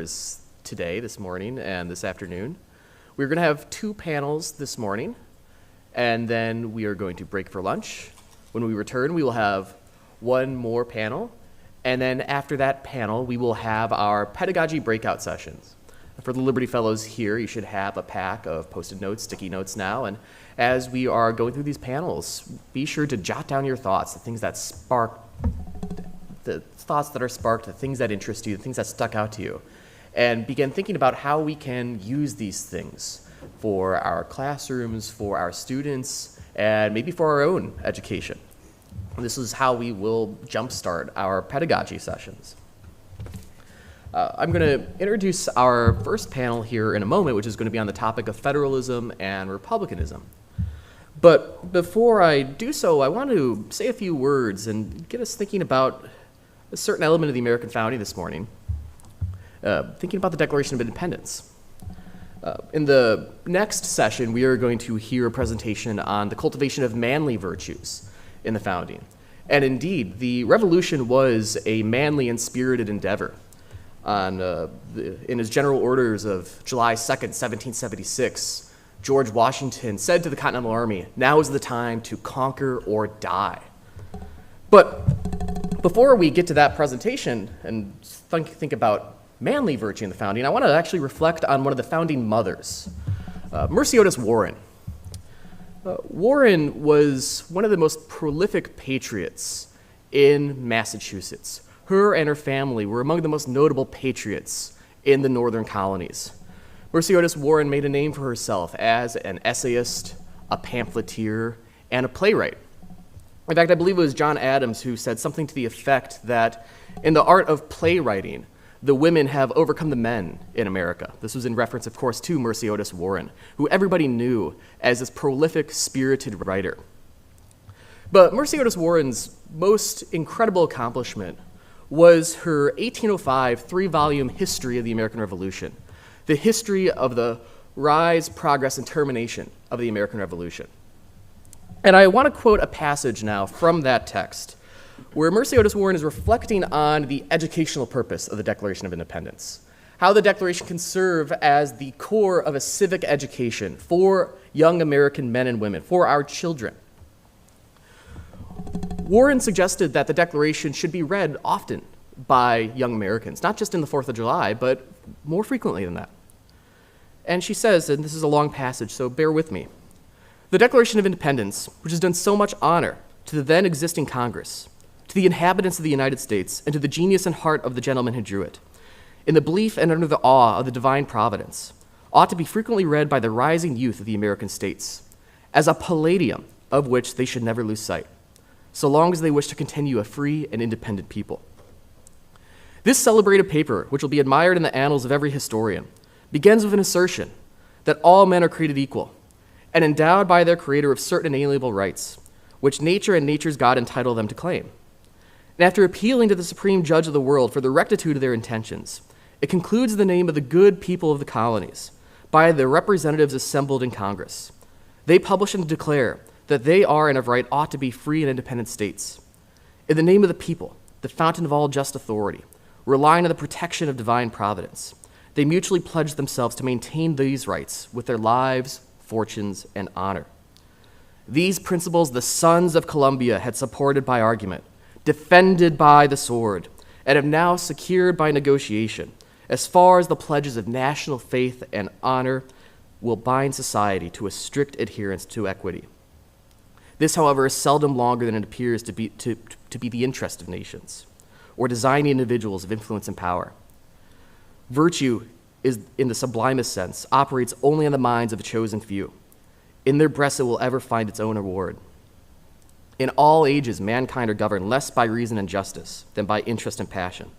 speakers today, this morning, and this afternoon. We're going to have 2 panels this morning, and then we are going to break for lunch. When we return, we will have 1 more panel, and then after that panel, we will have our pedagogy breakout sessions. For the Liberty Fellows here, you should have a pack of Post-it notes, sticky notes now, and as we are going through these panels, be sure to jot down your thoughts, the things that spark, the thoughts that are sparked, the things that interest you, the things that stuck out to you, and begin thinking about how we can use these things for our classrooms, for our students, and maybe for our own education. This is how we will jumpstart our pedagogy sessions. I'm going to introduce our first panel here in a moment, which is going to be on the topic of federalism and republicanism. But before I do so, I want to say a few words and get us thinking about a certain element of the American founding this morning, thinking about the Declaration of Independence. In the next session, we are going to hear a presentation on the cultivation of manly virtues in the founding. And indeed, the revolution was a manly and spirited endeavor. In his general orders of July 2nd, 1776, George Washington said to the Continental Army, "Now is the time to conquer or die." But before we get to that presentation and think about manly virtue in the founding, I want to actually reflect on one of the founding mothers, Mercy Otis Warren. Warren was one of the most prolific patriots in Massachusetts. Her and her family were among the most notable patriots in the northern colonies. Mercy Otis Warren made a name for herself as an essayist, a pamphleteer, and a playwright. In fact, I believe it was John Adams who said something to the effect that in the art of playwriting, the women have overcome the men in America. This was in reference, of course, to Mercy Otis Warren, who everybody knew as this prolific, spirited writer. But Mercy Otis Warren's most incredible accomplishment was her 1805 3-volume history of the American Revolution, the history of the rise, progress, and termination of the American Revolution. And I want to quote a passage now from that text where Mercy Otis Warren is reflecting on the educational purpose of the Declaration of Independence, how the Declaration can serve as the core of a civic education for young American men and women, for our children. Warren suggested that the Declaration should be read often by young Americans, not just in the 4th of July, but more frequently than that. And she says, and this is a long passage, so bear with me, "The Declaration of Independence, which has done so much honor to the then existing Congress, to the inhabitants of the United States, and to the genius and heart of the gentleman who drew it, in the belief and under the awe of the divine providence, ought to be frequently read by the rising youth of the American states, as a palladium of which they should never lose sight, so long as they wish to continue a free and independent people. This celebrated paper, which will be admired in the annals of every historian, begins with an assertion that all men are created equal and endowed by their Creator with certain inalienable rights, which nature and nature's God entitle them to claim. And after appealing to the supreme judge of the world for the rectitude of their intentions, it concludes in the name of the good people of the colonies, by the representatives assembled in Congress. They publish and declare that they are and of right ought to be free and independent states. In the name of the people, the fountain of all just authority, relying on the protection of divine providence, they mutually pledge themselves to maintain these rights with their lives, fortunes, and honor. These principles the sons of Columbia had supported by argument, defended by the sword, and have now secured by negotiation, as far as the pledges of national faith and honor will bind society to a strict adherence to equity. This, however, is seldom longer than it appears to be the interest of nations, or designing individuals of influence and power. Virtue is, in the sublimest sense, operates only on the minds of a chosen few. In their breasts it will ever find its own reward. In all ages, mankind are governed less by reason and justice than by interest and passion.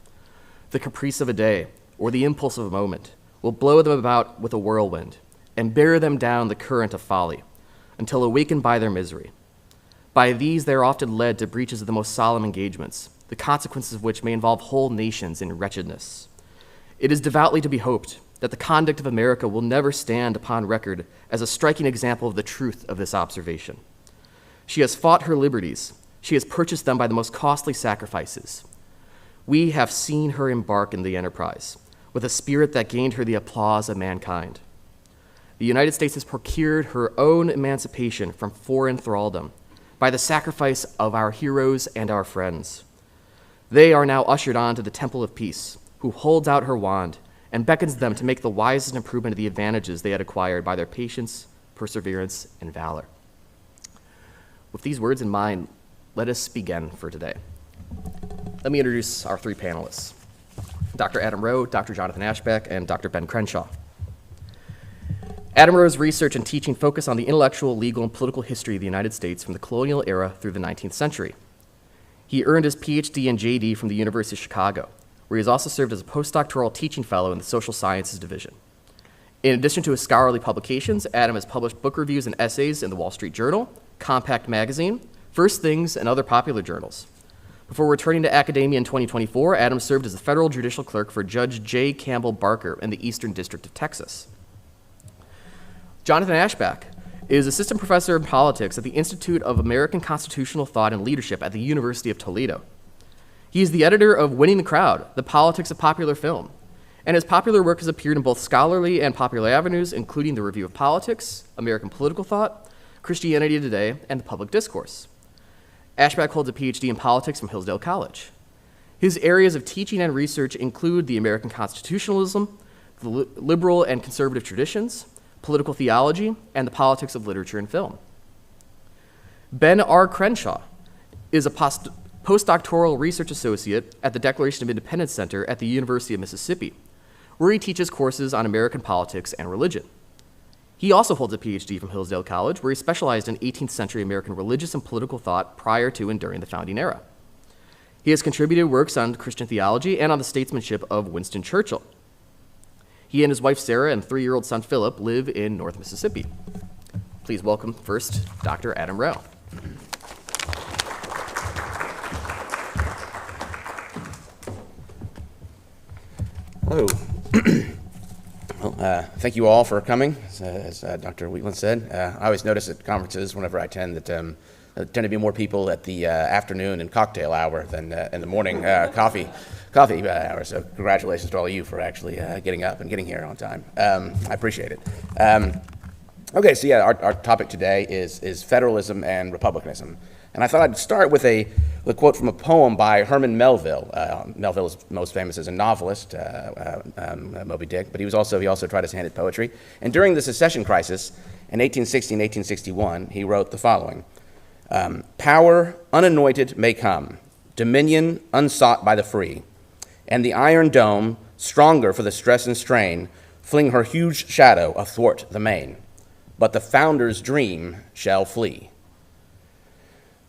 The caprice of a day, or the impulse of a moment, will blow them about with a whirlwind and bear them down the current of folly until awakened by their misery. By these they are often led to breaches of the most solemn engagements, the consequences of which may involve whole nations in wretchedness. It is devoutly to be hoped that the conduct of America will never stand upon record as a striking example of the truth of this observation. She has fought her liberties. She has purchased them by the most costly sacrifices. We have seen her embark in the enterprise with a spirit that gained her the applause of mankind. The United States has procured her own emancipation from foreign thraldom by the sacrifice of our heroes and our friends. They are now ushered on to the temple of peace, who holds out her wand and beckons them to make the wisest improvement of the advantages they had acquired by their patience, perseverance, and valor. With these words in mind, let us begin for today. Let me introduce our three panelists, Dr. Adam Rowe, Dr. Jonathan Ashbeck, and Dr. Ben Crenshaw. Adam Rowe's research and teaching focus on the intellectual, legal, and political history of the United States from the colonial era through the 19th century. He earned his PhD and JD from the University of Chicago, where he has also served as a postdoctoral teaching fellow in the Social Sciences Division. In addition to his scholarly publications, Adam has published book reviews and essays in the Wall Street Journal, Compact Magazine, First Things, and other popular journals. Before returning to academia in 2024, Adam served as the federal judicial clerk for Judge J. Campbell Barker in the Eastern District of Texas. Jonathan Ashbeck is assistant professor of politics at the Institute of American Constitutional Thought and Leadership at the University of Toledo. He is the editor of Winning the Crowd, The Politics of Popular Film, and his popular work has appeared in both scholarly and popular avenues, including the Review of Politics, American Political Thought, Christianity Today, and the Public Discourse. Ashbeck holds a PhD in politics from Hillsdale College. His areas of teaching and research include the American constitutionalism, the liberal and conservative traditions, political theology, and the politics of literature and film. Ben R. Crenshaw is a postdoctoral research associate at the Declaration of Independence Center at the University of Mississippi, where he teaches courses on American politics and religion. He also holds a PhD from Hillsdale College, where he specialized in 18th century American religious and political thought prior to and during the founding era. He has contributed works on Christian theology and on the statesmanship of Winston Churchill. He and his wife Sarah and 3-year-old son Philip live in North Mississippi. Please welcome first Dr. Adam Rowe. Hello. Well, thank you all for coming, as Dr. Wheatland said. I always notice at conferences whenever I attend that there tend to be more people at the afternoon and cocktail hour than in the morning coffee hour. So congratulations to all of you for actually getting up and getting here on time. I appreciate it. Okay, so yeah, our topic today is federalism and republicanism. And I thought I'd start with a quote from a poem by Herman Melville. Melville is most famous as a novelist, Moby Dick, but he also tried his hand at poetry. And during the secession crisis in 1860 and 1861, he wrote the following: "Power unanointed may come, dominion unsought by the free, and the iron dome, stronger for the stress and strain, fling her huge shadow athwart the main. But the founder's dream shall flee."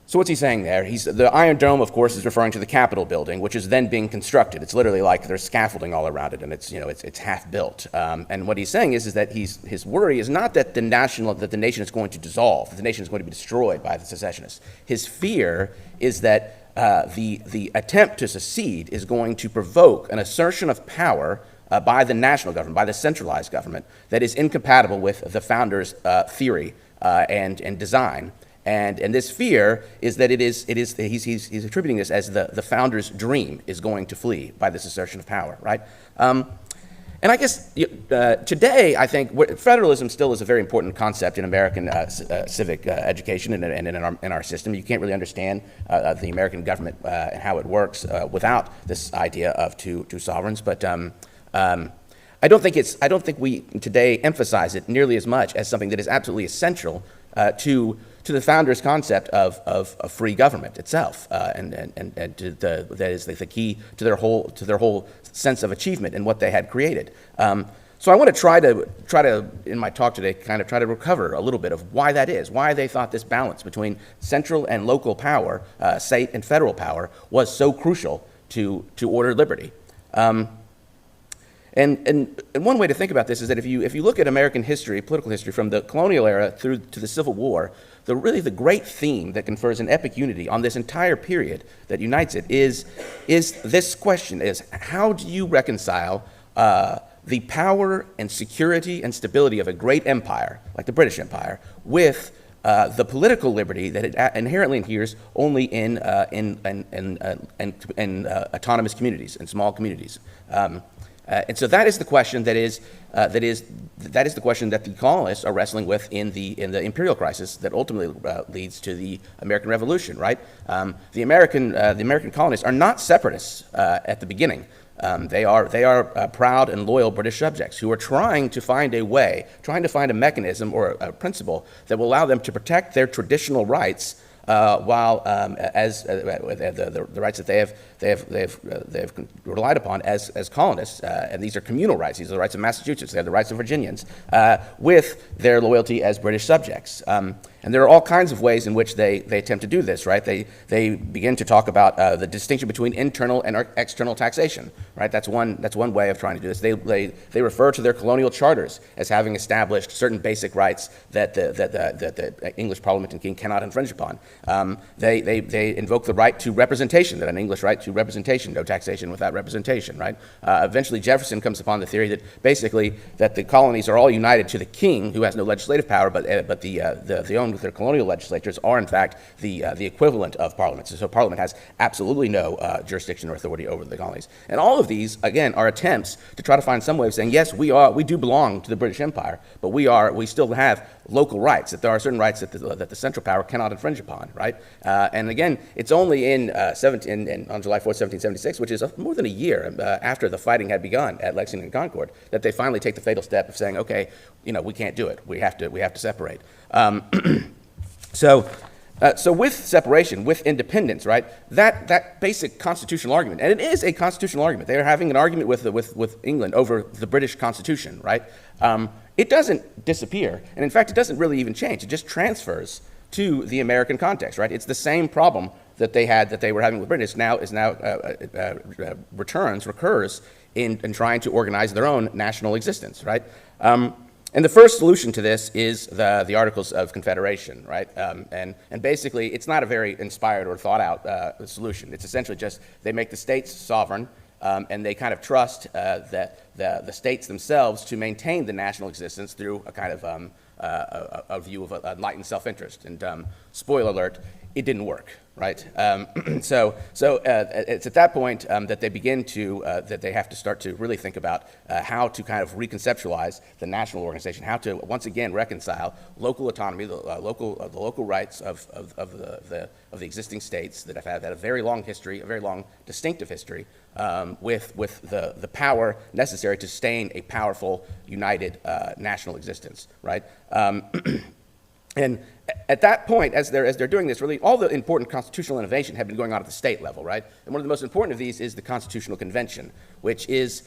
So what's he saying there? The Iron Dome, of course, is referring to the Capitol building, which is then being constructed. It's literally like there's scaffolding all around it, and it's half built. And what he's saying is that his worry is not that the nation is going to dissolve, that the nation is going to be destroyed by the secessionists. His fear is that the attempt to secede is going to provoke an assertion of power by the national government, by the centralized government, that is incompatible with the founders' theory and design. And this fear is that he's attributing this as the founder's dream is going to flee by this assertion of power, right? And I guess today, I think federalism still is a very important concept in American civic education and in our system. You can't really understand the American government and how it works without this idea of two sovereigns. But I don't think we today emphasize it nearly as much as something that is absolutely essential to the founders' concept of free government itself, and that is the key to their whole sense of achievement and what they had created. So I want to try to in my talk today kind of try to recover a little bit of why that is, why they thought this balance between central and local power, state and federal power, was so crucial to ordered liberty. And one way to think about this is that if you look at American history, political history, from the colonial era through to the Civil War, the great theme that confers an epic unity on this entire period that unites it is this question: is how do you reconcile the power and security and stability of a great empire like the British Empire with the political liberty that it inherently adheres only in autonomous communities and small communities. And so that is the question that is the question that the colonists are wrestling with in the imperial crisis that ultimately leads to the American Revolution, right? The American colonists are not separatists at the beginning. They are proud and loyal British subjects who are trying to find a way, trying to find a mechanism or a principle that will allow them to protect their traditional rights while the rights that they've relied upon as colonists, and these are communal rights. These are the rights of Massachusetts. They have the rights of Virginians, with their loyalty as British subjects. And there are all kinds of ways in which they attempt to do this, right? They begin to talk about the distinction between internal and external taxation, right? That's one way of trying to do this. They refer to their colonial charters as having established certain basic rights that the English Parliament and King cannot infringe upon. They invoke the right to representation, that an English right to representation, no taxation without representation, right? Eventually Jefferson comes upon the theory that basically that the colonies are all united to the king, who has no legislative power, but the own with their colonial legislatures are in fact the equivalent of parliaments. So Parliament has absolutely no jurisdiction or authority over the colonies. And all of these, again, are attempts to try to find some way of saying, yes, we do belong to the British Empire, but we still have local rights, that there are certain rights that the central power cannot infringe upon, right? And again, it's only on July 4th, 1776, which is more than a year after the fighting had begun at Lexington and Concord, that they finally take the fatal step of saying, okay, we can't do it. We have to separate. So with separation, with independence, right, that basic constitutional argument, and it is a constitutional argument. They are having an argument with England over the British Constitution, right? It doesn't disappear, and in fact, it doesn't really even change. It just transfers to the American context, right? It's the same problem that they were having with Britain. Recurs in trying to organize their own national existence, right? And the first solution to this is the Articles of Confederation, right? And basically, it's not a very inspired or thought out solution. It's essentially just they make the states sovereign, and they kind of trust the states themselves to maintain the national existence through a kind of a view of enlightened self-interest. And spoiler alert, it didn't work, right? So it's at that point that they begin to, that they have to start to really think about how to kind of reconceptualize the national organization, how to once again reconcile local autonomy, the local rights of the existing states that have had a very long history, a very long distinctive history, with the power necessary to sustain a powerful, united national existence, right? And at that point, as they're doing this, really all the important constitutional innovation had been going on at the state level, right? And one of the most important of these is the Constitutional Convention, which is,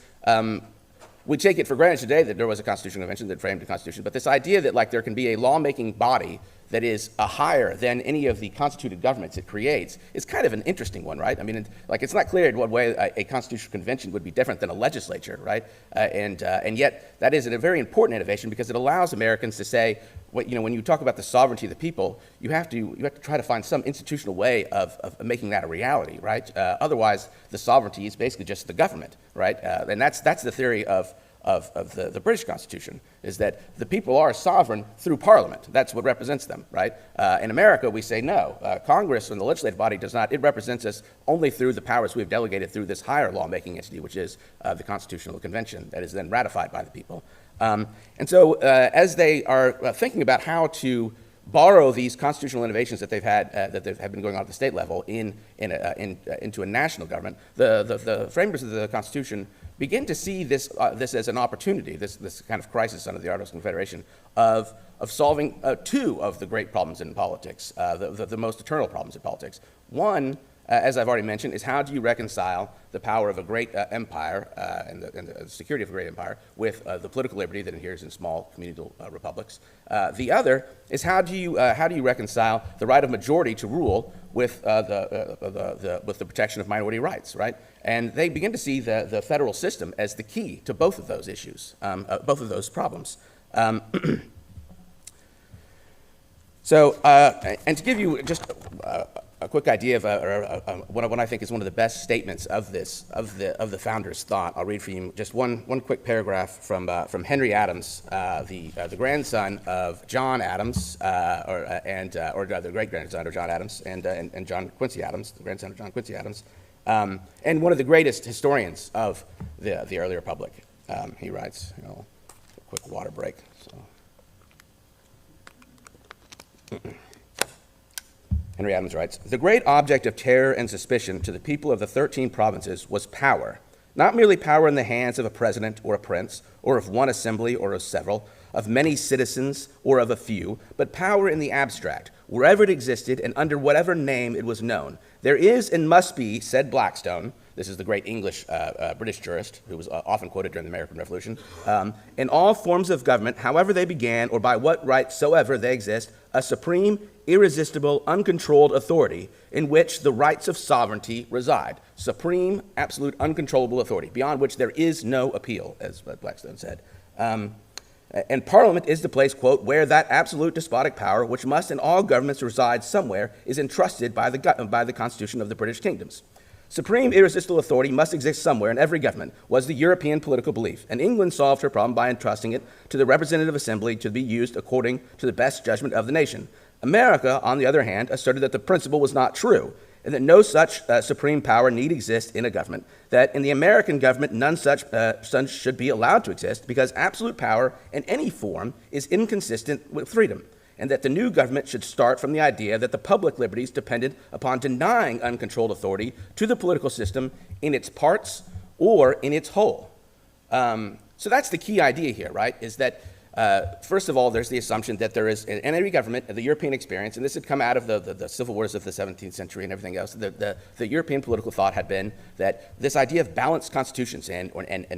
we take it for granted today that there was a constitutional convention that framed the Constitution, but this idea that like there can be a lawmaking body that is higher than any of the constituted governments it creates is kind of an interesting one, right? I mean, it's not clear in what way a constitutional convention would be different than a legislature, right? And yet that is a very important innovation because it allows Americans to say, when you talk about the sovereignty of the people, you have to try to find some institutional way of making that a reality, right? Otherwise, the sovereignty is basically just the government, right? And that's the theory of the British Constitution, is that the people are sovereign through Parliament. That's what represents them, right? In America, we say no. Congress and the legislative body does not. It represents us only through the powers we've delegated through this higher lawmaking entity, which is the Constitutional Convention, that is then ratified by the people. And so as they are thinking about how to borrow these constitutional innovations that they've had, that have been going on at the state level into a national government, the framers of the Constitution begin to see this as an opportunity, this kind of crisis under the Articles of Confederation, of solving two of the great problems in politics, the most eternal problems in politics. One, as I've already mentioned, is how do you reconcile the power of a great empire and the security of a great empire with the political liberty that inheres in small communal republics. The other is how do you reconcile the right of majority to rule with the protection of minority rights, right? And they begin to see the federal system as the key to both of those issues, both of those problems. So, and to give you just a quick idea of what I think is one of the best statements of the founders' thought, I'll read for you just one quick paragraph from Henry Adams, the grandson of John Adams, or the great grandson of John Adams, and John Quincy Adams, the grandson of John Quincy Adams. and one of the greatest historians of the early republic. He writes, a quick water break. So. Henry Adams writes, "The great object of terror and suspicion to the people of the 13 provinces was power, not merely power in the hands of a president or a prince, or of one assembly or of several, of many citizens or of a few, but power in the abstract, wherever it existed and under whatever name it was known. There is and must be," said Blackstone, this is the great English British jurist who was often quoted during the American Revolution, "in all forms of government, however they began or by what right soever they exist, a supreme, irresistible, uncontrolled authority in which the rights of sovereignty reside." Supreme, absolute, uncontrollable authority, beyond which there is no appeal, as Blackstone said. And Parliament is the place, quote, "where that absolute despotic power, which must in all governments reside somewhere, is entrusted by the Constitution of the British kingdoms." Supreme irresistible authority must exist somewhere in every government, was the European political belief, and England solved her problem by entrusting it to the representative assembly to be used according to the best judgment of the nation. America, on the other hand, asserted that the principle was not true, and that no such supreme power need exist in a government, that in the American government none such should be allowed to exist, because absolute power in any form is inconsistent with freedom, and that the new government should start from the idea that the public liberties depended upon denying uncontrolled authority to the political system in its parts or in its whole. So that's the key idea here, right, is that first of all, there's the assumption that there is, in every government, the European experience, and this had come out of the civil wars of the 17th century and everything else, the European political thought had been that this idea of balanced constitutions and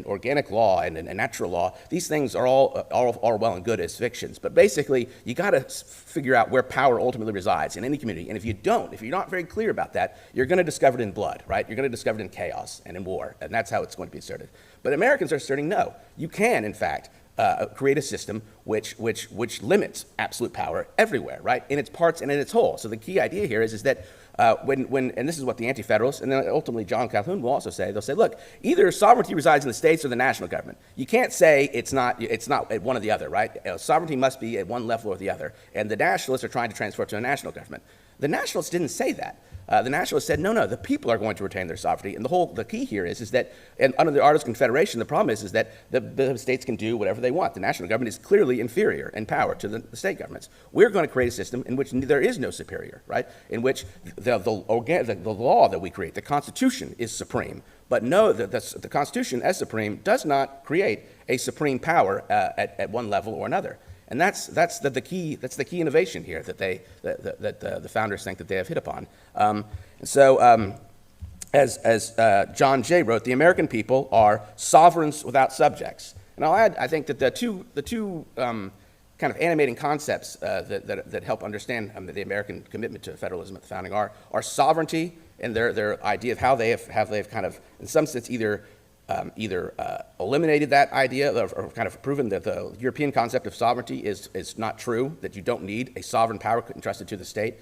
organic law and natural law, these things are all well and good as fictions, but basically, you got to figure out where power ultimately resides in any community, and if you're not very clear about that, you're going to discover it in blood, right? You're going to discover it in chaos and in war, and that's how it's going to be asserted. But Americans are asserting no. You can, in fact, create a system which limits absolute power everywhere, right, in its parts and in its whole. So the key idea here is that when and this is what the Anti-Federalists and then ultimately John Calhoun will also say, they'll say, look, either sovereignty resides in the states or the national government. You can't say it's not at one or the other, right? Sovereignty must be at one level or the other, and the nationalists are trying to transfer it to a national government. The nationalists didn't say that. The nationalists said, no, the people are going to retain their sovereignty. And the key here is that, and under the Articles of Confederation, the problem is that the states can do whatever they want. The national government is clearly inferior in power to the state governments. We're going to create a system in which there is no superior, right? In which the law that we create, the Constitution, is supreme. But no, the Constitution as supreme does not create a supreme power at one level or another. And that's the key innovation here that the founders think that they have hit upon. As John Jay wrote, the American people are sovereigns without subjects. And I'll add, I think that the two kind of animating concepts that help understand the American commitment to federalism at the founding are sovereignty and their idea of how they've kind of, in some sense, either eliminated that idea or kind of proven that the European concept of sovereignty is not true, that you don't need a sovereign power entrusted to the state,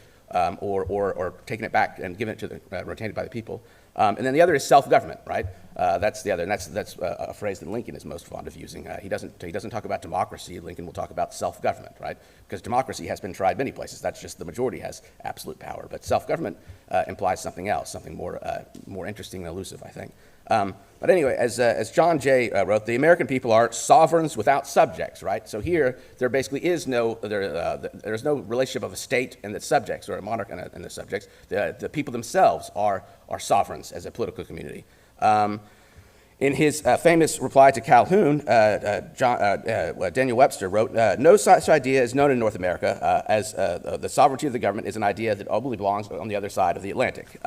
or taking it back and giving it to retained by the people. And then the other is self-government, right? That's the other, and that's a phrase that Lincoln is most fond of using. He doesn't talk about democracy. Lincoln will talk about self-government, right? Because democracy has been tried many places. That's just the majority has absolute power. But self-government implies something else, something more interesting and elusive, I think. But anyway, as John Jay wrote, the American people are sovereigns without subjects, right? So here, there basically is there's no relationship of a state and its subjects, or a monarch and the subjects. The people themselves are sovereigns as a political community. In his famous reply to Calhoun, Daniel Webster wrote, no such idea is known in North America, as the sovereignty of the government is an idea that ultimately belongs on the other side of the Atlantic.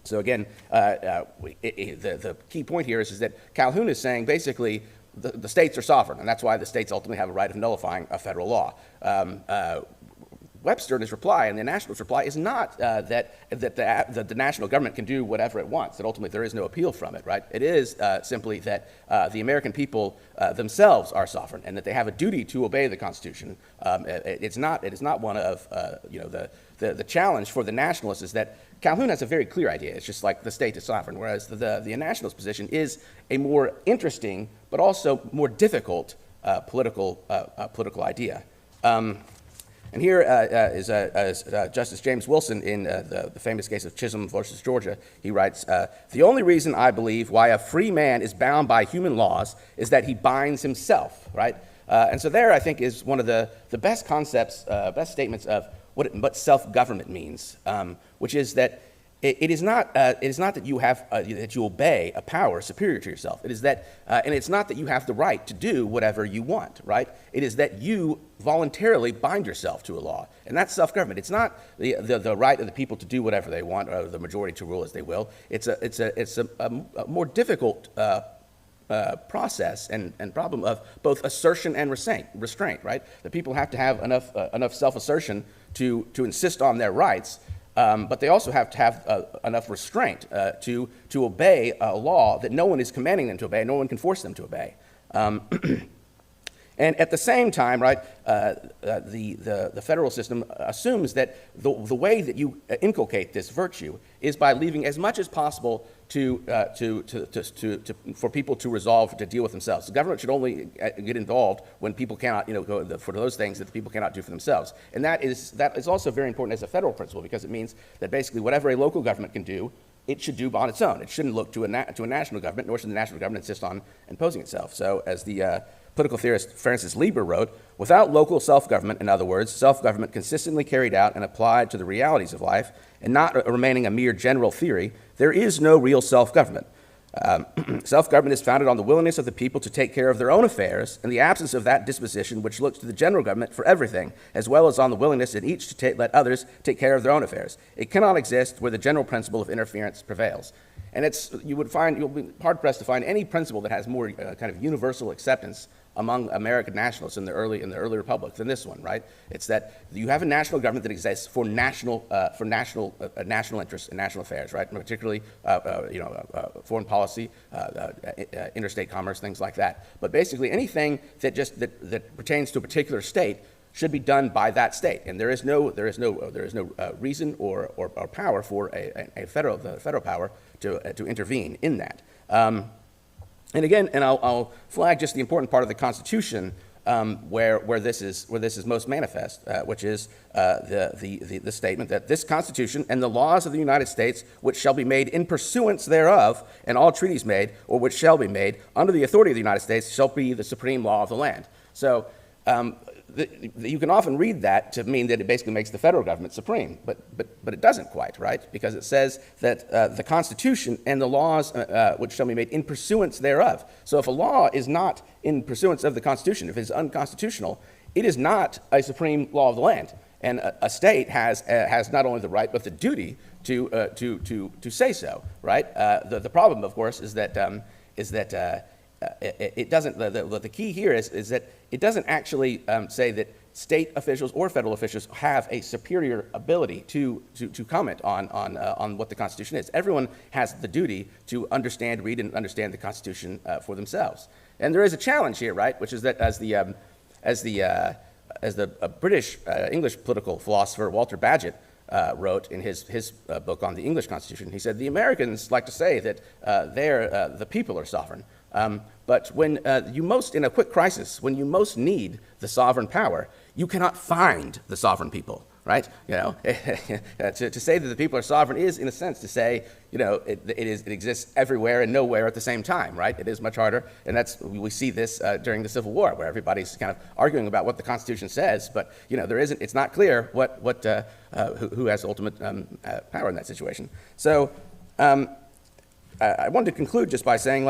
So again, the key point here is that Calhoun is saying basically the states are sovereign, and that's why the states ultimately have a right of nullifying a federal law. Webster, in his reply, and the nationalist reply, is not that the national government can do whatever it wants, that ultimately there is no appeal from it, right? It is simply that the American people themselves are sovereign, and that they have a duty to obey the Constitution. It is not one of, the challenge for the nationalists is that Calhoun has a very clear idea. It's just like the state is sovereign, whereas the nationalist position is a more interesting but also more difficult political idea. And here is Justice James Wilson in the famous case of Chisholm versus Georgia. He writes, "The only reason I believe why a free man is bound by human laws is that he binds himself," right? And so there, I think, is one of the best concepts, best statements of what self-government means, which is that it is not that you have that you obey a power superior to yourself. It is that, and it's not that you have the right to do whatever you want, right? It is that you voluntarily bind yourself to a law, and that's self-government. It's not the right of the people to do whatever they want, or the majority to rule as they will. It's a more difficult process and problem of both assertion and restraint, right? The people have to have enough self-assertion to insist on their rights, but they also have to have enough restraint to obey a law that no one is commanding them to obey, no one can force them to obey. And at the same time, right, the federal system assumes that the way that you inculcate this virtue is by leaving as much as possible for people to resolve, to deal with themselves. The government should only get involved when people cannot, go for those things that the people cannot do for themselves. And that is also very important as a federal principle, because it means that basically whatever a local government can do, it should do on its own. It shouldn't look to a national government, nor should the national government insist on imposing itself. So as the political theorist Francis Lieber wrote, "Without local self-government, in other words, self-government consistently carried out and applied to the realities of life, and not remaining a mere general theory, there is no real self-government. Self-government is founded on the willingness of the people to take care of their own affairs, and the absence of that disposition which looks to the general government for everything, as well as on the willingness in each to let others take care of their own affairs. It cannot exist where the general principle of interference prevails." And you'll be hard-pressed to find any principle that has more kind of universal acceptance among American nationalists in the early republic than this one, right? It's that you have a national government that exists for national interests and national affairs, right? And particularly, foreign policy, interstate commerce, things like that. But basically, anything that pertains to a particular state should be done by that state, and there is no reason or power for the federal power to intervene in that. And again, I'll flag just the important part of the Constitution where this is most manifest, which is the statement that this Constitution and the laws of the United States, which shall be made in pursuance thereof, and all treaties made or which shall be made under the authority of the United States, shall be the supreme law of the land. So you can often read that to mean that it basically makes the federal government supreme, but it doesn't quite, right? Because it says that the Constitution and the laws which shall be made in pursuance thereof. So if a law is not in pursuance of the Constitution, if it's unconstitutional, it is not a supreme law of the land. And a state has not only the right but the duty to say so, right? The problem, of course, is that it doesn't. The key here is that it doesn't actually say that state officials or federal officials have a superior ability to comment on what the Constitution is. Everyone has the duty to read and understand the Constitution for themselves. And there is a challenge here, right? Which is that as the British English political philosopher Walter Bagehot wrote in his book on the English Constitution, he said the Americans like to say that the people are sovereign. But when in a quick crisis, when you most need the sovereign power, you cannot find the sovereign people, right? To say that the people are sovereign is, in a sense, to say, it exists everywhere and nowhere at the same time, right? It is much harder, and we see this during the Civil War, where everybody's kind of arguing about what the Constitution says, but it's not clear who has ultimate power in that situation. So I wanted to conclude just by saying,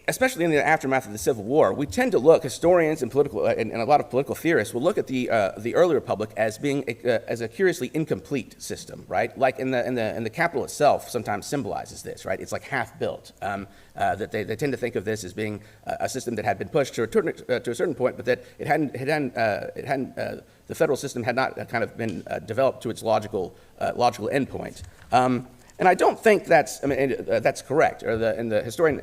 especially in the aftermath of the Civil War, we tend to look, historians and a lot of political theorists will look at the early republic as being as a curiously incomplete system, right? Like in the Capitol itself sometimes symbolizes this, right? It's like half built. That they tend to think of this as being a system that had been pushed to a certain point, but that the federal system had not kind of been developed to its logical endpoint. And I don't think that's correct. And the historian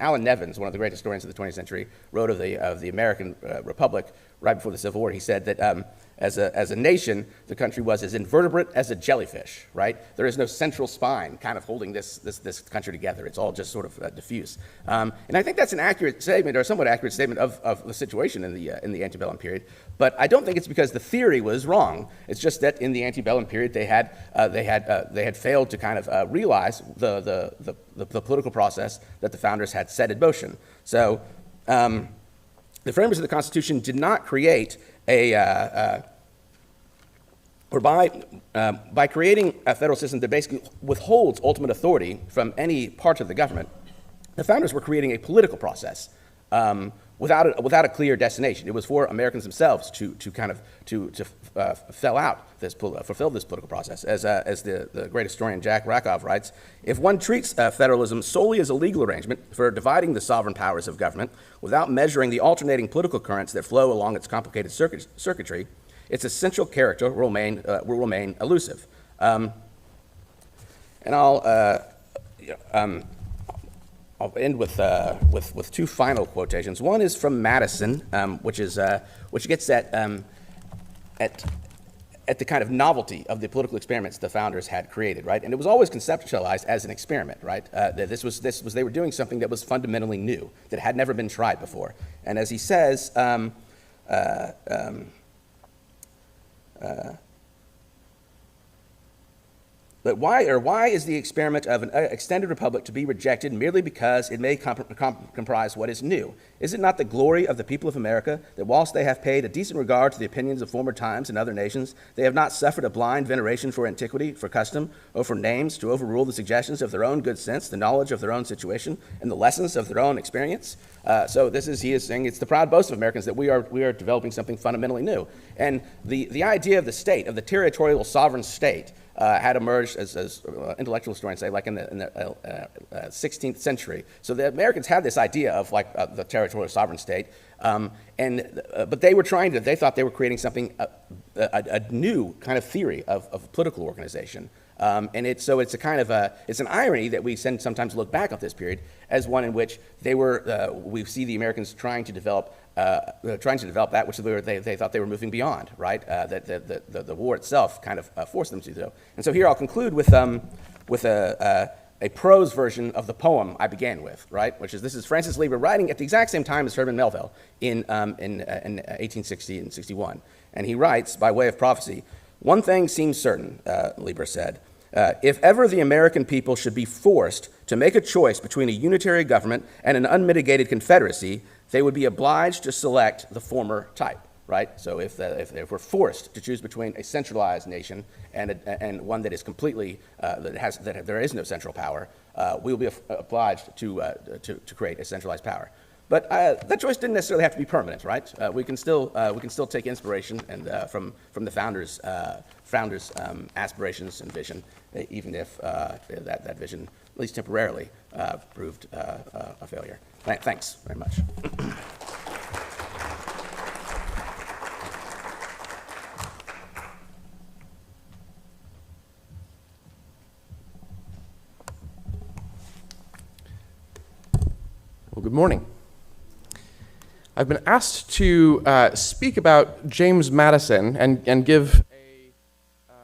Alan Nevins, one of the great historians of the 20th century, wrote of the American Republic right before the Civil War. He said that as a nation, the country was as invertebrate as a jellyfish, right? There is no central spine kind of holding this country together. It's all just sort of diffuse. And I think that's an accurate statement, or a somewhat accurate statement of the situation in the antebellum period. But I don't think it's because the theory was wrong. It's just that in the antebellum period, they had failed to kind of realize the political process that the founders had set in motion. So the framers of the Constitution did not create by creating a federal system that basically withholds ultimate authority from any part of the government, the founders were creating a political process without a clear destination. It was for Americans themselves to fulfill this political process. As the great historian Jack Rakov writes, if one treats federalism solely as a legal arrangement for dividing the sovereign powers of government without measuring the alternating political currents that flow along its complicated circuitry, its essential character will remain elusive. And I'll end with two final quotations. One is from Madison, which gets at the kind of novelty of the political experiments the founders had created, right? And it was always conceptualized as an experiment, right? They were doing something that was fundamentally new, that had never been tried before. And as he says, but why is the experiment of an extended republic to be rejected merely because it may comprise what is new? Is it not the glory of the people of America that whilst they have paid a decent regard to the opinions of former times and other nations, they have not suffered a blind veneration for antiquity, for custom, or for names to overrule the suggestions of their own good sense, the knowledge of their own situation, and the lessons of their own experience? He is saying it's the proud boast of Americans that we are developing something fundamentally new. And the idea of the state, of the territorial sovereign state, had emerged, as intellectual historians say, like in the 16th century. So the Americans had this idea of the territorial sovereign state, but they thought they were creating something, a new kind of theory of political organization. It's an irony that we sometimes look back at this period as one in which we see the Americans trying to develop that which they thought they were moving beyond, right? That the war itself kind of forced them to do. And so here I'll conclude with a prose version of the poem I began with, right? This is Francis Lieber writing at the exact same time as Herman Melville in 1860 and 61. And he writes, by way of prophecy, "One thing seems certain," Lieber said, "if ever the American people should be forced to make a choice between a unitary government and an unmitigated confederacy, they would be obliged to select the former type," right? So if we're forced to choose between a centralized nation and one that is completely that there is no central power, we will be obliged to create a centralized power. But that choice didn't necessarily have to be permanent, right? We can still take inspiration from the founders' aspirations and vision, even if that vision, at least temporarily, proved a failure. Thanks very much. Well, good morning. I've been asked to speak about James Madison and give a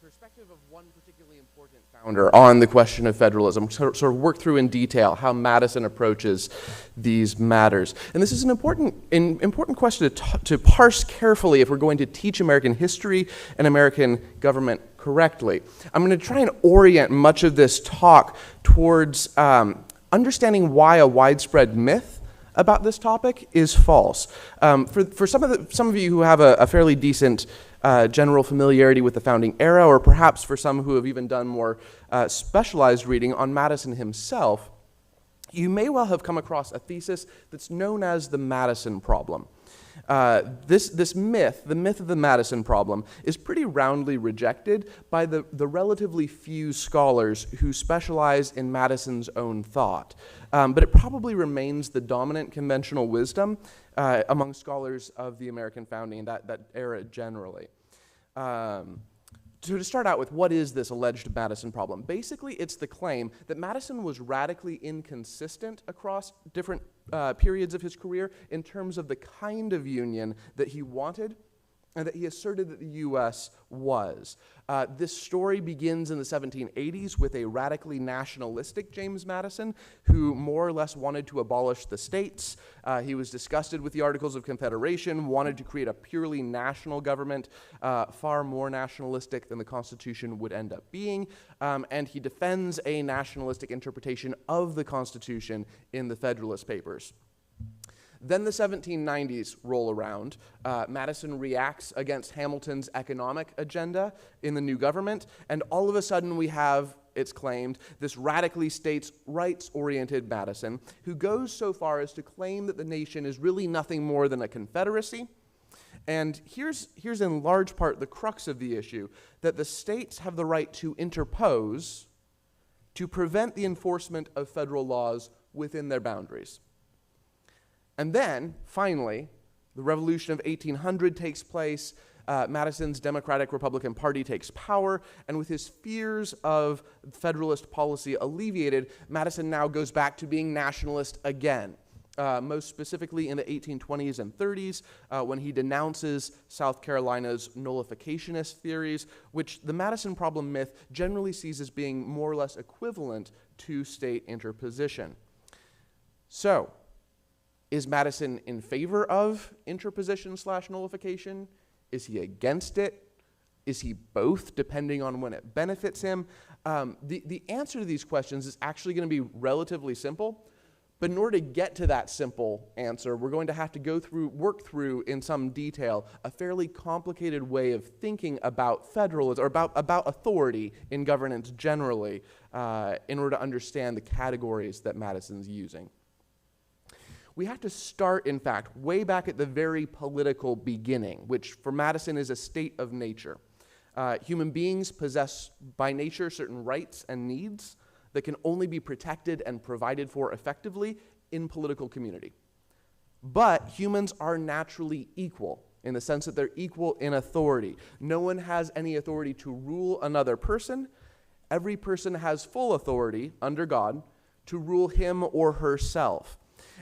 perspective of one particularly important founder on the question of federalism, sort of work through in detail how Madison approaches these matters. And this is an important question to parse carefully if we're going to teach American history and American government correctly. I'm going to try and orient much of this talk towards understanding why a widespread myth about this topic is false. For some of you who have a fairly decent general familiarity with the founding era, or perhaps for some who have even done more specialized reading on Madison himself, you may well have come across a thesis that's known as the Madison problem. This myth, the myth of the Madison problem, is pretty roundly rejected by the relatively few scholars who specialize in Madison's own thought. But it probably remains the dominant conventional wisdom among scholars of the American founding and that era generally. So to start out with, what is this alleged Madison problem? Basically, it's the claim that Madison was radically inconsistent across different periods of his career in terms of the kind of union that he wanted and that he asserted that the U.S. was. This story begins in the 1780s with a radically nationalistic James Madison who more or less wanted to abolish the states. He was disgusted with the Articles of Confederation, wanted to create a purely national government, far more nationalistic than the Constitution would end up being, and he defends a nationalistic interpretation of the Constitution in the Federalist Papers. Then the 1790s roll around. Madison reacts against Hamilton's economic agenda in the new government, and all of a sudden we have, it's claimed, this radically states' rights-oriented Madison who goes so far as to claim that the nation is really nothing more than a confederacy. And here's in large part the crux of the issue, that the states have the right to interpose to prevent the enforcement of federal laws within their boundaries. And then, finally, the Revolution of 1800 takes place, Madison's Democratic Republican Party takes power, and with his fears of Federalist policy alleviated, Madison now goes back to being nationalist again, most specifically in the 1820s and 30s, when he denounces South Carolina's nullificationist theories, which the Madison problem myth generally sees as being more or less equivalent to state interposition. So, is Madison in favor of interposition/nullification? Is he against it? Is he both, depending on when it benefits him? The answer to these questions is actually going to be relatively simple, but in order to get to that simple answer, we're going to have to work through in some detail a fairly complicated way of thinking about federalism, or about authority in governance generally, in order to understand the categories that Madison's using. We have to start, in fact, way back at the very political beginning, which for Madison is a state of nature. Human beings possess by nature certain rights and needs that can only be protected and provided for effectively in political community. But humans are naturally equal in the sense that they're equal in authority. No one has any authority to rule another person. Every person has full authority under God to rule him or herself.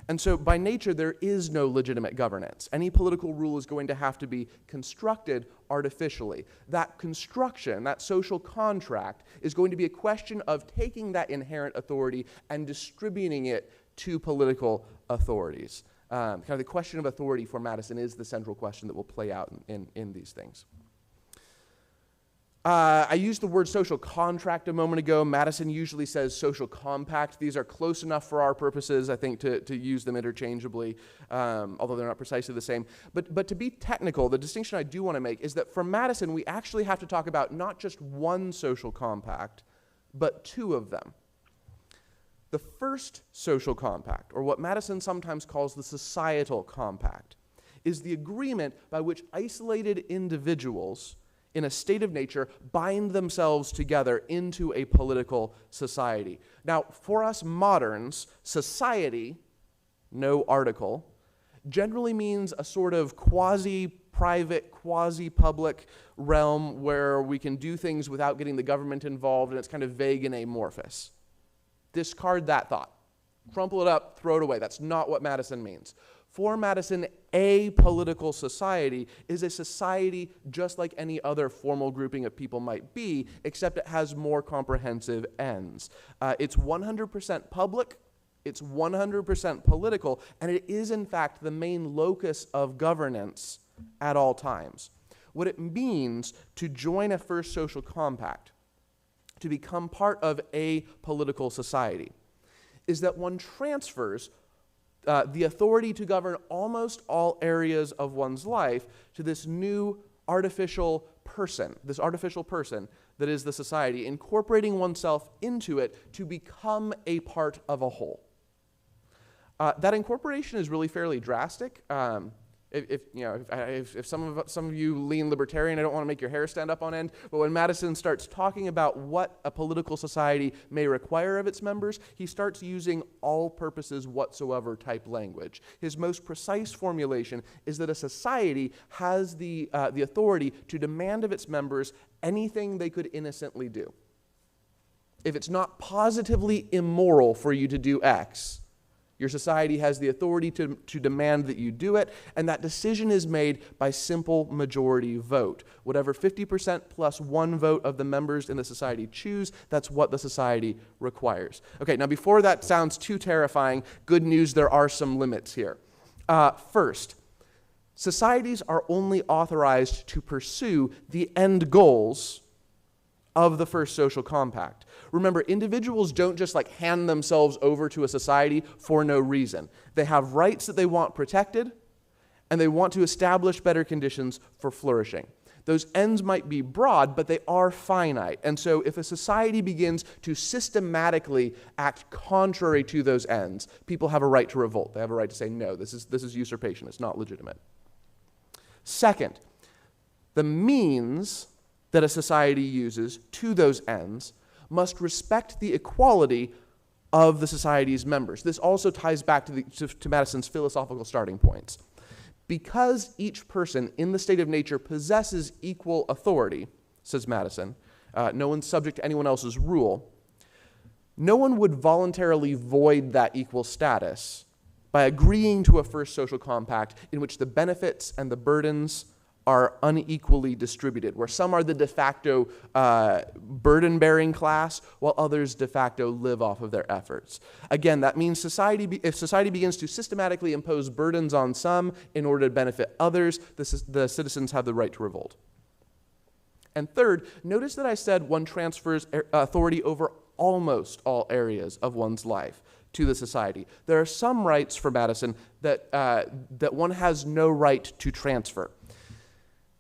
And so by nature, there is no legitimate governance. Any political rule is going to have to be constructed artificially. That construction, that social contract, is going to be a question of taking that inherent authority and distributing it to political authorities. Kind of the question of authority for Madison is the central question that will play out in these things. I used the word social contract a moment ago. Madison usually says social compact. These are close enough for our purposes, I think, to use them interchangeably, although they're not precisely the same. But to be technical, the distinction I do want to make is that for Madison, we actually have to talk about not just one social compact, but two of them. The first social compact, or what Madison sometimes calls the societal compact, is the agreement by which isolated individuals in a state of nature bind themselves together into a political society. Now, for us moderns, society, no article, generally means a sort of quasi-private, quasi-public realm where we can do things without getting the government involved, and it's kind of vague and amorphous. Discard that thought. Crumple it up, throw it away. That's not what Madison means. For Madison, a political society is a society just like any other formal grouping of people might be, except it has more comprehensive ends. It's 100% public, it's 100% political, and it is in fact the main locus of governance at all times. What it means to join a first social compact, to become part of a political society, is that one transfers the authority to govern almost all areas of one's life to this new artificial person that is the society, incorporating oneself into it to become a part of a whole. That incorporation is really fairly drastic. If some of you lean libertarian, I don't want to make your hair stand up on end, but when Madison starts talking about what a political society may require of its members, he starts using all purposes whatsoever type language. His most precise formulation is that a society has the authority to demand of its members anything they could innocently do. If it's not positively immoral for you to do X, your society has the authority to demand that you do it, and that decision is made by simple majority vote. Whatever 50% plus one vote of the members in the society choose, that's what the society requires. Okay, now before that sounds too terrifying, good news, there are some limits here. First, societies are only authorized to pursue the end goals of the first social compact. Remember, individuals don't just hand themselves over to a society for no reason. They have rights that they want protected, and they want to establish better conditions for flourishing. Those ends might be broad, but they are finite. And so if a society begins to systematically act contrary to those ends, people have a right to revolt. They have a right to say, no, this is usurpation. It's not legitimate. Second, the means that a society uses to those ends must respect the equality of the society's members. This also ties back to Madison's philosophical starting points. Because each person in the state of nature possesses equal authority, says Madison, no one's subject to anyone else's rule, no one would voluntarily void that equal status by agreeing to a first social compact in which the benefits and the burdens are unequally distributed, where some are the de facto burden-bearing class, while others de facto live off of their efforts. Again, that means if society begins to systematically impose burdens on some in order to benefit others, the citizens have the right to revolt. And third, notice that I said one transfers authority over almost all areas of one's life to the society. There are some rights for Madison that one has no right to transfer.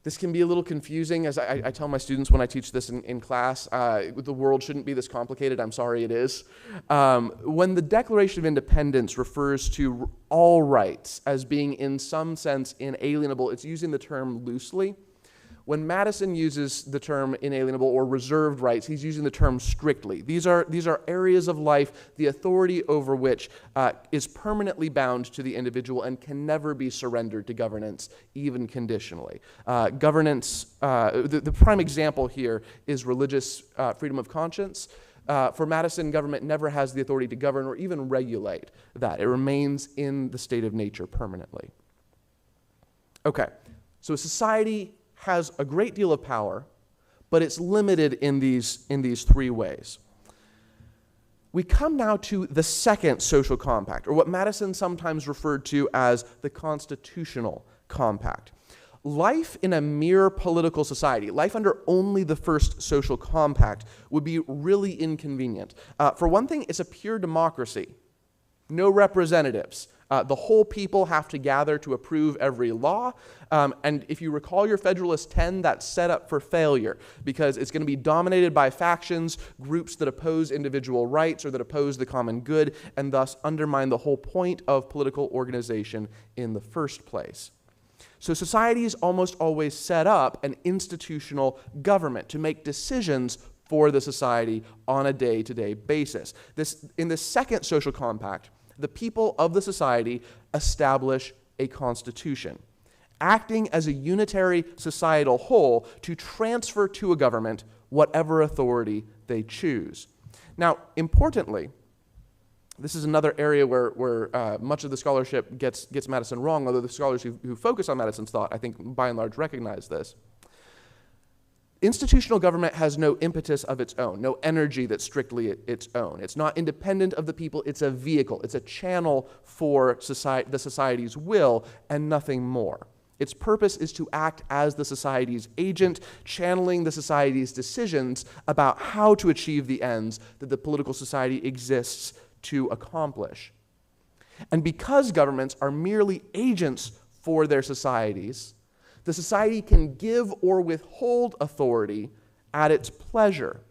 This can be a little confusing, as I tell my students when I teach this in class. The world shouldn't be this complicated. I'm sorry it is. When the Declaration of Independence refers to all rights as being in some sense inalienable, it's using the term loosely. When Madison uses the term inalienable or reserved rights, he's using the term strictly. These are areas of life, the authority over which is permanently bound to the individual and can never be surrendered to governance, even conditionally. The prime example here is religious freedom of conscience. For Madison, government never has the authority to govern or even regulate that. It remains in the state of nature permanently. Okay, so society has a great deal of power, but it's limited in these three ways. We come now to the second social compact, or what Madison sometimes referred to as the constitutional compact. Life in a mere political society, life under only the first social compact, would be really inconvenient. For one thing, it's a pure democracy. No representatives. The whole people have to gather to approve every law. And if you recall your Federalist 10, that's set up for failure because it's going to be dominated by factions, groups that oppose individual rights or that oppose the common good, and thus undermine the whole point of political organization in the first place. So societies almost always set up an institutional government to make decisions for the society on a day-to-day basis. In the second social compact, the people of the society establish a constitution, acting as a unitary societal whole to transfer to a government whatever authority they choose. Now, importantly, this is another area where much of the scholarship gets Madison wrong, although the scholars who focus on Madison's thought, I think, by and large, recognize this. Institutional government has no impetus of its own, no energy that's strictly its own. It's not independent of the people. It's a vehicle. It's a channel for the society's will and nothing more. Its purpose is to act as the society's agent, channeling the society's decisions about how to achieve the ends that the political society exists to accomplish. And because governments are merely agents for their societies, the society can give or withhold authority at its pleasure.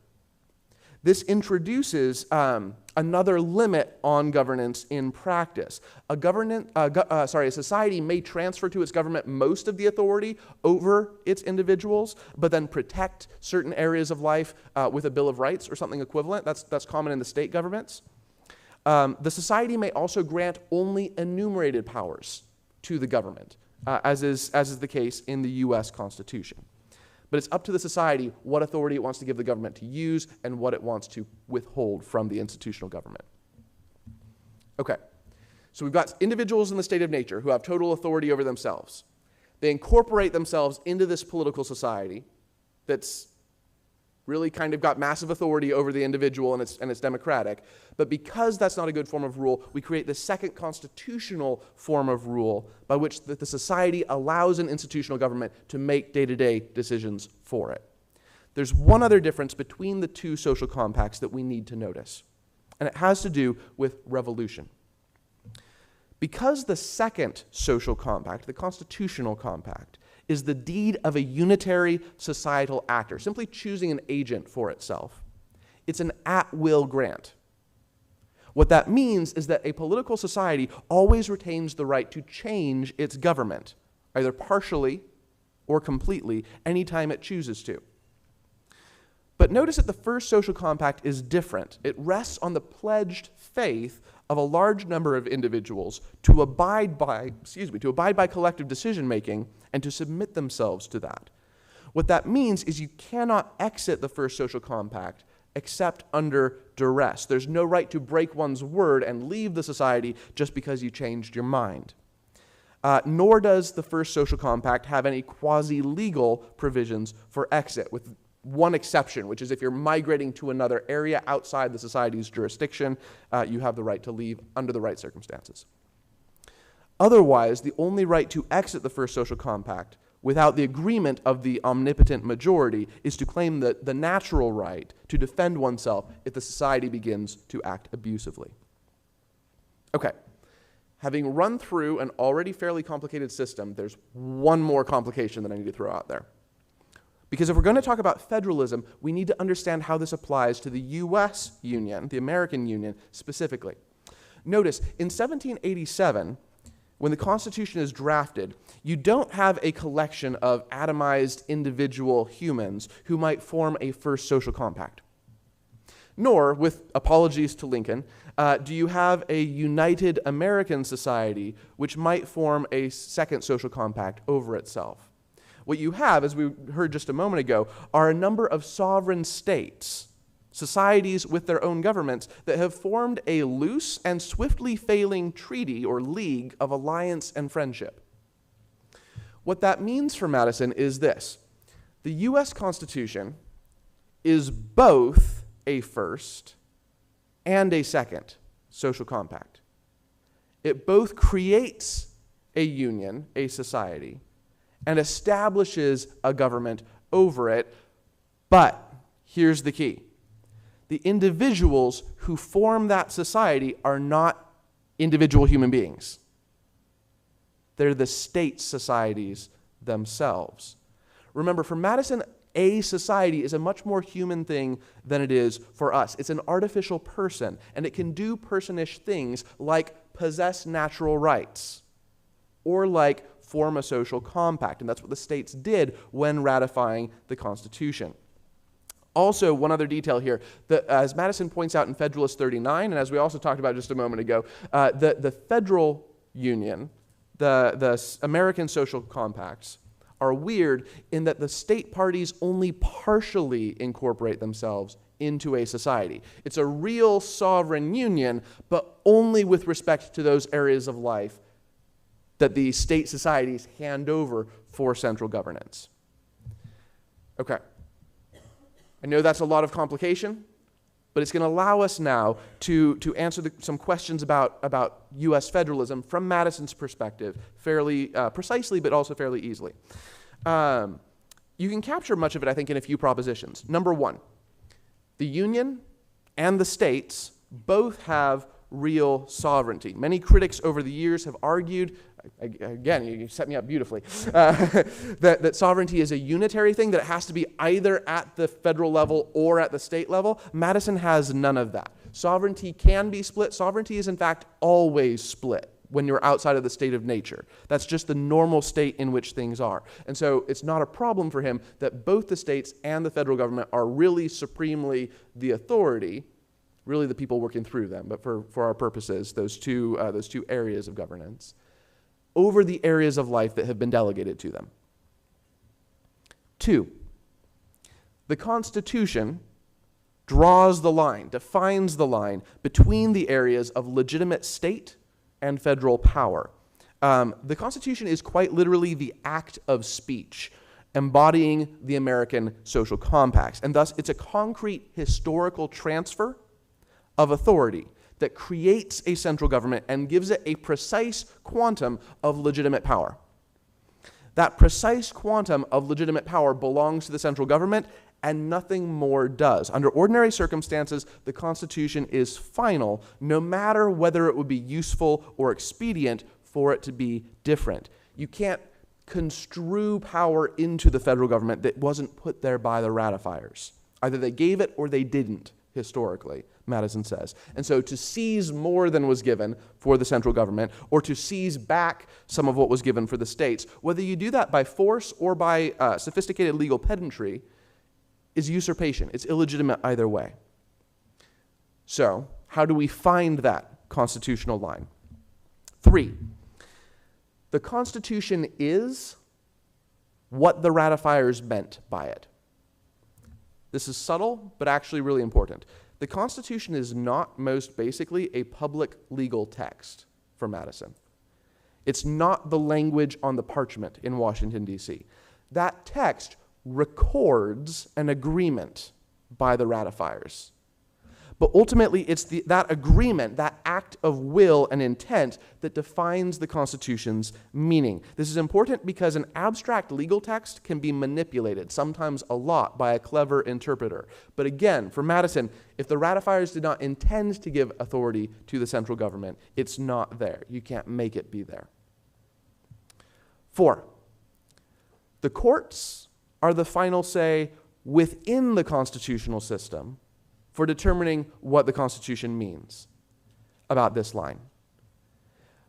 This introduces another limit on governance in practice. A society may transfer to its government most of the authority over its individuals, but then protect certain areas of life with a Bill of Rights or something equivalent. That's common in the state governments. The society may also grant only enumerated powers to the government, as is the case in the U.S. Constitution. But it's up to the society what authority it wants to give the government to use and what it wants to withhold from the institutional government. Okay, so we've got individuals in the state of nature who have total authority over themselves. They incorporate themselves into this political society that's really kind of got massive authority over the individual, and it's democratic. But because that's not a good form of rule, we create the second constitutional form of rule by which the society allows an institutional government to make day-to-day decisions for it. There's one other difference between the two social compacts that we need to notice, and it has to do with revolution. Because the second social compact, the constitutional compact, is the deed of a unitary societal actor, simply choosing an agent for itself. It's an at-will grant. What that means is that a political society always retains the right to change its government, either partially or completely, anytime it chooses to. But notice that the first social compact is different. It rests on the pledged faith of a large number of individuals to abide by collective decision-making and to submit themselves to that. What that means is you cannot exit the first social compact except under duress. There's no right to break one's word and leave the society just because you changed your mind. Nor does the first social compact have any quasi-legal provisions for exit, with one exception, which is if you're migrating to another area outside the society's jurisdiction, you have the right to leave under the right circumstances. Otherwise, the only right to exit the first social compact without the agreement of the omnipotent majority is to claim the natural right to defend oneself if the society begins to act abusively. Okay, having run through an already fairly complicated system, there's one more complication that I need to throw out there. Because if we're going to talk about federalism, we need to understand how this applies to the U.S. Union, the American Union specifically. Notice, in 1787, when the Constitution is drafted, you don't have a collection of atomized individual humans who might form a first social compact. Nor, with apologies to Lincoln, do you have a united American society which might form a second social compact over itself. What you have, as we heard just a moment ago, are a number of sovereign states, societies with their own governments, that have formed a loose and swiftly failing treaty or league of alliance and friendship. What that means for Madison is this: the U.S. Constitution is both a first and a second social compact. It both creates a union, a society, and establishes a government over it, but here's the key. The individuals who form that society are not individual human beings. They're the state societies themselves. Remember, for Madison, a society is a much more human thing than it is for us. It's an artificial person, and it can do personish things like possess natural rights or like form a social compact, and that's what the states did when ratifying the Constitution. Also, one other detail here, that as Madison points out in Federalist 39, and as we also talked about just a moment ago, the federal union, the American social compacts, are weird in that the state parties only partially incorporate themselves into a society. It's a real sovereign union, but only with respect to those areas of life that the state societies hand over for central governance. Okay. I know that's a lot of complication, but it's going to allow us now to answer some questions about U.S. federalism from Madison's perspective fairly precisely, but also fairly easily. You can capture much of it, I think, in a few propositions. Number one, the Union and the states both have real sovereignty. Many critics over the years have argued, again, you set me up beautifully, that sovereignty is a unitary thing, that it has to be either at the federal level or at the state level. Madison has none of that. Sovereignty can be split. Sovereignty is, in fact, always split when you're outside of the state of nature. That's just the normal state in which things are. And so it's not a problem for him that both the states and the federal government are really supremely the authority, really the people working through them, but for our purposes, those two areas of governance, over the areas of life that have been delegated to them. 2, the Constitution draws the line, defines the line between the areas of legitimate state and federal power. The Constitution is quite literally the act of speech, embodying the American social compacts, and thus it's a concrete historical transfer of authority that creates a central government and gives it a precise quantum of legitimate power. That precise quantum of legitimate power belongs to the central government, and nothing more does. Under ordinary circumstances, the Constitution is final, no matter whether it would be useful or expedient for it to be different. You can't construe power into the federal government that wasn't put there by the ratifiers. Either they gave it or they didn't, historically, Madison says. And so to seize more than was given for the central government, or to seize back some of what was given for the states, whether you do that by force or by sophisticated legal pedantry, is usurpation. It's illegitimate either way. So, how do we find that constitutional line? 3, the Constitution is what the ratifiers meant by it. This is subtle, but actually really important. The Constitution is not most basically a public legal text for Madison. It's not the language on the parchment in Washington, D.C. That text records an agreement by the ratifiers. But ultimately, it's that agreement, that act of will and intent, that defines the Constitution's meaning. This is important because an abstract legal text can be manipulated, sometimes a lot, by a clever interpreter. But again, for Madison, if the ratifiers did not intend to give authority to the central government, it's not there. You can't make it be there. 4, the courts are the final say within the constitutional system for determining what the Constitution means about this line.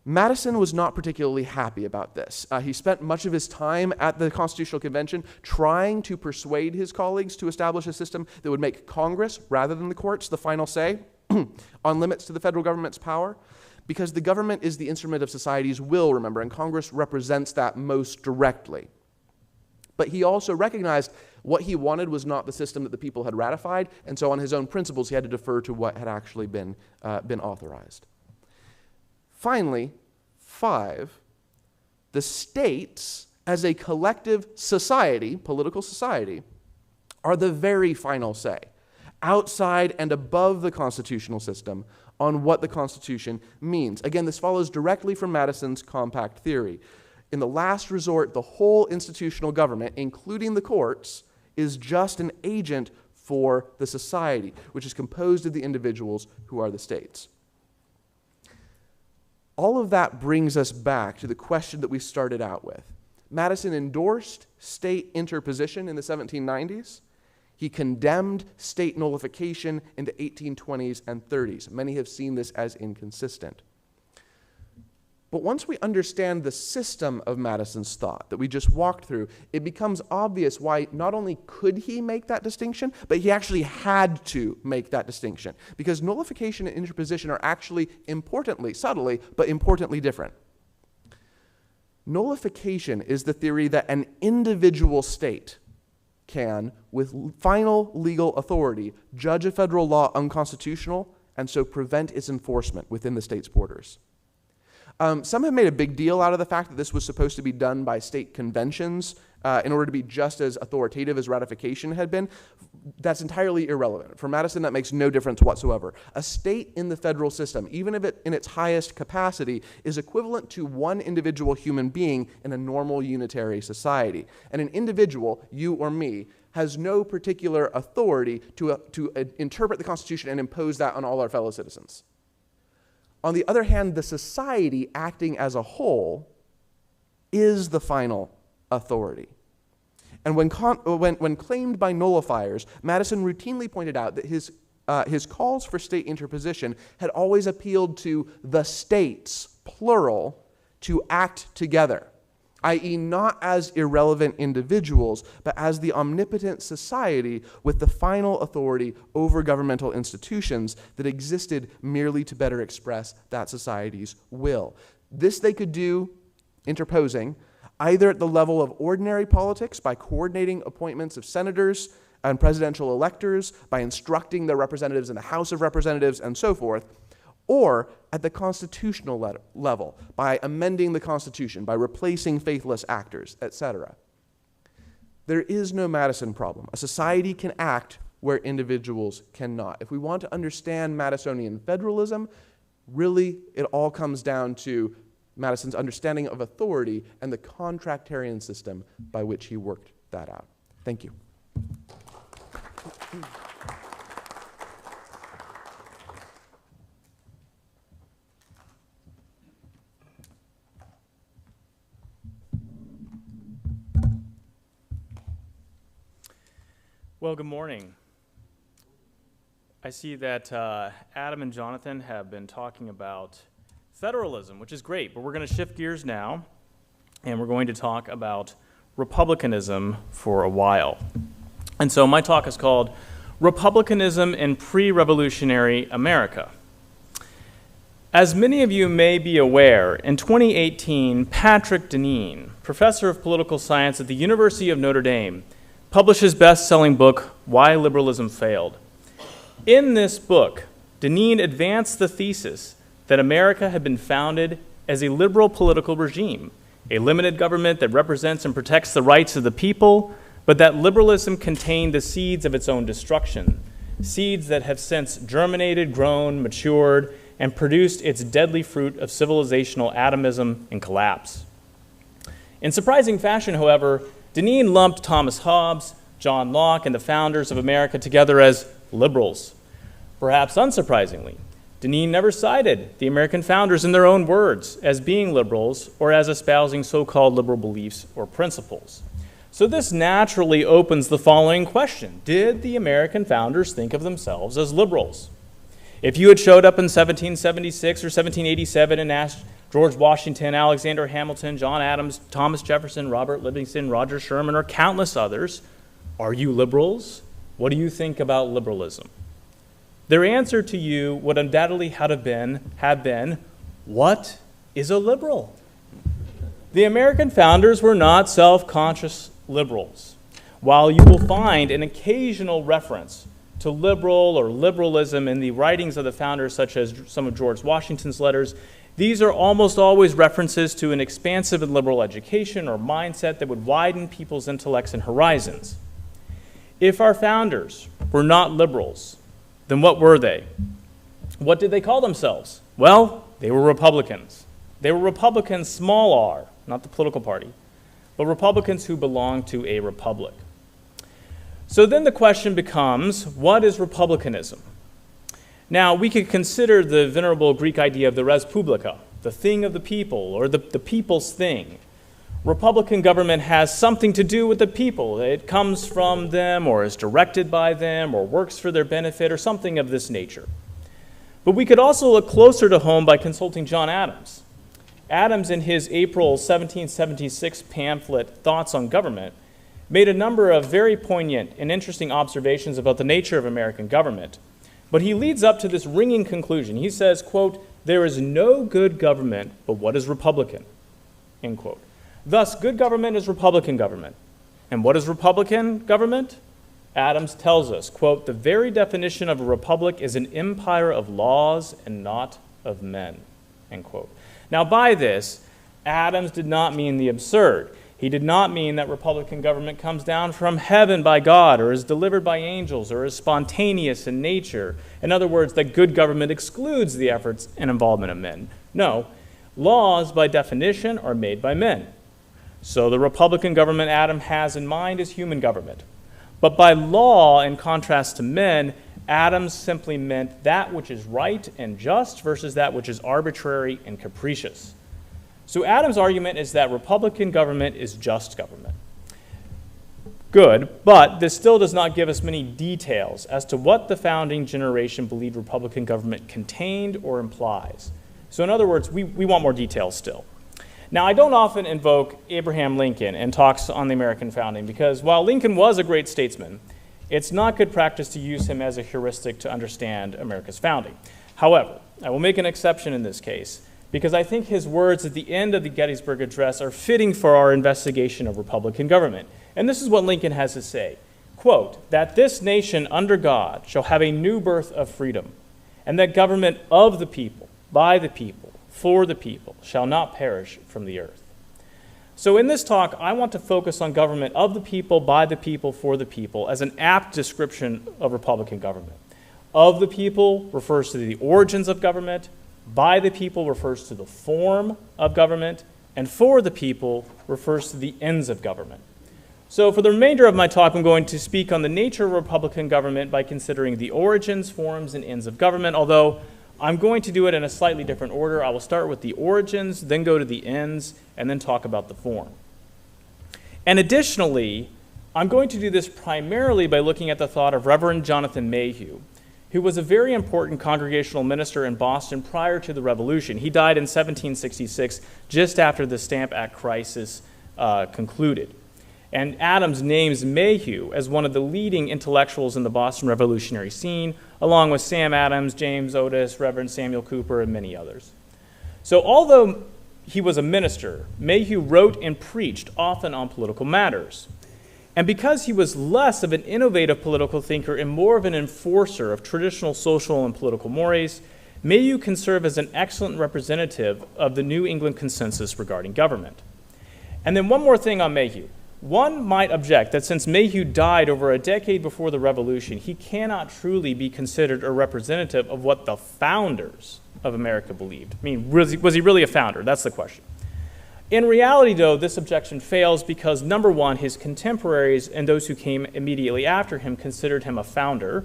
Madison was not particularly happy about this. He spent much of his time at the Constitutional Convention trying to persuade his colleagues to establish a system that would make Congress, rather than the courts, the final say on limits to the federal government's power, because the government is the instrument of society's will, remember, and Congress represents that most directly. But he also recognized what he wanted was not the system that the people had ratified, and so on his own principles, he had to defer to what had actually been authorized. Finally, 5, the states as a collective society, political society, are the very final say, outside and above the constitutional system, on what the Constitution means. Again, this follows directly from Madison's compact theory. In the last resort, the whole institutional government, including the courts, is just an agent for the society, which is composed of the individuals who are the states. All of that brings us back to the question that we started out with. Madison endorsed state interposition in the 1790s. He condemned state nullification in the 1820s and 30s. Many have seen this as inconsistent. But once we understand the system of Madison's thought that we just walked through, it becomes obvious why not only could he make that distinction, but he actually had to make that distinction. Because nullification and interposition are actually importantly, subtly, but importantly different. Nullification is the theory that an individual state can, with final legal authority, judge a federal law unconstitutional and so prevent its enforcement within the state's borders. Some have made a big deal out of the fact that this was supposed to be done by state conventions in order to be just as authoritative as ratification had been. That's entirely irrelevant. For Madison, that makes no difference whatsoever. A state in the federal system, even if it in its highest capacity, is equivalent to one individual human being in a normal unitary society. And an individual, you or me, has no particular authority to interpret the Constitution and impose that on all our fellow citizens. On the other hand, the society acting as a whole is the final authority. And when claimed by nullifiers, Madison routinely pointed out that his calls for state interposition had always appealed to the states, plural, to act together, i.e. not as irrelevant individuals, but as the omnipotent society with the final authority over governmental institutions that existed merely to better express that society's will. This they could do, interposing, either at the level of ordinary politics by coordinating appointments of senators and presidential electors, by instructing their representatives in the House of Representatives, and so forth, or at the constitutional level, by amending the Constitution, by replacing faithless actors, etc. There is no Madison problem. A society can act where individuals cannot. If we want to understand Madisonian federalism, really it all comes down to Madison's understanding of authority and the contractarian system by which he worked that out. Thank you. Well, good morning. I see that Adam and Jonathan have been talking about federalism, which is great, but we're going to shift gears now, and we're going to talk about republicanism for a while. And so my talk is called Republicanism in Pre-Revolutionary America. As many of you may be aware, in 2018, Patrick Deneen, professor of political science at the University of Notre Dame, published his best-selling book, Why Liberalism Failed. In this book, Deneen advanced the thesis that America had been founded as a liberal political regime, a limited government that represents and protects the rights of the people, but that liberalism contained the seeds of its own destruction, seeds that have since germinated, grown, matured, and produced its deadly fruit of civilizational atomism and collapse. In surprising fashion, however, Deneen lumped Thomas Hobbes, John Locke, and the founders of America together as liberals. Perhaps unsurprisingly, Deneen never cited the American founders in their own words as being liberals or as espousing so-called liberal beliefs or principles. So this naturally opens the following question. Did the American founders think of themselves as liberals? If you had showed up in 1776 or 1787 and asked George Washington, Alexander Hamilton, John Adams, Thomas Jefferson, Robert Livingston, Roger Sherman, or countless others, are you liberals? What do you think about liberalism? Their answer to you would undoubtedly have been, what is a liberal? The American founders were not self-conscious liberals. While you will find an occasional reference to liberal or liberalism in the writings of the founders, such as some of George Washington's letters, these are almost always references to an expansive and liberal education or mindset that would widen people's intellects and horizons. If our founders were not liberals, then what were they? What did they call themselves? Well, they were Republicans. They were Republicans, small r, not the political party, but Republicans who belonged to a republic. So then the question becomes, what is republicanism? Now, we could consider the venerable Greek idea of the res publica, the thing of the people, or the people's thing. Republican government has something to do with the people. It comes from them, or is directed by them, or works for their benefit, or something of this nature. But we could also look closer to home by consulting John Adams. Adams, in his April 1776 pamphlet, Thoughts on Government, made a number of very poignant and interesting observations about the nature of American government. But he leads up to this ringing conclusion. He says, quote, "There is no good government but what is Republican," end quote. Thus, good government is Republican government. And what is Republican government? Adams tells us, quote, "The very definition of a republic is an empire of laws and not of men," end quote. Now, by this, Adams did not mean the absurd. He did not mean that Republican government comes down from heaven by God or is delivered by angels or is spontaneous in nature. In other words, that good government excludes the efforts and involvement of men. No, laws by definition are made by men. So the Republican government Adam has in mind is human government. But by law, in contrast to men, Adams simply meant that which is right and just versus that which is arbitrary and capricious. So Adams' argument is that Republican government is just government. Good, but this still does not give us many details as to what the founding generation believed Republican government contained or implies. So in other words, we want more details still. Now, I don't often invoke Abraham Lincoln in talks on the American founding because while Lincoln was a great statesman, it's not good practice to use him as a heuristic to understand America's founding. However, I will make an exception in this case because I think his words at the end of the Gettysburg Address are fitting for our investigation of Republican government. And this is what Lincoln has to say, quote, that this nation under God shall have a new birth of freedom, and that government of the people, by the people, for the people, shall not perish from the earth. So in this talk, I want to focus on government of the people, by the people, for the people as an apt description of Republican government. Of the people refers to the origins of government, by the people refers to the form of government, and for the people refers to the ends of government. So for the remainder of my talk, I'm going to speak on the nature of Republican government by considering the origins, forms, and ends of government, although I'm going to do it in a slightly different order. I will start with the origins, then go to the ends, and then talk about the form. And additionally, I'm going to do this primarily by looking at the thought of Reverend Jonathan Mayhew, who was a very important congregational minister in Boston prior to the Revolution. He died in 1766, just after the Stamp Act crisis concluded. And Adams names Mayhew as one of the leading intellectuals in the Boston revolutionary scene, along with Sam Adams, James Otis, Reverend Samuel Cooper, and many others. So although he was a minister, Mayhew wrote and preached often on political matters. And because he was less of an innovative political thinker and more of an enforcer of traditional social and political mores, Mayhew can serve as an excellent representative of the New England consensus regarding government. And then one more thing on Mayhew. One might object that since Mayhew died over a decade before the Revolution, he cannot truly be considered a representative of what the founders of America believed. I mean, was he really a founder? That's the question. In reality, though, this objection fails because, number one, his contemporaries and those who came immediately after him considered him a founder.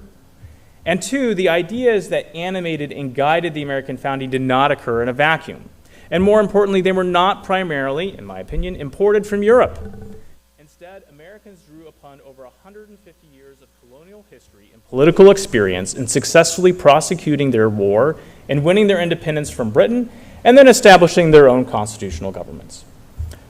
And two, the ideas that animated and guided the American founding did not occur in a vacuum. And more importantly, they were not primarily, in my opinion, imported from Europe. Instead, Americans drew upon over 150 years of colonial history and political experience in successfully prosecuting their war and winning their independence from Britain, and then establishing their own constitutional governments.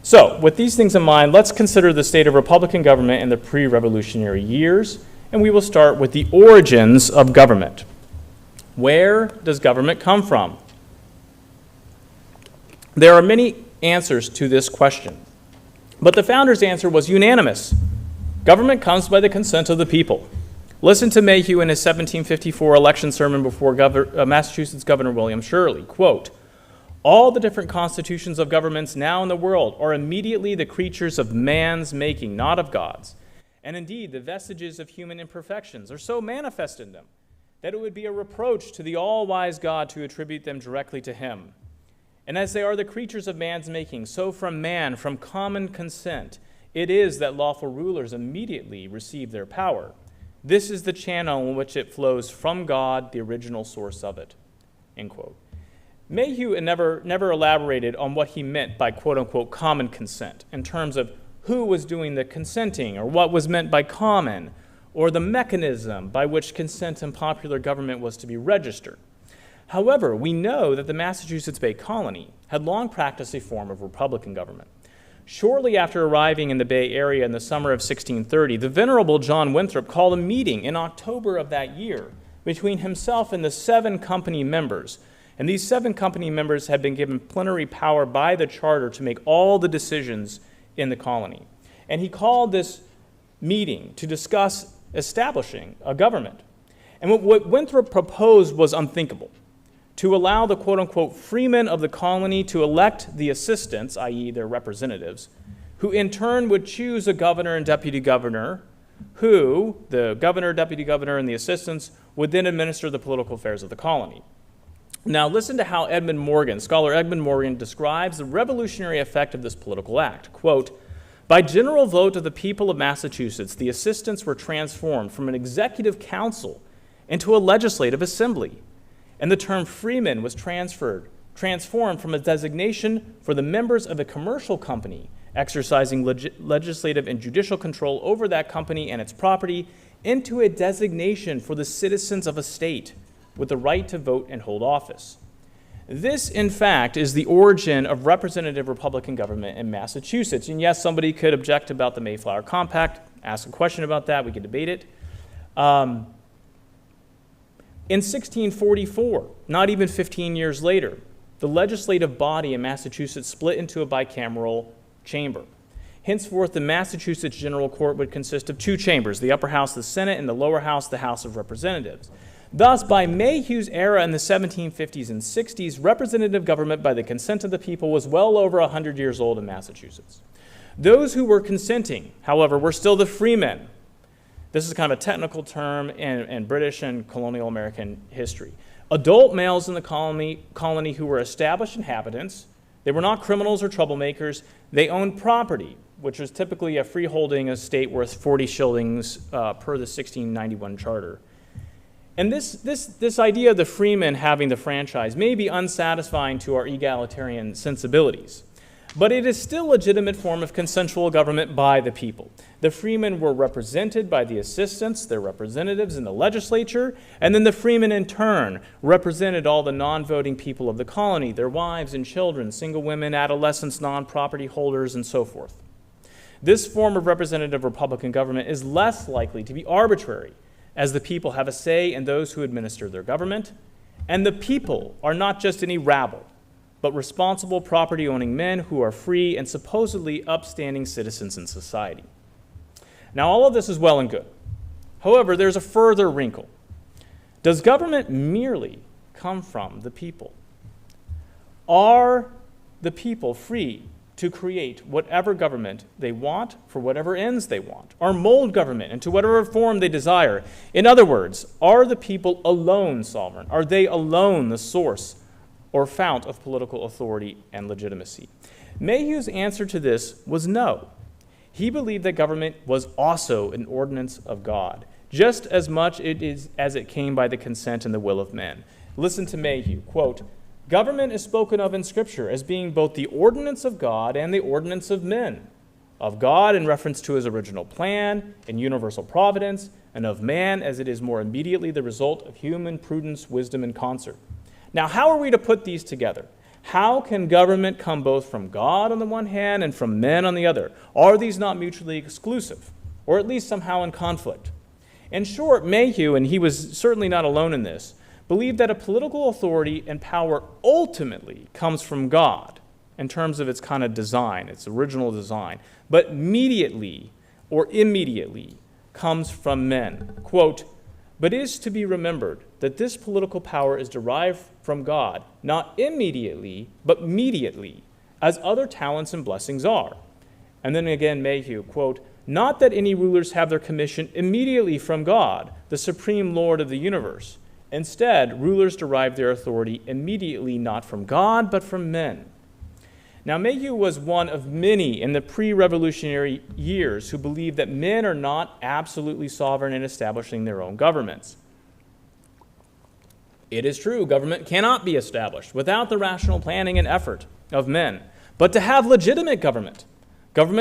So, with these things in mind, let's consider the state of Republican government in the pre-revolutionary years, and we will start with the origins of government. Where does government come from? There are many answers to this question. But the founders' answer was unanimous. Government comes by the consent of the people. Listen to Mayhew in his 1754 election sermon before Massachusetts Governor William Shirley. Quote, all the different constitutions of governments now in the world are immediately the creatures of man's making, not of God's. And indeed, the vestiges of human imperfections are so manifest in them that it would be a reproach to the all-wise God to attribute them directly to him. And as they are the creatures of man's making, so from man, from common consent, it is that lawful rulers immediately receive their power. This is the channel in which it flows from God, the original source of it. End quote. Mayhew never elaborated on what he meant by quote-unquote common consent in terms of who was doing the consenting or what was meant by common or the mechanism by which consent in popular government was to be registered. However, we know that the Massachusetts Bay Colony had long practiced a form of Republican government. Shortly after arriving in the Bay Area in the summer of 1630, the Venerable John Winthrop called a meeting in October of that year between himself and the 7 company members. And these 7 company members had been given plenary power by the charter to make all the decisions in the colony. And he called this meeting to discuss establishing a government. And what Winthrop proposed was unthinkable. To allow the quote-unquote freemen of the colony to elect the assistants, i.e. their representatives, who in turn would choose a governor and deputy governor, who, the governor, deputy governor, and the assistants, would then administer the political affairs of the colony. Now listen to how scholar Edmund Morgan describes the revolutionary effect of this political act. Quote, by general vote of the people of Massachusetts, the assistants were transformed from an executive council into a legislative assembly. And the term freeman was transferred transformed from a designation for the members of a commercial company exercising legislative and judicial control over that company and its property into a designation for the citizens of a state with the right to vote and hold office. This, in fact, is the origin of representative Republican government in Massachusetts. And yes, somebody could object about the Mayflower Compact, ask a question about that, we could debate it. In 1644, not even 15 years later, the legislative body in Massachusetts split into a bicameral chamber. Henceforth, the Massachusetts General Court would consist of two chambers, the upper house, the Senate, and the lower house, the House of Representatives. Thus, by Mayhew's era in the 1750s and 60s, representative government by the consent of the people was well over 100 years old in Massachusetts. Those who were consenting, however, were still the freemen. This is kind of a technical term in British and colonial American history. Adult males in the colony who were established inhabitants. They were not criminals or troublemakers. They owned property, which was typically a freeholding estate worth 40 shillings per the 1691 charter. And this idea of the freeman having the franchise may be unsatisfying to our egalitarian sensibilities, but it is still a legitimate form of consensual government by the people. The freemen were represented by the assistants, their representatives in the legislature, and then the freemen in turn represented all the non-voting people of the colony, their wives and children, single women, adolescents, non-property holders, and so forth. This form of representative Republican government is less likely to be arbitrary, as the people have a say in those who administer their government, and the people are not just any rabble, but responsible property-owning men who are free and supposedly upstanding citizens in society. Now, all of this is well and good. However, there's a further wrinkle. Does government merely come from the people? Are the people free to create whatever government they want for whatever ends they want, or mold government into whatever form they desire? In other words, are the people alone sovereign? Are they alone the source or fount of political authority and legitimacy? Mayhew's answer to this was no. He believed that government was also an ordinance of God, just as much as it came by the consent and the will of men. Listen to Mayhew, quote, "Government is spoken of in Scripture as being both the ordinance of God and the ordinance of men. Of God in reference to his original plan and universal providence, and of man as it is more immediately the result of human prudence, wisdom, and concert." Now, how are we to put these together? How can government come both from God on the one hand and from men on the other? Are these not mutually exclusive, or at least somehow in conflict? In short, Mayhew, and he was certainly not alone in this, believed that a political authority and power ultimately comes from God in terms of its kind of design, its original design, but mediately or immediately comes from men. Quote, "But it is to be remembered that this political power is derived from God, not immediately, but mediately, as other talents and blessings are." And then again, Mayhew, quote, "Not that any rulers have their commission immediately from God, the supreme Lord of the universe. Instead, rulers derive their authority immediately not from God, but from men." Now, Mayhew was one of many in the pre-revolutionary years who believed that men are not absolutely sovereign in establishing their own governments. It is true, government cannot be established without the rational planning and effort of men. But to have legitimate government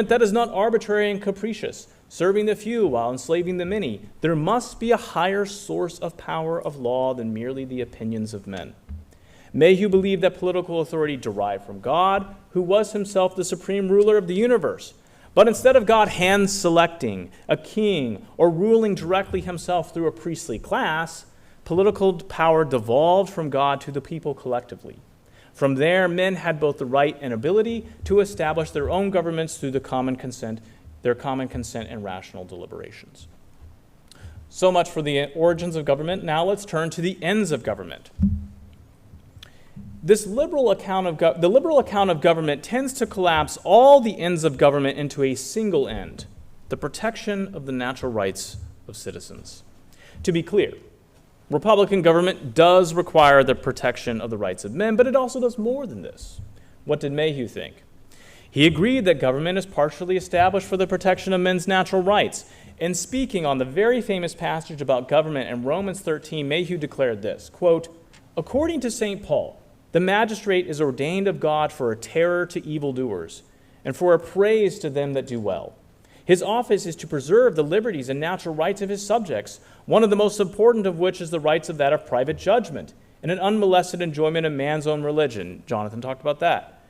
that is not arbitrary and capricious, serving the few while enslaving the many, there must be a higher source of power of law than merely the opinions of men. Mayhew believed that political authority derived from God, who was himself the supreme ruler of the universe. But instead of God hand-selecting a king or ruling directly himself through a priestly class, political power devolved from God to the people collectively. From there, men had both the right and ability to establish their own governments through their common consent and rational deliberations. So much for the origins of government. Now let's turn to the ends of government. The liberal account of government tends to collapse all the ends of government into a single end, the protection of the natural rights of citizens. To be clear, Republican government does require the protection of the rights of men, but it also does more than this. What did Mayhew think? He agreed that government is partially established for the protection of men's natural rights. In speaking on the very famous passage about government in Romans 13, Mayhew declared this, quote, "According to St. Paul, The magistrate is ordained of God for a terror to evildoers, and for a praise to them that do well. His office is to preserve the liberties and natural rights of his subjects, one of the most important of which is the rights of that of private judgment, and an unmolested enjoyment of man's own religion. Jonathan talked about that.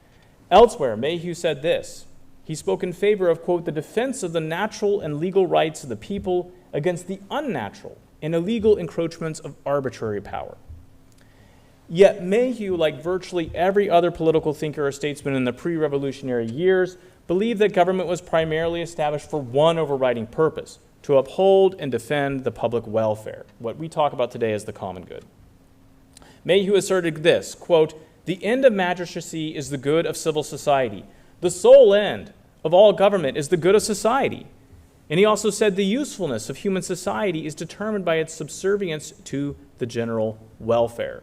Elsewhere, Mayhew said this. He spoke in favor of, quote, the defense of the natural and legal rights of the people against the unnatural and illegal encroachments of arbitrary power. Yet Mayhew, like virtually every other political thinker or statesman in the pre-revolutionary years, believed that government was primarily established for one overriding purpose, to uphold and defend the public welfare, what we talk about today as the common good. Mayhew asserted this, quote, the end of magistracy is the good of civil society. The sole end of all government is the good of society. And he also said the usefulness of human society is determined by its subservience to the general welfare.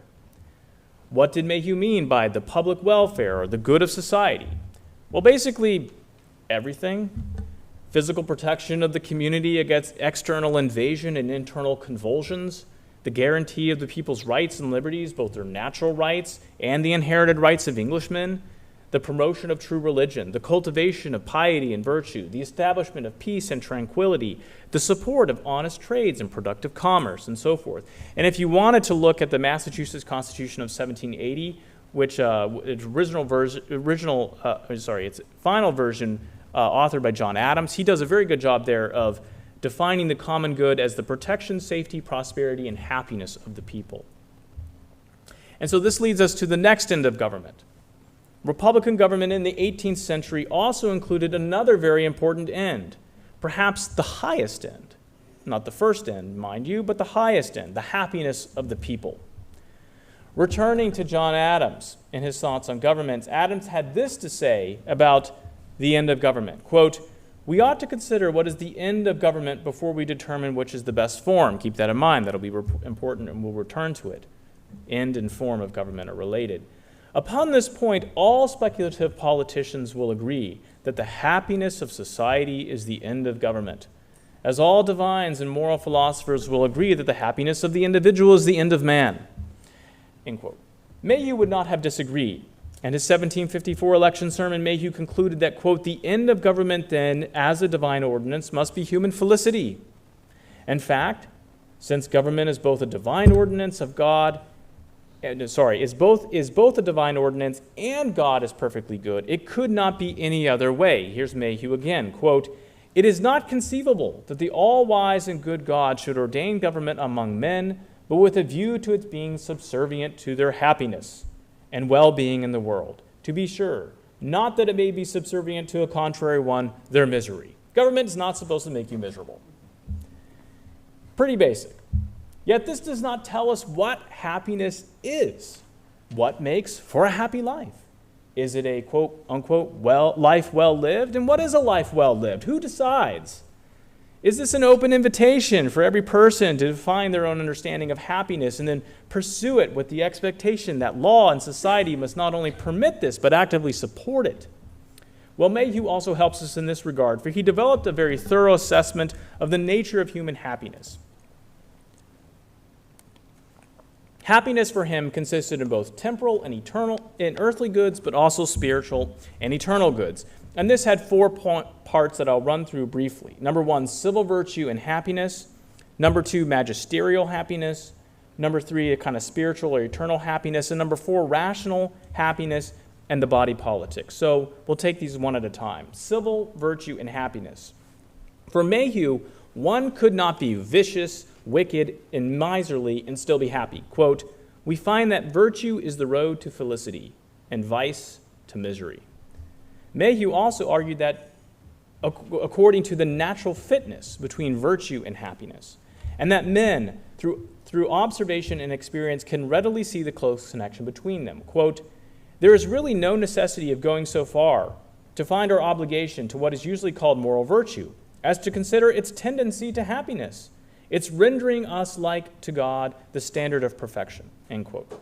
What did Mayhew mean by the public welfare or the good of society? Well, basically, everything. Physical protection of the community against external invasion and internal convulsions, the guarantee of the people's rights and liberties, both their natural rights and the inherited rights of Englishmen, the promotion of true religion, the cultivation of piety and virtue, the establishment of peace and tranquility, the support of honest trades and productive commerce, and so forth. And if you wanted to look at the Massachusetts Constitution of 1780, which its final version authored by John Adams, he does a very good job there of defining the common good as the protection, safety, prosperity, and happiness of the people. And so this leads us to the next end of government. Republican government in the 18th century also included another very important end, perhaps the highest end. Not the first end, mind you, but the highest end, the happiness of the people. Returning to John Adams and his thoughts on governments, Adams had this to say about the end of government. Quote, we ought to consider what is the end of government before we determine which is the best form. Keep that in mind. That'll be important, and we'll return to it. End and form of government are related. Upon this point, all speculative politicians will agree that the happiness of society is the end of government, as all divines and moral philosophers will agree that the happiness of the individual is the end of man. End quote. Mayhew would not have disagreed. And his 1754 election sermon, Mayhew concluded that, quote, the end of government then, as a divine ordinance, must be human felicity. In fact, since government is both a divine ordinance of God, is both a divine ordinance and God is perfectly good, it could not be any other way. Here's Mayhew again, quote, it is not conceivable that the all-wise and good God should ordain government among men, but with a view to its being subservient to their happiness and well-being in the world. To be sure, not that it may be subservient to a contrary one, their misery. Government is not supposed to make you miserable. Pretty basic. Yet this does not tell us what happiness is. What makes for a happy life? Is it a quote unquote life well lived? And what is a life well lived? Who decides? Is this an open invitation for every person to define their own understanding of happiness and then pursue it with the expectation that law and society must not only permit this but actively support it? Well, Mayhew also helps us in this regard, for he developed a very thorough assessment of the nature of human happiness. Happiness for him consisted in both temporal and eternal, in earthly goods, but also spiritual and eternal goods. And this had four parts that I'll run through briefly. Number one, civil virtue and happiness. Number two, magisterial happiness. Number three, a kind of spiritual or eternal happiness. And number four, rational happiness and the body politic. So we'll take these one at a time. Civil virtue and happiness. For Mayhew, one could not be vicious, wicked, and miserly and still be happy. Quote, we find that virtue is the road to felicity and vice to misery. Mayhew also argued that according to the natural fitness between virtue and happiness, and that men, through observation and experience, can readily see the close connection between them. Quote, there is really no necessity of going so far to find our obligation to what is usually called moral virtue, as to consider its tendency to happiness, its rendering us like to God the standard of perfection, end quote.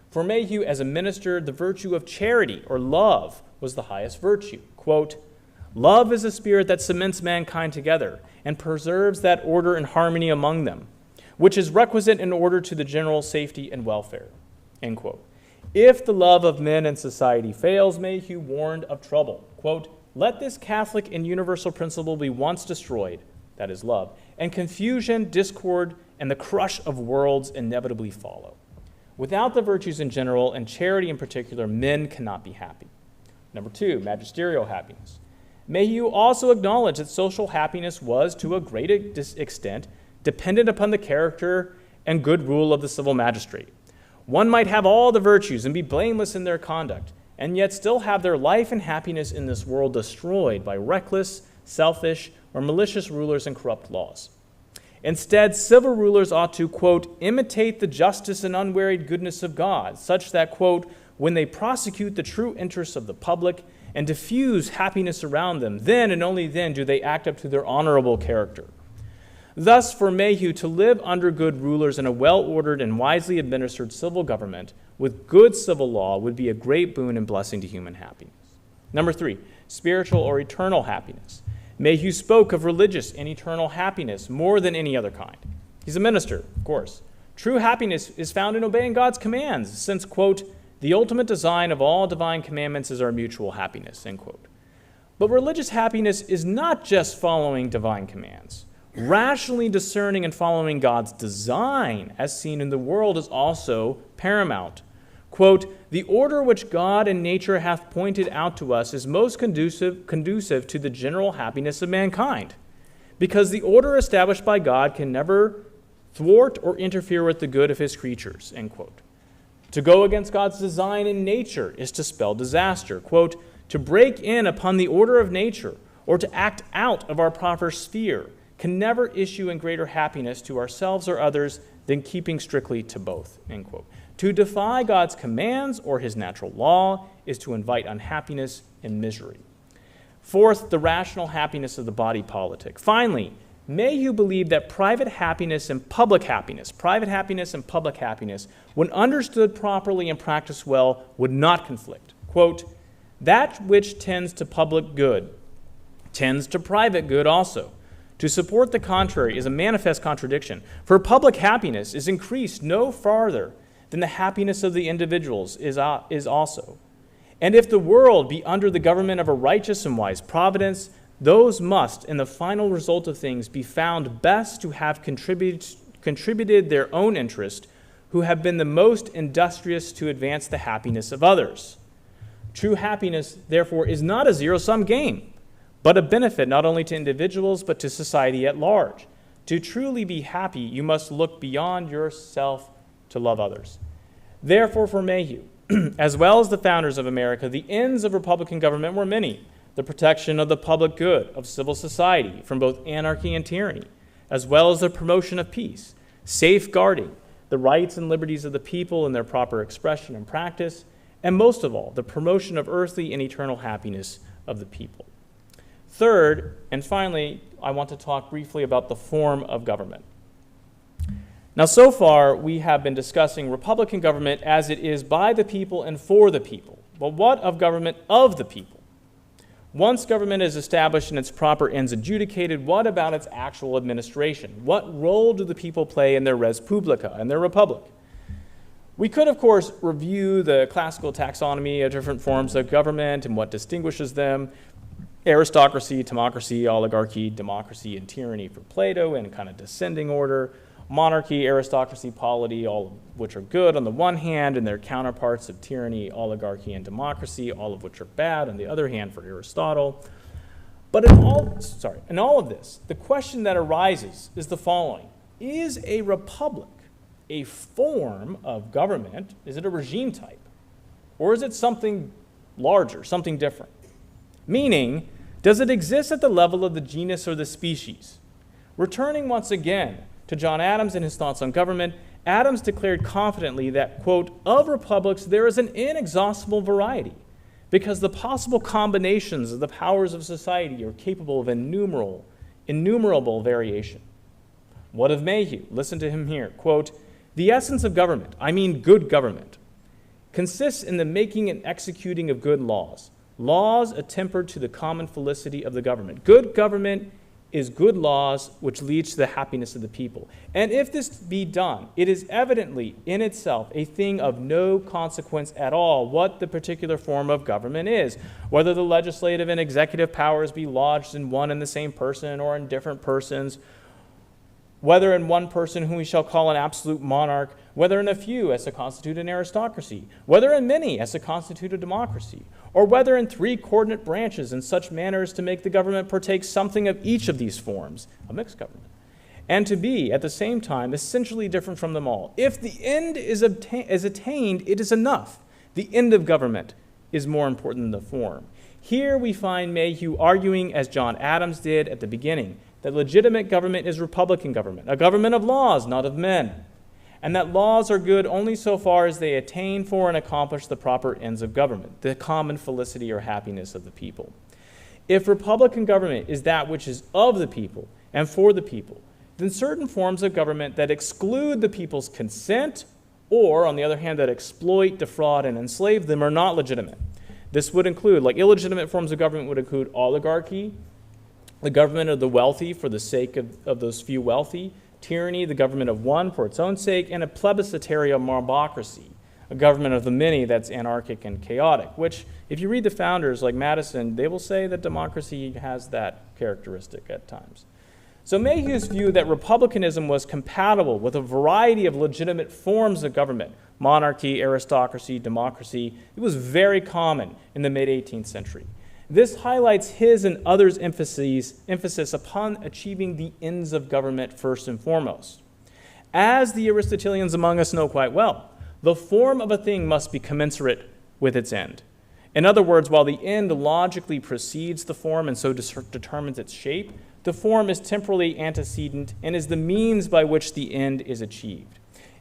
For Mayhew, as a minister, the virtue of charity or love was the highest virtue. Quote, love is a spirit that cements mankind together and preserves that order and harmony among them, which is requisite in order to the general safety and welfare, end quote. If the love of men and society fails, Mayhew warned of trouble. Quote, let this Catholic and universal principle be once destroyed, that is love, and confusion, discord, and the crush of worlds inevitably follow. Without the virtues in general, and charity in particular, men cannot be happy. Number 2, magisterial happiness. Mayhew also acknowledged that social happiness was, to a great extent, dependent upon the character and good rule of the civil magistrate. One might have all the virtues and be blameless in their conduct, and yet still have their life and happiness in this world destroyed by reckless, selfish, or malicious rulers and corrupt laws. Instead, civil rulers ought to, quote, imitate the justice and unwearied goodness of God, such that, quote, when they prosecute the true interests of the public and diffuse happiness around them, then and only then do they act up to their honorable character. Thus, for Mayhew to live under good rulers in a well-ordered and wisely administered civil government with good civil law would be a great boon and blessing to human happiness. Number 3, spiritual or eternal happiness. Mayhew spoke of religious and eternal happiness more than any other kind. He's a minister, of course. True happiness is found in obeying God's commands, since, quote, the ultimate design of all divine commandments is our mutual happiness, end quote. But religious happiness is not just following divine commands. Rationally discerning and following God's design, as seen in the world, is also paramount. Quote, the order which God and nature hath pointed out to us is most conducive to the general happiness of mankind, because the order established by God can never thwart or interfere with the good of his creatures, end quote. To go against God's design in nature is to spell disaster. Quote, to break in upon the order of nature or to act out of our proper sphere can never issue in greater happiness to ourselves or others than keeping strictly to both, end quote. To defy God's commands or his natural law is to invite unhappiness and misery. 4th, the rational happiness of the body politic. Finally, Mayhew believed that private happiness and public happiness, when understood properly and practiced well, would not conflict. Quote, that which tends to public good tends to private good also. To support the contrary is a manifest contradiction, for public happiness is increased no farther than the happiness of the individuals is also. And if the world be under the government of a righteous and wise providence, those must, in the final result of things, be found best to have contributed their own interest, who have been the most industrious to advance the happiness of others. True happiness, therefore, is not a zero-sum game, but a benefit not only to individuals, but to society at large. To truly be happy, you must look beyond yourself to love others. Therefore, for Mayhew, as well as the founders of America, the ends of Republican government were many. The protection of the public good, of civil society, from both anarchy and tyranny, as well as the promotion of peace, safeguarding the rights and liberties of the people in their proper expression and practice, and most of all, the promotion of earthly and eternal happiness of the people. 3rd, and finally, I want to talk briefly about the form of government. Now, so far, we have been discussing Republican government as it is by the people and for the people. But what of government of the people? Once government is established and its proper ends adjudicated, what about its actual administration? What role do the people play in their res publica and their republic? We could, of course, review the classical taxonomy of different forms of government and what distinguishes them. Aristocracy, timocracy, oligarchy, democracy, and tyranny for Plato in kind of descending order. Monarchy, aristocracy, polity, all of which are good on the one hand, and their counterparts of tyranny, oligarchy, and democracy, all of which are bad on the other hand for Aristotle. But in all of this, the question that arises is the following. Is a republic a form of government? Is it a regime type? Or is it something larger, something different? Meaning, does it exist at the level of the genus or the species? Returning once again to John Adams and his thoughts on government, Adams declared confidently that, quote, of republics there is an inexhaustible variety, because the possible combinations of the powers of society are capable of innumerable variation. What of Mayhew? Listen to him here. Quote, the essence of government, I mean good government, consists in the making and executing of good laws, laws attempered to the common felicity of the government. Good government is good laws which leads to the happiness of the people. And if this be done, it is evidently in itself a thing of no consequence at all what the particular form of government is, whether the legislative and executive powers be lodged in one and the same person or in different persons, whether in one person whom we shall call an absolute monarch, whether in a few as to constitute an aristocracy, whether in many as to constitute a democracy, or whether in 3 coordinate branches in such manner as to make the government partake something of each of these forms, a mixed government, and to be, at the same time, essentially different from them all. If the end is attained, it is enough. The end of government is more important than the form. Here we find Mayhew arguing, as John Adams did at the beginning, that legitimate government is republican government, a government of laws, not of men, and that laws are good only so far as they attain for and accomplish the proper ends of government, the common felicity or happiness of the people. If republican government is that which is of the people and for the people, then certain forms of government that exclude the people's consent or, on the other hand, that exploit, defraud, and enslave them are not legitimate. This would include, like illegitimate forms of government would include oligarchy, the government of the wealthy for the sake of those few wealthy, tyranny, the government of one for its own sake, and a plebiscitary mobocracy, a government of the many that's anarchic and chaotic, which, if you read the founders like Madison, they will say that democracy has that characteristic at times. So Mayhew's view that republicanism was compatible with a variety of legitimate forms of government, monarchy, aristocracy, democracy, it was very common in the mid-18th century. This highlights his and others' emphasis upon achieving the ends of government first and foremost. As the Aristotelians among us know quite well, the form of a thing must be commensurate with its end. In other words, while the end logically precedes the form and so determines its shape, the form is temporally antecedent and is the means by which the end is achieved.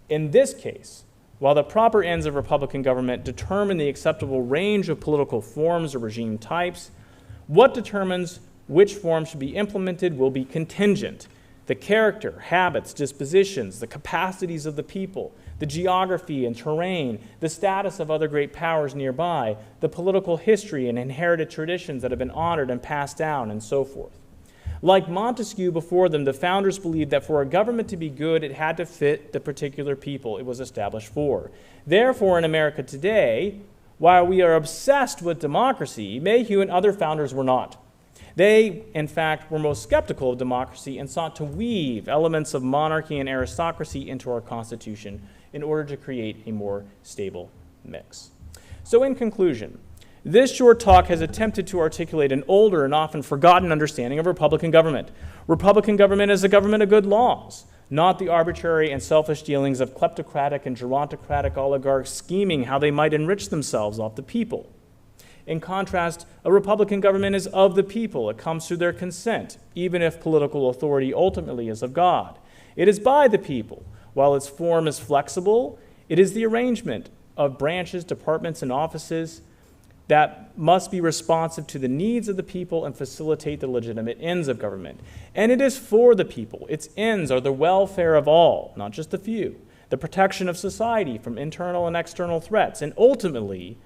In this case, while the proper ends of republican government determine the acceptable range of political forms or regime types, what determines which form should be implemented will be contingent. The character, habits, dispositions, the capacities of the people, the geography and terrain, the status of other great powers nearby, the political history and inherited traditions that have been honored and passed down, and so forth. Like Montesquieu before them, the founders believed that for a government to be good, it had to fit the particular people it was established for. Therefore, in America today, while we are obsessed with democracy, Mayhew and other founders were not. They, in fact, were most skeptical of democracy and sought to weave elements of monarchy and aristocracy into our Constitution in order to create a more stable mix. So in conclusion, this short talk has attempted to articulate an older and often forgotten understanding of republican government. Republican government is a government of good laws, not the arbitrary and selfish dealings of kleptocratic and gerontocratic oligarchs scheming how they might enrich themselves off the people. In contrast, a republican government is of the people. It comes through their consent, even if political authority ultimately is of God. It is by the people. While its form is flexible, it is the arrangement of branches, departments, and offices that must be responsive to the needs of the people and facilitate the legitimate ends of government. And it is for the people. Its ends are the welfare of all, not just the few, the protection of society from internal and external threats, and ultimately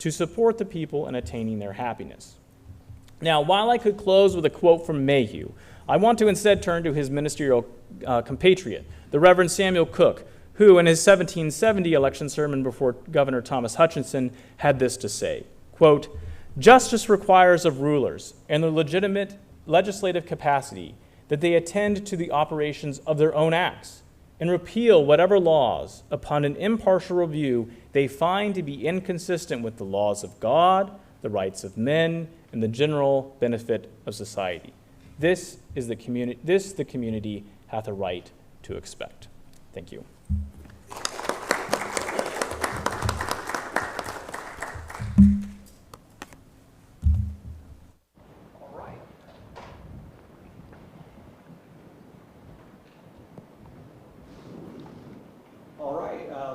to support the people in attaining their happiness. Now, while I could close with a quote from Mayhew, I want to instead turn to his ministerial compatriot, the Reverend Samuel Cook, who in his 1770 election sermon before Governor Thomas Hutchinson had this to say, quote, "Justice requires of rulers and their legitimate legislative capacity that they attend to the operations of their own acts and repeal whatever laws, upon an impartial review, they find to be inconsistent with the laws of God, the rights of men, and the general benefit of society. This the community hath a right to expect." Thank you.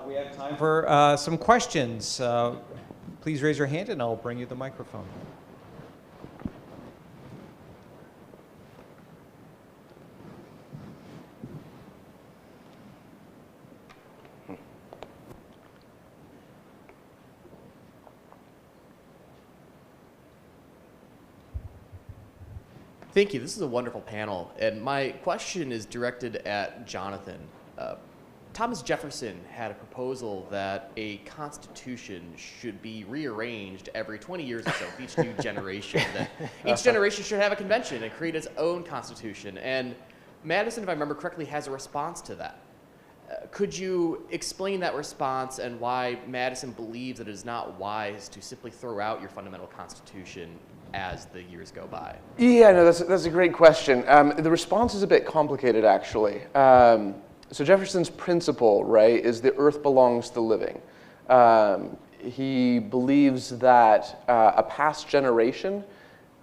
We have time for some questions. Please raise your hand and I'll bring you the microphone. Thank you. This is a wonderful panel. And my question is directed at Jonathan. Thomas Jefferson had a proposal that a constitution should be rearranged every 20 years or so, for each new generation. That each generation should have a convention and create its own constitution. And Madison, if I remember correctly, has a response to that. Could you explain that response and why Madison believes that it is not wise to simply throw out your fundamental constitution as the years go by? Yeah, no, that's a great question. The response is a bit complicated, actually. So Jefferson's principle, right, is the earth belongs to the living. He believes that a past generation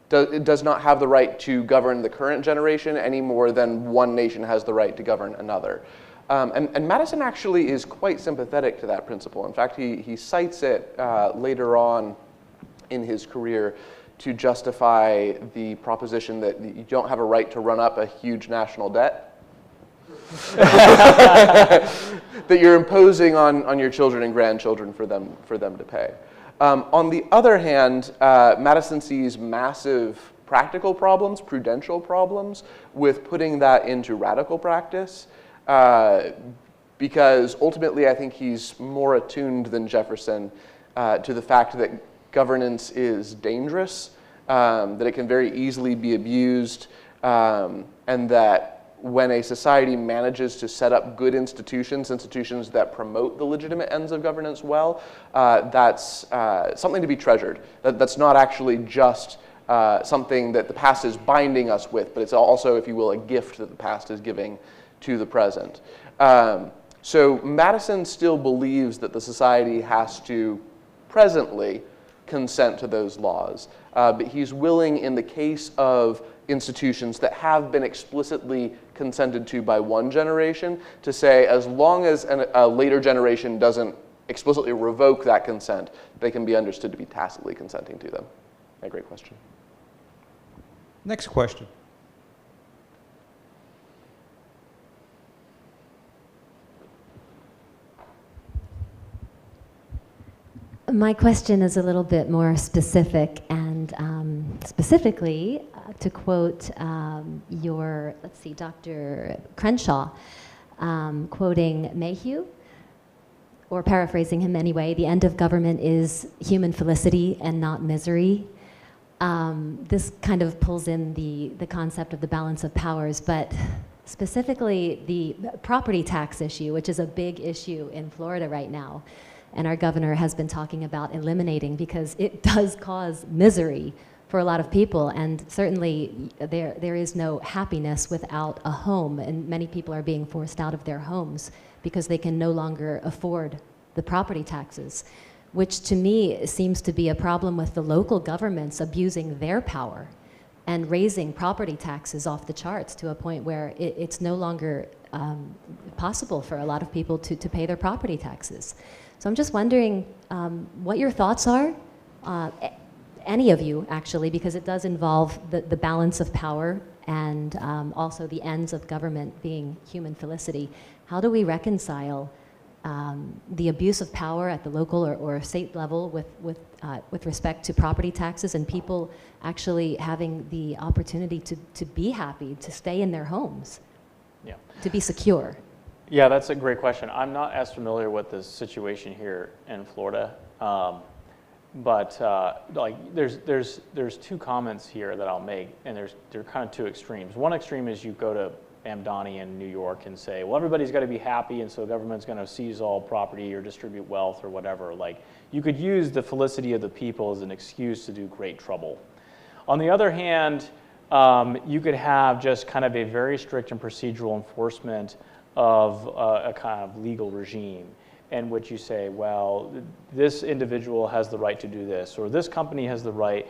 does not have the right to govern the current generation any more than one nation has the right to govern another. And Madison actually is quite sympathetic to that principle. In fact, he cites it later on in his career to justify the proposition that you don't have a right to run up a huge national debt that you're imposing on your children and grandchildren for them to pay. On the other hand, Madison sees massive practical problems, prudential problems, with putting that into radical practice, because ultimately I think he's more attuned than Jefferson to the fact that governance is dangerous, that it can very easily be abused, and that when a society manages to set up good institutions that promote the legitimate ends of governance well, that's something to be treasured. That's not actually just something that the past is binding us with, but it's also, if you will, a gift that the past is giving to the present. So Madison still believes that the society has to presently consent to those laws, but he's willing, in the case of institutions that have been explicitly consented to by one generation, to say as long as a later generation doesn't explicitly revoke that consent, they can be understood to be tacitly consenting to them. A great question. Next question. My question is a little bit more specific, and specifically, to quote Dr. Crenshaw, quoting Mayhew, or paraphrasing him anyway, the end of government is human felicity and not misery. This kind of pulls in the concept of the balance of powers, but specifically the property tax issue, which is a big issue in Florida right now. And our governor has been talking about eliminating, because it does cause misery for a lot of people, and certainly there is no happiness without a home, and many people are being forced out of their homes because they can no longer afford the property taxes, which to me seems to be a problem with the local governments abusing their power and raising property taxes off the charts to a point where it's no longer possible for a lot of people to pay their property taxes. So I'm just wondering what your thoughts are, any of you actually, because it does involve the balance of power and also the ends of government being human felicity. How do we reconcile the abuse of power at the local or state level with respect to property taxes and people actually having the opportunity to be happy, to stay in their homes, to be secure? Yeah, that's a great question. I'm not as familiar with the situation here in Florida, but like there's two comments here that I'll make, and they're kind of two extremes. One extreme is you go to Amdani in New York and say, well, everybody's got to be happy, and so the government's going to seize all property or distribute wealth or whatever. Like, you could use the felicity of the people as an excuse to do great trouble. On the other hand, you could have just kind of a very strict and procedural enforcement of a kind of legal regime in which you say, well, this individual has the right to do this, or this company has the right,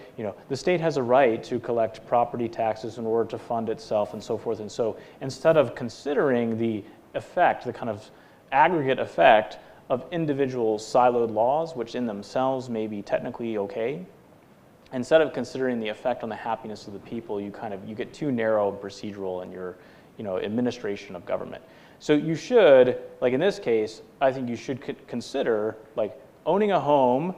the state has a right to collect property taxes in order to fund itself and so forth. And so instead of considering the effect, the kind of aggregate effect of individual siloed laws, which in themselves may be technically okay, instead of considering the effect on the happiness of the people, you get too narrow and procedural in your administration of government. So you should, like in this case, I think you should consider like owning a home,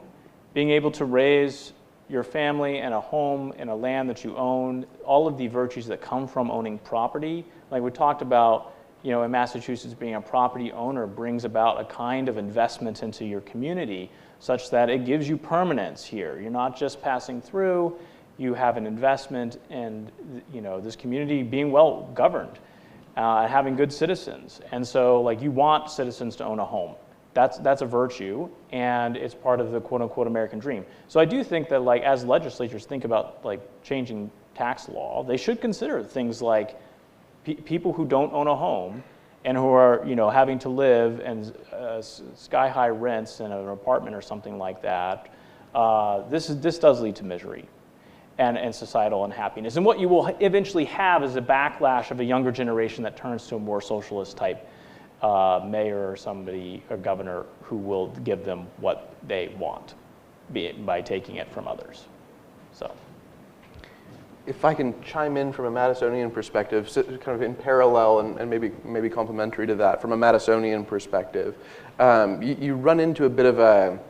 being able to raise your family and a home and a land that you own, all of the virtues that come from owning property. Like we talked about, in Massachusetts, being a property owner brings about a kind of investment into your community such that it gives you permanence here. You're not just passing through, you have an investment in, this community being well governed, having good citizens. And so like you want citizens to own a home. That's a virtue, and it's part of the quote-unquote American dream. So I do think that like as legislatures think about like changing tax law, they should consider things like people who don't own a home and who are having to live in sky-high rents in an apartment or something like that. This does lead to misery and societal unhappiness. And what you will eventually have is a backlash of a younger generation that turns to a more socialist type mayor or somebody, or governor, who will give them what they want, be it by taking it from others. So, if I can chime in from a Madisonian perspective, so kind of in parallel and maybe complementary to that, from a Madisonian perspective, you run into a bit of a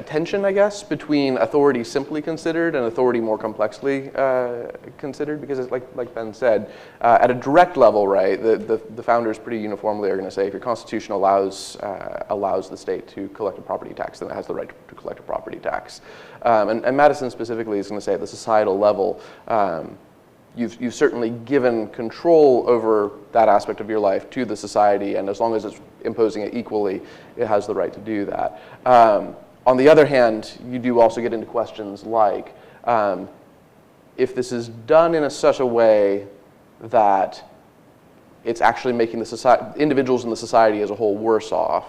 tension, I guess, between authority simply considered and authority more complexly considered, because it's like Ben said, at a direct level, right, the founders pretty uniformly are going to say if your constitution allows the state to collect a property tax, then it has the right to collect a property tax. And Madison specifically is going to say at the societal level, you've certainly given control over that aspect of your life to the society, and as long as it's imposing it equally, it has the right to do that. On the other hand, you do also get into questions like, if this is done in such a way that it's actually making the individuals in the society as a whole worse off,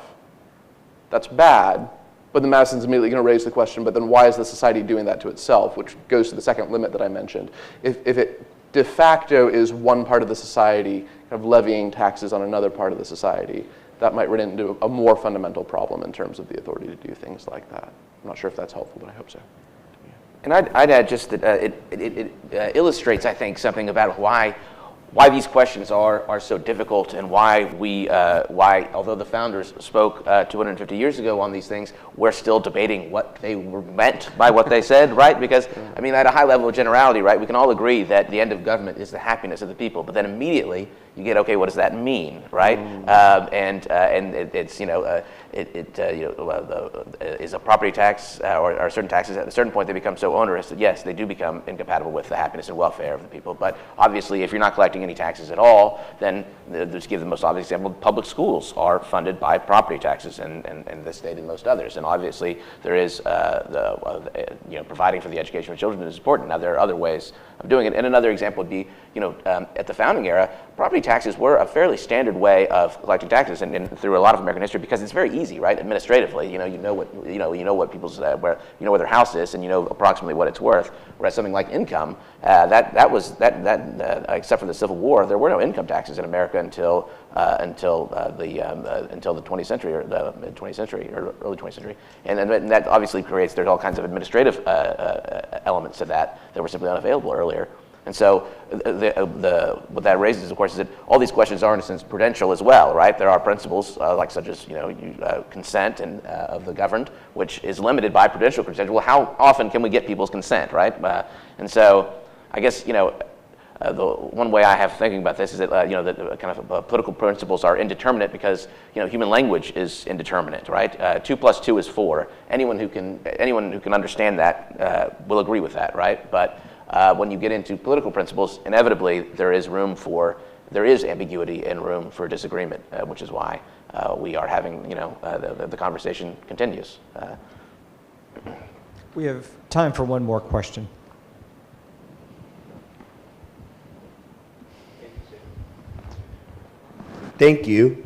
that's bad. But then Madison's immediately going to raise the question, but then why is the society doing that to itself, which goes to the second limit that I mentioned. If it de facto is one part of the society kind of levying taxes on another part of the society, that might run into a more fundamental problem in terms of the authority to do things like that. I'm not sure if that's helpful, but I hope so. And I'd add just that it illustrates, I think, something about why these questions are so difficult, and why although the founders spoke 250 years ago on these things, we're still debating what they meant by what they said, right? Because I mean, at a high level of generality, right, we can all agree that the end of government is the happiness of the people, but then immediately you get, okay, what does that mean, right? And it's is a property tax or certain taxes at a certain point they become so onerous that yes, they do become incompatible with the happiness and welfare of the people. But obviously, if you're not collecting any taxes at all, then just give the most obvious example: public schools are funded by property taxes, and this state and most others. And obviously, there is providing for the education of children is important. Now there are other ways of doing it. And another example would be, at the founding era, property taxes were a fairly standard way of collecting taxes, and through a lot of American history, because it's very easy, right? Administratively, you know what people's where their house is, and you know approximately what it's worth. Whereas something like income, except for the Civil War, there were no income taxes in America until the 20th century or the mid 20th century or early 20th century, and that obviously there's all kinds of administrative elements to that were simply unavailable earlier. And so what that raises, of course, is that all these questions are in a sense prudential as well, right? There are principles such as consent and of the governed, which is limited by prudential consent. Well, how often can we get people's consent, right? And so I guess the one way I have thinking about this is that that kind of political principles are indeterminate because human language is indeterminate, right? 2 + 2 is 4. Anyone who can understand that will agree with that, right? But when you get into political principles, inevitably there is ambiguity and room for disagreement, which is why we are having the conversation continues. We have time for one more question. Thank you.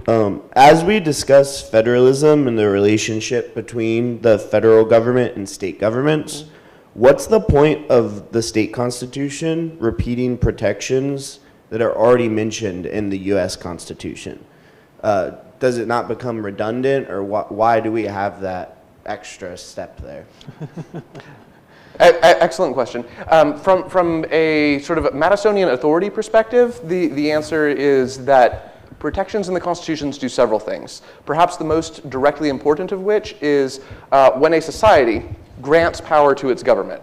As we discuss federalism and the relationship between the federal government and state governments, what's the point of the state constitution repeating protections that are already mentioned in the U.S. Constitution? Does it not become redundant, or why do we have that extra step there? Excellent question. From a sort of Madisonian authority perspective, the answer is that protections in the constitutions do several things. Perhaps the most directly important of which is when a society grants power to its government.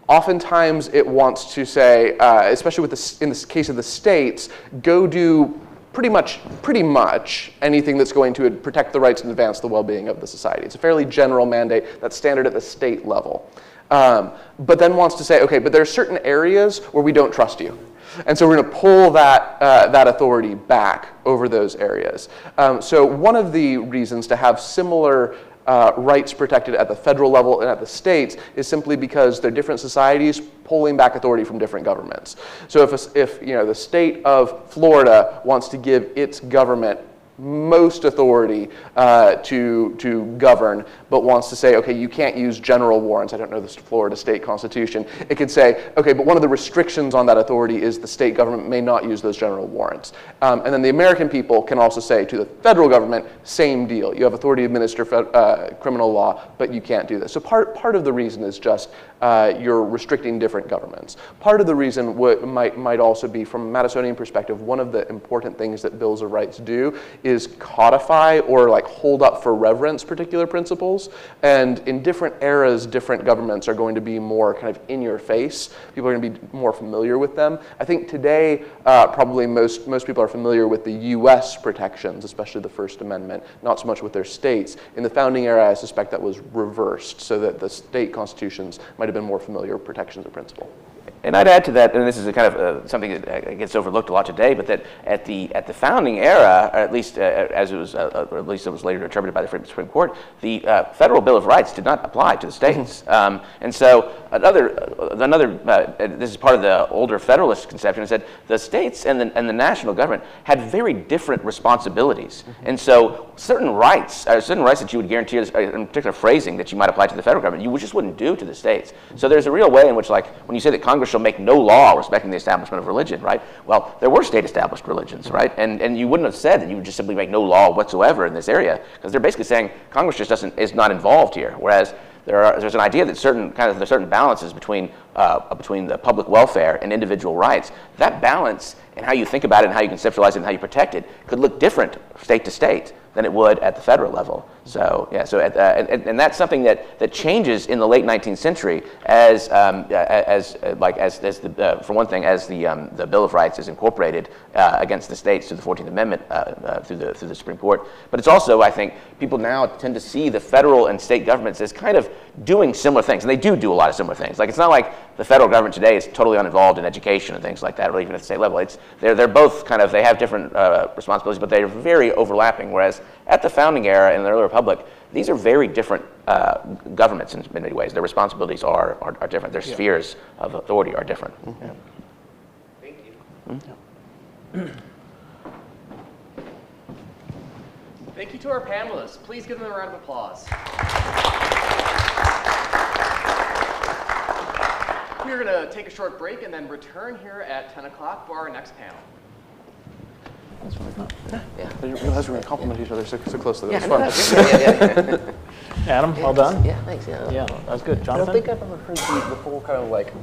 Oftentimes it wants to say, especially in the case of the states, go do pretty much anything that's going to protect the rights and advance the well-being of the society. It's a fairly general mandate that's standard at the state level. But then wants to say, okay, but there are certain areas where we don't trust you. And so we're going to pull that authority back over those areas. So one of the reasons to have similar rights protected at the federal level and at the states is simply because they're different societies pulling back authority from different governments. So if the state of Florida wants to give its government most authority to govern, but wants to say, okay, you can't use general warrants. I don't know the Florida state constitution. It could say, okay, but one of the restrictions on that authority is the state government may not use those general warrants. And then the American people can also say to the federal government, same deal. You have authority to administer criminal law, but you can't do this. So part of the reason is just you're restricting different governments. Part of the reason might also be, from a Madisonian perspective, one of the important things that bills of rights do is codify or like hold up for reverence particular principles. And in different eras, different governments are going to be more kind of in your face. People are going to be more familiar with them. I think today, probably most people are familiar with the US protections, especially the First Amendment, not so much with their states. In the founding era, I suspect that was reversed, so that the state constitutions might have been more familiar with protections of principle. And I'd add to that, and this is a kind of something that gets overlooked a lot today, but that at the founding era, or at least as it was, or at least it was later interpreted by the Supreme Court, the Federal Bill of Rights did not apply to the states. And so this is part of the older Federalist conception, is that the states and the national government had very different responsibilities. And so certain rights that you would guarantee, in particular phrasing that you might apply to the federal government, you just wouldn't do to the states. So there's a real way in which, like, when you say that Congress shall make no law respecting the establishment of religion, right? Well, there were state-established religions, right? And you wouldn't have said that you would just simply make no law whatsoever in this area, because they're basically saying Congress just is not involved here. Whereas there's an idea that there's certain balances between the public welfare and individual rights. That balance and how you think about it and how you conceptualize it and how you protect it could look different state to state than it would at the federal level. So yeah, and that's something that changes in the late 19th century as the Bill of Rights is incorporated against the states through the 14th Amendment through the Supreme Court. But it's also, I think, people now tend to see the federal and state governments as kind of doing similar things, and they do a lot of similar things. Like, it's not like the federal government today is totally uninvolved in education and things like that, or even at the state level. They're both kind of, they have different responsibilities, but they're very overlapping. Whereas at the founding era in the early republic, these are very different governments in many ways. Their responsibilities are different. Their spheres of authority are different. Yeah. Thank you. Mm-hmm. Thank you to our panelists. Please give them a round of applause. We're going to take a short break and then return here at 10 o'clock for our next panel. That's what I thought. Yeah, I didn't realize we were going to compliment each other so closely. That Yeah, was fun. yeah. Adam, well done. Yeah, thanks. Yeah, Yeah, that was good. I Jonathan? don't think I've ever heard the full kind of like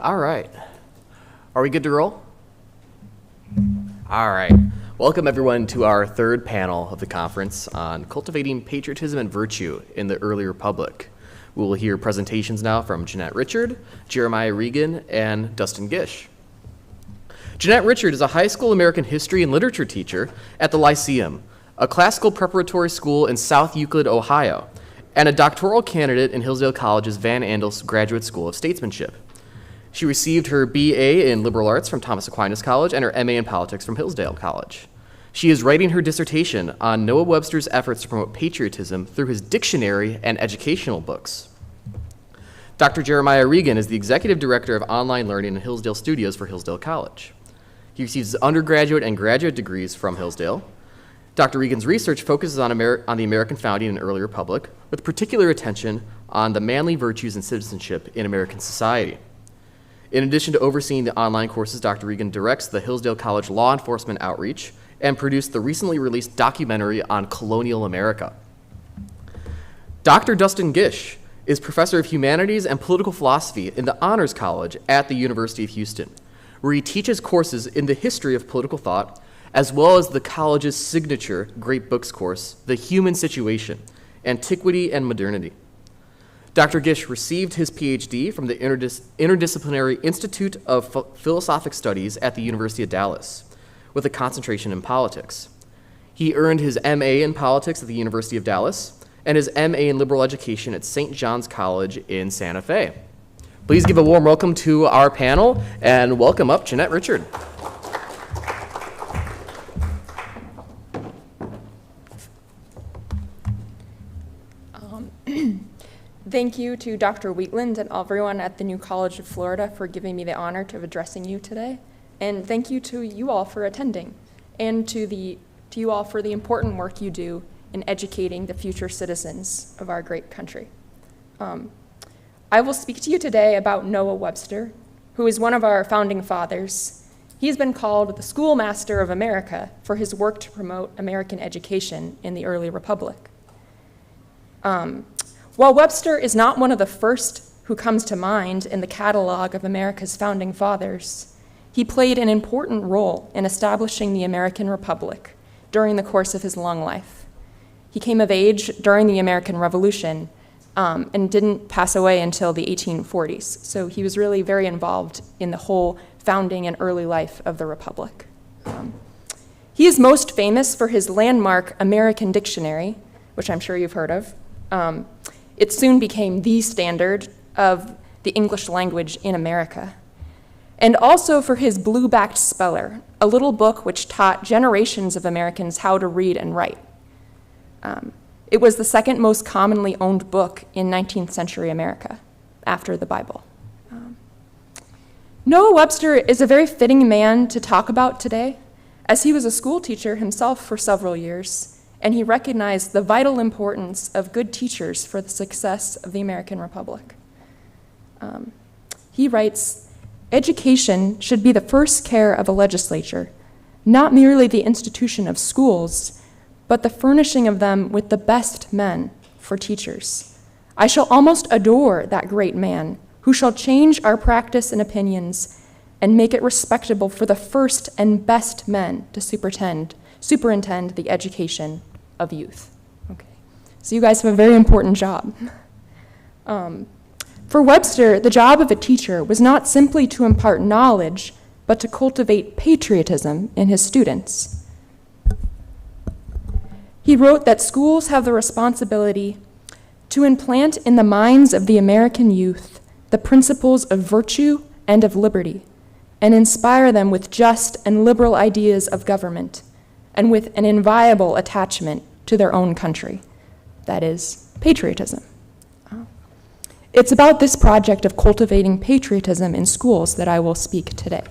All right. Are we good to roll? All right. Welcome, everyone, to our third panel of the conference on cultivating patriotism and virtue in the early republic. We will hear presentations now from Jeanette Richard, Jeremiah Regan, and Dustin Gish. Jeanette Richard is a high school American history and literature teacher at the Lyceum, a classical preparatory school in South Euclid, Ohio, and a doctoral candidate in Hillsdale College's Van Andel Graduate School of Statesmanship. She received her BA in Liberal Arts from Thomas Aquinas College and her MA in Politics from Hillsdale College. She is writing her dissertation on Noah Webster's efforts to promote patriotism through his dictionary and educational books. Dr. Jeremiah Regan is the Executive Director of Online Learning in Hillsdale Studios for Hillsdale College. He receives undergraduate and graduate degrees from Hillsdale. Dr. Regan's research focuses on the American founding and early republic, with particular attention on the manly virtues and citizenship in American society. In addition to overseeing the online courses, Dr. Regan directs the Hillsdale College Law Enforcement Outreach and produced the recently released documentary on colonial America. Dr. Dustin Gish is Professor of Humanities and Political Philosophy in the Honors College at the University of Houston, where he teaches courses in the history of political thought, as well as the college's signature Great Books course, The Human Situation, Antiquity and Modernity. Dr. Gish received his PhD from the Interdisciplinary Institute of Philosophic Studies at the University of Dallas, with a concentration in politics. He earned his MA in politics at the University of Dallas and his MA in liberal education at St. John's College in Santa Fe. Please give a warm welcome to our panel and welcome up Jeanette Richard. Thank you to Dr. Wheatland and everyone at the New College of Florida for giving me the honor of addressing you today. And thank you to you all for attending, and to you all for the important work you do in educating the future citizens of our great country. I will speak to you today about Noah Webster, who is one of our founding fathers. He's been called the schoolmaster of America for his work to promote American education in the early republic. While Webster is not one of the first who comes to mind in the catalog of America's founding fathers, he played an important role in establishing the American Republic during the course of his long life. He came of age during the American Revolution and didn't pass away until the 1840s, so he was really very involved in the whole founding and early life of the Republic. He is most famous for his landmark American Dictionary, which I'm sure you've heard of. It soon became the standard of the English language in America. And also for his blue-backed speller, a little book which taught generations of Americans how to read and write. It was the second most commonly owned book in 19th century America, after the Bible. Noah Webster is a very fitting man to talk about today, as he was a school teacher himself for several years, and he recognized the vital importance of good teachers for the success of the American Republic. He writes, "Education should be the first care of a legislature, not merely the institution of schools, but the furnishing of them with the best men for teachers. I shall almost adore that great man who shall change our practice and opinions and make it respectable for the first and best men to superintend the education of youth." Okay, so you guys have a very important job. For Webster, the job of a teacher was not simply to impart knowledge, but to cultivate patriotism in his students. He wrote that schools have the responsibility to implant in the minds of the American youth the principles of virtue and of liberty, and inspire them with just and liberal ideas of government, and with an inviolable attachment to their own country, that is, patriotism. It's about this project of cultivating patriotism in schools that I will speak today.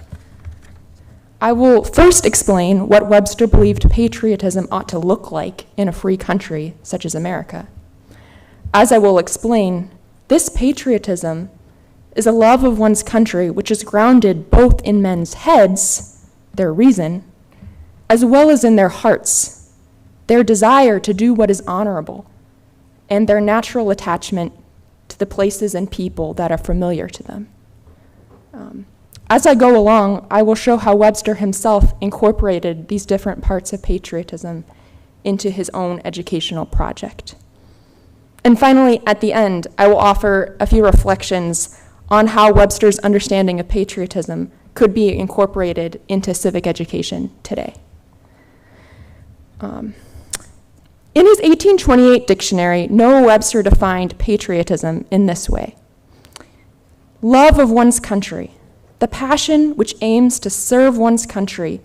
I will first explain what Webster believed patriotism ought to look like in a free country such as America. As I will explain, this patriotism is a love of one's country which is grounded both in men's heads, their reason, as well as in their hearts, their desire to do what is honorable, and their natural attachment to the places and people that are familiar to them. As I go along, I will show how Webster himself incorporated these different parts of patriotism into his own educational project. And finally, at the end, I will offer a few reflections on how Webster's understanding of patriotism could be incorporated into civic education today. In his 1828 dictionary, Noah Webster defined patriotism in this way: love of one's country, the passion which aims to serve one's country,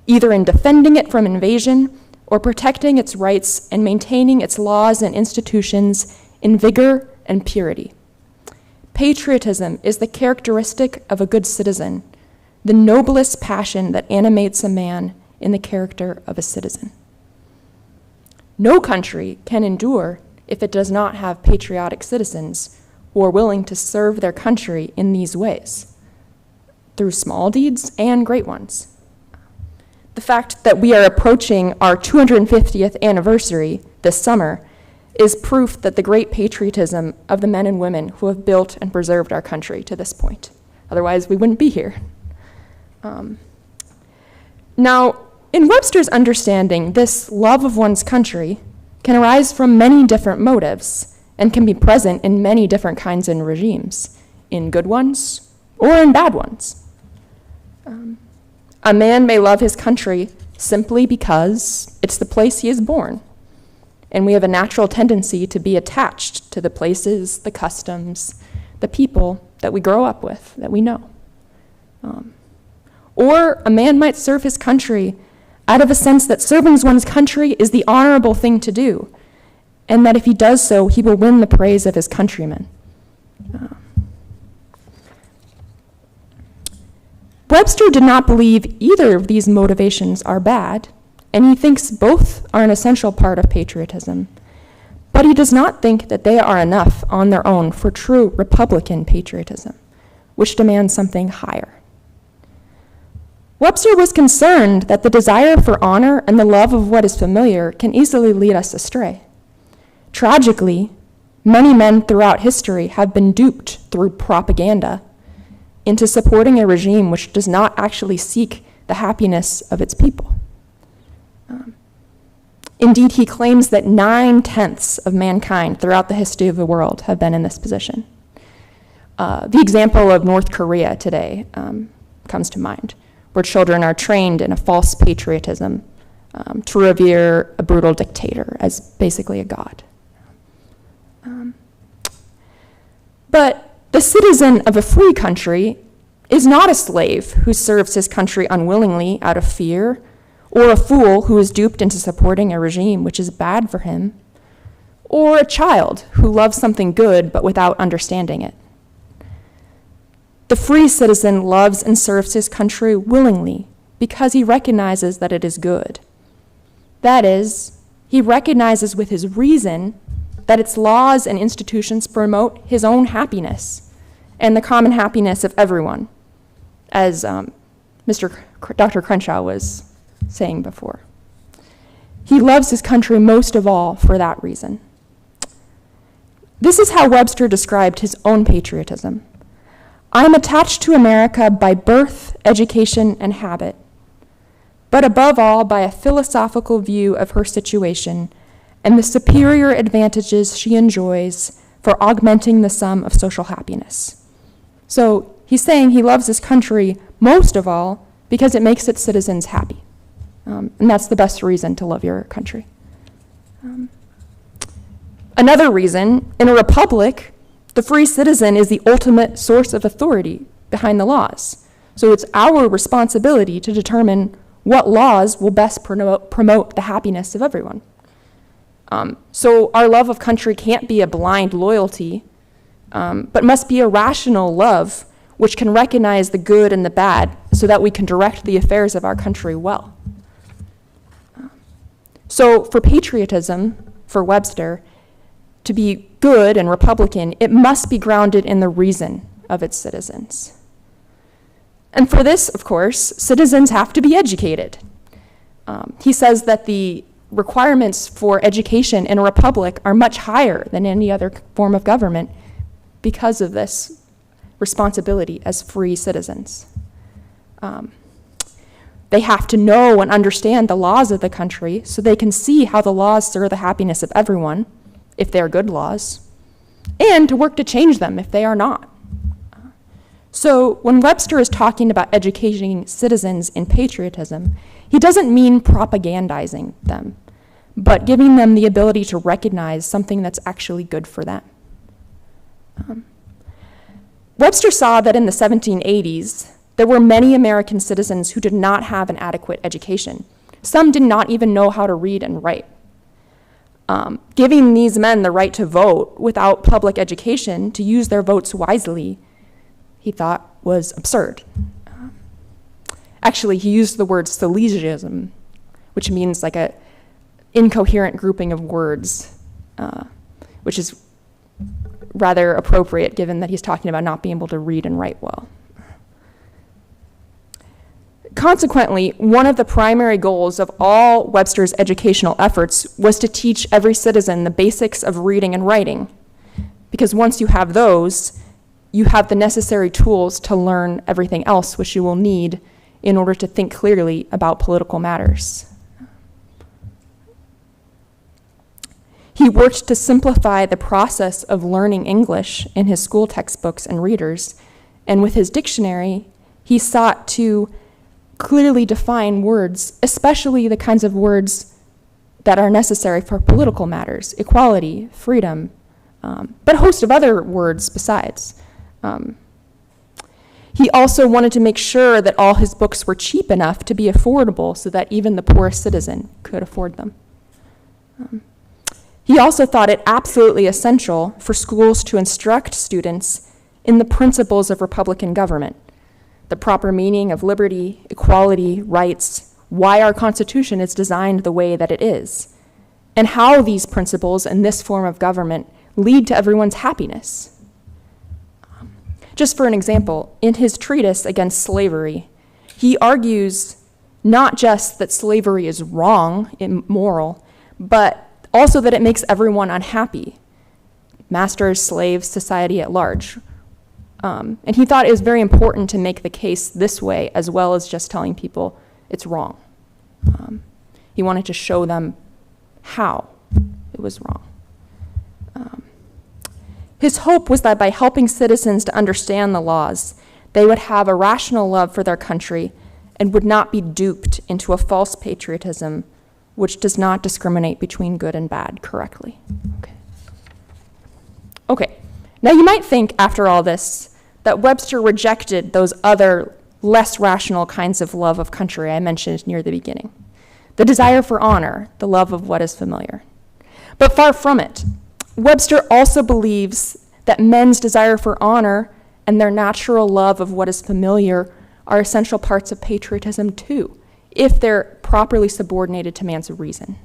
either in defending it from invasion or protecting its rights and maintaining its laws and institutions in vigor and purity. Patriotism is the characteristic of a good citizen, the noblest passion that animates a man in the character of a citizen. No country can endure if it does not have patriotic citizens who are willing to serve their country in these ways, through small deeds and great ones. The fact that we are approaching our 250th anniversary this summer is proof that the great patriotism of the men and women who have built and preserved our country to this point. Otherwise, we wouldn't be here. Now, in Webster's understanding, this love of one's country can arise from many different motives and can be present in many different kinds of regimes, in good ones or in bad ones. A man may love his country simply because it's the place he is born, and we have a natural tendency to be attached to the places, the customs, the people that we grow up with, that we know. Or a man might serve his country out of a sense that serving one's country is the honorable thing to do, and that if he does so, he will win the praise of his countrymen. Webster did not believe either of these motivations are bad, and he thinks both are an essential part of patriotism. But he does not think that they are enough on their own for true Republican patriotism, which demands something higher. Webster was concerned that the desire for honor and the love of what is familiar can easily lead us astray. Tragically, many men throughout history have been duped through propaganda into supporting a regime which does not actually seek the happiness of its people. Indeed, he claims that 9/10 of mankind throughout the history of the world have been in this position. The example of North Korea today comes to mind, where children are trained in a false patriotism to revere a brutal dictator as basically a god. But the citizen of a free country is not a slave who serves his country unwillingly out of fear, or a fool who is duped into supporting a regime which is bad for him, or a child who loves something good but without understanding it. The free citizen loves and serves his country willingly because he recognizes that it is good. That is, he recognizes with his reason that its laws and institutions promote his own happiness and the common happiness of everyone, as Dr. Crenshaw was saying before. He loves his country most of all for that reason. This is how Webster described his own patriotism. I am attached to America by birth, education, and habit, but above all by a philosophical view of her situation and the superior advantages she enjoys for augmenting the sum of social happiness. So he's saying he loves his country most of all because it makes its citizens happy. And that's the best reason to love your country. Another reason, in a republic, the free citizen is the ultimate source of authority behind the laws. So it's our responsibility to determine what laws will best promote the happiness of everyone. So our love of country can't be a blind loyalty, but must be a rational love which can recognize the good and the bad so that we can direct the affairs of our country well. So for patriotism, for Webster, to be good and Republican, it must be grounded in the reason of its citizens. And for this, of course, citizens have to be educated. He says that the requirements for education in a republic are much higher than any other form of government because of this responsibility as free citizens. They have to know and understand the laws of the country so they can see how the laws serve the happiness of everyone, if they're good laws, and to work to change them if they are not. So when Webster is talking about educating citizens in patriotism, he doesn't mean propagandizing them, but giving them the ability to recognize something that's actually good for them. Webster saw that in the 1780s, there were many American citizens who did not have an adequate education. Some did not even know how to read and write. Giving these men the right to vote without public education to use their votes wisely, he thought was absurd. Actually, he used the word syllogism, which means like a incoherent grouping of words, which is rather appropriate given that he's talking about not being able to read and write well. Consequently, one of the primary goals of all Webster's educational efforts was to teach every citizen the basics of reading and writing, because once you have those, you have the necessary tools to learn everything else which you will need in order to think clearly about political matters. He worked to simplify the process of learning English in his school textbooks and readers, and with his dictionary, he sought to clearly define words, especially the kinds of words that are necessary for political matters, equality, freedom, but a host of other words besides. He also wanted to make sure that all his books were cheap enough to be affordable so that even the poorest citizen could afford them. He also thought it absolutely essential for schools to instruct students in the principles of Republican government, the proper meaning of liberty, equality, rights, why our Constitution is designed the way that it is, and how these principles and this form of government lead to everyone's happiness. Just for an example, in his treatise against slavery, he argues not just that slavery is wrong, immoral, but also that it makes everyone unhappy, masters, slaves, society at large. And he thought it was very important to make the case this way, as well as just telling people it's wrong. He wanted to show them how it was wrong. His hope was that by helping citizens to understand the laws, they would have a rational love for their country and would not be duped into a false patriotism which does not discriminate between good and bad correctly. Okay, now you might think after all this that Webster rejected those other less rational kinds of love of country I mentioned near the beginning. The desire for honor, the love of what is familiar. But far from it. Webster also believes that men's desire for honor and their natural love of what is familiar are essential parts of patriotism too, if they're properly subordinated to man's reason.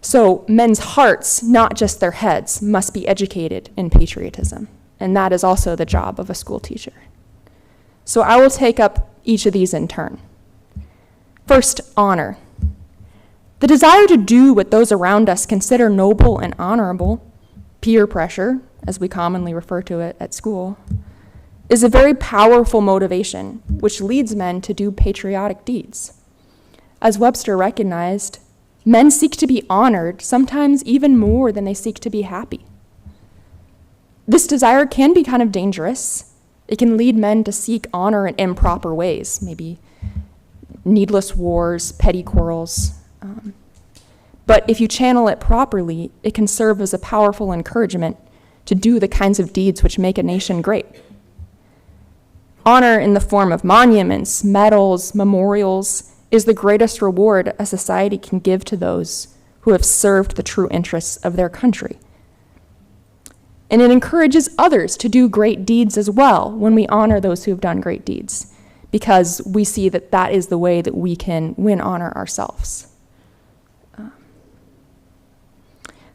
So men's hearts, not just their heads, must be educated in patriotism, and that is also the job of a school teacher. So I will take up each of these in turn. First, honor. The desire to do what those around us consider noble and honorable, peer pressure, as we commonly refer to it at school, is a very powerful motivation which leads men to do patriotic deeds. As Webster recognized, men seek to be honored, sometimes even more than they seek to be happy. This desire can be kind of dangerous. It can lead men to seek honor in improper ways, maybe needless wars, petty quarrels. But if you channel it properly, it can serve as a powerful encouragement to do the kinds of deeds which make a nation great. Honor in the form of monuments, medals, memorials is the greatest reward a society can give to those who have served the true interests of their country. And it encourages others to do great deeds as well when we honor those who have done great deeds, because we see that that is the way that we can win honor ourselves.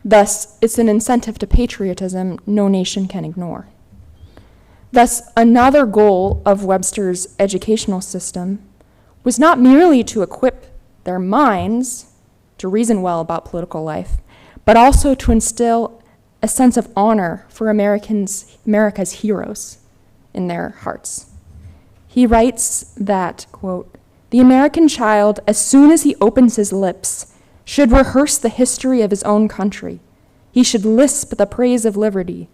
Thus, it's an incentive to patriotism no nation can ignore. Thus, another goal of Webster's educational system was not merely to equip their minds to reason well about political life, but also to instill a sense of honor for America's heroes in their hearts. He writes that, quote, "The American child, as soon as he opens his lips, should rehearse the history of his own country. He should lisp the praise of liberty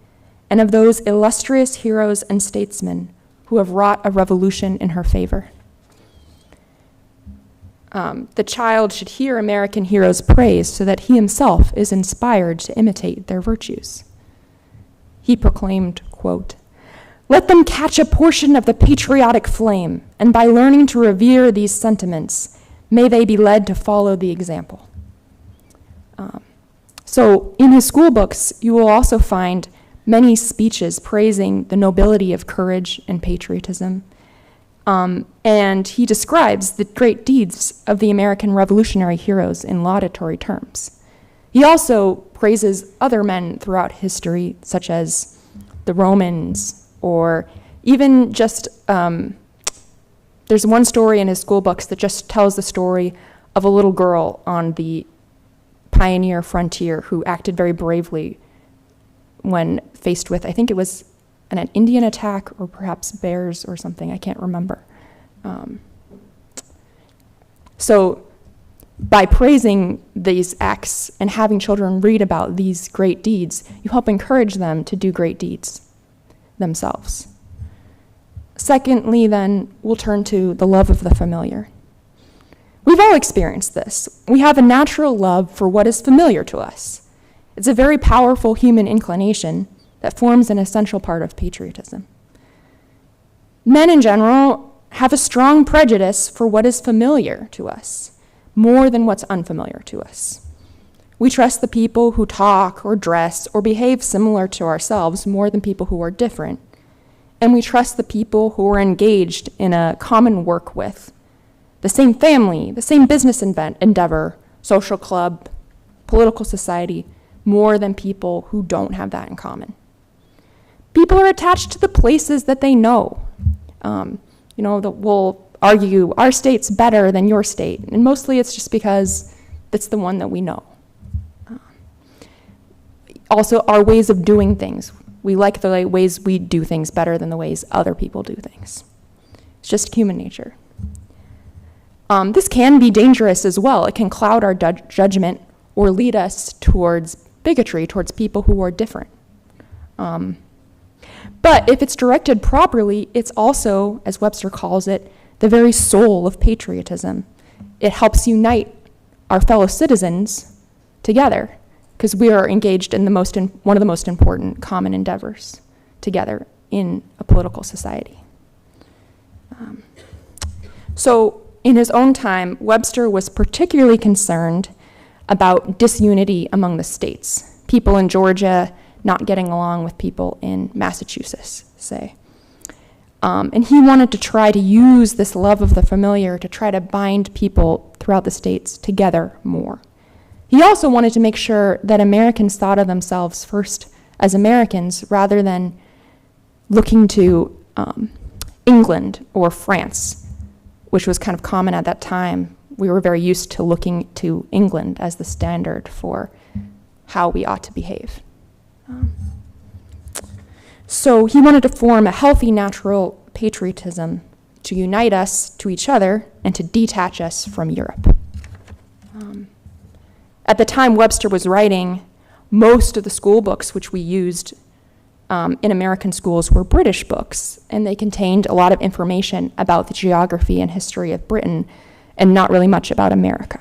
and of those illustrious heroes and statesmen who have wrought a revolution in her favor." The child should hear American heroes praised so that he himself is inspired to imitate their virtues. He proclaimed, quote, "Let them catch a portion of the patriotic flame, and by learning to revere these sentiments, may they be led to follow the example." So in his school books, you will also find many speeches praising the nobility of courage and patriotism. And he describes the great deeds of the American Revolutionary heroes in laudatory terms. He also praises other men throughout history, such as the Romans, or even just, there's one story in his school books that just tells the story of a little girl on the pioneer frontier who acted very bravely when faced with, I think it was an Indian attack or perhaps bears or something, I can't remember. So by praising these acts and having children read about these great deeds, you help encourage them to do great deeds themselves. Secondly, then, we'll turn to the love of the familiar. We've all experienced this. We have a natural love for what is familiar to us. It's a very powerful human inclination that forms an essential part of patriotism. Men in general have a strong prejudice for what is familiar to us, more than what's unfamiliar to us. We trust the people who talk or dress or behave similar to ourselves more than people who are different. And we trust the people who are engaged in a common work with, the same family, the same business endeavor, social club, political society, more than people who don't have that in common. People are attached to the places that they know. That we'll argue our state's better than your state, and mostly it's just because that's the one that we know. Also, our ways of doing things. We like the ways we do things better than the ways other people do things. It's just human nature. This can be dangerous as well. It can cloud our judgment or lead us towards bigotry, towards people who are different. But if it's directed properly, it's also, as Webster calls it, the very soul of patriotism. It helps unite our fellow citizens together because we are engaged in one of the most important common endeavors together in a political society. So in his own time, Webster was particularly concerned about disunity among the states. People in Georgia not getting along with people in Massachusetts, say. And he wanted to try to use this love of the familiar to try to bind people throughout the states together more. He also wanted to make sure that Americans thought of themselves first as Americans rather than looking to England or France, which was kind of common at that time. We were very used to looking to England as the standard for how we ought to behave. So he wanted to form a healthy, natural patriotism to unite us to each other and to detach us from Europe. At the time Webster was writing, most of the school books which we used in American schools were British books, and they contained a lot of information about the geography and history of Britain and not really much about America.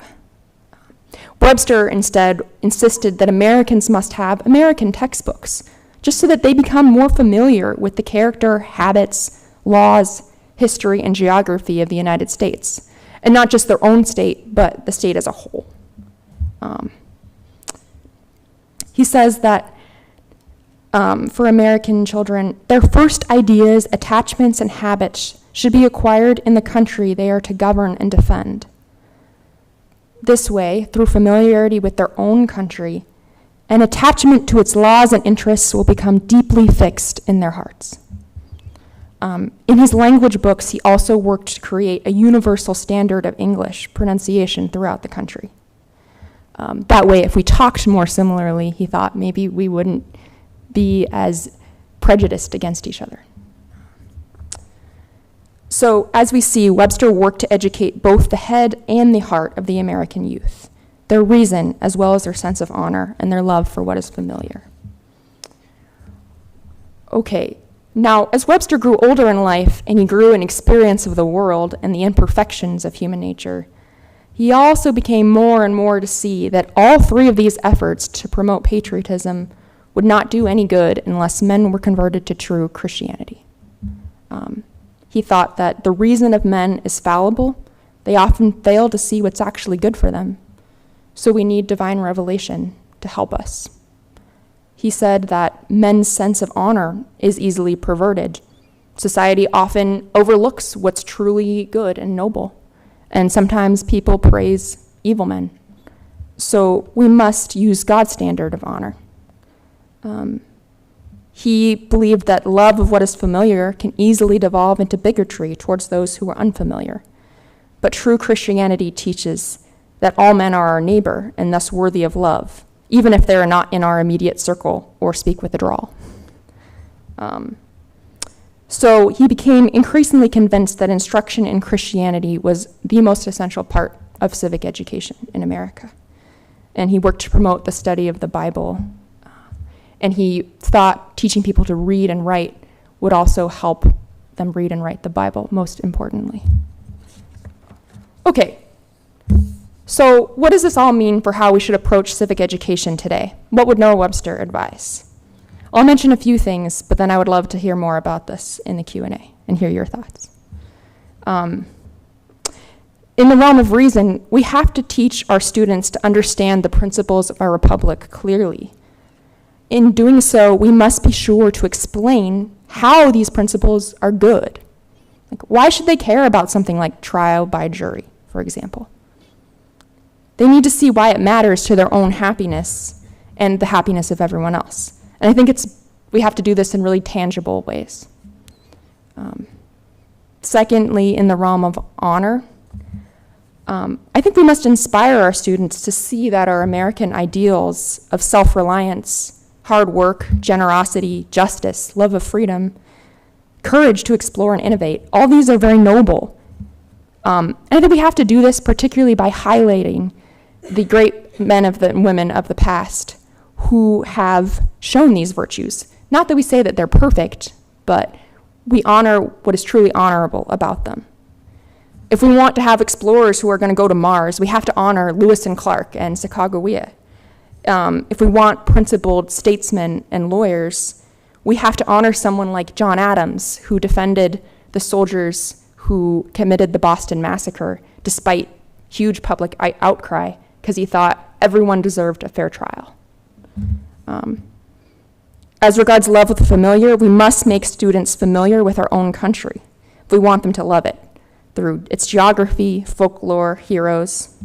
Webster instead insisted that Americans must have American textbooks, just so that they become more familiar with the character, habits, laws, history, and geography of the United States, and not just their own state, but the state as a whole. He says that for American children, their first ideas, attachments, and habits should be acquired in the country they are to govern and defend. This way, through familiarity with their own country, an attachment to its laws and interests will become deeply fixed in their hearts. In his language books, he also worked to create a universal standard of English pronunciation throughout the country. That way, if we talked more similarly, he thought maybe we wouldn't be as prejudiced against each other. So as we see, Webster worked to educate both the head and the heart of the American youth, their reason as well as their sense of honor and their love for what is familiar. Okay, now as Webster grew older in life and he grew in experience of the world and the imperfections of human nature, he also became more and more to see that all three of these efforts to promote patriotism would not do any good unless men were converted to true Christianity. He thought that the reason of men is fallible. They often fail to see what's actually good for them. So we need divine revelation to help us. He said that men's sense of honor is easily perverted. Society often overlooks what's truly good and noble, and sometimes people praise evil men. So we must use God's standard of honor. He believed that love of what is familiar can easily devolve into bigotry towards those who are unfamiliar. But true Christianity teaches that all men are our neighbor and thus worthy of love, even if they are not in our immediate circle or speak with a drawl. So he became increasingly convinced that instruction in Christianity was the most essential part of civic education in America. And he worked to promote the study of the Bible. And he thought teaching people to read and write would also help them read and write the Bible, most importantly. Okay, so what does this all mean for how we should approach civic education today? What would Noah Webster advise? I'll mention a few things, but then I would love to hear more about this in the Q&A and hear your thoughts. In the realm of reason, we have to teach our students to understand the principles of our republic clearly. In doing so, we must be sure to explain how these principles are good. Like, why should they care about something like trial by jury, for example? They need to see why it matters to their own happiness and the happiness of everyone else. And I think we have to do this in really tangible ways. Secondly, in the realm of honor, I think we must inspire our students to see that our American ideals of self-reliance, hard work, generosity, justice, love of freedom, courage to explore and innovate, all these are very noble. And I think we have to do this particularly by highlighting the great men and women of the past who have shown these virtues. Not that we say that they're perfect, but we honor what is truly honorable about them. If we want to have explorers who are going to go to Mars, we have to honor Lewis and Clark and Sacagawea. If we want principled statesmen and lawyers, we have to honor someone like John Adams, who defended the soldiers who committed the Boston Massacre despite huge public outcry, because he thought everyone deserved a fair trial. As regards love of the familiar, we must make students familiar with our own country if we want them to love it, through its geography, folklore, heroes.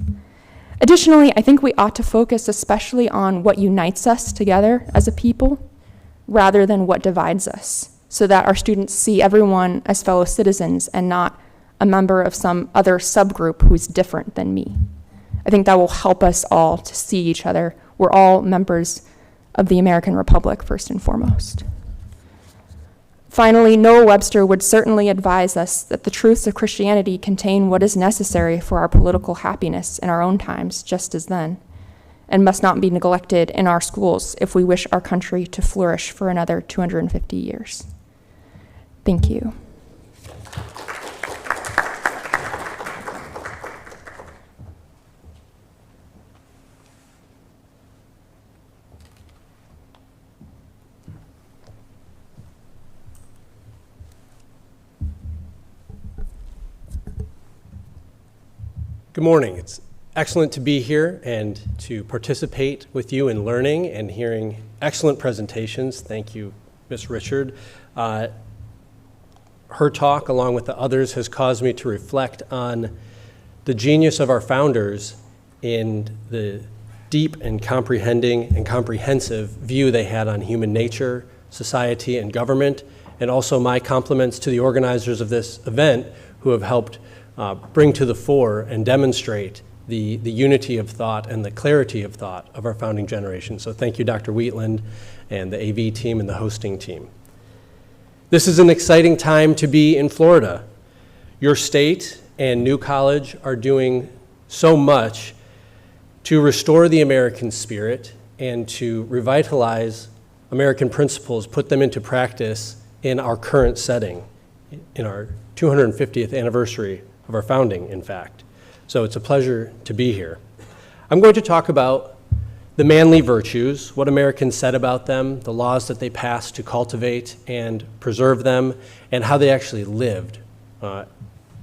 Additionally, I think we ought to focus especially on what unites us together as a people, rather than what divides us, so that our students see everyone as fellow citizens and not a member of some other subgroup who's different than me. I think that will help us all to see each other. We're all members of the American Republic, first and foremost. Finally, Noah Webster would certainly advise us that the truths of Christianity contain what is necessary for our political happiness in our own times, just as then, and must not be neglected in our schools if we wish our country to flourish for another 250 years. Thank you. Good morning. It's excellent to be here and to participate with you in learning and hearing excellent presentations. Thank you, Ms. Richard. Her talk, along with the others, has caused me to reflect on the genius of our founders in the deep and comprehending and comprehensive view they had on human nature, society, and government, and also my compliments to the organizers of this event who have helped bring to the fore and demonstrate the unity of thought and the clarity of thought of our founding generation. So thank you, Dr. Wheatland and the AV team and the hosting team. This is an exciting time to be in Florida. Your state and New College are doing so much to restore the American spirit and to revitalize American principles, put them into practice in our current setting, in our 250th anniversary of our founding, in fact. So it's a pleasure to be here. I'm going to talk about the manly virtues, what Americans said about them, the laws that they passed to cultivate and preserve them, and how they actually lived,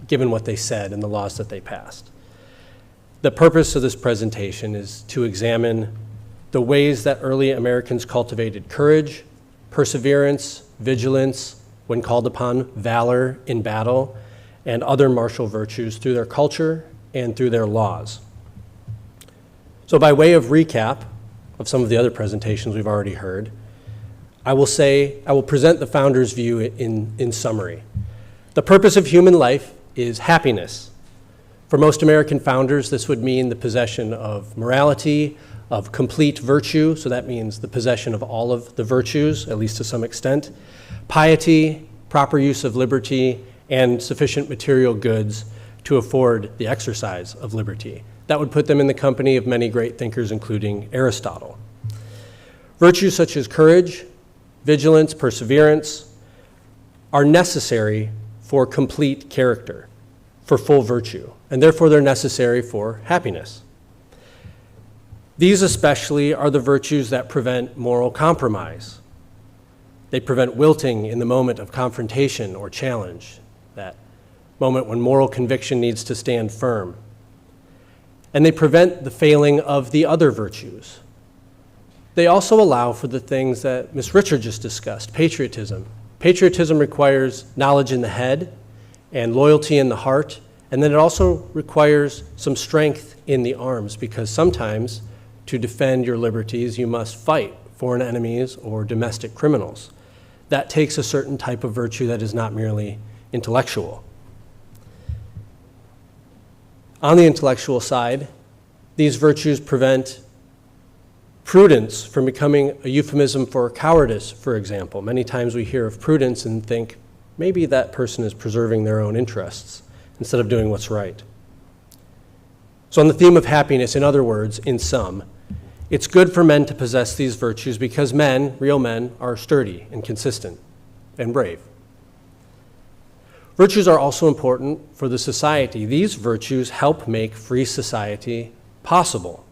given what they said and the laws that they passed. The purpose of this presentation is to examine the ways that early Americans cultivated courage, perseverance, vigilance, when called upon, valor in battle, and other martial virtues through their culture and through their laws. So by way of recap of some of the other presentations we've already heard, I will present the founder's view in summary. The purpose of human life is happiness. For most American founders, this would mean the possession of morality, of complete virtue, so that means the possession of all of the virtues, at least to some extent, piety, proper use of liberty, and sufficient material goods to afford the exercise of liberty. That would put them in the company of many great thinkers, including Aristotle. Virtues such as courage, vigilance, perseverance are necessary for complete character, for full virtue, and therefore they're necessary for happiness. These especially are the virtues that prevent moral compromise. They prevent wilting in the moment of confrontation or challenge, that moment when moral conviction needs to stand firm. And they prevent the failing of the other virtues. They also allow for the things that Ms. Richard just discussed, patriotism. Patriotism requires knowledge in the head and loyalty in the heart, and then it also requires some strength in the arms, because sometimes to defend your liberties, you must fight foreign enemies or domestic criminals. That takes a certain type of virtue that is not merely intellectual. On the intellectual side, these virtues prevent prudence from becoming a euphemism for cowardice, for example. Many times we hear of prudence and think maybe that person is preserving their own interests instead of doing what's right. So on the theme of happiness, in other words, in sum, it's good for men to possess these virtues because men, real men, are sturdy and consistent and brave. Virtues are also important for the society. These virtues help make free society possible.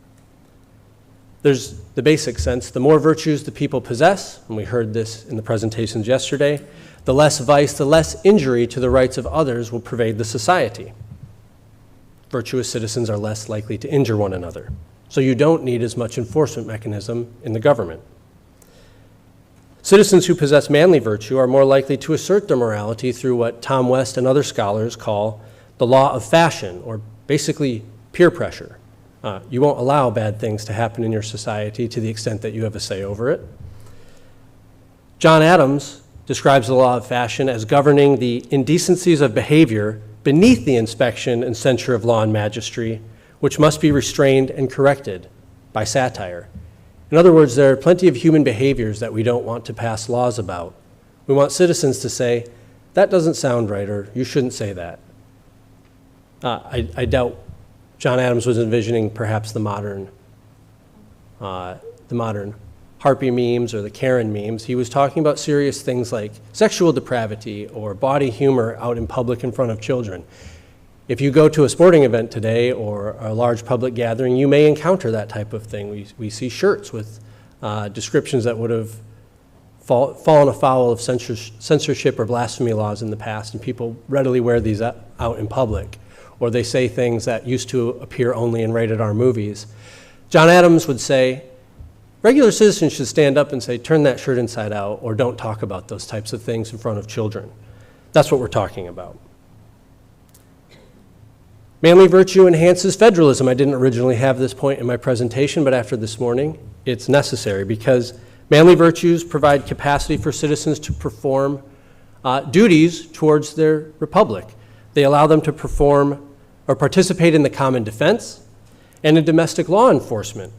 There's the basic sense. The more virtues the people possess, and we heard this in the presentations yesterday, the less vice, the less injury to the rights of others will pervade the society. Virtuous citizens are less likely to injure one another. So you don't need as much enforcement mechanism in the government. Citizens who possess manly virtue are more likely to assert their morality through what Tom West and other scholars call the law of fashion, or basically peer pressure. You won't allow bad things to happen in your society to the extent that you have a say over it. John Adams describes the law of fashion as governing the indecencies of behavior beneath the inspection and censure of law and magistracy, which must be restrained and corrected by satire. In other words, there are plenty of human behaviors that we don't want to pass laws about. We want citizens to say, that doesn't sound right, or you shouldn't say that. I doubt John Adams was envisioning perhaps the modern Harpy memes or the Karen memes. He was talking about serious things like sexual depravity or body humor out in public in front of children. If you go to a sporting event today or a large public gathering, you may encounter that type of thing. We see shirts with descriptions that would have fallen afoul of censorship or blasphemy laws in the past, and people readily wear these out in public. Or they say things that used to appear only in rated R movies. John Adams would say, regular citizens should stand up and say, turn that shirt inside out, or don't talk about those types of things in front of children. That's what we're talking about. Manly virtue enhances federalism. I didn't originally have this point in my presentation, but after this morning, it's necessary because manly virtues provide capacity for citizens to perform duties towards their republic. They allow them to perform or participate in the common defense, and in domestic law enforcement,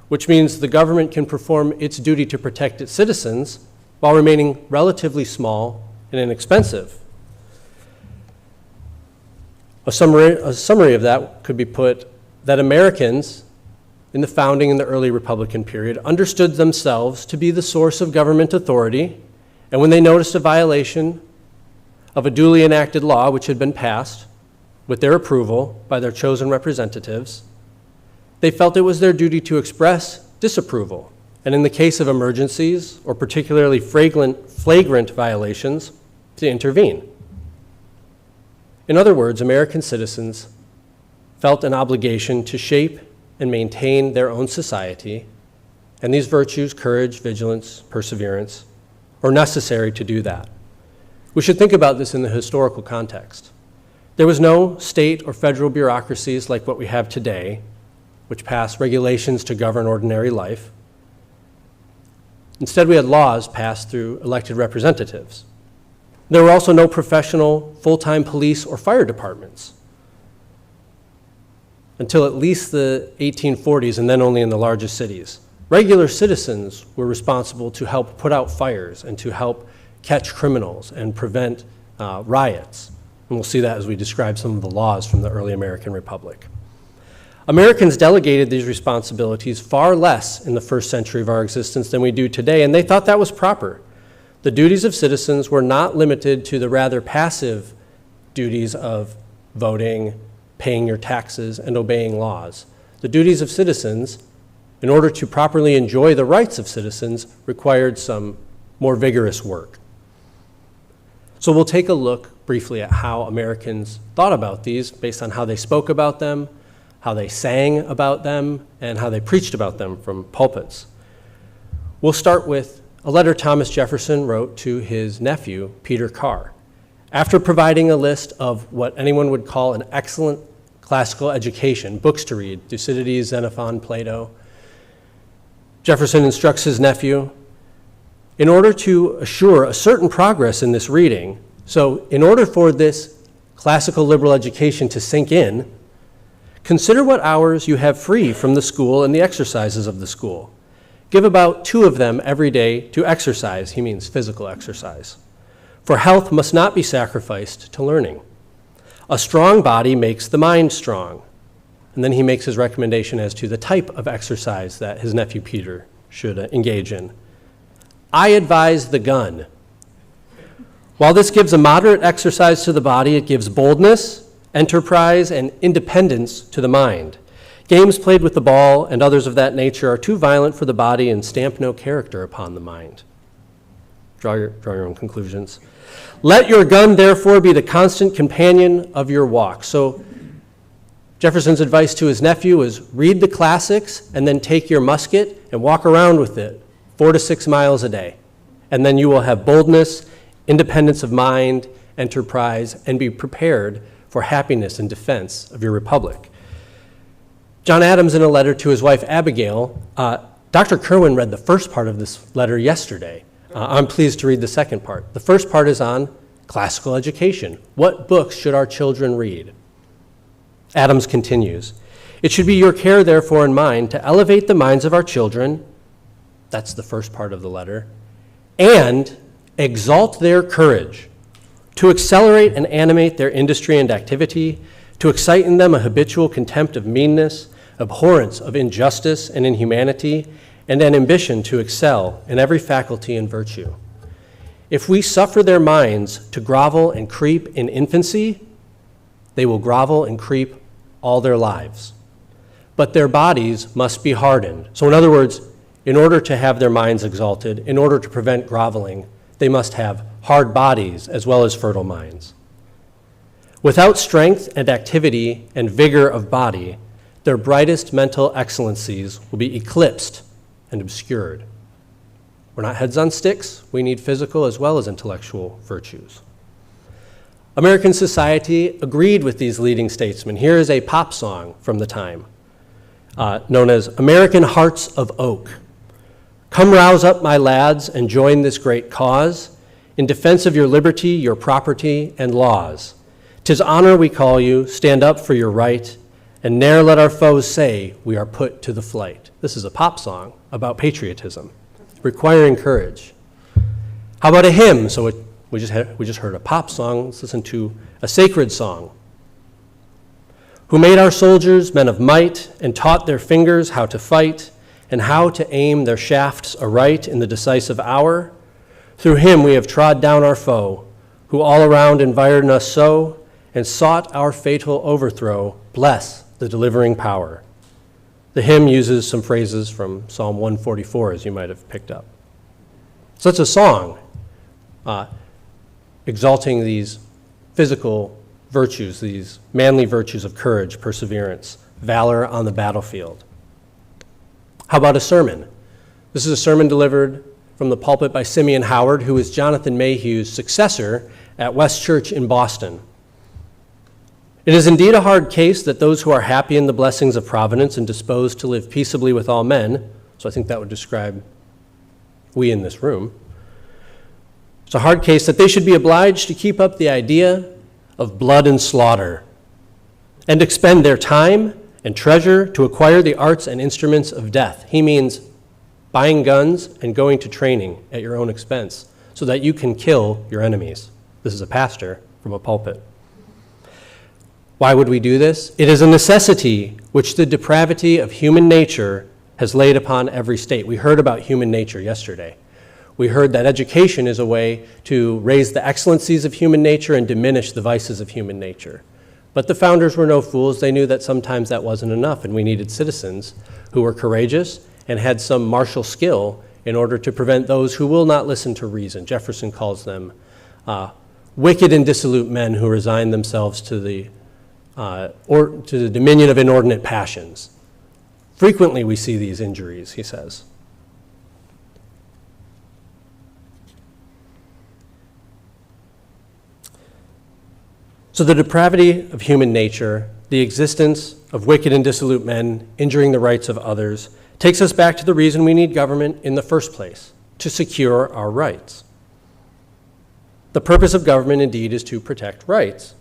which means the government can perform its duty to protect its citizens while remaining relatively small and inexpensive. A summary of that could be put that Americans in the founding and the early Republican period understood themselves to be the source of government authority, and when they noticed a violation of a duly enacted law which had been passed with their approval by their chosen representatives, they felt it was their duty to express disapproval, and in the case of emergencies or particularly flagrant violations, to intervene. In other words, American citizens felt an obligation to shape and maintain their own society, and these virtues, courage, vigilance, perseverance, are necessary to do that. We should think about this in the historical context. There was no state or federal bureaucracies like what we have today, which pass regulations to govern ordinary life. Instead, we had laws passed through elected representatives. There were also no professional, full-time police or fire departments until at least the 1840s, and then only in the largest cities. Regular citizens were responsible to help put out fires and to help catch criminals and prevent riots. And we'll see that as we describe some of the laws from the early American Republic. Americans delegated these responsibilities far less in the first century of our existence than we do today, and they thought that was proper. The duties of citizens were not limited to the rather passive duties of voting, paying your taxes, and obeying laws. The duties of citizens, in order to properly enjoy the rights of citizens, required some more vigorous work. So we'll take a look briefly at how Americans thought about these based on how they spoke about them, how they sang about them, and how they preached about them from pulpits. We'll start with a letter Thomas Jefferson wrote to his nephew, Peter Carr. After providing a list of what anyone would call an excellent classical education, books to read, Thucydides, Xenophon, Plato, Jefferson instructs his nephew, in order to assure a certain progress in this reading, so in order for this classical liberal education to sink in, consider what hours you have free from the school and the exercises of the school. Give about 2 of them every day to exercise. He means physical exercise. For health must not be sacrificed to learning. A strong body makes the mind strong. And then he makes his recommendation as to the type of exercise that his nephew Peter should engage in. I advise the gun. While this gives a moderate exercise to the body, it gives boldness, enterprise, and independence to the mind. Games played with the ball and others of that nature are too violent for the body and stamp no character upon the mind. Draw your own conclusions. Let your gun, therefore, be the constant companion of your walk. So Jefferson's advice to his nephew is read the classics and then take your musket and walk around with it 4 to 6 miles a day. And then you will have boldness, independence of mind, enterprise, and be prepared for happiness and defense of your republic. John Adams, in a letter to his wife Abigail, Dr. Kerwin read the first part of this letter yesterday. I'm pleased to read the second part. The first part is on classical education. What books should our children read? Adams continues, it should be your care, therefore, in mind to elevate the minds of our children, that's the first part of the letter, and exalt their courage, to accelerate and animate their industry and activity, to excite in them a habitual contempt of meanness, abhorrence of injustice and inhumanity, and an ambition to excel in every faculty and virtue. If we suffer their minds to grovel and creep in infancy, they will grovel and creep all their lives. But their bodies must be hardened. So in other words, in order to have their minds exalted, in order to prevent groveling, they must have hard bodies as well as fertile minds. Without strength and activity and vigor of body, their brightest mental excellencies will be eclipsed and obscured. We're not heads on sticks. We need physical as well as intellectual virtues. American society agreed with these leading statesmen. Here is a pop song from the time, known as American Hearts of Oak. Come rouse up, my lads, and join this great cause in defense of your liberty, your property, and laws. 'Tis honor we call you, stand up for your right, and ne'er let our foes say we are put to the flight. This is a pop song about patriotism, requiring courage. How about a hymn? So we just heard a pop song. Let's listen to a sacred song. Who made our soldiers men of might and taught their fingers how to fight and how to aim their shafts aright in the decisive hour. Through him we have trod down our foe, who all around environed us so and sought our fatal overthrow. Bless the delivering power. The hymn uses some phrases from Psalm 144, as you might have picked up. So it's a song exalting these physical virtues, these manly virtues of courage, perseverance, valor on the battlefield. How about a sermon? This is a sermon delivered from the pulpit by Simeon Howard, who is Jonathan Mayhew's successor at West Church in Boston. It is indeed a hard case that those who are happy in the blessings of providence and disposed to live peaceably with all men, so I think that would describe we in this room, it's a hard case that they should be obliged to keep up the idea of blood and slaughter and expend their time and treasure to acquire the arts and instruments of death. He means buying guns and going to training at your own expense so that you can kill your enemies. This is a pastor from a pulpit. Why would we do this? It is a necessity which the depravity of human nature has laid upon every state. We heard about human nature yesterday. We heard that education is a way to raise the excellencies of human nature and diminish the vices of human nature. But the founders were no fools. They knew that sometimes that wasn't enough, and we needed citizens who were courageous and had some martial skill in order to prevent those who will not listen to reason. Jefferson calls them wicked and dissolute men who resign themselves to the dominion of inordinate passions. Frequently we see these injuries, he says. So the depravity of human nature, the existence of wicked and dissolute men injuring the rights of others, takes us back to the reason we need government in the first place, to secure our rights. The purpose of government, indeed, is to protect rights.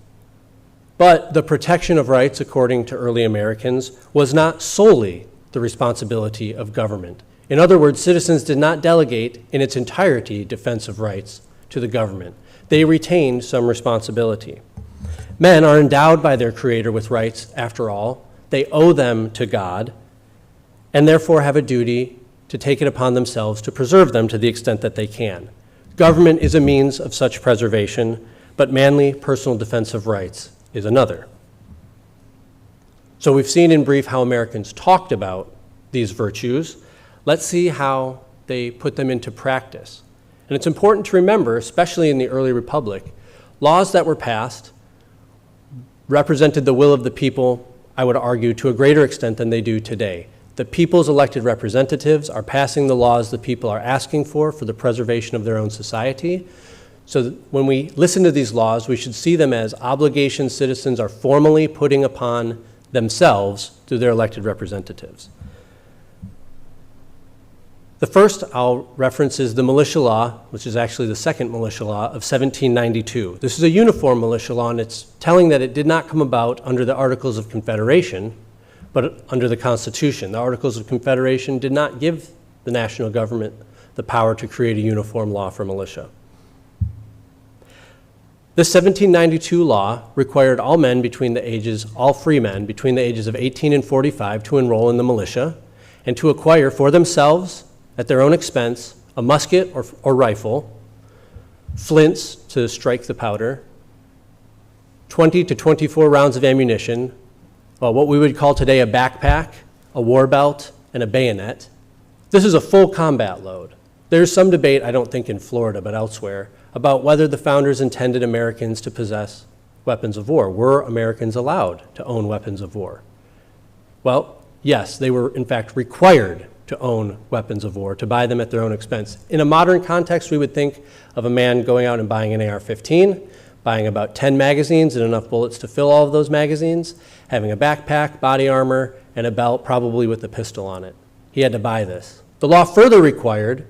But the protection of rights, according to early Americans, was not solely the responsibility of government. In other words, citizens did not delegate in its entirety defense of rights to the government. They retained some responsibility. Men are endowed by their Creator with rights, after all. They owe them to God, and therefore have a duty to take it upon themselves to preserve them to the extent that they can. Government is a means of such preservation, but manly personal defense of rights is another. So we've seen in brief how Americans talked about these virtues. Let's see how they put them into practice. And it's important to remember, especially in the early republic, laws that were passed represented the will of the people, I would argue, to a greater extent than they do today. The people's elected representatives are passing the laws the people are asking for the preservation of their own society. So when we listen to these laws, we should see them as obligations citizens are formally putting upon themselves through their elected representatives. The first I'll reference is the militia law, which is actually the second militia law of 1792. This is a uniform militia law, and it's telling that it did not come about under the Articles of Confederation, but under the Constitution. The Articles of Confederation did not give the national government the power to create a uniform law for militia. This 1792 law required all men all free men between the ages of 18 and 45 to enroll in the militia and to acquire for themselves, at their own expense, a musket or rifle, flints to strike the powder, 20 to 24 rounds of ammunition, what we would call today a backpack, a war belt, and a bayonet. This is a full combat load. There's some debate, I don't think in Florida, but elsewhere, about whether the founders intended Americans to possess weapons of war. Were Americans allowed to own weapons of war? Well, yes, they were in fact required to own weapons of war, to buy them at their own expense. In a modern context, we would think of a man going out and buying an AR-15, buying about 10 magazines and enough bullets to fill all of those magazines, having a backpack, body armor, and a belt, probably with a pistol on it. He had to buy this. The law further required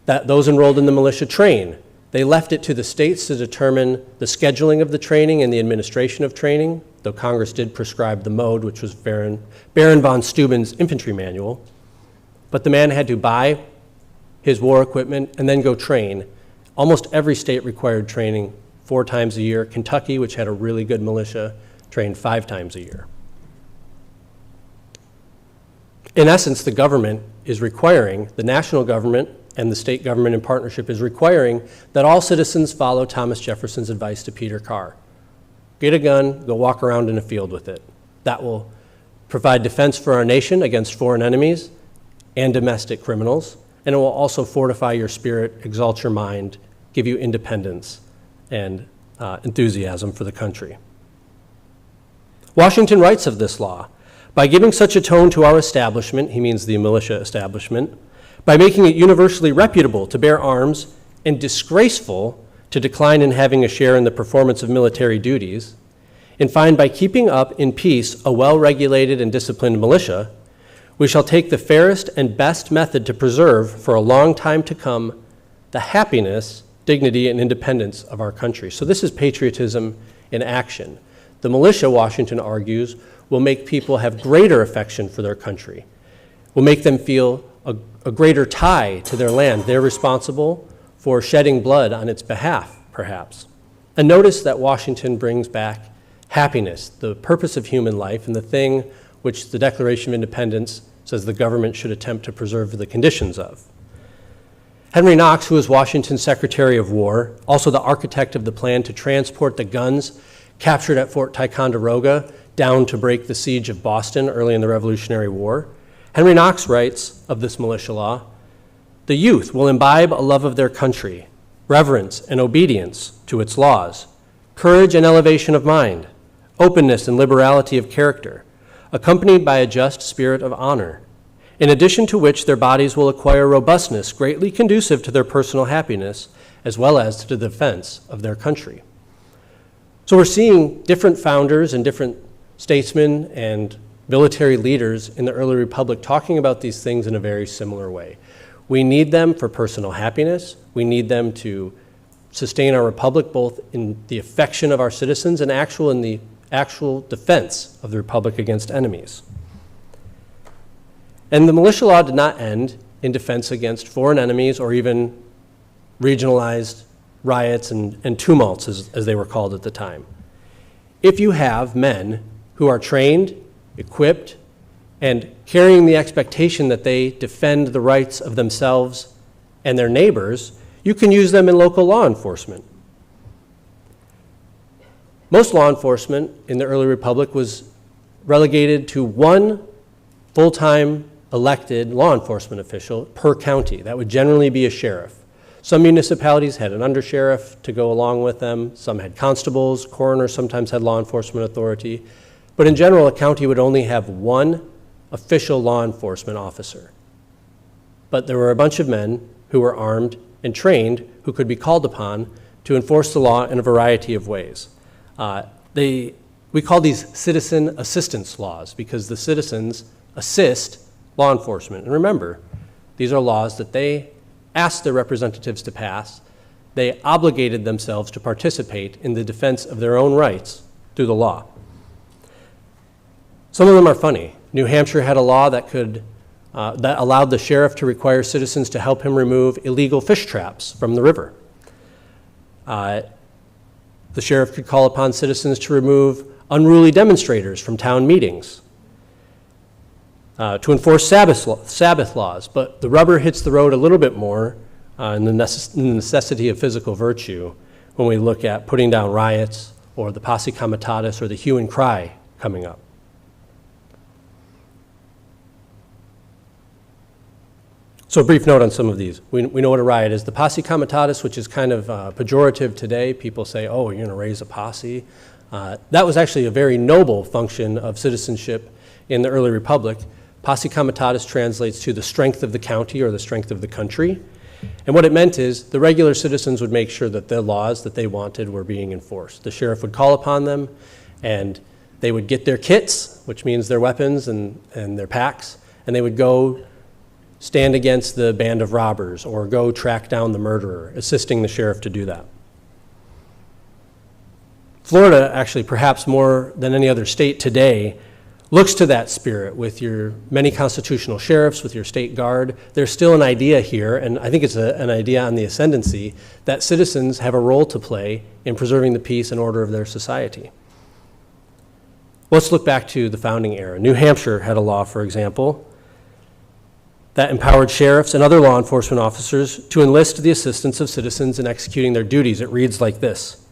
that those enrolled in the militia train. They left it to the states to determine the scheduling of the training and the administration of training though Congress did prescribe the mode, which was Baron von Steuben's infantry manual. But the man had to buy his war equipment and then go train. Almost every state required training 4 times a year. Kentucky, which had a really good militia, trained 5 times a year. In essence, the government is requiring, the national government and the state government in partnership is requiring that all citizens follow Thomas Jefferson's advice to Peter Carr. Get a gun, go walk around in a field with it. That will provide defense for our nation against foreign enemies and domestic criminals, and it will also fortify your spirit, exalt your mind, give you independence and enthusiasm for the country. Washington writes of this law, by giving such a tone to our establishment, he means the militia establishment, by making it universally reputable to bear arms and disgraceful to decline in having a share in the performance of military duties, and find by keeping up in peace a well-regulated and disciplined militia, we shall take the fairest and best method to preserve for a long time to come the happiness, dignity, and independence of our country. So this is patriotism in action. The militia, Washington argues, will make people have greater affection for their country, will make them feel a greater tie to their land. They're responsible for shedding blood on its behalf, perhaps. And notice that Washington brings back happiness, the purpose of human life, and the thing which the Declaration of Independence says the government should attempt to preserve the conditions of. Henry Knox, who was Washington's Secretary of War, also the architect of the plan to transport the guns captured at Fort Ticonderoga down to break the siege of Boston early in the Revolutionary War, Henry Knox writes of this militia law, the youth will imbibe a love of their country, reverence and obedience to its laws, courage and elevation of mind, openness and liberality of character, accompanied by a just spirit of honor, in addition to which their bodies will acquire robustness greatly conducive to their personal happiness as well as to the defense of their country. So we're seeing different founders and different statesmen and military leaders in the early republic talking about these things in a very similar way. We need them for personal happiness. We need them to sustain our republic both in the affection of our citizens and in the actual defense of the republic against enemies. And the militia law did not end in defense against foreign enemies or even regionalized riots and tumults, as they were called at the time. If you have men who are trained, equipped, and carrying the expectation that they defend the rights of themselves and their neighbors, you can use them in local law enforcement. Most law enforcement in the early republic was relegated to one full-time elected law enforcement official per county. That would generally be a sheriff. Some municipalities had an undersheriff to go along with them. Some had constables. Coroners sometimes had law enforcement authority. But in general, a county would only have one official law enforcement officer. But there were a bunch of men who were armed and trained who could be called upon to enforce the law in a variety of ways. We call these citizen assistance laws because the citizens assist law enforcement. And remember, these are laws that they asked their representatives to pass. They obligated themselves to participate in the defense of their own rights through the law. Some of them are funny. New Hampshire had a law that allowed the sheriff to require citizens to help him remove illegal fish traps from the river. The sheriff could call upon citizens to remove unruly demonstrators from town meetings, to enforce Sabbath laws, but the rubber hits the road a little bit more in the necessity of physical virtue when we look at putting down riots or the posse comitatus or the hue and cry coming up. So a brief note on some of these. We know what a riot is. The posse comitatus, which is kind of pejorative today, people say, oh, you're going to raise a posse. That was actually a very noble function of citizenship in the early republic. Posse comitatus translates to the strength of the county or the strength of the country. And what it meant is the regular citizens would make sure that the laws that they wanted were being enforced. The sheriff would call upon them, and they would get their kits, which means their weapons and their packs, and they would go stand against the band of robbers or go track down the murderer, assisting the sheriff to do that. Florida, actually, perhaps more than any other state today, looks to that spirit with your many constitutional sheriffs, with your state guard. There's still an idea here, and I think it's an idea on the ascendancy, that citizens have a role to play in preserving the peace and order of their society. Let's look back to the founding era. New Hampshire had a law, for example, that empowered sheriffs and other law enforcement officers to enlist the assistance of citizens in executing their duties. It reads like this: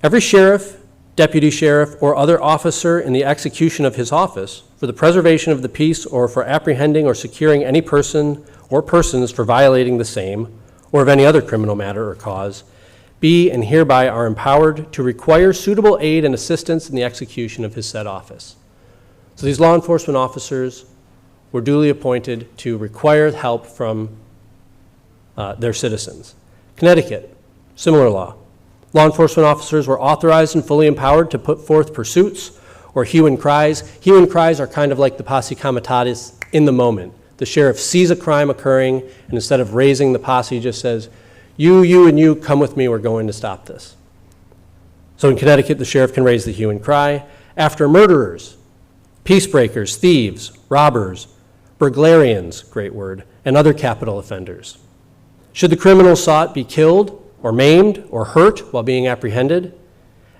every sheriff, deputy sheriff, or other officer in the execution of his office for the preservation of the peace or for apprehending or securing any person or persons for violating the same or of any other criminal matter or cause, be and hereby are empowered to require suitable aid and assistance in the execution of his said office. So these law enforcement officers were duly appointed to require help from their citizens. Connecticut, similar law. Law enforcement officers were authorized and fully empowered to put forth pursuits or hue and cries. Hue and cries are kind of like the posse comitatus in the moment. The sheriff sees a crime occurring, and instead of raising the posse, he just says, you, and you, come with me, we're going to stop this. So in Connecticut, the sheriff can raise the hue and cry. After murderers, peacebreakers, thieves, robbers, burglarians, great word, and other capital offenders. Should the criminal sought be killed or maimed or hurt while being apprehended,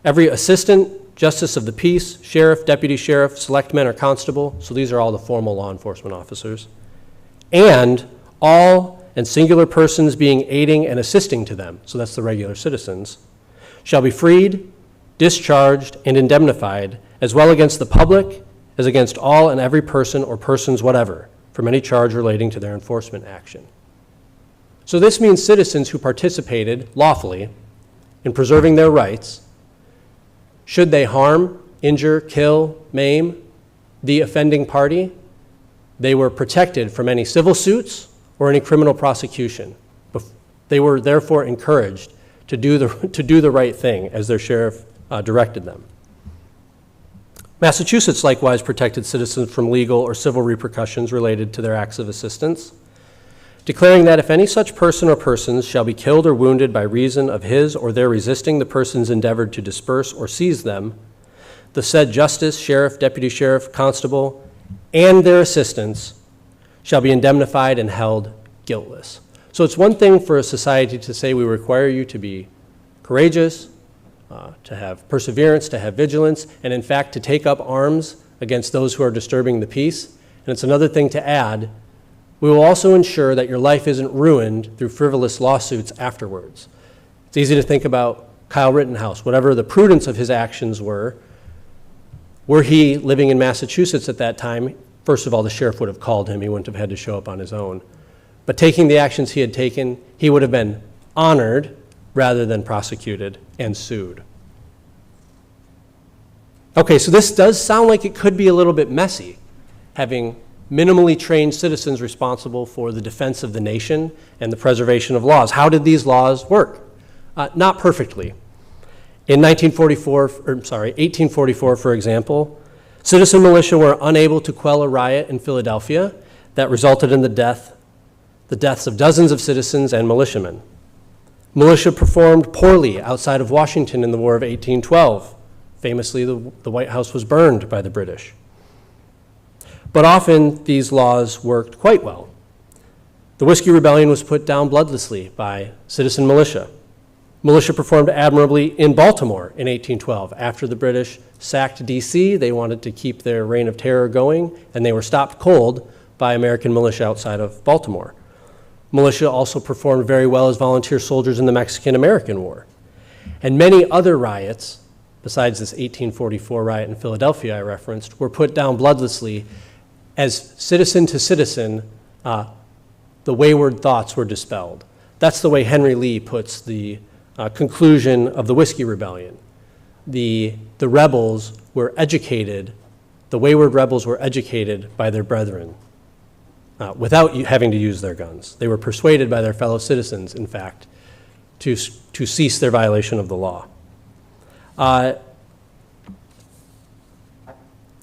every assistant justice of the peace, sheriff, deputy sheriff, selectman, or constable, so these are all the formal law enforcement officers, and all and singular persons being aiding and assisting to them, so that's the regular citizens, shall be freed, discharged, and indemnified, as well against the public as against all and every person or persons whatever, from any charge relating to their enforcement action. So this means citizens who participated lawfully in preserving their rights, should they harm, injure, kill, maim the offending party, they were protected from any civil suits or any criminal prosecution. They were therefore encouraged to do the right thing as their sheriff directed them. Massachusetts likewise protected citizens from legal or civil repercussions related to their acts of assistance, declaring that if any such person or persons shall be killed or wounded by reason of his or their resisting the persons endeavored to disperse or seize them, the said justice, sheriff, deputy sheriff, constable, and their assistants shall be indemnified and held guiltless. So it's one thing for a society to say we require you to be courageous, to have perseverance, to have vigilance, and in fact to take up arms against those who are disturbing the peace. And it's another thing to add, we will also ensure that your life isn't ruined through frivolous lawsuits afterwards. It's easy to think about Kyle Rittenhouse, whatever the prudence of his actions were he living in Massachusetts at that time, first of all, the sheriff would have called him, he wouldn't have had to show up on his own. But taking the actions he had taken, he would have been honored rather than prosecuted and sued. Okay, so this does sound like it could be a little bit messy, having minimally trained citizens responsible for the defense of the nation and the preservation of laws. How did these laws work? Not perfectly. In 1844, for example, citizen militia were unable to quell a riot in Philadelphia that resulted in the deaths of dozens of citizens and militiamen. Militia performed poorly outside of Washington in the War of 1812. Famously, the White House was burned by the British. But often, these laws worked quite well. The Whiskey Rebellion was put down bloodlessly by citizen militia. Militia performed admirably in Baltimore in 1812. After the British sacked D.C., they wanted to keep their reign of terror going, and they were stopped cold by American militia outside of Baltimore. Militia also performed very well as volunteer soldiers in the Mexican-American War. And many other riots, besides this 1844 riot in Philadelphia I referenced, were put down bloodlessly as citizen to citizen, the wayward thoughts were dispelled. That's the way Henry Lee puts the conclusion of the Whiskey Rebellion. The rebels were educated, the wayward rebels were educated by their brethren without having to use their guns. They were persuaded by their fellow citizens, in fact, to cease their violation of the law.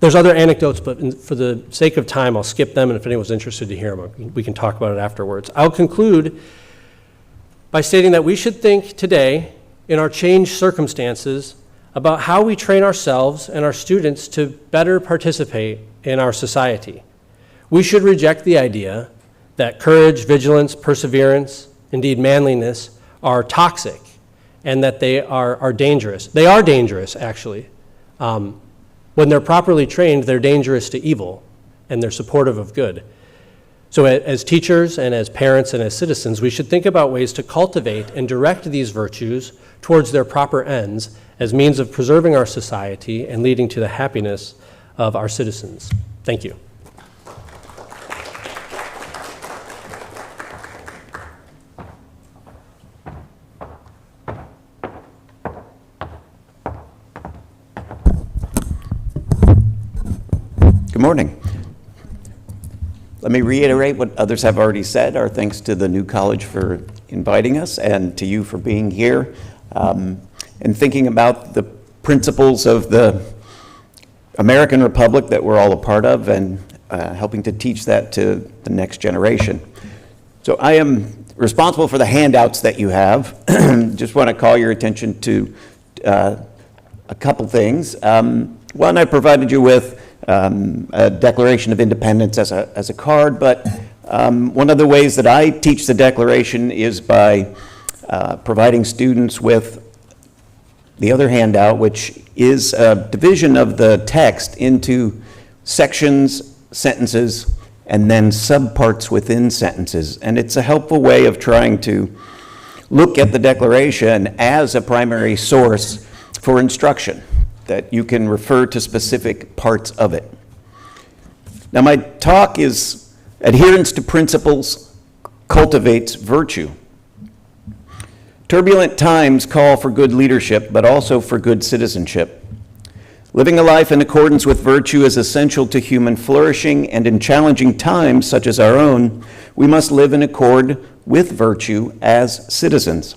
There's other anecdotes, but for the sake of time, I'll skip them, and if anyone's interested to hear them, we can talk about it afterwards. I'll conclude by stating that we should think today, in our changed circumstances, about how we train ourselves and our students to better participate in our society. We should reject the idea that courage, vigilance, perseverance, indeed manliness, are toxic and that they are dangerous. They are dangerous, actually. When they're properly trained, they're dangerous to evil and they're supportive of good. So as teachers and as parents and as citizens, we should think about ways to cultivate and direct these virtues towards their proper ends as means of preserving our society and leading to the happiness of our citizens. Thank you. Good morning. Let me reiterate what others have already said. Our thanks to the new college for inviting us and to you for being here and thinking about the principles of the American Republic that we're all a part of and helping to teach that to the next generation. So I am responsible for the handouts that you have. Just want to call your attention to a couple things. One, I provided you with a Declaration of Independence as a card, but one of the ways that I teach the Declaration is by providing students with the other handout, which is a division of the text into sections, sentences, and then subparts within sentences. And it's a helpful way of trying to look at the Declaration as a primary source for instruction, that you can refer to specific parts of it. Now, my talk is Adherence to Principles Cultivates Virtue. Turbulent times call for good leadership, but also for good citizenship. Living a life in accordance with virtue is essential to human flourishing, and in challenging times such as our own, we must live in accord with virtue as citizens.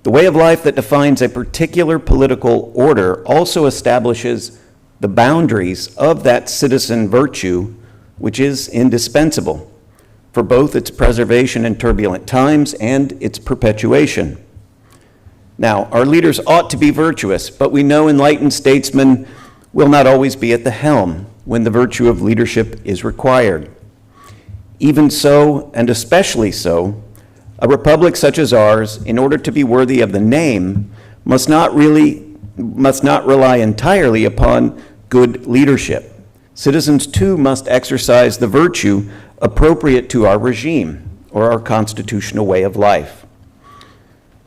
The way of life that defines a particular political order also establishes the boundaries of that citizen virtue, which is indispensable for both its preservation in turbulent times and its perpetuation. Now, our leaders ought to be virtuous, but we know enlightened statesmen will not always be at the helm when the virtue of leadership is required. Even so, and especially so, a republic such as ours, in order to be worthy of the name, must not rely entirely upon good leadership. Citizens too must exercise the virtue appropriate to our regime or our constitutional way of life.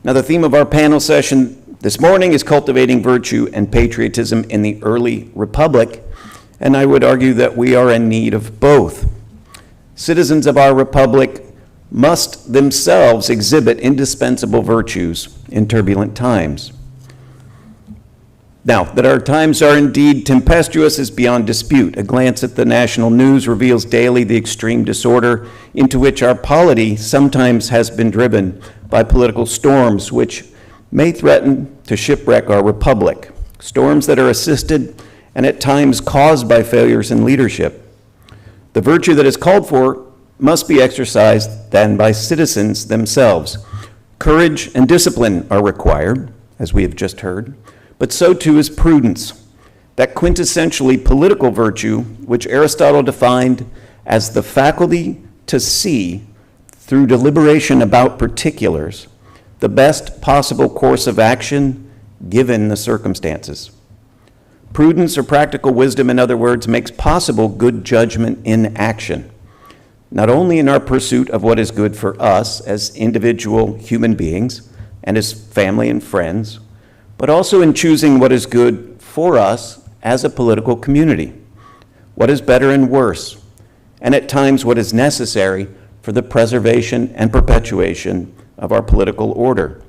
Now, the theme of our panel session this morning is cultivating virtue and patriotism in the early republic, and I would argue that we are in need of both. Citizens of our republic must themselves exhibit indispensable virtues in turbulent times. Now, that our times are indeed tempestuous is beyond dispute. A glance at the national news reveals daily the extreme disorder into which our polity sometimes has been driven by political storms which may threaten to shipwreck our republic, storms that are assisted and at times caused by failures in leadership. The virtue that is called for must be exercised then by citizens themselves. Courage and discipline are required, as we have just heard, but so too is prudence, that quintessentially political virtue which Aristotle defined as the faculty to see, through deliberation about particulars, the best possible course of action given the circumstances. Prudence, or practical wisdom, in other words, makes possible good judgment in action, not only in our pursuit of what is good for us as individual human beings and as family and friends, but also in choosing what is good for us as a political community, what is better and worse, and at times what is necessary for the preservation and perpetuation of our political order.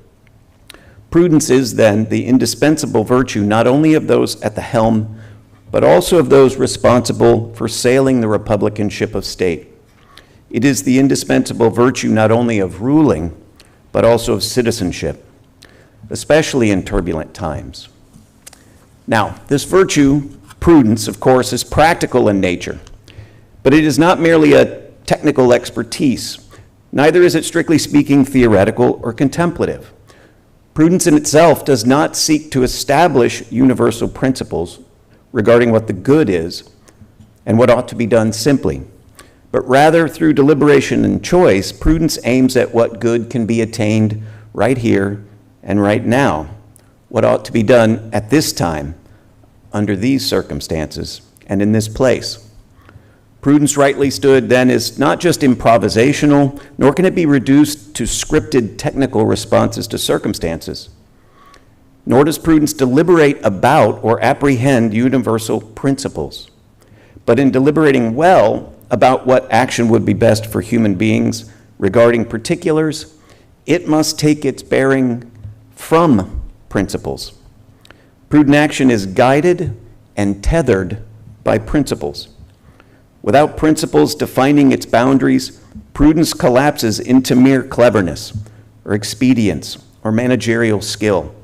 Prudence is then the indispensable virtue not only of those at the helm, but also of those responsible for sailing the Republican ship of state. It is the indispensable virtue not only of ruling, but also of citizenship, especially in turbulent times. Now, this virtue, prudence, of course, is practical in nature, but it is not merely a technical expertise. Neither is it, strictly speaking, theoretical or contemplative. Prudence in itself does not seek to establish universal principles regarding what the good is and what ought to be done simply, but rather through deliberation and choice, prudence aims at what good can be attained right here and right now, what ought to be done at this time, under these circumstances, and in this place. Prudence, rightly stood, then, is not just improvisational, nor can it be reduced to scripted technical responses to circumstances. Nor does prudence deliberate about or apprehend universal principles. But in deliberating well about what action would be best for human beings regarding particulars, it must take its bearing from principles. Prudent action is guided and tethered by principles. Without principles defining its boundaries, prudence collapses into mere cleverness or expedience or managerial skill.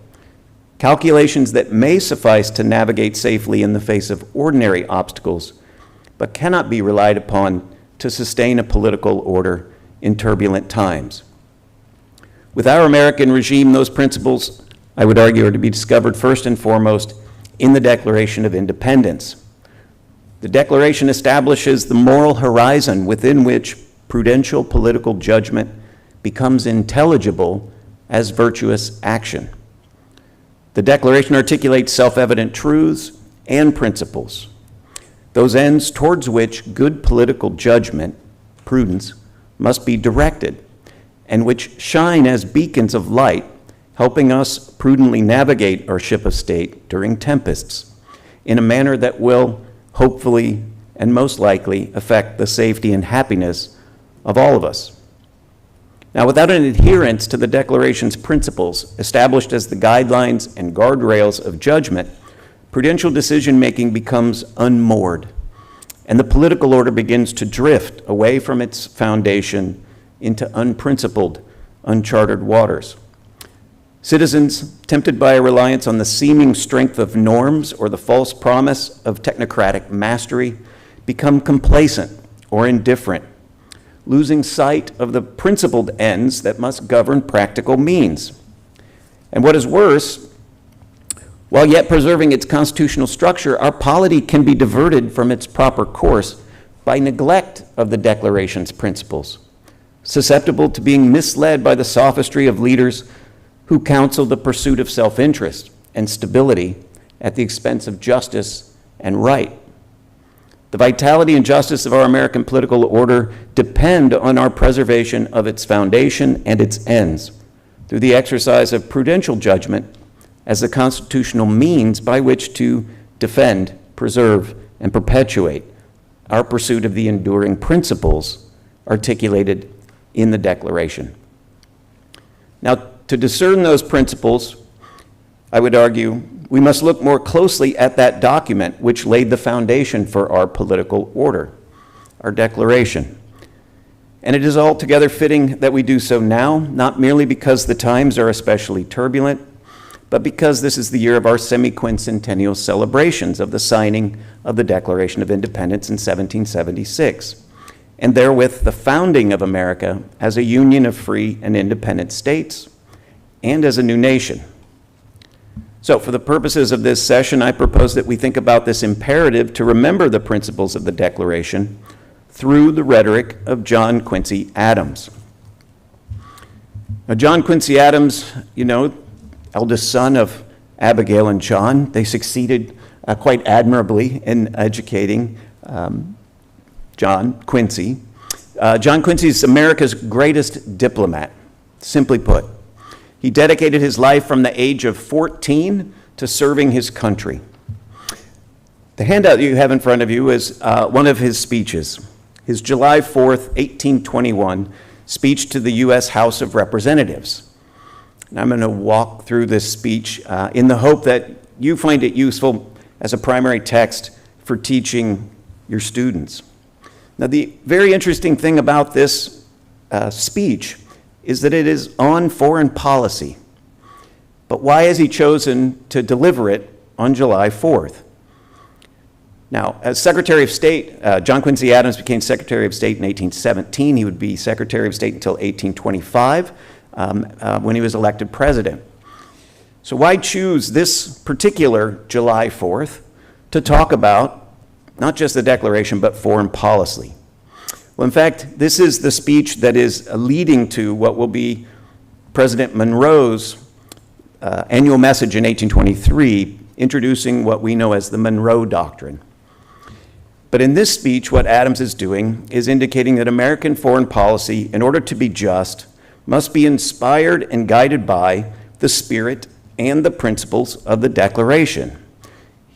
Calculations that may suffice to navigate safely in the face of ordinary obstacles, but cannot be relied upon to sustain a political order in turbulent times. With our American regime, those principles, I would argue, are to be discovered first and foremost in the Declaration of Independence. The Declaration establishes the moral horizon within which prudential political judgment becomes intelligible as virtuous action. The Declaration articulates self-evident truths and principles, those ends towards which good political judgment, prudence, must be directed, and which shine as beacons of light, helping us prudently navigate our ship of state during tempests in a manner that will hopefully and most likely affect the safety and happiness of all of us. Now, without an adherence to the Declaration's principles, established as the guidelines and guardrails of judgment, prudential decision-making becomes unmoored, and the political order begins to drift away from its foundation into unprincipled, uncharted waters. Citizens, tempted by a reliance on the seeming strength of norms or the false promise of technocratic mastery, become complacent or indifferent, losing sight of the principled ends that must govern practical means. And what is worse, while yet preserving its constitutional structure, our polity can be diverted from its proper course by neglect of the Declaration's principles, susceptible to being misled by the sophistry of leaders who counsel the pursuit of self-interest and stability at the expense of justice and right. The vitality and justice of our American political order depend on our preservation of its foundation and its ends through the exercise of prudential judgment as the constitutional means by which to defend, preserve, and perpetuate our pursuit of the enduring principles articulated in the Declaration. Now, to discern those principles, I would argue, we must look more closely at that document which laid the foundation for our political order, our Declaration. And it is altogether fitting that we do so now, not merely because the times are especially turbulent, but because this is the year of our semiquincentennial celebrations of the signing of the Declaration of Independence in 1776, and therewith the founding of America as a union of free and independent states, and as a new nation. So for the purposes of this session, I propose that we think about this imperative to remember the principles of the Declaration through the rhetoric of John Quincy Adams. Now, John Quincy Adams, eldest son of Abigail and John, they succeeded quite admirably in educating John Quincy. John Quincy is America's greatest diplomat, simply put. He dedicated his life from the age of 14 to serving his country. The handout you have in front of you is one of his speeches, his July 4th, 1821 speech to the U.S. House of Representatives. And I'm going to walk through this speech in the hope that you find it useful as a primary text for teaching your students. Now, the very interesting thing about this speech is that it is on foreign policy. But why has he chosen to deliver it on July 4th? Now, as Secretary of State, John Quincy Adams became Secretary of State in 1817. He would be Secretary of State until 1825 when he was elected president. So why choose this particular July 4th to talk about not just the Declaration, but foreign policy? Well, in fact, this is the speech that is leading to what will be President Monroe's annual message in 1823, introducing what we know as the Monroe Doctrine. But in this speech, what Adams is doing is indicating that American foreign policy, in order to be just, must be inspired and guided by the spirit and the principles of the Declaration.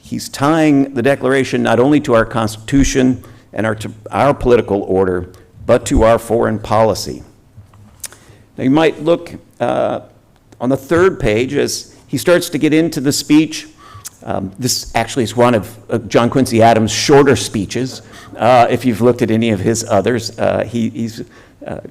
He's tying the Declaration not only to our Constitution and to our political order, but to our foreign policy. Now you might look on the third page as he starts to get into the speech. This actually is one of John Quincy Adams' shorter speeches. If you've looked at any of his others, he's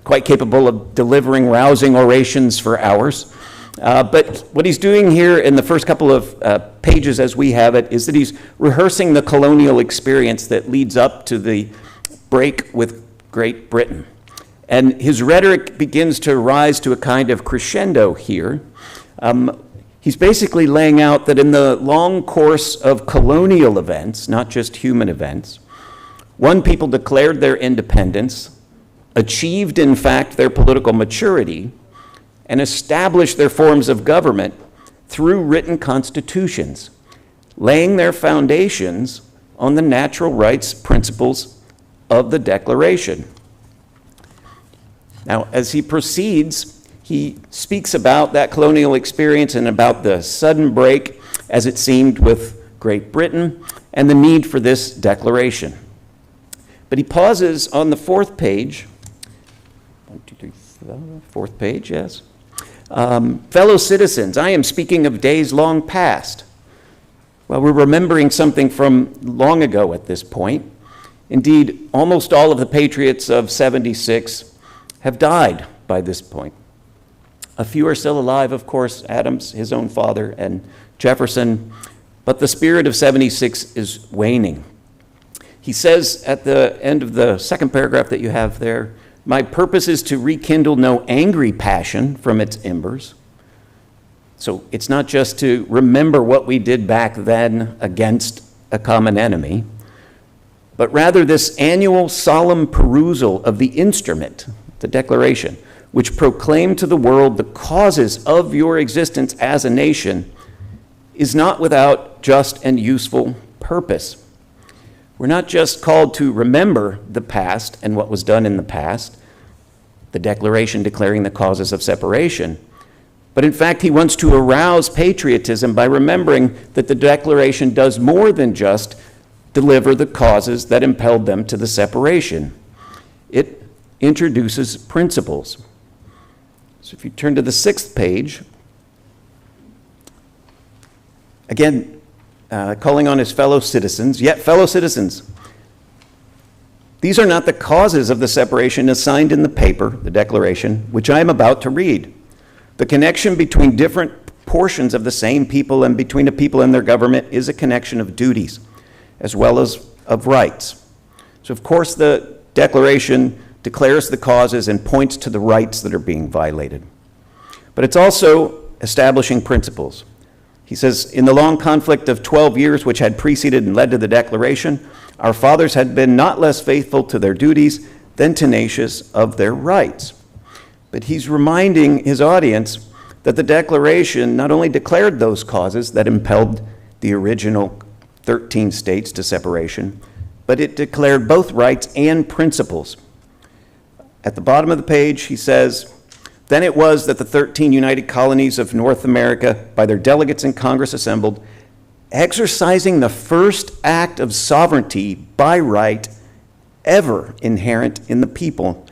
quite capable of delivering rousing orations for hours. But what he's doing here in the first couple of pages as we have it is that he's rehearsing the colonial experience that leads up to the break with Great Britain. And his rhetoric begins to rise to a kind of crescendo here. He's basically laying out that in the long course of colonial events, not just human events, one people declared their independence, achieved in fact their political maturity, and established their forms of government through written constitutions, laying their foundations on the natural rights principles of the Declaration. Now, as he proceeds, he speaks about that colonial experience and about the sudden break, as it seemed, with Great Britain and the need for this declaration. But he pauses on the fourth page. 1, 2, 3, 4, fourth page, yes. Fellow citizens, I am speaking of days long past. Well, we're remembering something from long ago at this point. Indeed, almost all of the patriots of '76 have died by this point. A few are still alive, of course, Adams, his own father, and Jefferson, but the spirit of '76 is waning. He says at the end of the second paragraph that you have there, my purpose is to rekindle no angry passion from its embers. So it's not just to remember what we did back then against a common enemy, but rather this annual solemn perusal of the instrument, the Declaration, which proclaimed to the world the causes of your existence as a nation, is not without just and useful purpose. We're not just called to remember the past and what was done in the past, the Declaration declaring the causes of separation, but in fact he wants to arouse patriotism by remembering that the Declaration does more than just deliver the causes that impelled them to the separation. It introduces principles. So if you turn to the sixth page, again, calling on his fellow citizens, yet fellow citizens, these are not the causes of the separation assigned in the paper, the Declaration, which I am about to read. The connection between different portions of the same people and between a people and their government is a connection of duties as well as of rights. So of course the Declaration declares the causes and points to the rights that are being violated. But it's also establishing principles. He says, in the long conflict of 12 years which had preceded and led to the Declaration, our fathers had been not less faithful to their duties than tenacious of their rights. But he's reminding his audience that the Declaration not only declared those causes that impelled the original 13 states to separation, but it declared both rights and principles. At the bottom of the page, he says, then it was that the 13 united colonies of North America, by their delegates in Congress assembled, exercising the first act of sovereignty by right ever inherent in the people,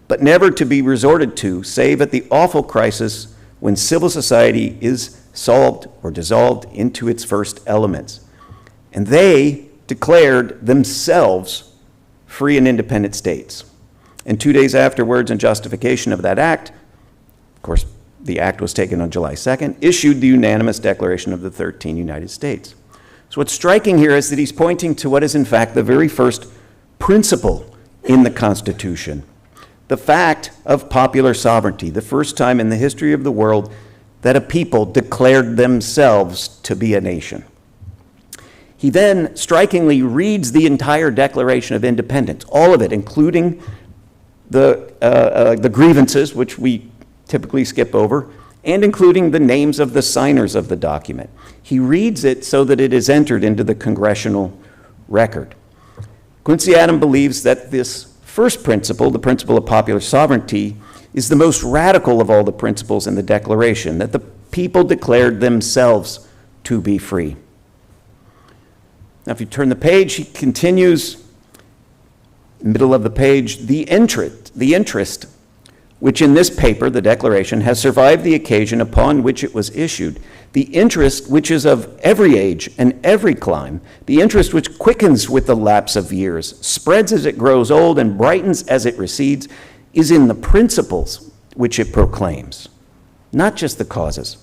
but never to be resorted to save at the awful crisis when civil society is solved or dissolved into its first elements. And they declared themselves free and independent states. And 2 days afterwards, in justification of that act, of course, the act was taken on July 2nd, issued the unanimous Declaration of the 13 United States. So what's striking here is that he's pointing to what is in fact the very first principle in the Constitution, the fact of popular sovereignty, the first time in the history of the world that a people declared themselves to be a nation. He then strikingly reads the entire Declaration of Independence, all of it, including the grievances, which we typically skip over, and including the names of the signers of the document. He reads it so that it is entered into the congressional record. Quincy Adams believes that this first principle, the principle of popular sovereignty, is the most radical of all the principles in the Declaration, that the people declared themselves to be free. Now, if you turn the page, he continues, middle of the page, the interest which in this paper, the Declaration, has survived the occasion upon which it was issued, the interest which is of every age and every clime, the interest which quickens with the lapse of years, spreads as it grows old, and brightens as it recedes, is in the principles which it proclaims, not just the causes.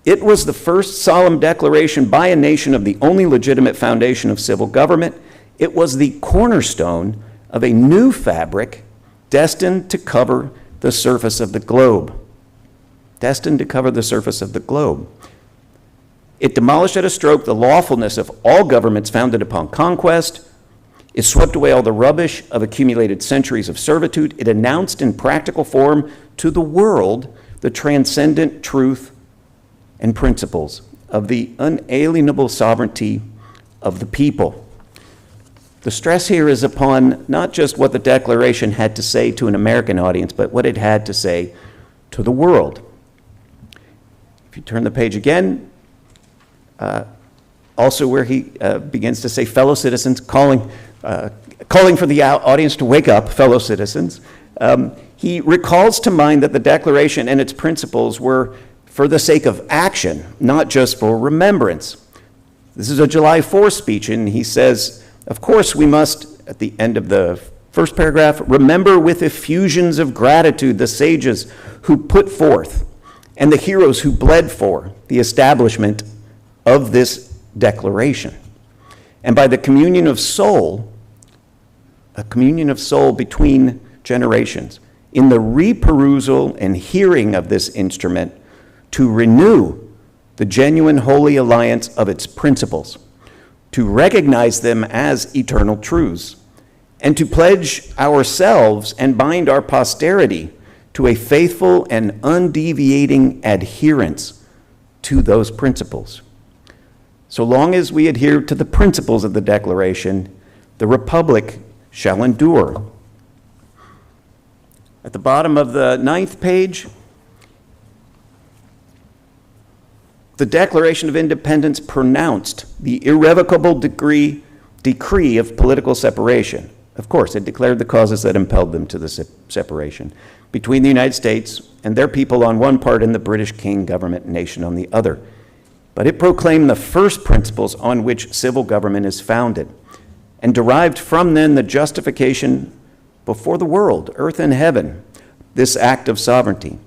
It was the first solemn declaration by a nation of the only legitimate foundation of civil government. It was the cornerstone of a new fabric destined to cover the surface of the globe. Destined to cover the surface of the globe. It demolished at a stroke the lawfulness of all governments founded upon conquest. It swept away all the rubbish of accumulated centuries of servitude. It announced in practical form to the world the transcendent truth and principles of the unalienable sovereignty of the people. The stress here is upon not just what the Declaration had to say to an American audience, but what it had to say to the world. If you turn the page again, also where he begins to say fellow citizens, calling for the audience to wake up, fellow citizens, he recalls to mind that the Declaration and its principles were for the sake of action, not just for remembrance. This is a July 4th speech, and he says, of course, we must, at the end of the first paragraph, remember with effusions of gratitude the sages who put forth and the heroes who bled for the establishment of this declaration. And by the communion of soul, a communion of soul between generations, in the reperusal and hearing of this instrument, to renew the genuine holy alliance of its principles, to recognize them as eternal truths, and to pledge ourselves and bind our posterity to a faithful and undeviating adherence to those principles. So long as we adhere to the principles of the Declaration, the Republic shall endure. At the bottom of the 9th page, the Declaration of Independence pronounced the irrevocable decree of political separation. Of course, it declared the causes that impelled them to the separation between the United States and their people on one part and the British King government nation on the other. But it proclaimed the first principles on which civil government is founded and derived from them the justification before the world, earth and heaven, this act of sovereignty.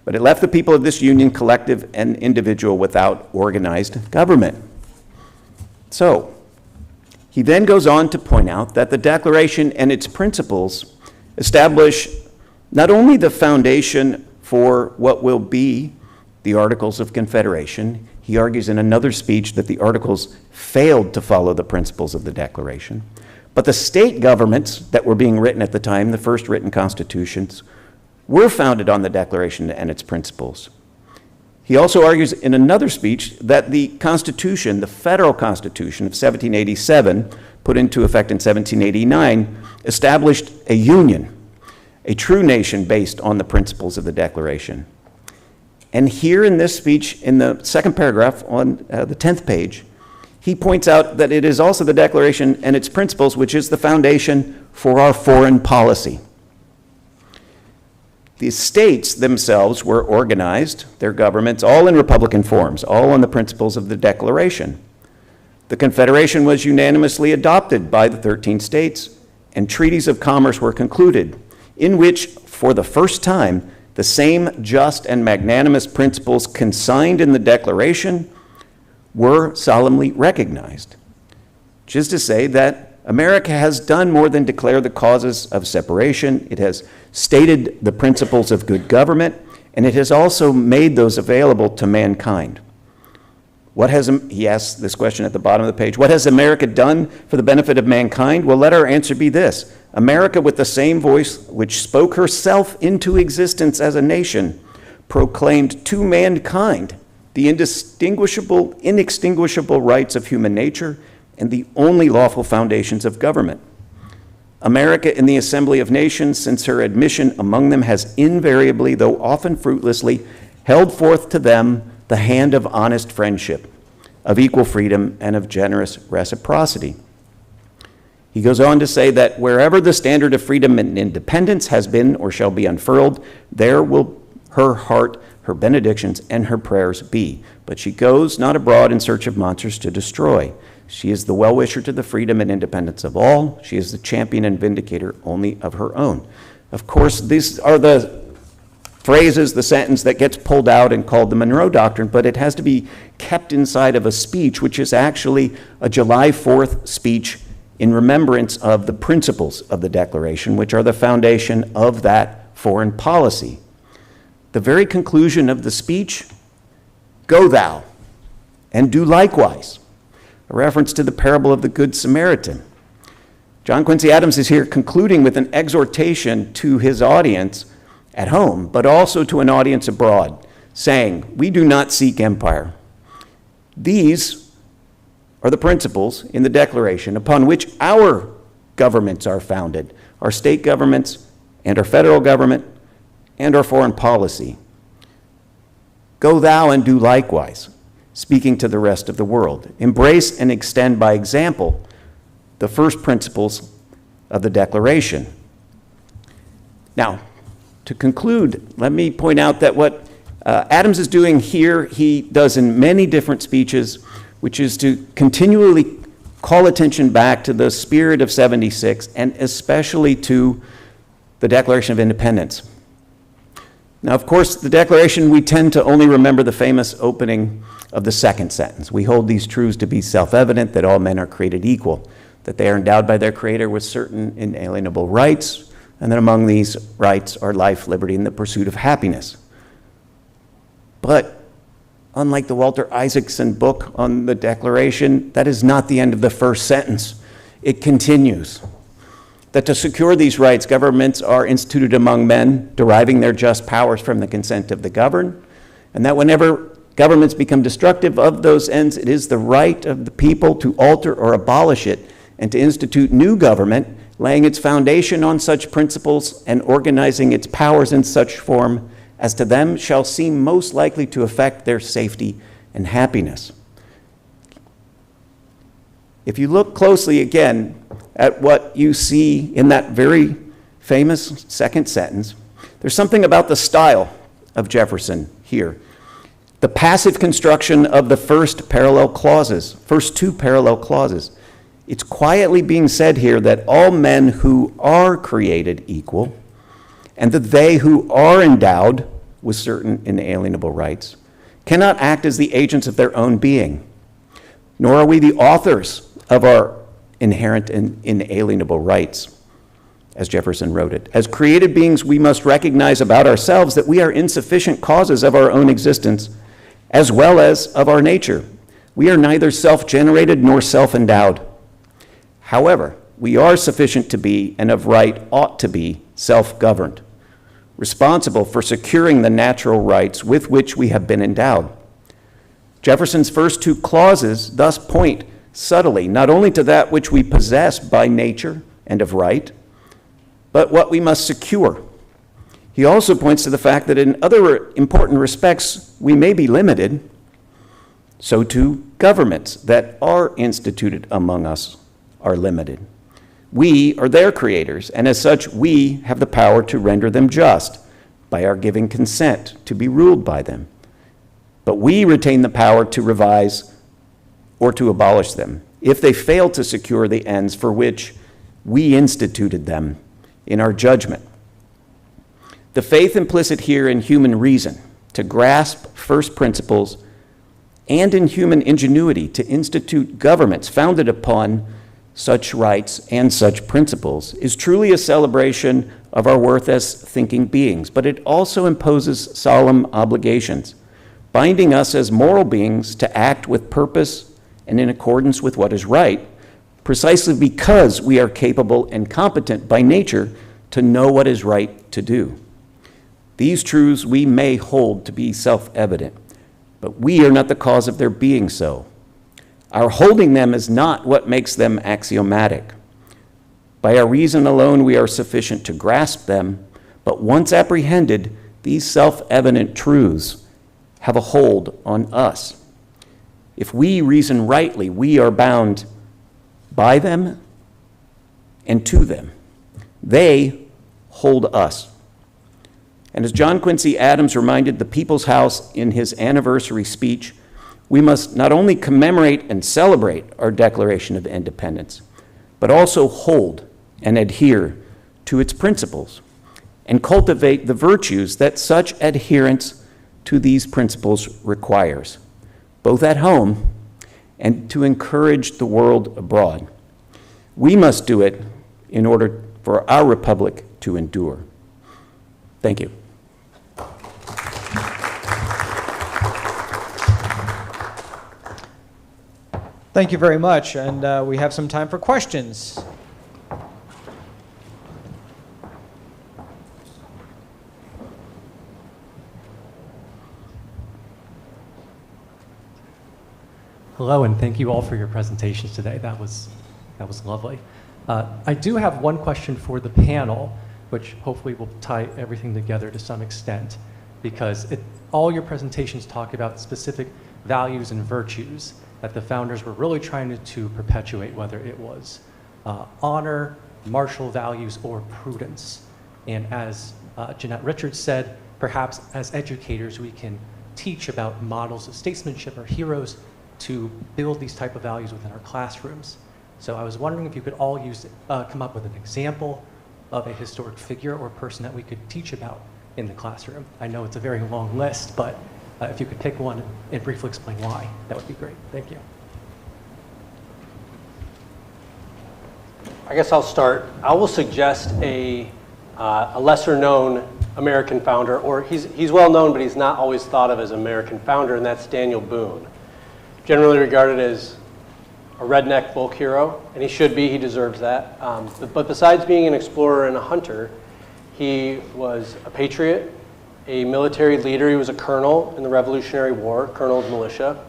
But it left the people of this union, collective and individual, without organized government. So, he then goes on to point out that the Declaration and its principles establish not only the foundation for what will be the Articles of Confederation. He argues in another speech that the Articles failed to follow the principles of the Declaration, but the state governments that were being written at the time, the first written constitutions, were founded on the Declaration and its principles. He also argues in another speech that the Constitution, the federal Constitution of 1787, put into effect in 1789, established a union, a true nation based on the principles of the Declaration. And here in this speech, in the second paragraph on the 10th page, he points out that it is also the Declaration and its principles which is the foundation for our foreign policy. The states themselves were organized, their governments, all in republican forms, all on the principles of the Declaration. The Confederation was unanimously adopted by the 13 states, and treaties of commerce were concluded, in which, for the first time, the same just and magnanimous principles consigned in the Declaration were solemnly recognized. Which is to say that America has done more than declare the causes of separation. It has stated the principles of good government, and it has also made those available to mankind. He asks this question at the bottom of the page. What has America done for the benefit of mankind? Well, let our answer be this. America, with the same voice which spoke herself into existence as a nation, proclaimed to mankind the inextinguishable rights of human nature and the only lawful foundations of government. America in the Assembly of Nations, since her admission among them, has invariably, though often fruitlessly, held forth to them the hand of honest friendship, of equal freedom, and of generous reciprocity. He goes on to say that wherever the standard of freedom and independence has been or shall be unfurled, there will her heart, her benedictions, and her prayers be. But she goes not abroad in search of monsters to destroy. She is the well-wisher to the freedom and independence of all. She is the champion and vindicator only of her own. Of course, these are the phrases, the sentence that gets pulled out and called the Monroe Doctrine, but it has to be kept inside of a speech, which is actually a July 4th speech in remembrance of the principles of the Declaration, which are the foundation of that foreign policy. The very conclusion of the speech, "Go thou, and do likewise," a reference to the parable of the Good Samaritan. John Quincy Adams is here concluding with an exhortation to his audience at home, but also to an audience abroad, saying, we do not seek empire. These are the principles in the Declaration upon which our governments are founded, our state governments and our federal government and our foreign policy. Go thou and do likewise, speaking to the rest of the world. Embrace and extend by example the first principles of the Declaration. Now, to conclude, let me point out that what Adams is doing here, he does in many different speeches, which is to continually call attention back to the spirit of 76 and especially to the Declaration of Independence. Now, of course, the Declaration, we tend to only remember the famous opening of the second sentence. We hold these truths to be self-evident, that all men are created equal, that they are endowed by their Creator with certain inalienable rights, and that among these rights are life, liberty, and the pursuit of happiness. But unlike the Walter Isaacson book on the Declaration, that is not the end of the first sentence. It continues that to secure these rights, governments are instituted among men, deriving their just powers from the consent of the governed, and that whenever governments become destructive of those ends, it is the right of the people to alter or abolish it and to institute new government, laying its foundation on such principles and organizing its powers in such form as to them shall seem most likely to affect their safety and happiness. If you look closely again at what you see in that very famous second sentence, there's something about the style of Jefferson here. The passive construction of the first two parallel clauses. It's quietly being said here that all men who are created equal, and that they who are endowed with certain inalienable rights, cannot act as the agents of their own being, nor are we the authors of our inherent and inalienable rights, as Jefferson wrote it. As created beings, we must recognize about ourselves that we are insufficient causes of our own existence, as well as of our nature. We are neither self-generated nor self-endowed. However, we are sufficient to be, and of right ought to be, self-governed, responsible for securing the natural rights with which we have been endowed. Jefferson's first two clauses thus point subtly not only to that which we possess by nature and of right, but what we must secure. He also points to the fact that in other important respects we may be limited, so too governments that are instituted among us are limited. We are their creators, and as such, we have the power to render them just by our giving consent to be ruled by them. But we retain the power to revise or to abolish them if they fail to secure the ends for which we instituted them in our judgment. The faith implicit here in human reason to grasp first principles and in human ingenuity to institute governments founded upon such rights and such principles is truly a celebration of our worth as thinking beings, but it also imposes solemn obligations, binding us as moral beings to act with purpose and in accordance with what is right, precisely because we are capable and competent by nature to know what is right to do. These truths we may hold to be self-evident, but we are not the cause of their being so. Our holding them is not what makes them axiomatic. By our reason alone, we are sufficient to grasp them, but once apprehended, these self-evident truths have a hold on us. If we reason rightly, we are bound by them and to them. They hold us. And as John Quincy Adams reminded the People's House in his anniversary speech, we must not only commemorate and celebrate our Declaration of Independence, but also hold and adhere to its principles and cultivate the virtues that such adherence to these principles requires, both at home and to encourage the world abroad. We must do it in order for our republic to endure. Thank you. Thank you very much, and we have some time for questions. Hello, and thank you all for your presentations today. That was lovely. I do have one question for the panel, which hopefully will tie everything together to some extent, because all your presentations talk about specific values and virtues that the founders were really trying to perpetuate, whether it was honor, martial values, or prudence. And as Jeanette Richards said, perhaps as educators we can teach about models of statesmanship or heroes to build these type of values within our classrooms. So I was wondering if you could all come up with an example of a historic figure or person that we could teach about in the classroom. I know it's a very long list, but if you could pick one and briefly explain why, that would be great. Thank you. I guess I'll start. I will suggest a lesser known American founder, or he's well known, but he's not always thought of as an American founder, and that's Daniel Boone. Generally regarded as a redneck folk hero, and he should be, he deserves that. But besides being an explorer and a hunter, he was a patriot, a military leader. He was a colonel in the Revolutionary War, colonel of militia,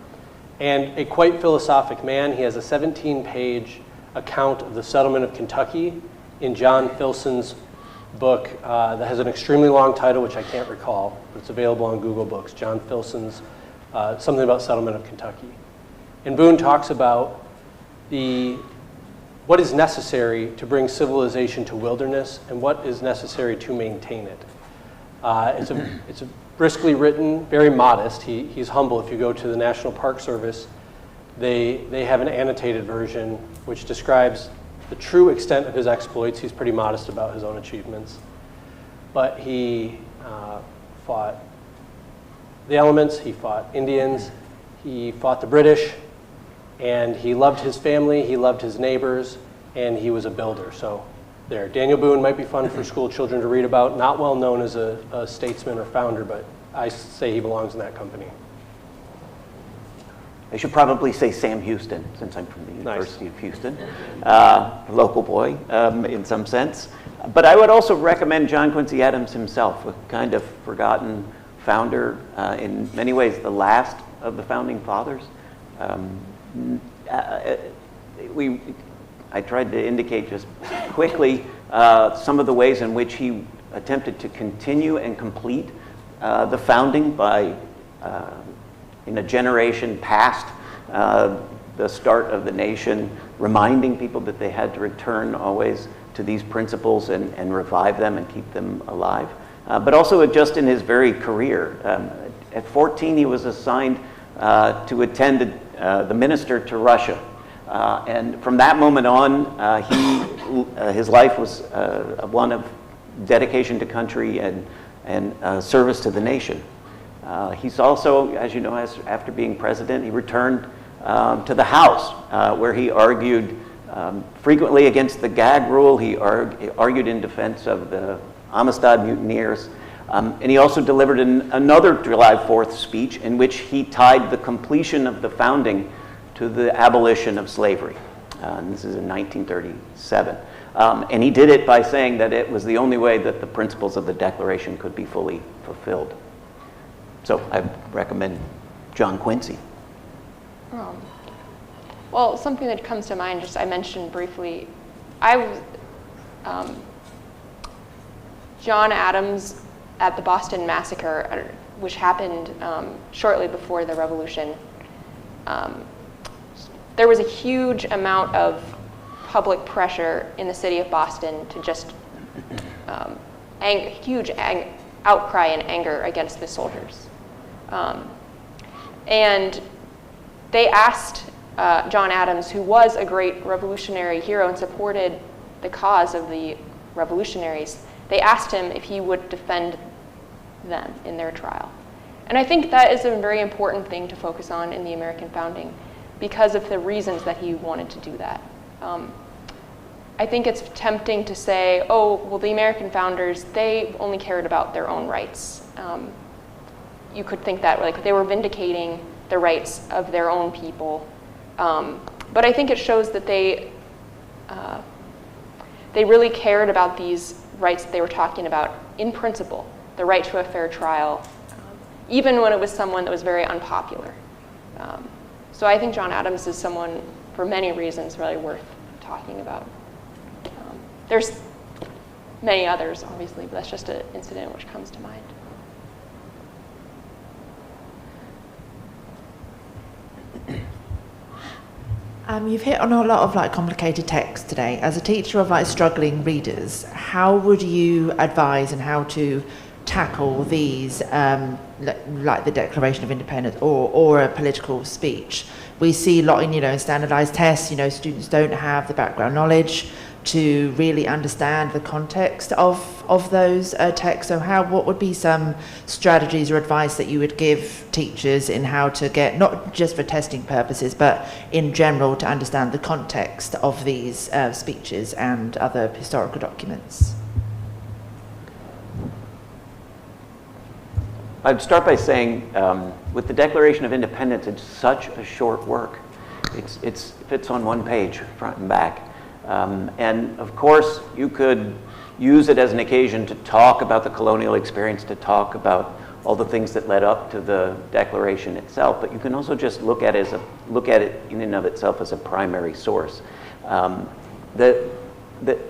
and a quite philosophic man. He has a 17-page account of the settlement of Kentucky in John Filson's book that has an extremely long title, which I can't recall, but it's available on Google Books, John Filson's something about settlement of Kentucky. And Boone talks about what is necessary to bring civilization to wilderness and what is necessary to maintain it. It's a briskly written, very modest. He's humble. If you go to the National Park Service, they have an annotated version which describes the true extent of his exploits. He's pretty modest about his own achievements. But he fought the elements, he fought Indians, he fought the British, and he loved his family, he loved his neighbors, and he was a builder. So there, Daniel Boone might be fun for school children to read about. Not well known as a statesman or founder, but I say he belongs in that company. I should probably say Sam Houston, since I'm from the University of Houston, local boy in some sense. But I would also recommend John Quincy Adams himself, a kind of forgotten founder, in many ways the last of the founding fathers. I tried to indicate just quickly some of the ways in which he attempted to continue and complete the founding by, in a generation past the start of the nation, reminding people that they had to return always to these principles and revive them and keep them alive. But also just in his very career. At 14, he was assigned to attend the minister to Russia. And from that moment on, his life was one of dedication to country and service to the nation. He's also, as you know, after being president, he returned to the House, where he argued frequently against the gag rule. He argued in defense of the Amistad mutineers. And he also delivered another July 4th speech in which he tied the completion of the founding to the abolition of slavery. And this is in 1937. And he did it by saying that it was the only way that the principles of the Declaration could be fully fulfilled. So I recommend John Quincy. Well, something that comes to mind, just I mentioned briefly, I was John Adams at the Boston Massacre, which happened shortly before the Revolution. There was a huge amount of public pressure in the city of Boston to just huge outcry and anger against the soldiers. And they asked John Adams, who was a great revolutionary hero and supported the cause of the revolutionaries, they asked him if he would defend them in their trial. And I think that is a very important thing to focus on in the American founding because of the reasons that he wanted to do that. I think it's tempting to say, oh, well, the American founders, they only cared about their own rights. You could think that like they were vindicating the rights of their own people. But I think it shows that they really cared about these rights that they were talking about in principle, the right to a fair trial, even when it was someone that was very unpopular. So I think John Adams is someone, for many reasons, really worth talking about. There's many others, obviously, but that's just an incident which comes to mind. You've hit on a lot of like complicated text today. As a teacher of like struggling readers, how would you advise and how to tackle these, like the Declaration of Independence or a political speech? We see a lot in standardized tests. Students don't have the background knowledge to really understand the context of those texts. So what would be some strategies or advice that you would give teachers in how to get, not just for testing purposes, but in general to understand the context of these speeches and other historical documents? I'd start by saying, with the Declaration of Independence, it's such a short work. It fits on one page, front and back. And of course, you could use it as an occasion to talk about the colonial experience, to talk about all the things that led up to the Declaration itself. But you can also just look at it in and of itself as a primary source. The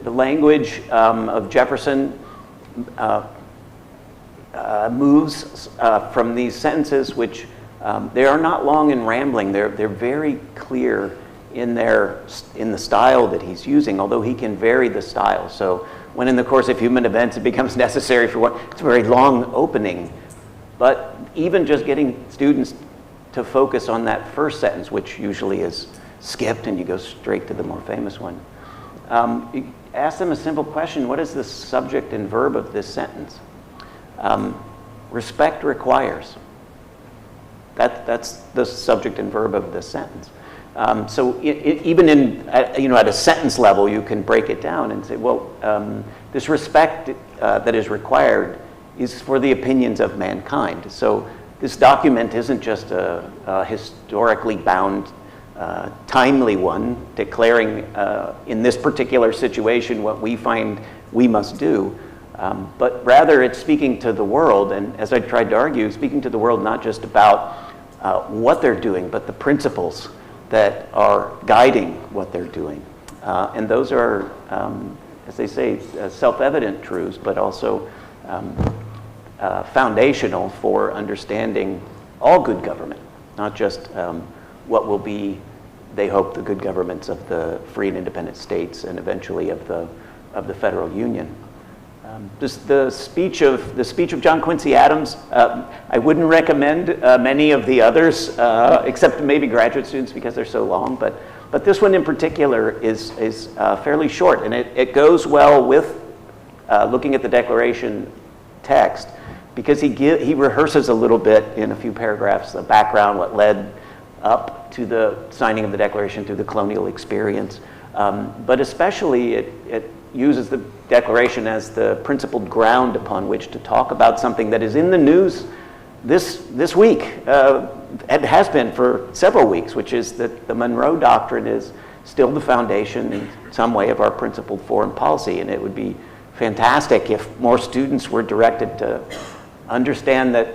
language of Jefferson moves from these sentences, which they are not long and rambling. They're very clear in the style that he's using, although he can vary the style. So when in the course of human events it becomes necessary for one, it's a very long opening. But even just getting students to focus on that first sentence, which usually is skipped and you go straight to the more famous one. You ask them a simple question: what is the subject and verb of this sentence? Respect requires. That's the subject and verb of this sentence. So even at a sentence level, you can break it down and say, well, this respect that is required is for the opinions of mankind. So this document isn't just a historically bound, timely one declaring in this particular situation what we find we must do, but rather it's speaking to the world, and as I tried to argue, speaking to the world not just about what they're doing, but the principles that are guiding what they're doing. And those are, as they say, self-evident truths, but also foundational for understanding all good government, not just what will be, they hope, the good governments of the free and independent states and eventually of the federal union. The speech of John Quincy Adams, I wouldn't recommend many of the others, except maybe graduate students because they're so long. But this one in particular is fairly short, and it goes well with looking at the Declaration text, because he rehearses a little bit in a few paragraphs the background, what led up to the signing of the Declaration through the colonial experience, but especially it uses Declaration as the principled ground upon which to talk about something that is in the news this week. It has been for several weeks, which is that the Monroe Doctrine is still the foundation in some way of our principled foreign policy, and it would be fantastic if more students were directed to understand that,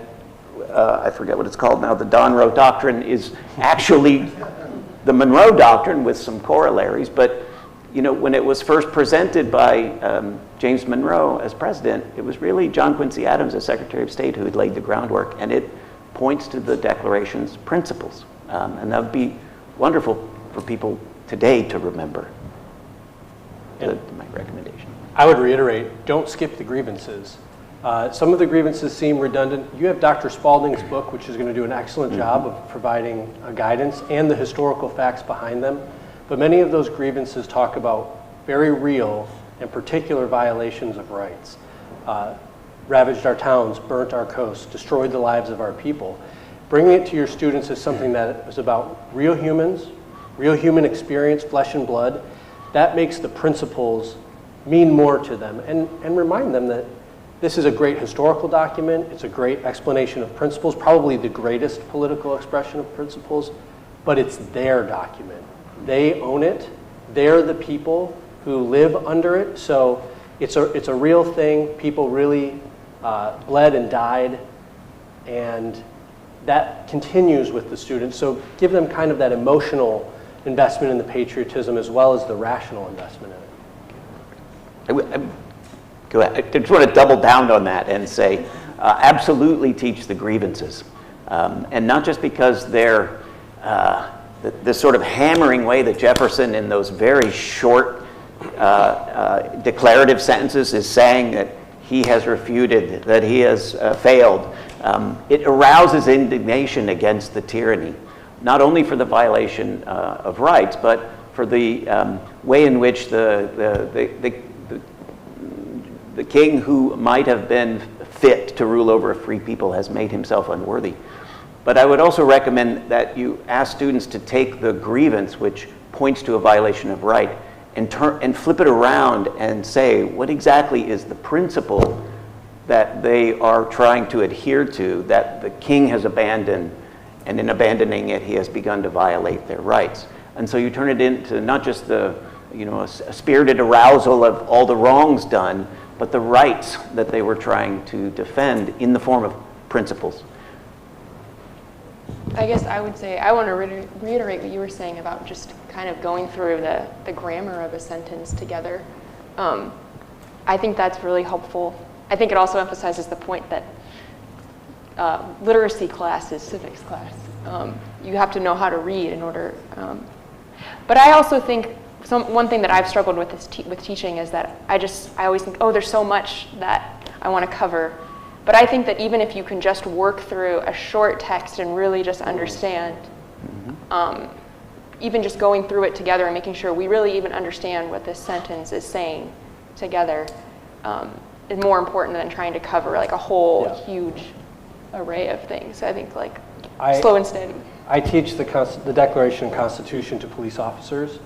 I forget what it's called now, the Monroe Doctrine is actually the Monroe Doctrine with some corollaries, but you know, when it was first presented by James Monroe as president, it was really John Quincy Adams as Secretary of State who had laid the groundwork, and it points to the Declaration's principles. And that would be wonderful for people today to remember. My recommendation. I would reiterate, don't skip the grievances. Some of the grievances seem redundant. You have Dr. Spalding's book, which is going to do an excellent job of providing guidance and the historical facts behind them. But many of those grievances talk about very real and particular violations of rights. Ravaged our towns, burnt our coasts, destroyed the lives of our people. Bringing it to your students is something that is about real humans, real human experience, flesh and blood. That makes the principles mean more to them, and remind them that this is a great historical document, it's a great explanation of principles, probably the greatest political expression of principles, but it's their document. They own it, they're the people who live under it, so it's a real thing. People really bled and died, and that continues with the students, so give them kind of that emotional investment in the patriotism as well as the rational investment in it. I just want to double down on that and say, absolutely teach the grievances. And not just because they're the sort of hammering way that Jefferson in those very short declarative sentences is saying that he has refuted, that he has failed. It arouses indignation against the tyranny, not only for the violation of rights, but for the way in which the king who might have been fit to rule over a free people has made himself unworthy. But I would also recommend that you ask students to take the grievance, which points to a violation of right, and flip it around and say, what exactly is the principle that they are trying to adhere to, that the king has abandoned, and in abandoning it, he has begun to violate their rights. And so you turn it into not just a spirited arousal of all the wrongs done, but the rights that they were trying to defend in the form of principles. I guess I would say, I want to reiterate what you were saying about just kind of going through the grammar of a sentence together. I think that's really helpful. I think it also emphasizes the point that literacy class is civics class. You have to know how to read in order. But I also think one thing that I've struggled with with teaching is that I always think, oh, there's so much that I want to cover. But I think that even if you can just work through a short text and really just understand, even just going through it together and making sure we really even understand what this sentence is saying together is more important than trying to cover like a whole huge array of things. I think slow and steady. I teach the Declaration and Constitution to police officers,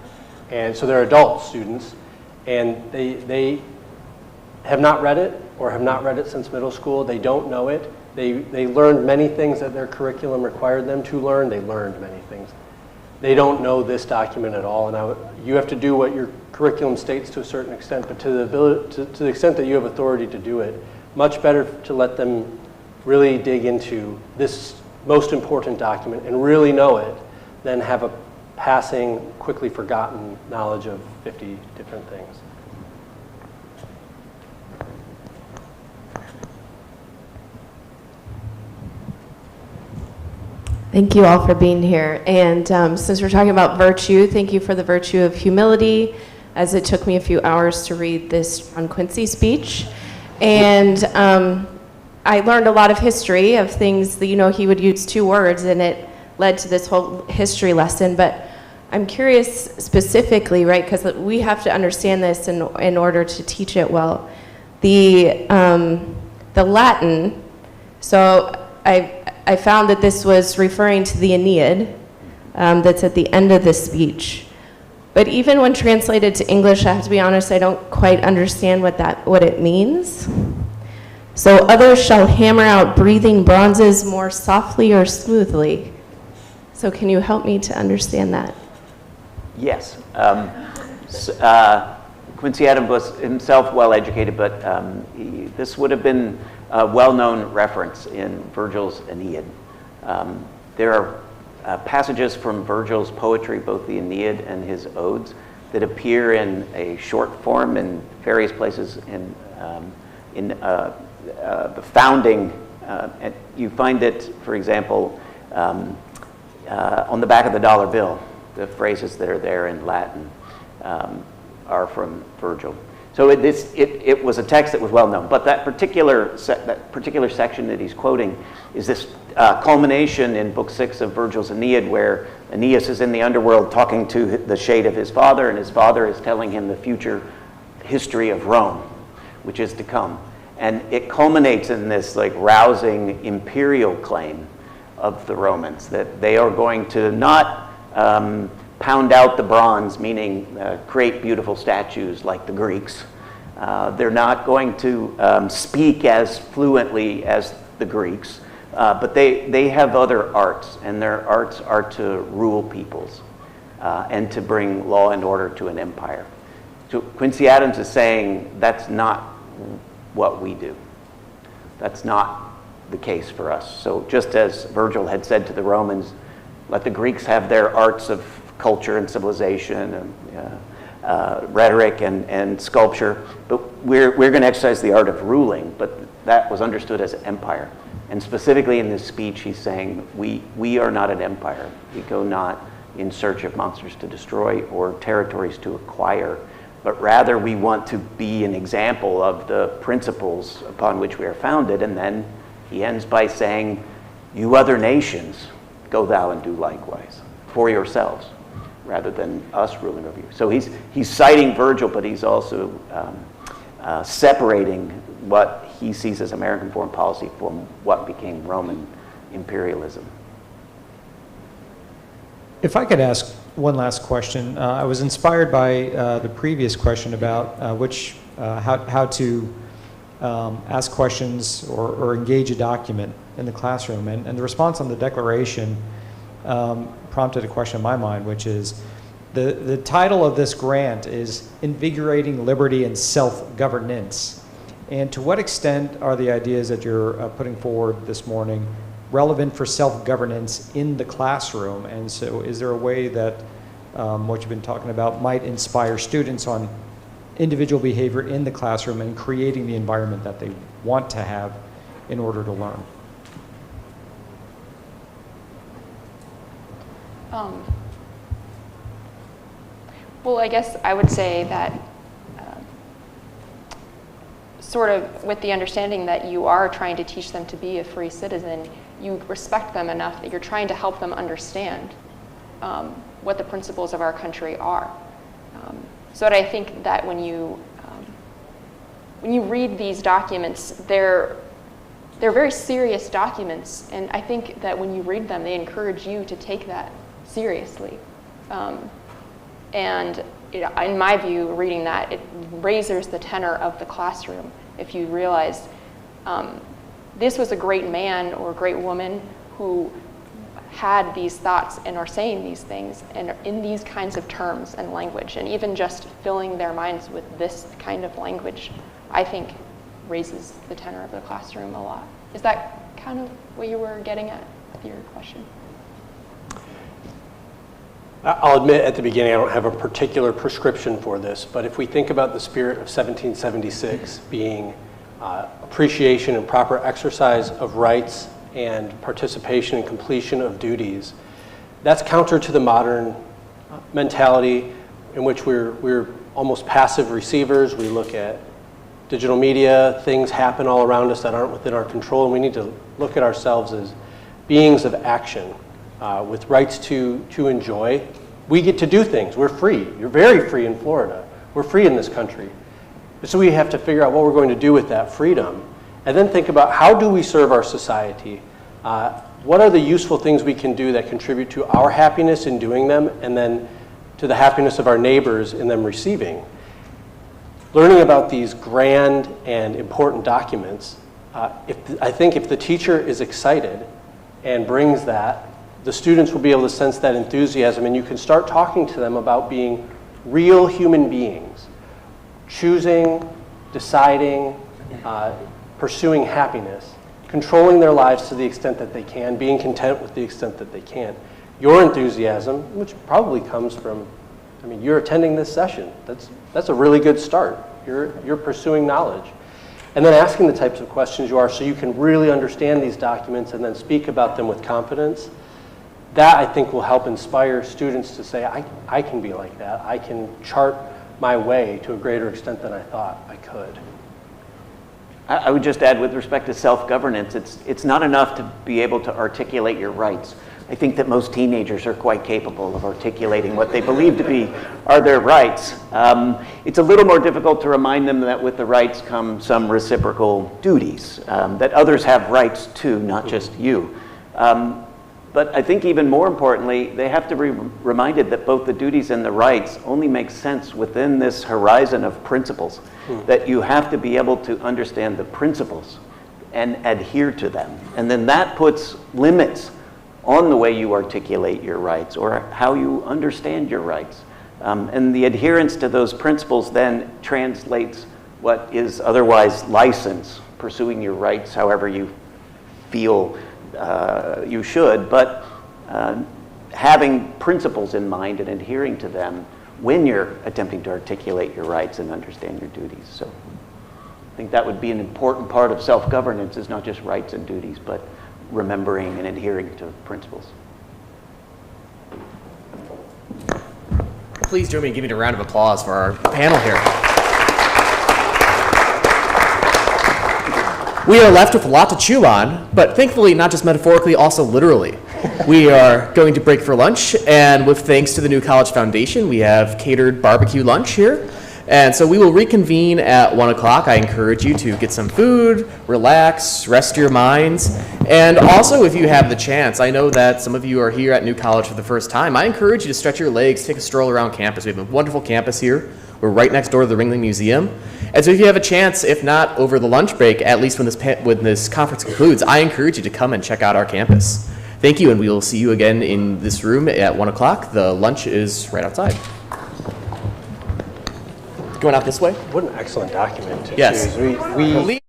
and so they're adult students, and they have not read it or have not read it since middle school. They don't know it. They learned many things that their curriculum required them to learn. They learned many things. They don't know this document at all, and you have to do what your curriculum states to a certain extent, but to the extent that you have authority to do it, much better to let them really dig into this most important document and really know it than have a passing, quickly forgotten knowledge of 50 different things. Thank you all for being here. And since we're talking about virtue, thank you for the virtue of humility, as it took me a few hours to read this John Quincy speech. And I learned a lot of history of things that, he would use 2 words, and it led to this whole history lesson. But I'm curious specifically, right, because we have to understand this in order to teach it well. The Latin, so I found that this was referring to the Aeneid that's at the end of this speech. But even when translated to English, I have to be honest, I don't quite understand what it means. So others shall hammer out breathing bronzes more softly or smoothly. So can you help me to understand that? Yes. Quincy Adams was himself well-educated, but this would have been a well-known reference in Virgil's Aeneid. There are passages from Virgil's poetry, both the Aeneid and his odes, that appear in a short form in various places in the founding. And you find it, for example, on the back of the dollar bill. The phrases that are there in Latin are from Virgil. So it was a text that was well known. But that particular section that he's quoting is this culmination in Book 6 of Virgil's Aeneid, where Aeneas is in the underworld talking to the shade of his father, and his father is telling him the future history of Rome, which is to come. And it culminates in this like rousing imperial claim of the Romans, that they are going to not pound out the bronze, meaning create beautiful statues like the Greeks. They're not going to speak as fluently as the Greeks, but they have other arts, and their arts are to rule peoples and to bring law and order to an empire. So Quincy Adams is saying that's not what we do. That's not the case for us. So just as Virgil had said to the Romans, let the Greeks have their arts of culture and civilization and rhetoric and sculpture, but we're going to exercise the art of ruling, but that was understood as empire. And specifically in this speech, he's saying, we are not an empire. We go not in search of monsters to destroy or territories to acquire, but rather we want to be an example of the principles upon which we are founded. And then he ends by saying, you other nations, go thou and do likewise for yourselves, rather than us ruling over you. So he's citing Virgil, but he's also separating what he sees as American foreign policy from what became Roman imperialism. If I could ask one last question. I was inspired by the previous question about how to ask questions or engage a document in the classroom. And the response on the Declaration prompted a question in my mind, which is, the title of this grant is Invigorating Liberty and Self-Governance. And to what extent are the ideas that you're putting forward this morning relevant for self-governance in the classroom? And so is there a way that what you've been talking about might inspire students on individual behavior in the classroom and creating the environment that they want to have in order to learn? Well, I guess I would say that sort of with the understanding that you are trying to teach them to be a free citizen, you respect them enough that you're trying to help them understand what the principles of our country are. So that I think that when you read these documents, they're very serious documents, and I think that when you read them, they encourage you to take that seriously. And in my view, reading that, it raises the tenor of the classroom. If you realize this was a great man or a great woman who had these thoughts and are saying these things and in these kinds of terms and language, and even just filling their minds with this kind of language, I think raises the tenor of the classroom a lot. Is that kind of what you were getting at with your question? I'll admit at the beginning I don't have a particular prescription for this, but if we think about the spirit of 1776 being appreciation and proper exercise of rights and participation and completion of duties, that's counter to the modern mentality in which we're almost passive receivers. We look at digital media, things happen all around us that aren't within our control, and we need to look at ourselves as beings of action with rights to enjoy. We get to do things. We're free. You're very free in Florida. We're free in this country. So we have to figure out what we're going to do with that freedom, and then think about how do we serve our society? What are the useful things we can do that contribute to our happiness in doing them, and then to the happiness of our neighbors in them receiving. Learning about these grand and important documents, I think if the teacher is excited and brings that, the students will be able to sense that enthusiasm, and you can start talking to them about being real human beings, choosing, deciding, pursuing happiness, controlling their lives to the extent that they can, being content with the extent that they can. Your enthusiasm, which probably comes from, I mean, you're attending this session. That's a really good start. You're pursuing knowledge. And then asking the types of questions you are so you can really understand these documents and then speak about them with confidence. That, I think, will help inspire students to say, I can be like that. I can chart my way to a greater extent than I thought I could. I would just add, with respect to self-governance, it's not enough to be able to articulate your rights. I think that most teenagers are quite capable of articulating what they believe to be are their rights. It's a little more difficult to remind them that with the rights come some reciprocal duties, that others have rights too, not just you. But I think even more importantly, they have to be reminded that both the duties and the rights only make sense within this horizon of principles, that you have to be able to understand the principles and adhere to them. And then that puts limits on the way you articulate your rights or how you understand your rights. And the adherence to those principles then translates what is otherwise license, pursuing your rights however you feel you should, but having principles in mind and adhering to them when you're attempting to articulate your rights and understand your duties. So I think that would be an important part of self-governance, is not just rights and duties, but remembering and adhering to principles. Please join me in giving a round of applause for our panel here. We are left with a lot to chew on, but thankfully not just metaphorically, also literally. We are going to break for lunch, and with thanks to the New College Foundation, we have catered barbecue lunch here. And so we will reconvene at 1 o'clock. I encourage you to get some food, relax, rest your minds. And also, if you have the chance, I know that some of you are here at New College for the first time, I encourage you to stretch your legs, take a stroll around campus. We have a wonderful campus here. We're right next door to the Ringling Museum. And so if you have a chance, if not over the lunch break, at least when this conference concludes, I encourage you to come and check out our campus. Thank you, and we will see you again in this room at 1 o'clock. The lunch is right outside. Going out this way? What an excellent document to yes. choose. We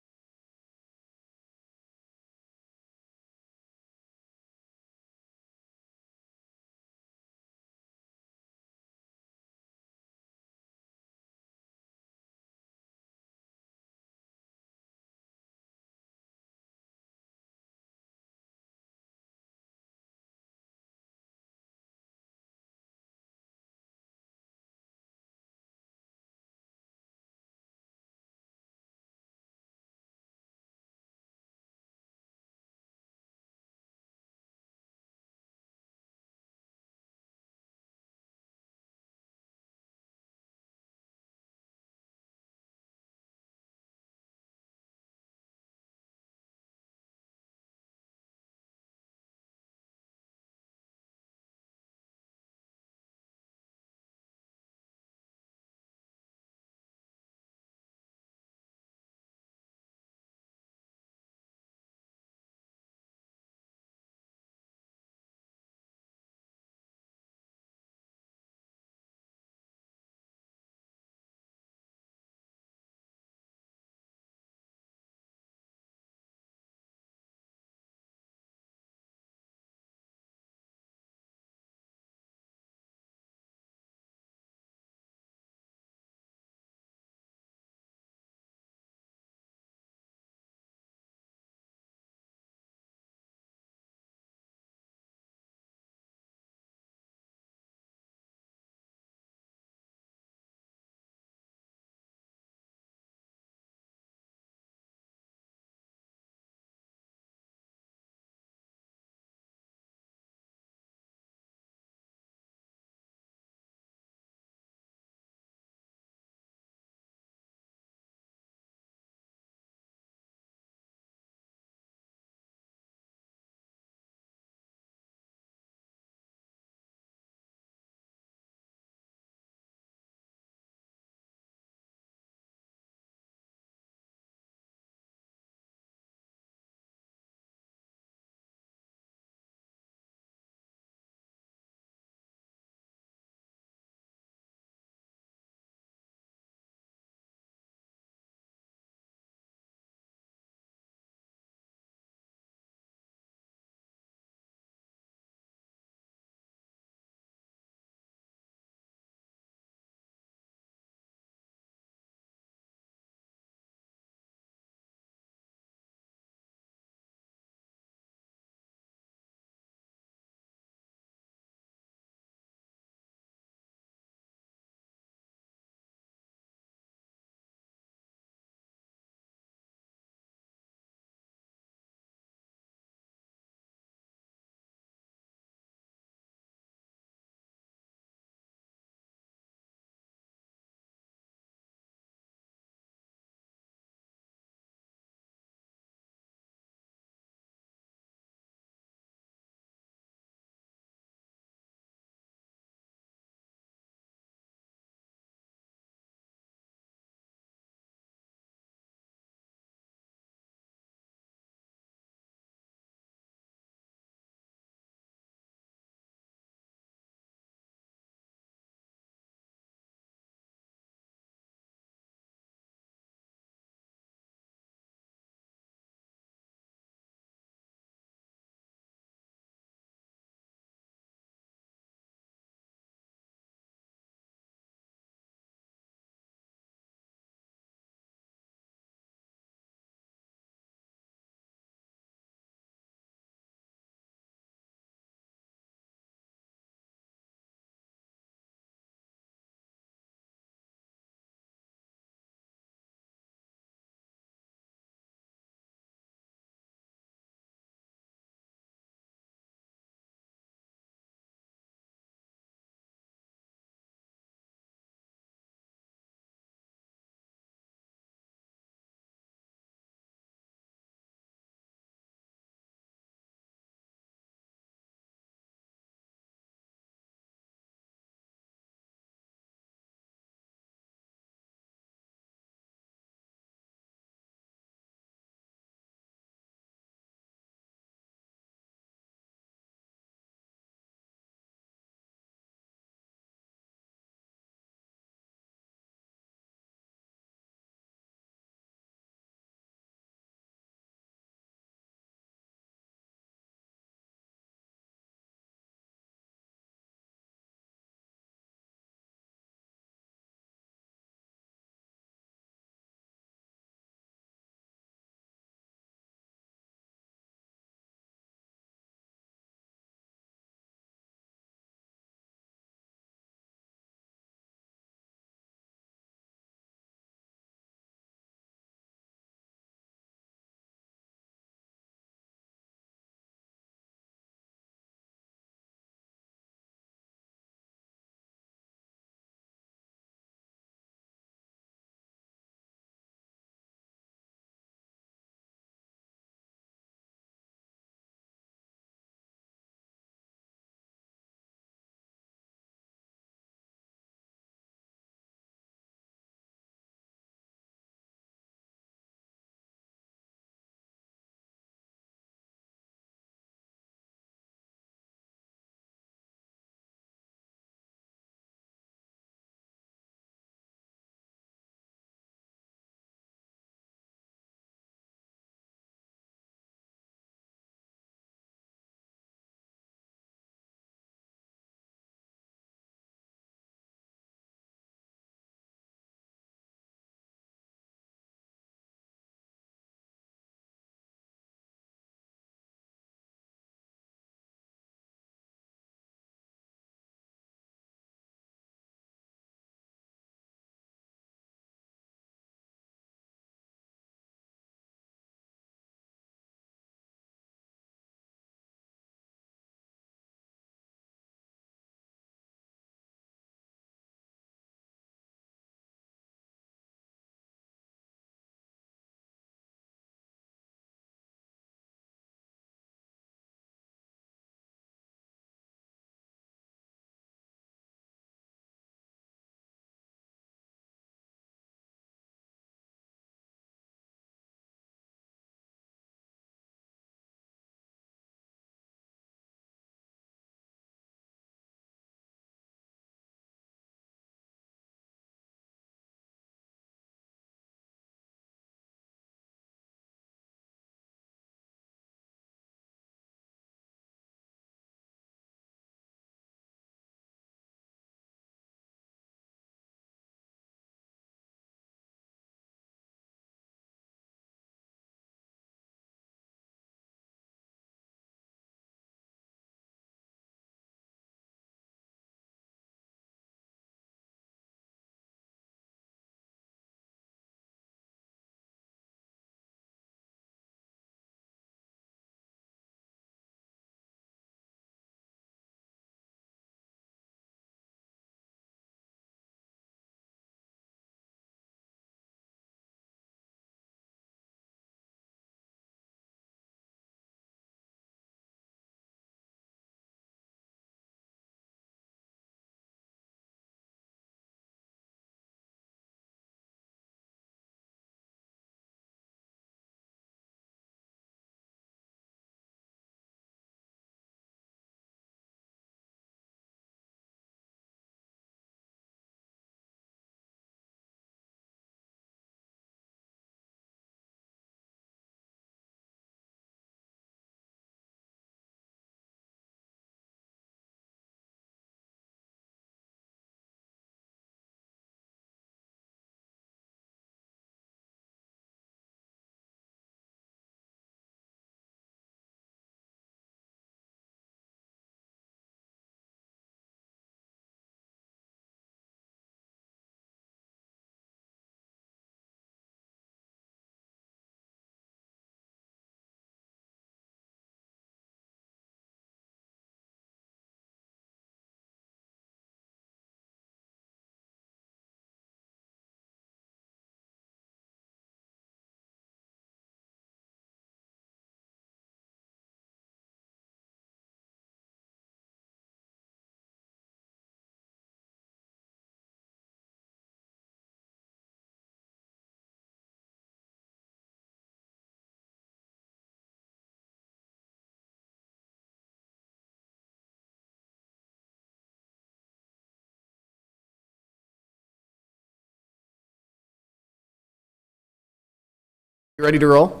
You ready to roll?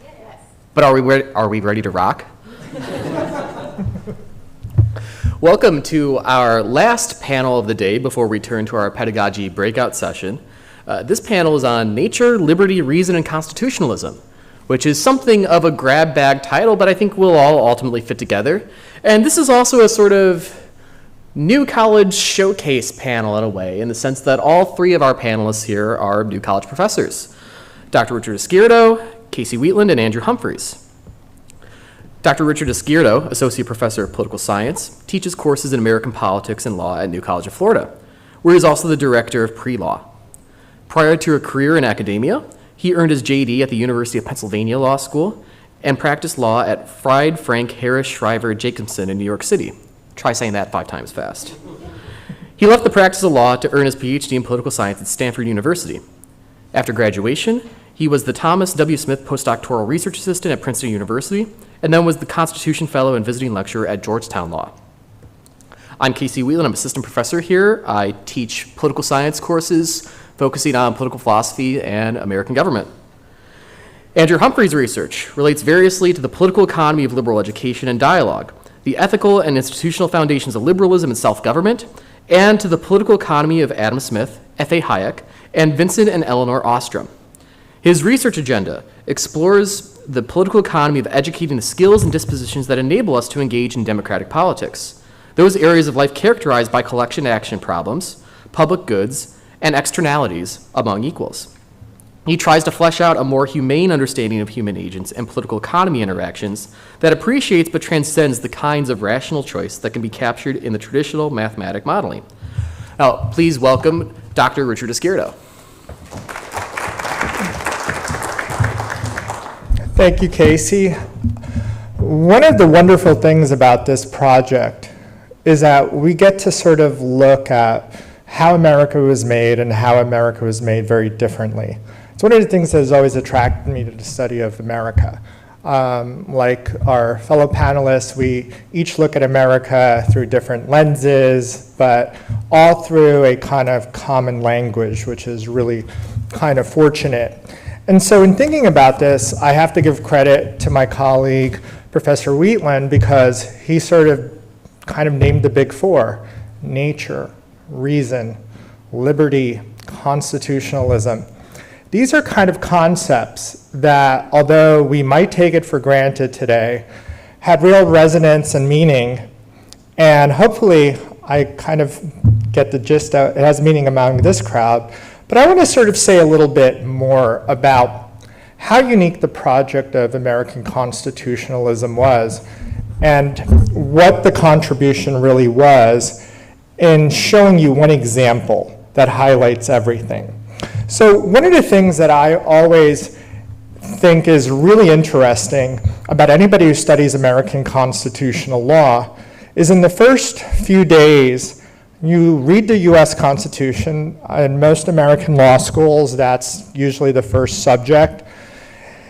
Yes. But are we ready to rock? Welcome to our last panel of the day before we turn to our pedagogy breakout session. This panel is on nature, liberty, reason, and constitutionalism, which is something of a grab bag title, but I think we'll all ultimately fit together. And this is also a sort of new college showcase panel in a way, in the sense that all three of our panelists here are new college professors. Dr. Richard Izquierdo, Casey Wheatland, and Andrew Humphreys. Dr. Richard Izquierdo, Associate Professor of Political Science, teaches courses in American politics and law at New College of Florida, where he's also the Director of Pre-Law. Prior to a career in academia, he earned his JD at the University of Pennsylvania Law School and practiced law at Fried, Frank, Harris, Shriver, Jacobson in New York City. Try saying that 5 times fast. He left the practice of law to earn his PhD in political science at Stanford University. After graduation, he was the Thomas W. Smith Postdoctoral Research Assistant at Princeton University, and then was the Constitution Fellow and Visiting Lecturer at Georgetown Law. I'm Casey Wheatland. I'm assistant professor here. I teach political science courses focusing on political philosophy and American government. Andrew Humphreys' research relates variously to the political economy of liberal education and dialogue, the ethical and institutional foundations of liberalism and self-government, and to the political economy of Adam Smith, F.A. Hayek, and Vincent and Eleanor Ostrom. His research agenda explores the political economy of educating the skills and dispositions that enable us to engage in democratic politics, those areas of life characterized by collection-action problems, public goods, and externalities among equals. He tries to flesh out a more humane understanding of human agents and political economy interactions that appreciates but transcends the kinds of rational choice that can be captured in the traditional mathematic modeling. Now, please welcome Dr. Richard Izquierdo. Thank you, Casey. One of the wonderful things about this project is that we get to sort of look at how America was made and how America was made very differently. It's one of the things that has always attracted me to the study of America. Like our fellow panelists, we each look at America through different lenses, but all through a kind of common language, which is really kind of fortunate. And so in thinking about this, I have to give credit to my colleague, Professor Wheatland, because he sort of kind of named the big four: nature, reason, liberty, constitutionalism. These are kind of concepts that, although we might take it for granted today, had real resonance and meaning. And hopefully, I kind of get the gist out, it has meaning among this crowd. But I want to sort of say a little bit more about how unique the project of American constitutionalism was and what the contribution really was in showing you one example that highlights everything. So one of the things that I always think is really interesting about anybody who studies American constitutional law is in the first few days, you read the US Constitution. In most American law schools, that's usually the first subject.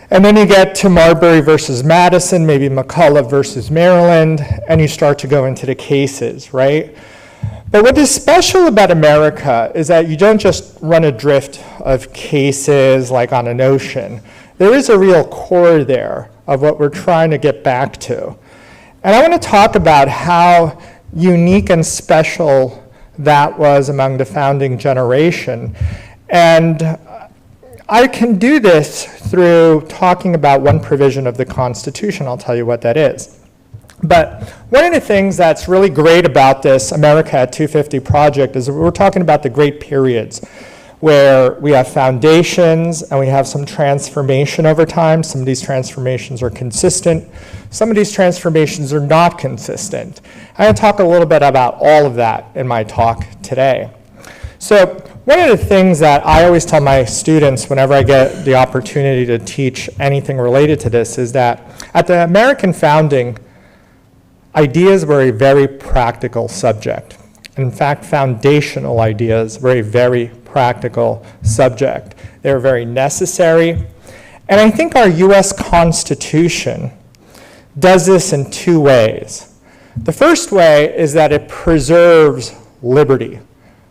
And then you get to Marbury versus Madison, maybe McCulloch versus Maryland, and you start to go into the cases, right? But what is special about America is that you don't just run a drift of cases like on an ocean. There is a real core there of what we're trying to get back to. And I want to talk about how unique and special that was among the founding generation. And I can do this through talking about one provision of the Constitution. I'll tell you what that is. But one of the things that's really great about this America at 250 project is that we're talking about the great periods where we have foundations and we have some transformation over time. Some of these transformations are consistent. Some of these transformations are not consistent. I'm going to talk a little bit about all of that in my talk today. So one of the things that I always tell my students whenever I get the opportunity to teach anything related to this is that at the American founding, ideas were a very practical subject. In fact, foundational ideas were a very practical subject. They were very necessary. And I think our US Constitution does this in two ways. The first way is that it preserves liberty.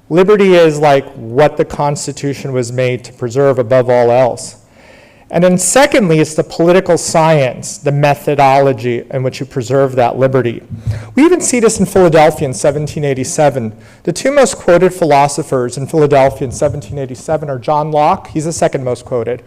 Liberty is like what the Constitution was made to preserve above all else. And then secondly, it's the political science, the methodology in which you preserve that liberty. We even see this in Philadelphia in 1787. The two most quoted philosophers in Philadelphia in 1787 are John Locke, he's the second most quoted.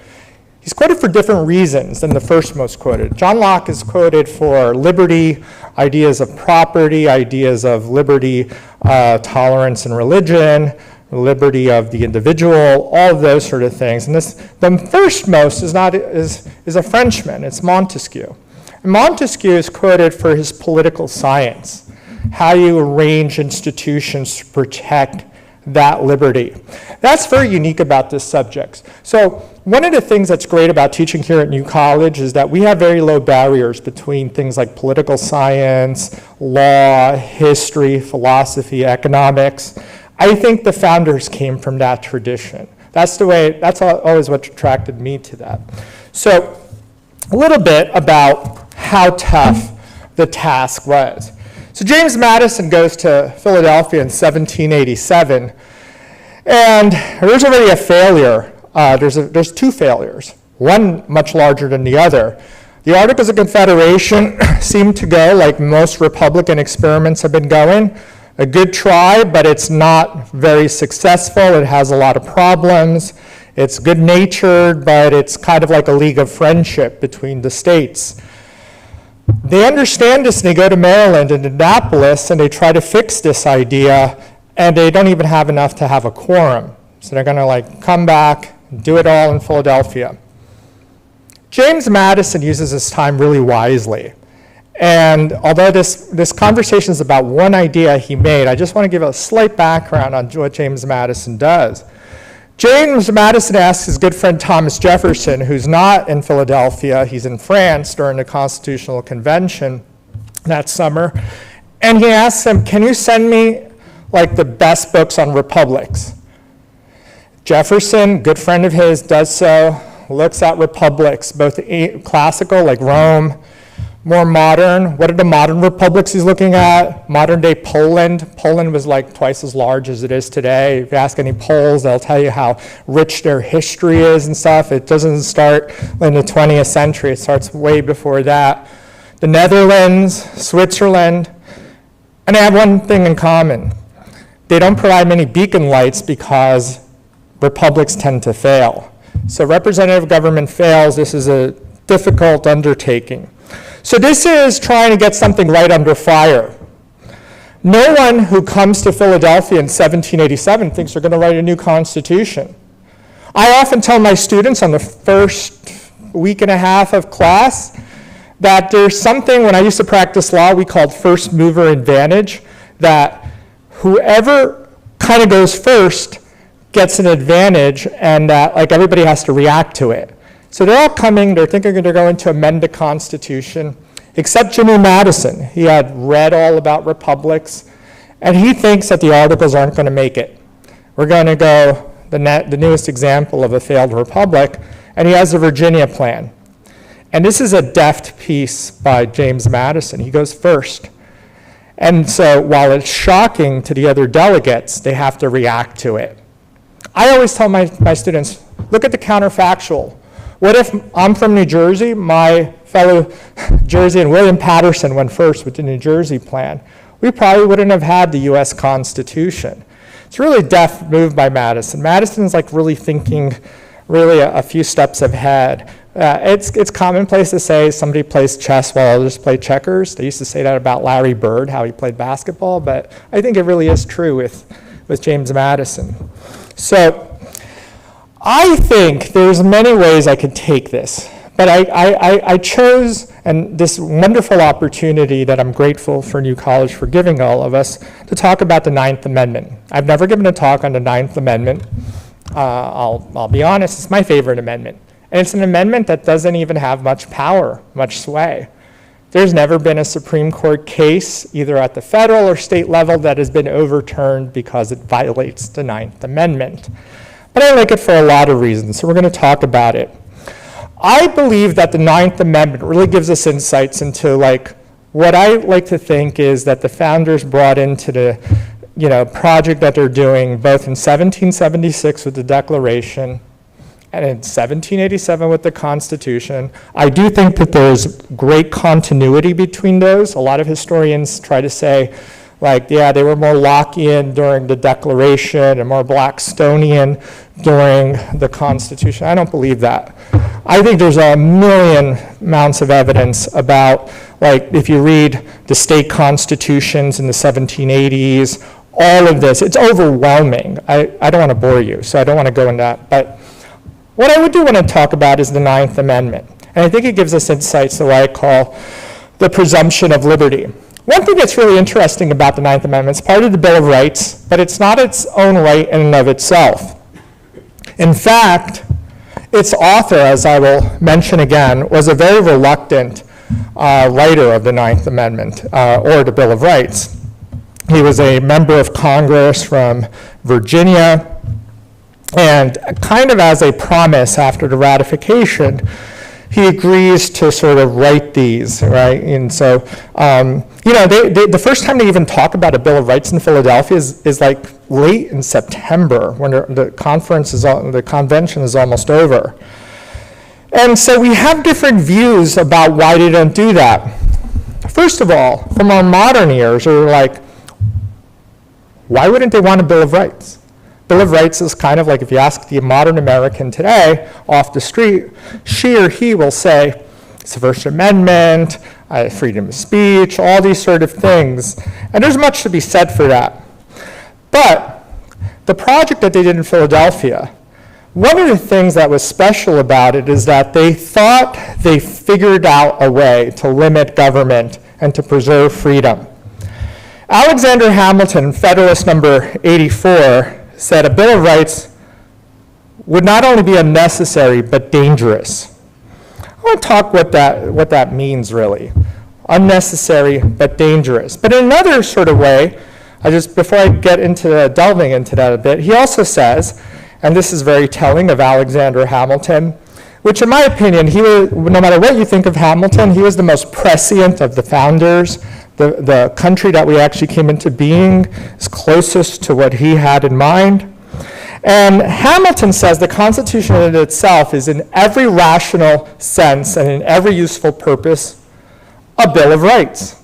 He's quoted for different reasons than the first most quoted. John Locke is quoted for liberty, ideas of property, ideas of liberty, tolerance and religion, liberty of the individual, all of those sort of things. And the first most is a Frenchman, it's Montesquieu. And Montesquieu is quoted for his political science, how you arrange institutions to protect that liberty. That's very unique about this subject. So one of the things that's great about teaching here at New College is that we have very low barriers between things like political science, law, history, philosophy, economics. I think the founders came from that tradition. That's always what attracted me to that. So a little bit about how tough the task was. So James Madison goes to Philadelphia in 1787, and there's already a failure. There's two failures, one much larger than the other. The Articles of Confederation seem to go like most Republican experiments have been going. A good try, but it's not very successful. It has a lot of problems. It's good-natured, but it's kind of like a league of friendship between the states. They understand this, and they go to Maryland and Annapolis, and they try to fix this idea, and they don't even have enough to have a quorum. So they're going to come back, do it all in Philadelphia. James Madison uses his time really wisely. And although this conversation is about one idea he made, I just want to give a slight background on what James Madison does. James Madison asks his good friend Thomas Jefferson, who's not in Philadelphia, he's in France during the Constitutional Convention that summer, and he asks him, can you send me the best books on republics? Jefferson, good friend of his, does so, looks at republics, both classical like Rome, more modern. What are the modern republics he's looking at? Modern day Poland. Poland was twice as large as it is today. If you ask any Poles, they'll tell you how rich their history is and stuff. It doesn't start in the 20th century. It starts way before that. The Netherlands, Switzerland, and they have one thing in common. They don't provide many beacon lights because republics tend to fail. So representative government fails. This is a difficult undertaking. So this is trying to get something right under fire. No one who comes to Philadelphia in 1787 thinks they're going to write a new constitution. I often tell my students on the first week and a half of class that there's something, when I used to practice law, we called first mover advantage, that whoever kind of goes first gets an advantage, and that everybody has to react to it. So they're all coming, they're thinking they're going to amend the Constitution, except Jimmy Madison. He had read all about republics, and he thinks that the Articles aren't going to make it. We're going to go the newest example of a failed republic, and he has the Virginia Plan. And this is a deft piece by James Madison. He goes first. And so while it's shocking to the other delegates, they have to react to it. I always tell my students, look at the counterfactual. What if I'm from New Jersey, my fellow Jerseyan William Patterson went first with the New Jersey plan? We probably wouldn't have had the US Constitution. It's really a deft move by Madison. Madison's really thinking really a few steps ahead. It's commonplace to say somebody plays chess while others play checkers. They used to say that about Larry Bird, how he played basketball, but I think it really is true with James Madison. So I think there's many ways I could take this, but I chose, and this wonderful opportunity that I'm grateful for New College for giving all of us, to talk about the Ninth Amendment. I've never given a talk on the Ninth Amendment. I'll be honest, it's my favorite amendment. And it's an amendment that doesn't even have much power, much sway. There's never been a Supreme Court case, either at the federal or state level, that has been overturned because it violates the Ninth Amendment. But I like it for a lot of reasons, so we're going to talk about it. I believe that the Ninth Amendment really gives us insights into what I like to think is that the founders brought into the project that they're doing, both in 1776 with the Declaration and in 1787 with the Constitution. I do think that there's great continuity between those. A lot of historians try to say, like, yeah, they were more Lockean during the Declaration and more Blackstonian during the Constitution. I don't believe that. I think there's a million amounts of evidence about, like, if you read the state constitutions in the 1780s, all of this, it's overwhelming. I don't want to bore you, so I don't want to go into that. But what I do want to talk about is the 9th Amendment. And I think it gives us insights to what I call the presumption of liberty. One thing that's really interesting about the 9th Amendment, it's part of the Bill of Rights, but it's not its own right in and of itself. In fact, its author, as I will mention again, was a very reluctant writer of the 9th Amendment, or the Bill of Rights. He was a member of Congress from Virginia, and kind of as a promise after the ratification, he agrees to sort of write these, right? And so, the first time they even talk about a Bill of Rights in Philadelphia is like late in September, when the convention is almost over. And so we have different views about why they don't do that. First of all, from our modern ears, we're like, why wouldn't they want a Bill of Rights? Bill of Rights is kind of like, if you ask the modern American today off the street, she or he will say, it's the First Amendment, freedom of speech, all these sort of things. And there's much to be said for that. But the project that they did in Philadelphia, one of the things that was special about it is that they thought they figured out a way to limit government and to preserve freedom. Alexander Hamilton, Federalist number 84, said a Bill of Rights would not only be unnecessary, but dangerous. I want to talk what that means, really. Unnecessary, but dangerous. But in another sort of way, before I get into delving into that a bit, he also says, and this is very telling of Alexander Hamilton, which in my opinion, no matter what you think of Hamilton, he was the most prescient of the founders. The country that we actually came into being is closest to what he had in mind. And Hamilton says the Constitution in itself is in every rational sense and in every useful purpose a Bill of Rights.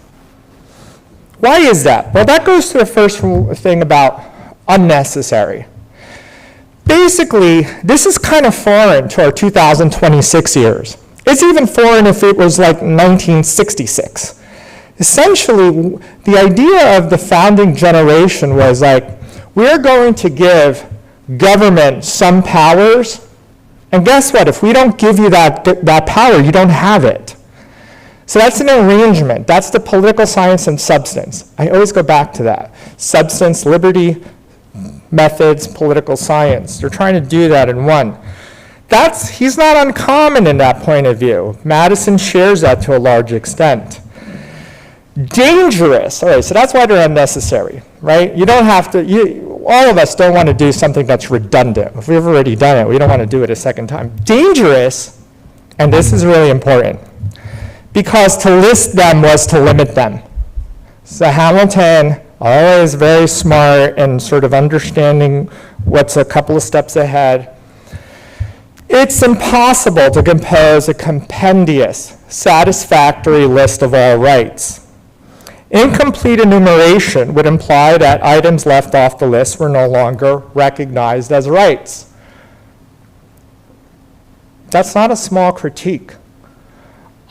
Why is that? Well, that goes to the first thing about unnecessary. Basically, this is kind of foreign to our 2026 years. It's even foreign if it was like 1966. Essentially, the idea of the founding generation was like, we're going to give government some powers, and guess what? If we don't give you that power, you don't have it. So that's an arrangement. That's the political science and substance. I always go back to that. Substance, liberty, methods, political science. They're trying to do that in one. He's not uncommon in that point of view. Madison shares that to a large extent. Dangerous. All right, so that's why they're unnecessary, right? You don't have to, all of us don't want to do something that's redundant. If we've already done it, we don't want to do it a second time. Dangerous, and this is really important, because to list them was to limit them. So Hamilton, always very smart and sort of understanding what's a couple of steps ahead. It's impossible to compose a compendious, satisfactory list of all rights. Incomplete enumeration would imply that items left off the list were no longer recognized as rights. That's not a small critique.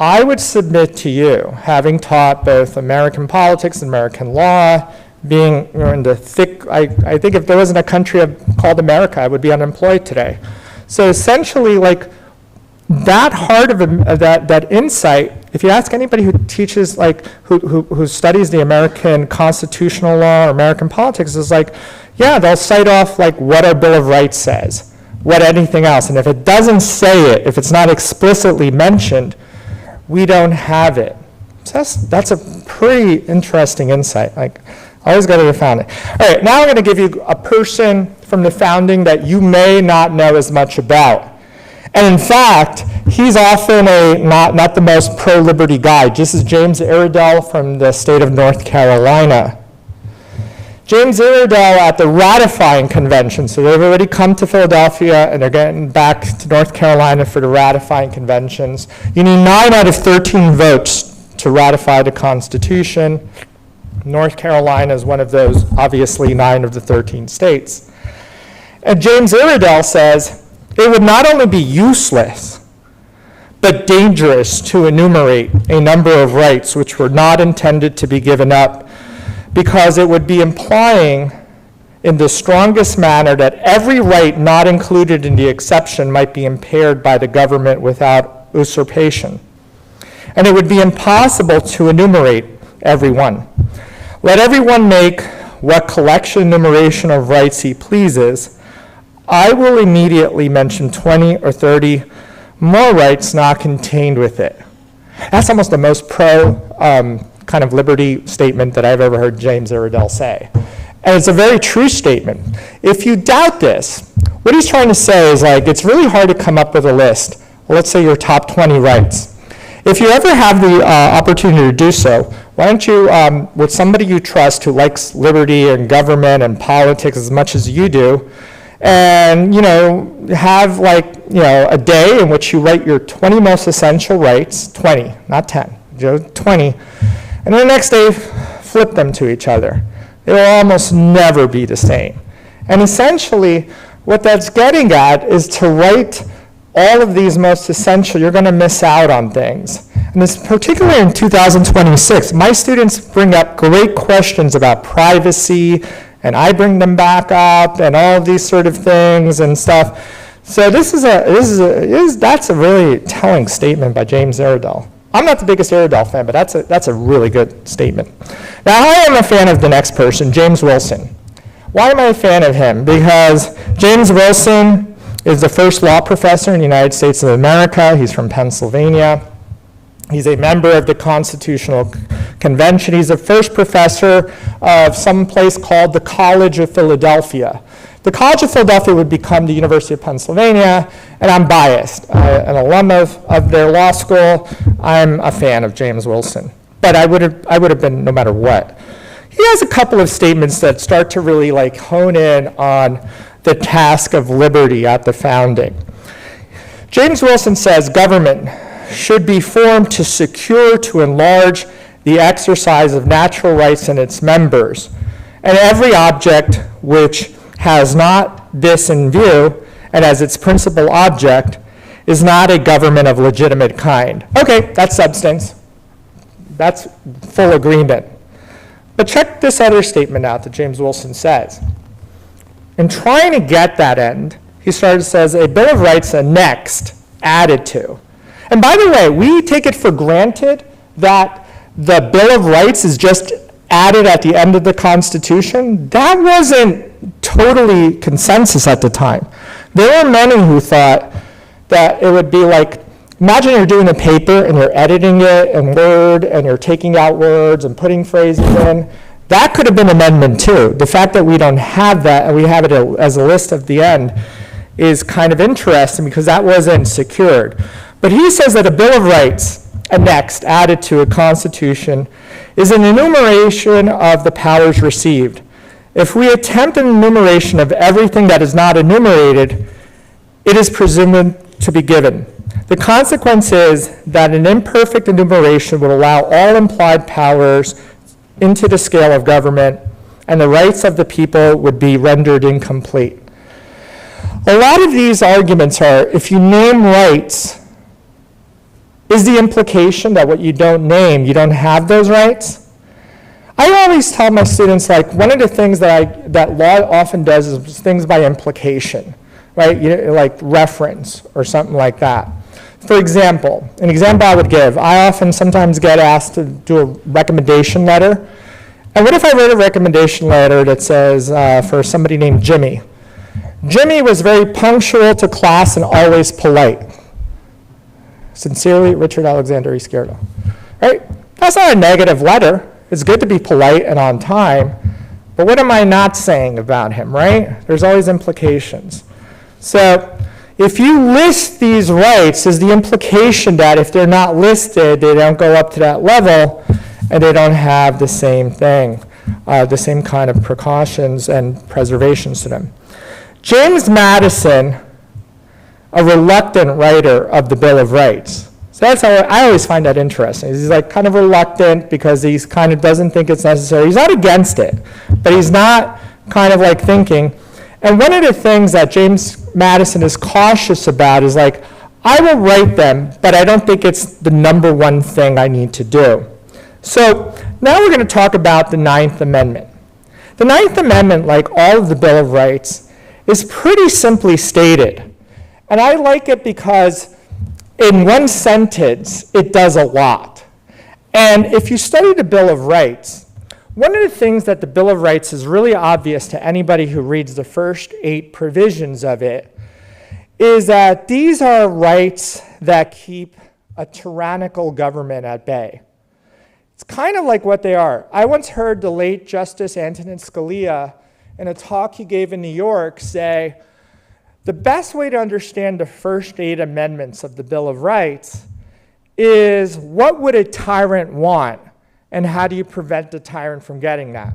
I would submit to you, having taught both American politics and American law, being in the thick, I think if there wasn't a country called America, I would be unemployed today. So essentially, like, that heart of that insight, if you ask anybody who teaches, like, who studies the American constitutional law or American politics, is like, yeah, they'll cite off, like, what our Bill of Rights says, what anything else. And if it doesn't say it, if it's not explicitly mentioned, we don't have it. So that's a pretty interesting insight. Like, I always go to the founding. All right, now I'm going to give you a person from the founding that you may not know as much about. And in fact, he's often not the most pro-liberty guy. This is James Iredell from the state of North Carolina. James Iredell at the ratifying convention, so they've already come to Philadelphia and they're getting back to North Carolina for the ratifying conventions. You need 9 out of 13 votes to ratify the Constitution. North Carolina is one of those, obviously 9 of the 13 states. And James Iredell says, it would not only be useless, but dangerous to enumerate a number of rights which were not intended to be given up, because it would be implying in the strongest manner that every right not included in the exception might be impaired by the government without usurpation. And it would be impossible to enumerate every one. Let everyone make what collection enumeration of rights he pleases. I will immediately mention 20 or 30 more rights not contained with it. That's almost the most pro kind of liberty statement that I've ever heard James Iredell say. And it's a very true statement. If you doubt this, what he's trying to say is like, it's really hard to come up with a list. Well, let's say your top 20 rights. If you ever have the opportunity to do so, why don't you, with somebody you trust who likes liberty and government and politics as much as you do, and have a day in which you write your 20 most essential rights, 20, not 10, 20, and then the next day flip them to each other. They will almost never be the same. And essentially, what that's getting at is to write all of these most essential, you're going to miss out on things. And this, particularly in 2026, my students bring up great questions about privacy, and I bring them back up, and all of these sort of things and stuff. So that's a really telling statement by James Iredell. I'm not the biggest Iredell fan, but that's a really good statement. Now, I am a fan of the next person, James Wilson. Why am I a fan of him? Because James Wilson is the first law professor in the United States of America. He's from Pennsylvania. He's a member of the Constitutional Convention. He's the first professor of some place called the College of Philadelphia. The College of Philadelphia would become the University of Pennsylvania, and I'm biased. An alum of their law school, I'm a fan of James Wilson. But I would have been no matter what. He has a couple of statements that start to really hone in on the task of liberty at the founding. James Wilson says government should be formed to secure, to enlarge the exercise of natural rights in its members, and every object which has not this in view and as its principal object is not a government of legitimate kind. Okay, that's substance. That's full agreement. But check this other statement out that James Wilson says. In trying to get that end, he says, a Bill of Rights annexed, added to. And by the way, we take it for granted that the Bill of Rights is just added at the end of the Constitution. That wasn't totally consensus at the time. There were many who thought that it would be like, imagine you're doing a paper and you're editing it in Word and you're taking out words and putting phrases in. That could have been Amendment 2. The fact that we don't have that and we have it as a list at the end is kind of interesting because that wasn't secured. But he says that a Bill of Rights annexed, added to a Constitution, is an enumeration of the powers received. If we attempt an enumeration of everything that is not enumerated, it is presumed to be given. The consequence is that an imperfect enumeration would allow all implied powers into the scale of government, and the rights of the people would be rendered incomplete. A lot of these arguments are, if you name rights, is the implication that what you don't name, you don't have those rights? I always tell my students, one of the things that law often does is things by implication, right? Like reference or something like that. For example, an example I would give, I often sometimes get asked to do a recommendation letter. And what if I wrote a recommendation letter that says, for somebody named Jimmy, Jimmy was very punctual to class and always polite. Sincerely, Richard Alexander Izquierdo. Right? That's not a negative letter. It's good to be polite and on time. But what am I not saying about him, right? There's always implications. So if you list these rights, is the implication that if they're not listed, they don't go up to that level and they don't have the same thing. the same kind of precautions and preservations to them. James Madison, a reluctant writer of the Bill of Rights. So that's how I always find that interesting. He's like kind of reluctant because he's kind of doesn't think it's necessary. He's not against it, but he's not kind of like thinking. And one of the things that James Madison is cautious about is like, I will write them, but I don't think it's the number one thing I need to do. So now we're going to talk about the Ninth Amendment. The Ninth Amendment, like all of the Bill of Rights, is pretty simply stated. And I like it because in one sentence, it does a lot. And if you study the Bill of Rights, one of the things that the Bill of Rights is really obvious to anybody who reads the first 8 provisions of it is that these are rights that keep a tyrannical government at bay. It's kind of like what they are. I once heard the late Justice Antonin Scalia, in a talk he gave in New York, say, the best way to understand the first 8 amendments of the Bill of Rights is what would a tyrant want, and how do you prevent the tyrant from getting that?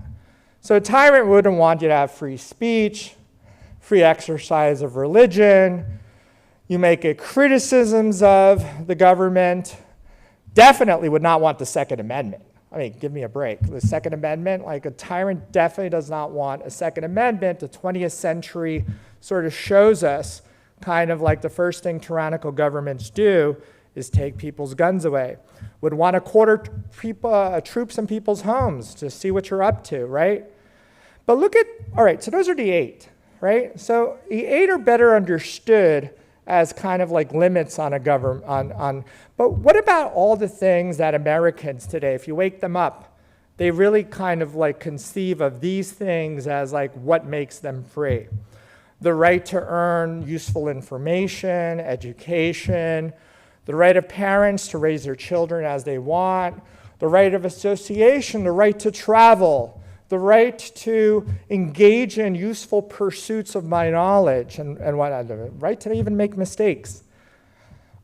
So a tyrant wouldn't want you to have free speech, free exercise of religion, you make it criticisms of the government, definitely would not want the Second Amendment. I mean, give me a break. The Second Amendment, like a tyrant definitely does not want a Second Amendment. The 20th century sort of shows us kind of like the first thing tyrannical governments do is take people's guns away. Would want to quarter troops in people's homes to see what you're up to, right? But look at, all right, so those are the 8, right? So the 8 are better understood as kind of like limits on a government, but what about all the things that Americans today, if you wake them up, they really kind of like conceive of these things as like what makes them free. The right to earn useful information, education, the right of parents to raise their children as they want, the right of association, the right to travel, the right to engage in useful pursuits of my knowledge and whatnot, the right to even make mistakes.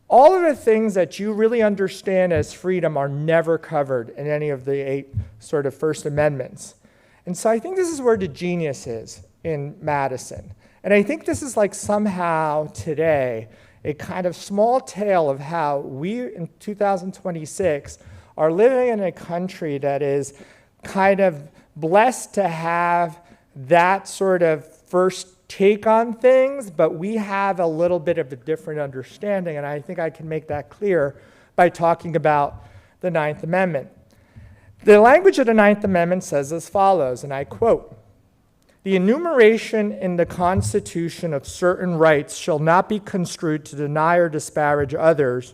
All of the things that you really understand as freedom are never covered in any of the 8 sort of First Amendments. And so I think this is where the genius is in Madison. And I think this is like somehow today a kind of small tale of how we in 2026 are living in a country that is kind of blessed to have that sort of first take on things, but we have a little bit of a different understanding, and I think I can make that clear by talking about the Ninth Amendment. The language of the Ninth Amendment says as follows, and I quote, "The enumeration in the Constitution of certain rights shall not be construed to deny or disparage others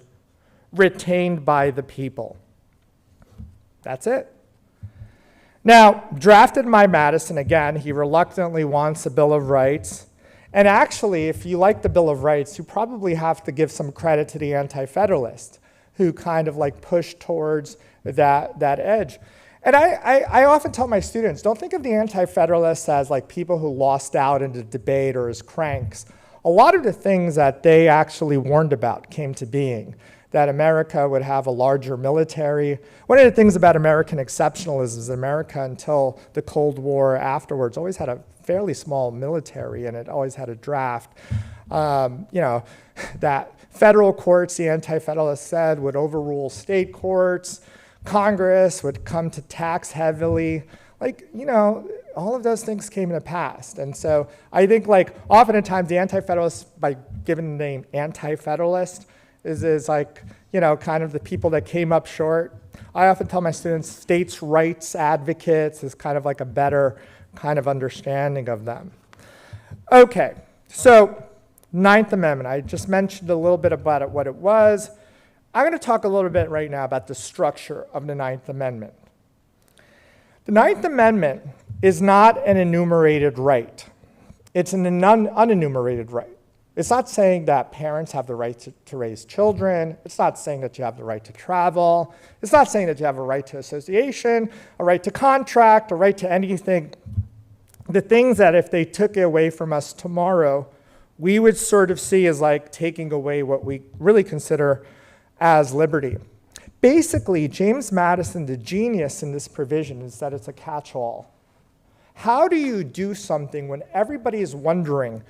retained by the people." That's it. Now, drafted by Madison, again, he reluctantly wants a Bill of Rights. And actually, if you like the Bill of Rights, you probably have to give some credit to the Anti-Federalists who kind of like pushed towards that edge. And I often tell my students, don't think of the Anti-Federalists as like people who lost out in the debate or as cranks. A lot of the things that they actually warned about came to being. That America would have a larger military. One of the things about American exceptionalism is America, until the Cold War afterwards, always had a fairly small military, and it always had a draft. That federal courts, the Anti-Federalists said, would overrule state courts. Congress would come to tax heavily. All of those things came to pass. And so I think oftentimes the Anti-Federalists, by giving the name Anti-Federalist, is kind of the people that came up short. I often tell my students states' rights advocates is kind of like a better kind of understanding of them. Okay, so Ninth Amendment. I just mentioned a little bit about it, what it was. I'm going to talk a little bit right now about the structure of the Ninth Amendment. The Ninth Amendment is not an enumerated right. It's an unenumerated right. It's not saying that parents have the right to raise children. It's not saying that you have the right to travel. It's not saying that you have a right to association, a right to contract, a right to anything. The things that if they took it away from us tomorrow, we would sort of see as like taking away what we really consider as liberty. Basically, James Madison, the genius in this provision is that it's a catch-all. How do you do something when everybody is wondering,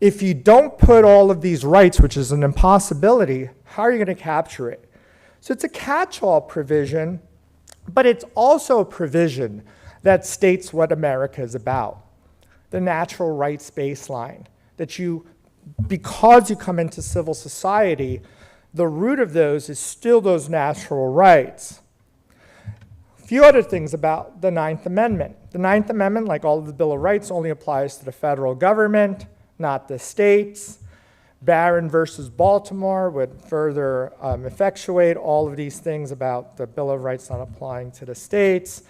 if you don't put all of these rights, which is an impossibility, how are you going to capture it? So it's a catch-all provision, but it's also a provision that states what America is about. The natural rights baseline, that you, because you come into civil society, the root of those is still those natural rights. A few other things about the Ninth Amendment. The Ninth Amendment, like all of the Bill of Rights, only applies to the federal government, not the states. Barron versus Baltimore would further effectuate all of these things about the Bill of Rights not applying to the states.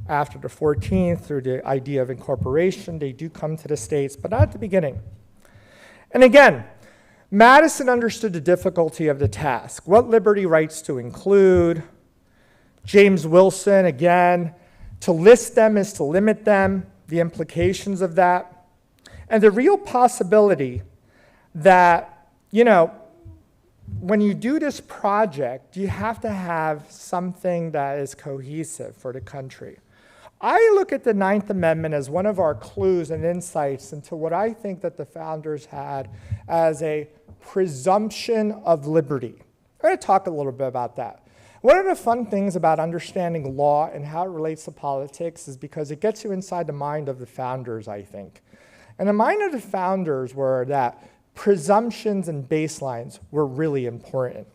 After the 14th, through the idea of incorporation, they do come to the states, but not at the beginning. And again, Madison understood the difficulty of the task, what liberty rights to include. James Wilson, again, to list them is to limit them, the implications of that. And the real possibility that, when you do this project, you have to have something that is cohesive for the country. I look at the Ninth Amendment as one of our clues and insights into what I think that the founders had as a presumption of liberty. I'm going to talk a little bit about that. One of the fun things about understanding law and how it relates to politics is because it gets you inside the mind of the founders, I think. And the mind of the founders were that presumptions and baselines were really important.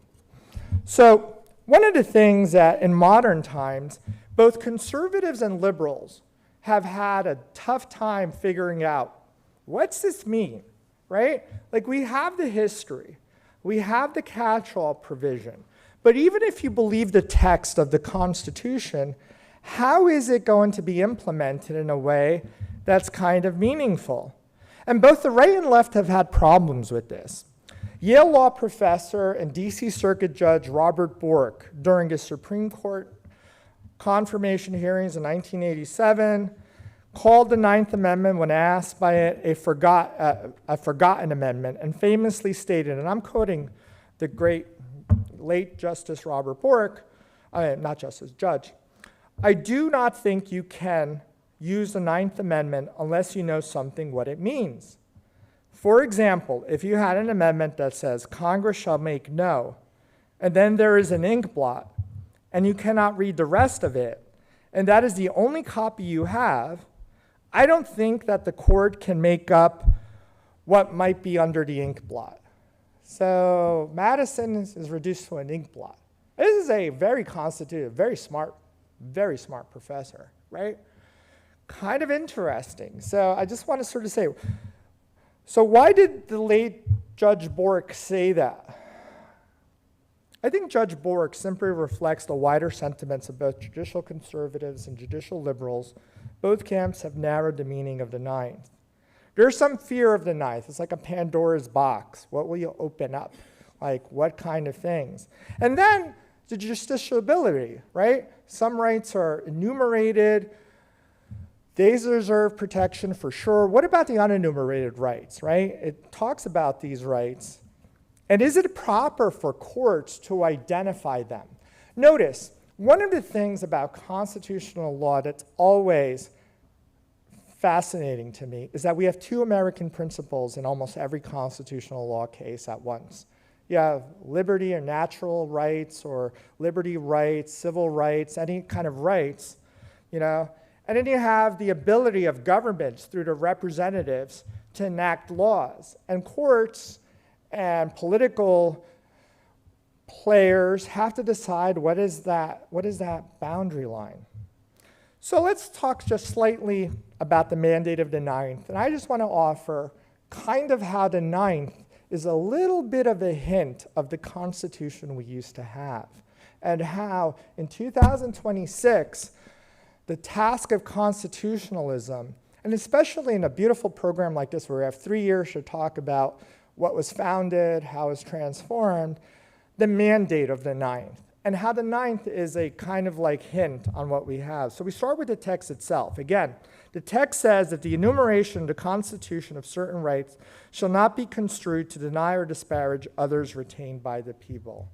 So one of the things that in modern times, both conservatives and liberals have had a tough time figuring out, what's this mean, right? Like, we have the history, we have the catch-all provision, but even if you believe the text of the Constitution, how is it going to be implemented in a way that's kind of meaningful? And both the right and left have had problems with this. Yale law professor and DC Circuit Judge Robert Bork, during his Supreme Court confirmation hearings in 1987, called the Ninth Amendment, when asked by it, a forgotten amendment, and famously stated, and I'm quoting the great late Justice Robert Bork, not Justice, Judge, "I do not think you can use the Ninth Amendment unless you know something what it means. For example, if you had an amendment that says Congress shall make no, and then there is an ink blot, and you cannot read the rest of it, and that is the only copy you have, I don't think that the court can make up what might be under the ink blot." So Madison is reduced to an ink blot. This is a very constituted, very smart professor, right? Kind of interesting. So I just want to sort of say, so why did the late Judge Bork say that? I think Judge Bork simply reflects the wider sentiments of both judicial conservatives and judicial liberals. Both camps have narrowed the meaning of the Ninth. There's some fear of the Ninth. It's like a Pandora's box. What will you open up? Like, what kind of things? And then the justiciability, right? Some rights are enumerated. They deserve protection for sure. What about the unenumerated rights, right? It talks about these rights. And is it proper for courts to identify them? Notice, one of the things about constitutional law that's always fascinating to me is that we have two American principles in almost every constitutional law case at once. You have liberty or natural rights, or liberty rights, civil rights, any kind of rights, and then you have the ability of governments through the representatives to enact laws. And courts and political players have to decide what is that boundary line. So let's talk just slightly about the mandate of the Ninth. And I just want to offer kind of how the Ninth is a little bit of a hint of the Constitution we used to have, and how in 2026, the task of constitutionalism, and especially in a beautiful program like this where we have 3 years to talk about what was founded, how it was transformed, the mandate of the Ninth, and how the Ninth is a kind of like hint on what we have. So we start with the text itself. Again, the text says that the enumeration of the Constitution of certain rights shall not be construed to deny or disparage others retained by the people.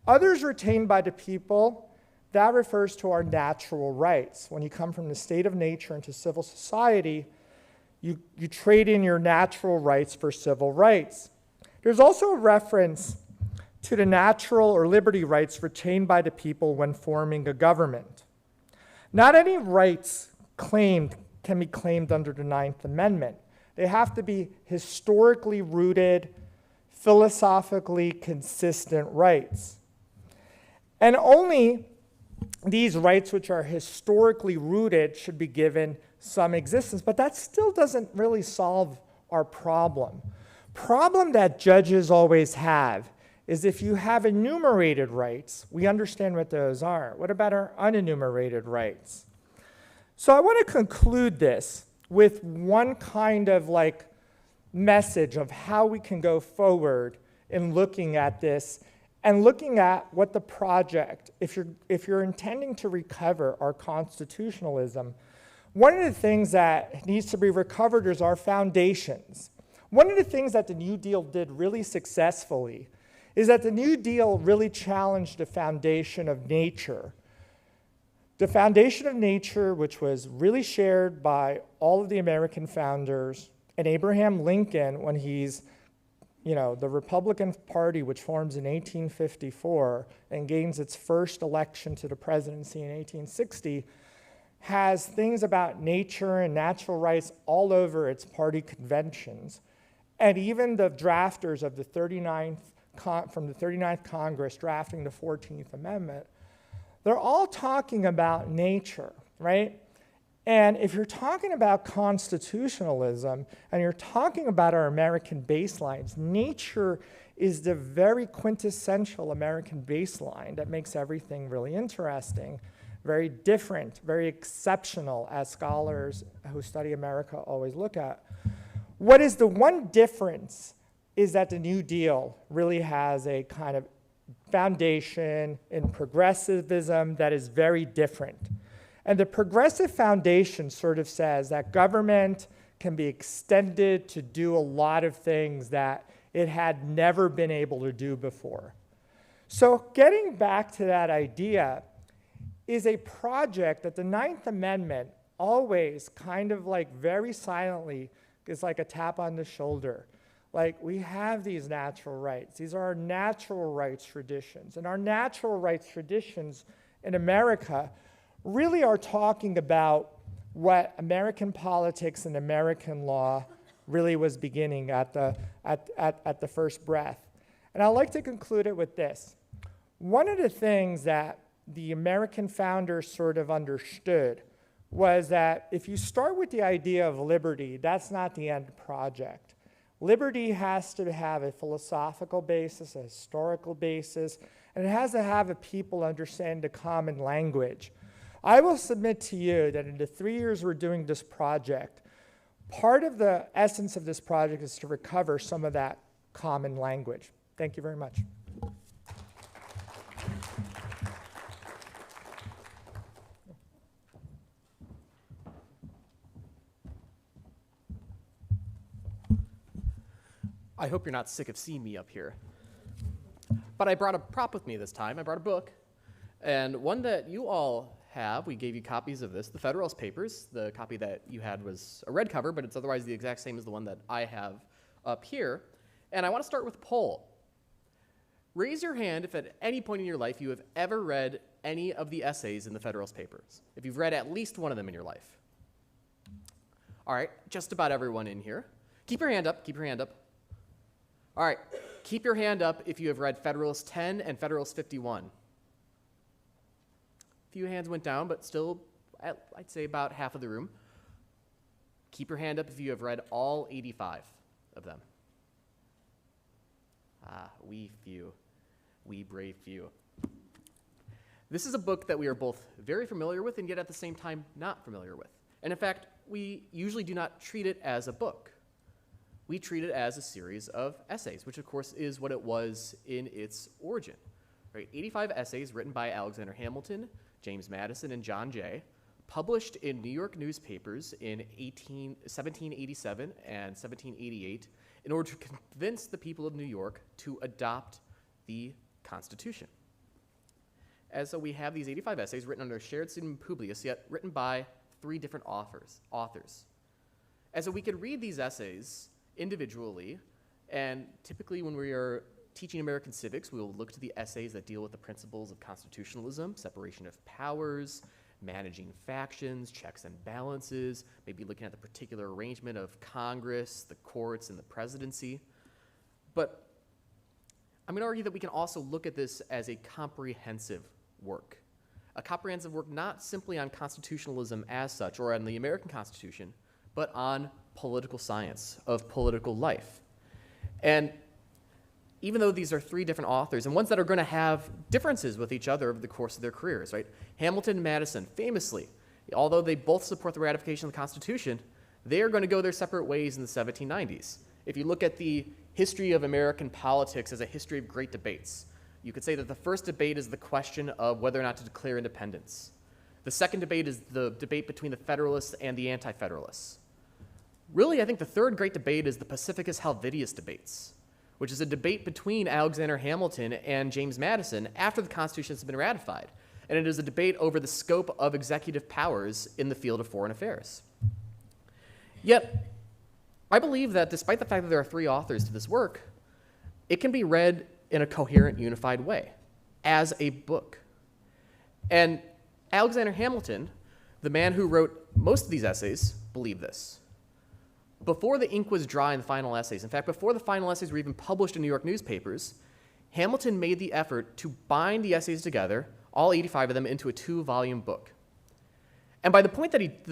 Others retained by the people, that refers to our natural rights. When you come from the state of nature into civil society, you trade in your natural rights for civil rights. There's also a reference to the natural or liberty rights retained by the people when forming a government. Not any rights claimed can be claimed under the Ninth Amendment. They have to be historically rooted, philosophically consistent rights. And only these rights which are historically rooted should be given some existence, but that still doesn't really solve our problem. Problem that judges always have is if you have enumerated rights, we understand what those are. What about our unenumerated rights? So I want to conclude this with one kind of message of how we can go forward in looking at this and looking at what the project, if you're intending to recover our constitutionalism, one of the things that needs to be recovered is our foundations. One of the things that the New Deal did really successfully is that the New Deal really challenged the foundation of nature. The foundation of nature, which was really shared by all of the American founders, and Abraham Lincoln, when he's, the Republican Party, which forms in 1854 and gains its first election to the presidency in 1860, has things about nature and natural rights all over its party conventions. And even the drafters of the 39th, from the 39th Congress drafting the 14th Amendment, they're all talking about nature, right? And if you're talking about constitutionalism and you're talking about our American baselines, nature is the very quintessential American baseline that makes everything really interesting, very different, very exceptional, as scholars who study America always look at. What is the one difference is that the New Deal really has a kind of foundation in progressivism that is very different. And the progressive foundation sort of says that government can be extended to do a lot of things that it had never been able to do before. So getting back to that idea is a project that the Ninth Amendment always kind of very silently is like a tap on the shoulder. We have these natural rights. These are our natural rights traditions. And our natural rights traditions in America really are talking about what American politics and American law really was beginning at the first breath. And I'd like to conclude it with this. One of the things that the American founders sort of understood was that if you start with the idea of liberty, that's not the end project. Liberty has to have a philosophical basis, a historical basis, and it has to have a people understand the common language. I will submit to you that in the 3 years we're doing this project, part of the essence of this project is to recover some of that common language. Thank you very much. I hope you're not sick of seeing me up here. But I brought a prop with me this time. I brought a book, and one that you all have. We gave you copies of this, the Federalist Papers. The copy that you had was a red cover, but it's otherwise the exact same as the one that I have up here. And I want to start with a poll. Raise your hand if at any point in your life you have ever read any of the essays in the Federalist Papers, if you've read at least one of them in your life. All right, just about everyone in here. Keep your hand up, keep your hand up. All right, keep your hand up if you have read Federalist 10 and Federalist 51. A few hands went down, but still, I'd say about half of the room. Keep your hand up if you have read all 85 of them. We few, we brave few. This is a book that we are both very familiar with and yet at the same time not familiar with. And in fact, we usually do not treat it as a book. We treat it as a series of essays, which of course is what it was in its origin. Right? 85 essays written by Alexander Hamilton, James Madison, and John Jay, published in New York newspapers in 1787 and 1788 in order to convince the people of New York to adopt the Constitution. And so we have these 85 essays written under a shared pseudonym Publius, yet written by 3 different authors. And so we could read these essays individually, and typically when we are teaching American civics, we will look to the essays that deal with the principles of constitutionalism, separation of powers, managing factions, checks and balances, maybe looking at the particular arrangement of Congress, the courts, and the presidency. But I'm going to argue that we can also look at this as a comprehensive work. A comprehensive work not simply on constitutionalism as such, or on the American Constitution, but on political science, of political life. And even though these are 3 different authors, and ones that are going to have differences with each other over the course of their careers, right? Hamilton and Madison, famously, although they both support the ratification of the Constitution, they are going to go their separate ways in the 1790s. If you look at the history of American politics as a history of great debates, you could say that the first debate is the question of whether or not to declare independence. The second debate is the debate between the Federalists and the Anti-Federalists. Really, I think the third great debate is the Pacificus-Helvidius debates, which is a debate between Alexander Hamilton and James Madison after the Constitution has been ratified. And it is a debate over the scope of executive powers in the field of foreign affairs. Yet, I believe that despite the fact that there are 3 authors to this work, it can be read in a coherent, unified way, as a book. And Alexander Hamilton, the man who wrote most of these essays, believed this. Before the ink was dry in the final essays, in fact, before the final essays were even published in New York newspapers, Hamilton made the effort to bind the essays together, all 85 of them, into a 2-volume book. And by the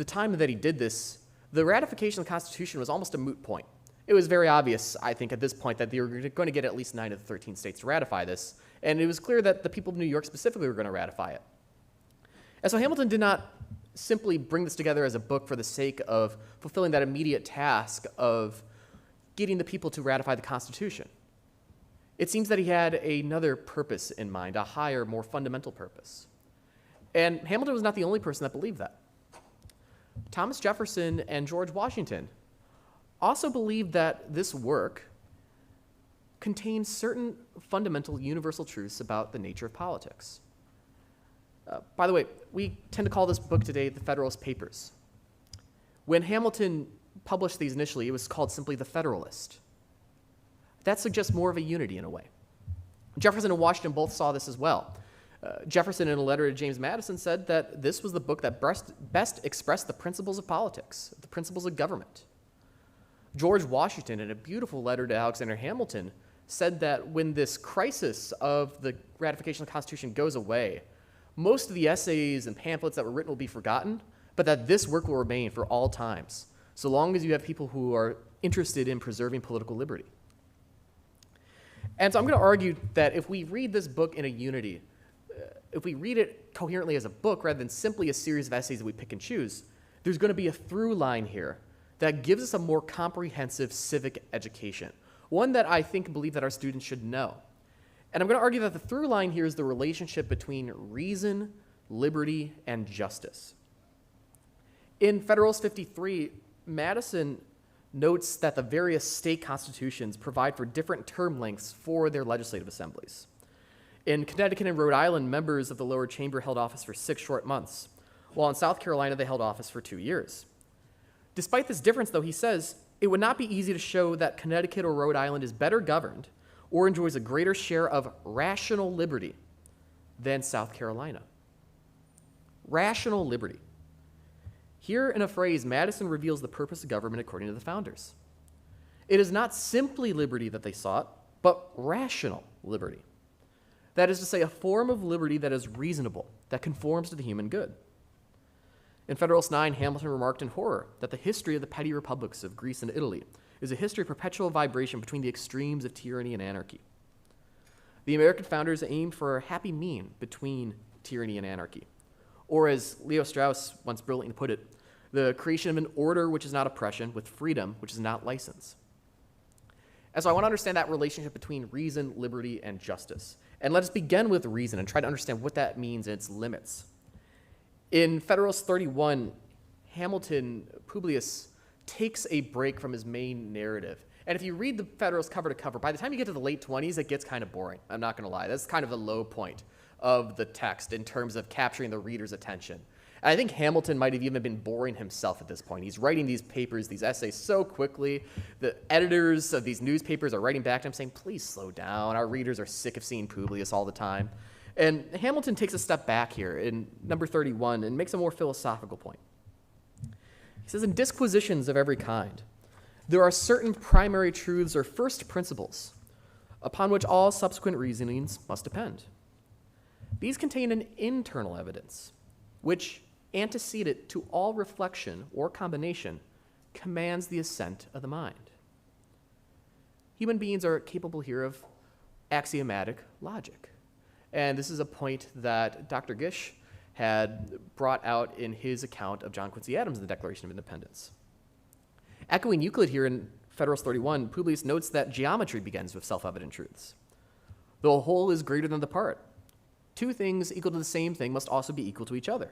time that he did this, the ratification of the Constitution was almost a moot point. It was very obvious, I think, at this point that they were going to get at least 9 of the 13 states to ratify this, and it was clear that the people of New York specifically were going to ratify it. And so Hamilton did not simply bring this together as a book for the sake of fulfilling that immediate task of getting the people to ratify the Constitution. It seems that he had another purpose in mind, a higher, more fundamental purpose. And Hamilton was not the only person that believed that. Thomas Jefferson and George Washington also believed that this work contains certain fundamental universal truths about the nature of politics. By the way, we tend to call this book today the Federalist Papers. When Hamilton published these initially, it was called simply the Federalist. That suggests more of a unity in a way. Jefferson and Washington both saw this as well. Jefferson, in a letter to James Madison, said that this was the book that best expressed the principles of politics, the principles of government. George Washington, in a beautiful letter to Alexander Hamilton, said that when this crisis of the ratification of the Constitution goes away, most of the essays and pamphlets that were written will be forgotten, but that this work will remain for all times, so long as you have people who are interested in preserving political liberty. And so I'm going to argue that if we read this book in a unity, if we read it coherently as a book rather than simply a series of essays that we pick and choose, there's going to be a through line here that gives us a more comprehensive civic education, one that I believe that our students should know. And I'm going to argue that the through line here is the relationship between reason, liberty, and justice. In Federalist 53, Madison notes that the various state constitutions provide for different term lengths for their legislative assemblies. In Connecticut and Rhode Island, members of the lower chamber held office for 6 short months, while in South Carolina they held office for 2 years. Despite this difference, though, he says, it would not be easy to show that Connecticut or Rhode Island is better governed or enjoys a greater share of rational liberty than South Carolina. Rational liberty. Here in a phrase, Madison reveals the purpose of government according to the founders. It is not simply liberty that they sought, but rational liberty. That is to say, a form of liberty that is reasonable, that conforms to the human good. In Federalist 9, Hamilton remarked in horror that the history of the petty republics of Greece and Italy is a history of perpetual vibration between the extremes of tyranny and anarchy. The American founders aimed for a happy mean between tyranny and anarchy, or as Leo Strauss once brilliantly put it, the creation of an order which is not oppression with freedom which is not license. And so I want to understand that relationship between reason, liberty, and justice. And let us begin with reason and try to understand what that means and its limits. In Federalist 31, Publius takes a break from his main narrative. And if you read the Federalist cover to cover, by the time you get to the late 20s, it gets kind of boring. I'm not going to lie. That's kind of the low point. of the text in terms of capturing the reader's attention. And I think Hamilton might have even been boring himself at this point. He's writing these papers, these essays so quickly. The editors of these newspapers are writing back to him saying, please slow down. Our readers are sick of seeing Publius all the time. And Hamilton takes a step back here in number 31 and makes a more philosophical point. He says, in disquisitions of every kind, there are certain primary truths or first principles upon which all subsequent reasonings must depend. These contain an internal evidence, which, antecedent to all reflection or combination, commands the assent of the mind. Human beings are capable here of axiomatic logic. And this is a point that Dr. Gish had brought out in his account of John Quincy Adams in the Declaration of Independence. Echoing Euclid here in Federalist 31, Publius notes that geometry begins with self-evident truths. The whole is greater than the part. Two things equal to the same thing must also be equal to each other.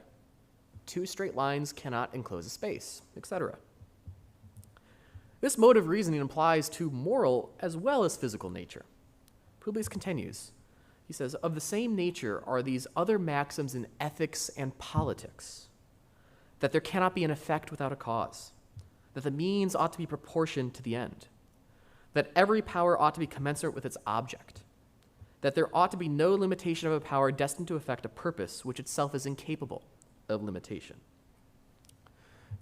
Two straight lines cannot enclose a space, etc. This mode of reasoning applies to moral as well as physical nature. Publius continues. He says, of the same nature are these other maxims in ethics and politics, that there cannot be an effect without a cause, that the means ought to be proportioned to the end, that every power ought to be commensurate with its object, that there ought to be no limitation of a power destined to effect a purpose which itself is incapable of limitation.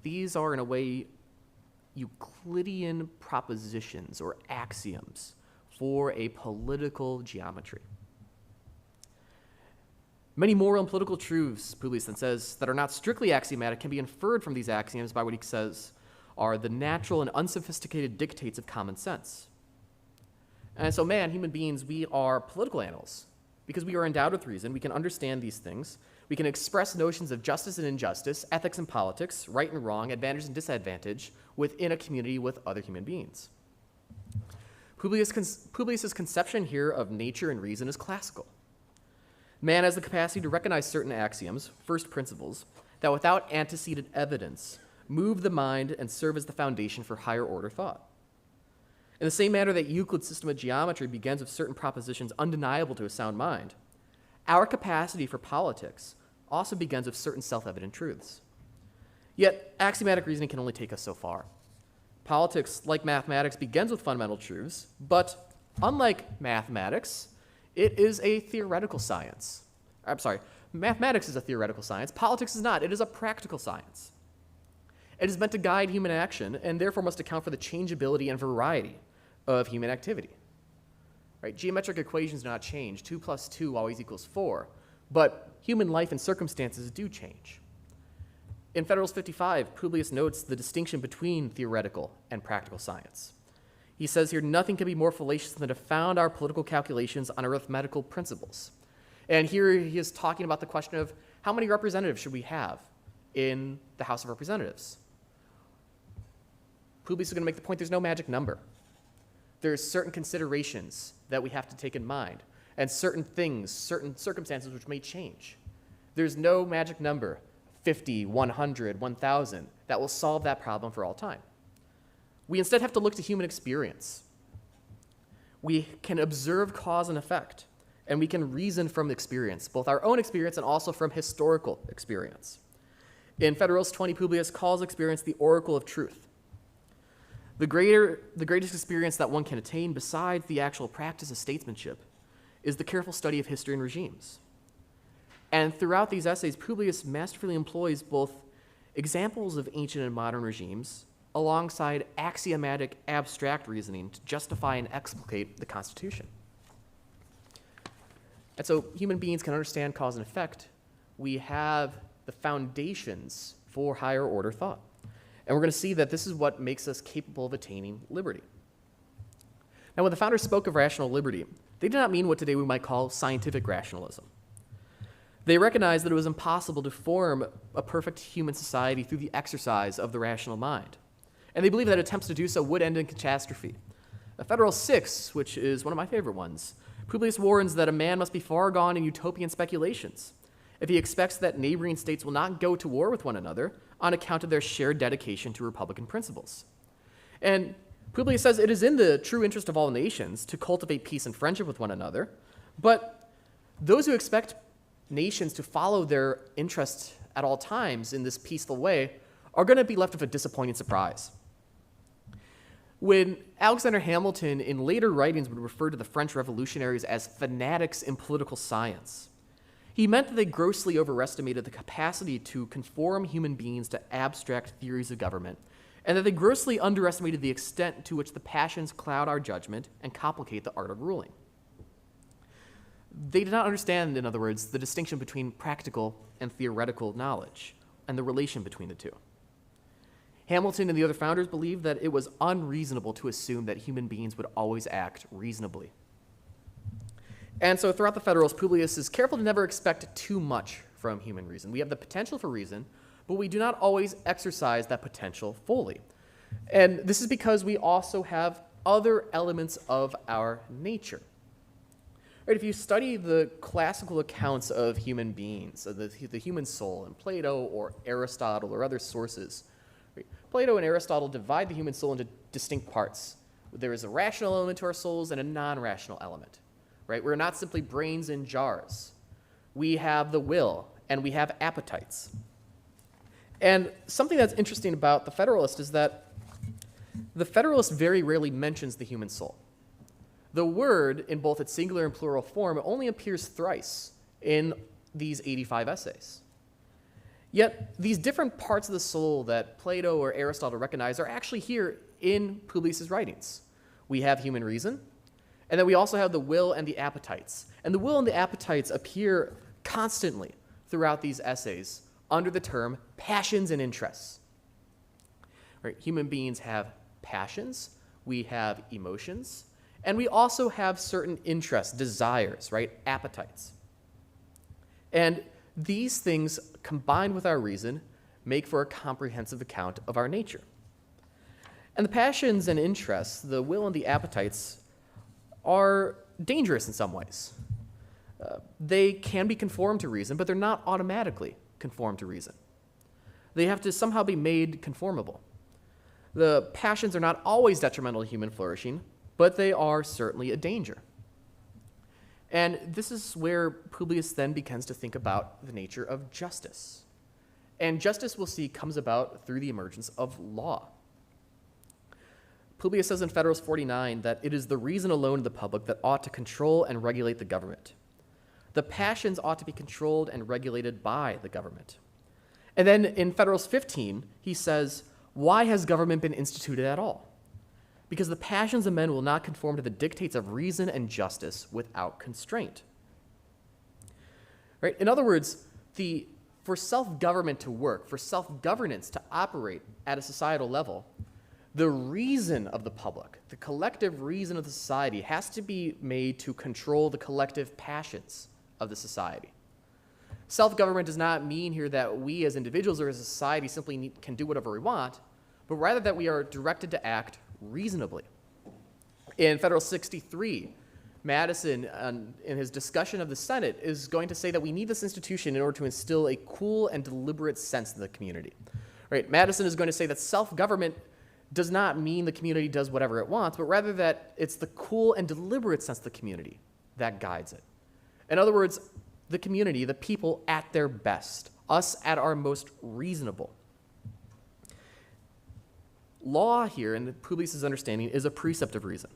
These are, in a way, Euclidean propositions or axioms for a political geometry. Many moral and political truths, Publius then says, that are not strictly axiomatic can be inferred from these axioms by what he says are the natural and unsophisticated dictates of common sense. And so human beings, we are political animals. Because we are endowed with reason, we can understand these things. We can express notions of justice and injustice, ethics and politics, right and wrong, advantage and disadvantage within a community with other human beings. Publius's conception here of nature and reason is classical. Man has the capacity to recognize certain axioms, first principles, that without antecedent evidence move the mind and serve as the foundation for higher order thought. In the same manner that Euclid's system of geometry begins with certain propositions undeniable to a sound mind, our capacity for politics also begins with certain self-evident truths. Yet, axiomatic reasoning can only take us so far. Politics, like mathematics, begins with fundamental truths, but unlike mathematics, it is a theoretical science. I'm sorry, mathematics is a theoretical science. Politics is not. It is a practical science. It is meant to guide human action and therefore must account for the changeability and variety of human activity. Right? Geometric equations do not change. 2 + 2 always equals 4. But human life and circumstances do change. In Federalist 55, Publius notes the distinction between theoretical and practical science. He says here, nothing can be more fallacious than to found our political calculations on arithmetical principles. And here he is talking about the question of how many representatives should we have in the House of Representatives. Publius is going to make the point there's no magic number. There's certain considerations that we have to take in mind, and certain things, certain circumstances which may change. There's no magic number, 50, 100, 1,000, that will solve that problem for all time. We instead have to look to human experience. We can observe cause and effect, and we can reason from experience, both our own experience and also from historical experience. In Federalist 20, Publius calls experience the oracle of truth. The greatest experience that one can attain besides the actual practice of statesmanship is the careful study of history and regimes. And throughout these essays, Publius masterfully employs both examples of ancient and modern regimes alongside axiomatic abstract reasoning to justify and explicate the Constitution. And so human beings can understand cause and effect. We have the foundations for higher order thought. And we're going to see that this is what makes us capable of attaining liberty. Now, when the founders spoke of rational liberty, they did not mean what today we might call scientific rationalism. They recognized that it was impossible to form a perfect human society through the exercise of the rational mind. And they believed that attempts to do so would end in catastrophe. Federalist 6, which is one of my favorite ones, Publius warns that a man must be far gone in utopian speculations if he expects that neighboring states will not go to war with one another on account of their shared dedication to republican principles. And Publius says it is in the true interest of all nations to cultivate peace and friendship with one another, but those who expect nations to follow their interests at all times in this peaceful way are going to be left with a disappointing surprise. When Alexander Hamilton in later writings would refer to the French revolutionaries as fanatics in political science, he meant that they grossly overestimated the capacity to conform human beings to abstract theories of government, and that they grossly underestimated the extent to which the passions cloud our judgment and complicate the art of ruling. They did not understand, in other words, the distinction between practical and theoretical knowledge and the relation between the two. Hamilton and the other founders believed that it was unreasonable to assume that human beings would always act reasonably. And so throughout the Federalist, Publius is careful to never expect too much from human reason. We have the potential for reason, but we do not always exercise that potential fully. And this is because we also have other elements of our nature. Right, if you study the classical accounts of human beings, of the human soul in Plato or Aristotle or other sources, right, Plato and Aristotle divide the human soul into distinct parts. There is a rational element to our souls and a non-rational element. Right? We're not simply brains in jars. We have the will and we have appetites. And something that's interesting about the Federalist is that the Federalist very rarely mentions the human soul. The word, in both its singular and plural form, only appears thrice in these 85 essays. Yet, these different parts of the soul that Plato or Aristotle recognize are actually here in Publius's writings. We have human reason, and then we also have the will and the appetites. And the will and the appetites appear constantly throughout these essays under the term passions and interests. Right? Human beings have passions, we have emotions, and we also have certain interests, desires, right? Appetites. And these things, combined with our reason, make for a comprehensive account of our nature. And the passions and interests, the will and the appetites, are dangerous in some ways. They can be conformed to reason, but they're not automatically conformed to reason. They have to somehow be made conformable. The passions are not always detrimental to human flourishing, but they are certainly a danger. And this is where Publius then begins to think about the nature of justice. And justice, we'll see, comes about through the emergence of law. Publius says in Federalist 49 that it is the reason alone of the public that ought to control and regulate the government. The passions ought to be controlled and regulated by the government. And then in Federalist 15, he says, why has government been instituted at all? Because the passions of men will not conform to the dictates of reason and justice without constraint. Right? In other words, for self-government to work, for self-governance to operate at a societal level, the reason of the public, the collective reason of the society, has to be made to control the collective passions of the society. Self-government does not mean here that we as individuals or as a society simply can do whatever we want, but rather that we are directed to act reasonably. In Federalist 63, Madison, in his discussion of the Senate, is going to say that we need this institution in order to instill a cool and deliberate sense in the community. Right? Madison is going to say that self-government does not mean the community does whatever it wants, but rather that it's the cool and deliberate sense of the community that guides it. In other words, the community, the people at their best, us at our most reasonable. Law here, in Publius's understanding, is a precept of reason.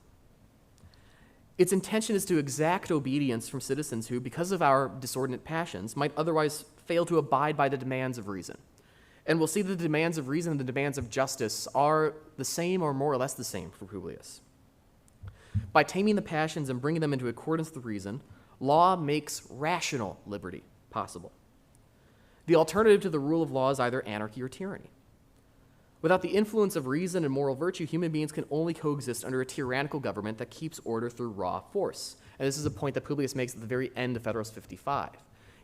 Its intention is to exact obedience from citizens who, because of our disordinate passions, might otherwise fail to abide by the demands of reason. And we'll see that the demands of reason and the demands of justice are the same or more or less the same for Publius. By taming the passions and bringing them into accordance with reason, law makes rational liberty possible. The alternative to the rule of law is either anarchy or tyranny. Without the influence of reason and moral virtue, human beings can only coexist under a tyrannical government that keeps order through raw force. And this is a point that Publius makes at the very end of Federalist 55.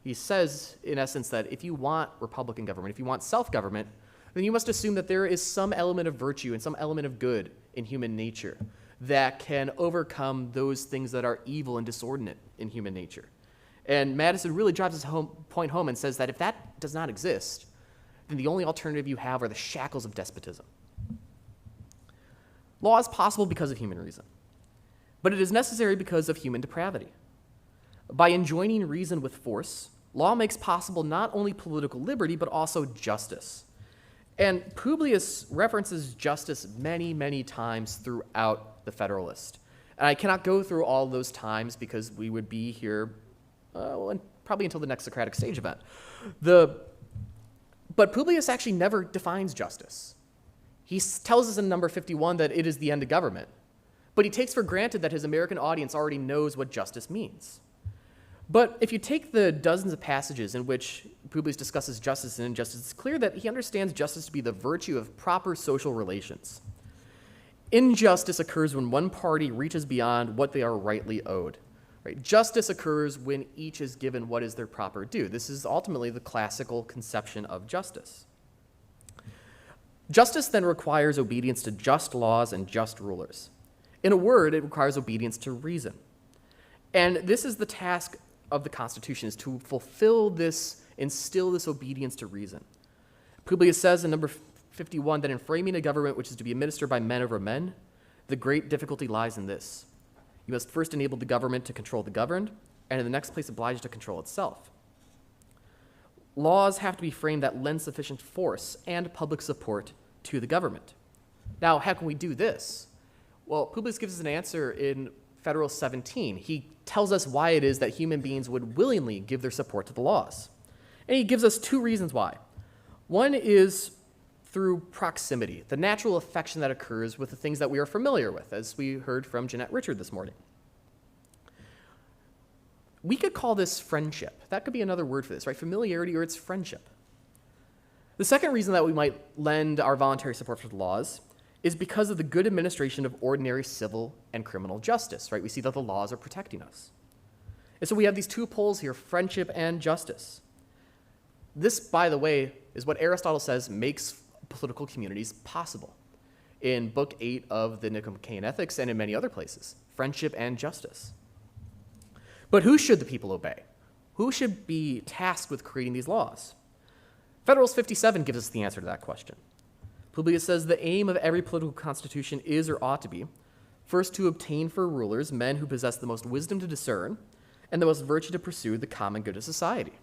He says, in essence, that if you want republican government, if you want self-government, then you must assume that there is some element of virtue and some element of good in human nature that can overcome those things that are evil and disordinate in human nature. And Madison really drives his point home and says that if that does not exist, then the only alternative you have are the shackles of despotism. Law is possible because of human reason, but it is necessary because of human depravity. By enjoining reason with force, Law makes possible not only political liberty, but also justice. And Publius references justice many, many times throughout the Federalist. And I cannot go through all those times because we would be here probably until the next Socratic stage event. But Publius actually never defines justice. He tells us in number 51 that it is the end of government, but he takes for granted that his American audience already knows what justice means. But if you take the dozens of passages in which Publius discusses justice and injustice, it's clear that he understands justice to be the virtue of proper social relations. Injustice occurs when one party reaches beyond what they are rightly owed. Right? Justice occurs when each is given what is their proper due. This is ultimately the classical conception of justice. Justice then requires obedience to just laws and just rulers. In a word, it requires obedience to reason. And this is the task of the Constitution, is to fulfill this, instill this obedience to reason. Publius says in number 51 that in framing a government which is to be administered by men over men, the great difficulty lies in this. You must first enable the government to control the governed, and in the next place oblige to control itself. Laws have to be framed that lend sufficient force and public support to the government. Now, how can we do this? Well, Publius gives us an answer in Federal 17. He tells us why it is that human beings would willingly give their support to the laws. And he gives us two reasons why. One is through proximity, the natural affection that occurs with the things that we are familiar with, as we heard from Jeanette Richard this morning. We could call this friendship. That could be another word for this, right? Familiarity, or it's friendship. The second reason that we might lend our voluntary support for the laws is because of the good administration of ordinary civil and criminal justice, right? We see that the laws are protecting us. And so we have these two poles here, friendship and justice. This, by the way, is what Aristotle says makes political communities possible in Book 8 of the Nicomachean Ethics and in many other places, friendship and justice. But who should the people obey? Who should be tasked with creating these laws? Federalist 57 gives us the answer to that question. Publius says the aim of every political constitution is, or ought to be, first to obtain for rulers men who possess the most wisdom to discern and the most virtue to pursue the common good of society.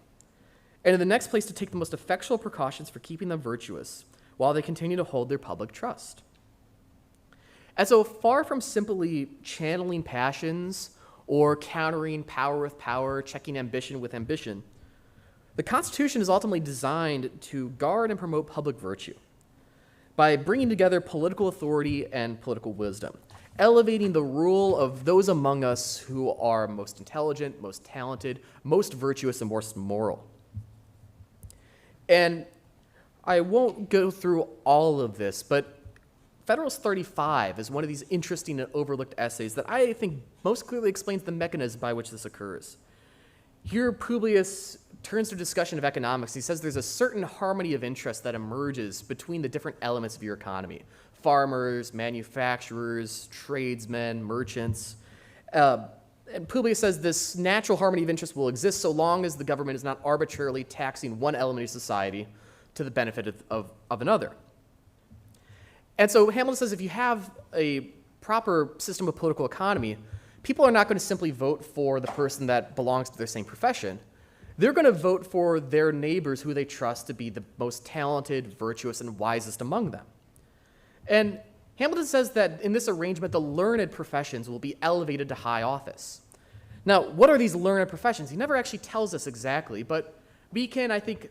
And in the next place, to take the most effectual precautions for keeping them virtuous while they continue to hold their public trust. And so far from simply channeling passions or countering power with power, checking ambition with ambition, the Constitution is ultimately designed to guard and promote public virtue by bringing together political authority and political wisdom, elevating the rule of those among us who are most intelligent, most talented, most virtuous, and most moral. And I won't go through all of this, but Federalist 35 is one of these interesting and overlooked essays that I think most clearly explains the mechanism by which this occurs. Here, Publius turns to a discussion of economics. He says there's a certain harmony of interest that emerges between the different elements of your economy: farmers, manufacturers, tradesmen, merchants. And Publius says this natural harmony of interest will exist so long as the government is not arbitrarily taxing one element of society to the benefit of another. And so Hamilton says if you have a proper system of political economy, people are not going to simply vote for the person that belongs to their same profession. They're going to vote for their neighbors who they trust to be the most talented, virtuous, and wisest among them. And Hamilton says that in this arrangement, the learned professions will be elevated to high office. Now, what are these learned professions? He never actually tells us exactly, but we can, I think,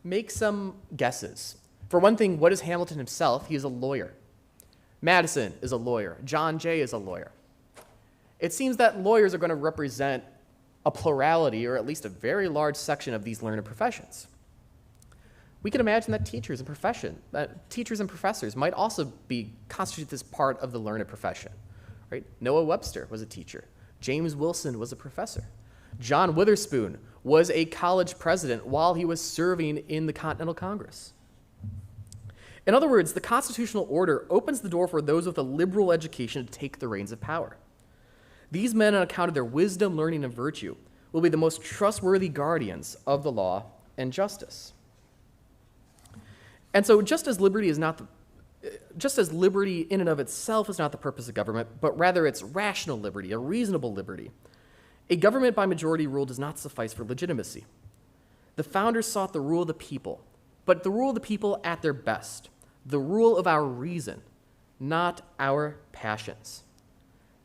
make some guesses. For one thing, what is Hamilton himself? He is a lawyer. Madison is a lawyer. John Jay is a lawyer. It seems that lawyers are going to represent a plurality, or at least a very large section of these learned professions. We can imagine that teachers and professors might also constitute this part of the learned profession. Right? Noah Webster was a teacher. James Wilson was a professor. John Witherspoon was a college president while he was serving in the Continental Congress. In other words, the constitutional order opens the door for those with a liberal education to take the reins of power. These men, on account of their wisdom, learning, and virtue, will be the most trustworthy guardians of the law and justice. And so just as liberty in and of itself is not the purpose of government, but rather it's rational liberty, a reasonable liberty, a government by majority rule does not suffice for legitimacy. The founders sought the rule of the people, but the rule of the people at their best, the rule of our reason, not our passions.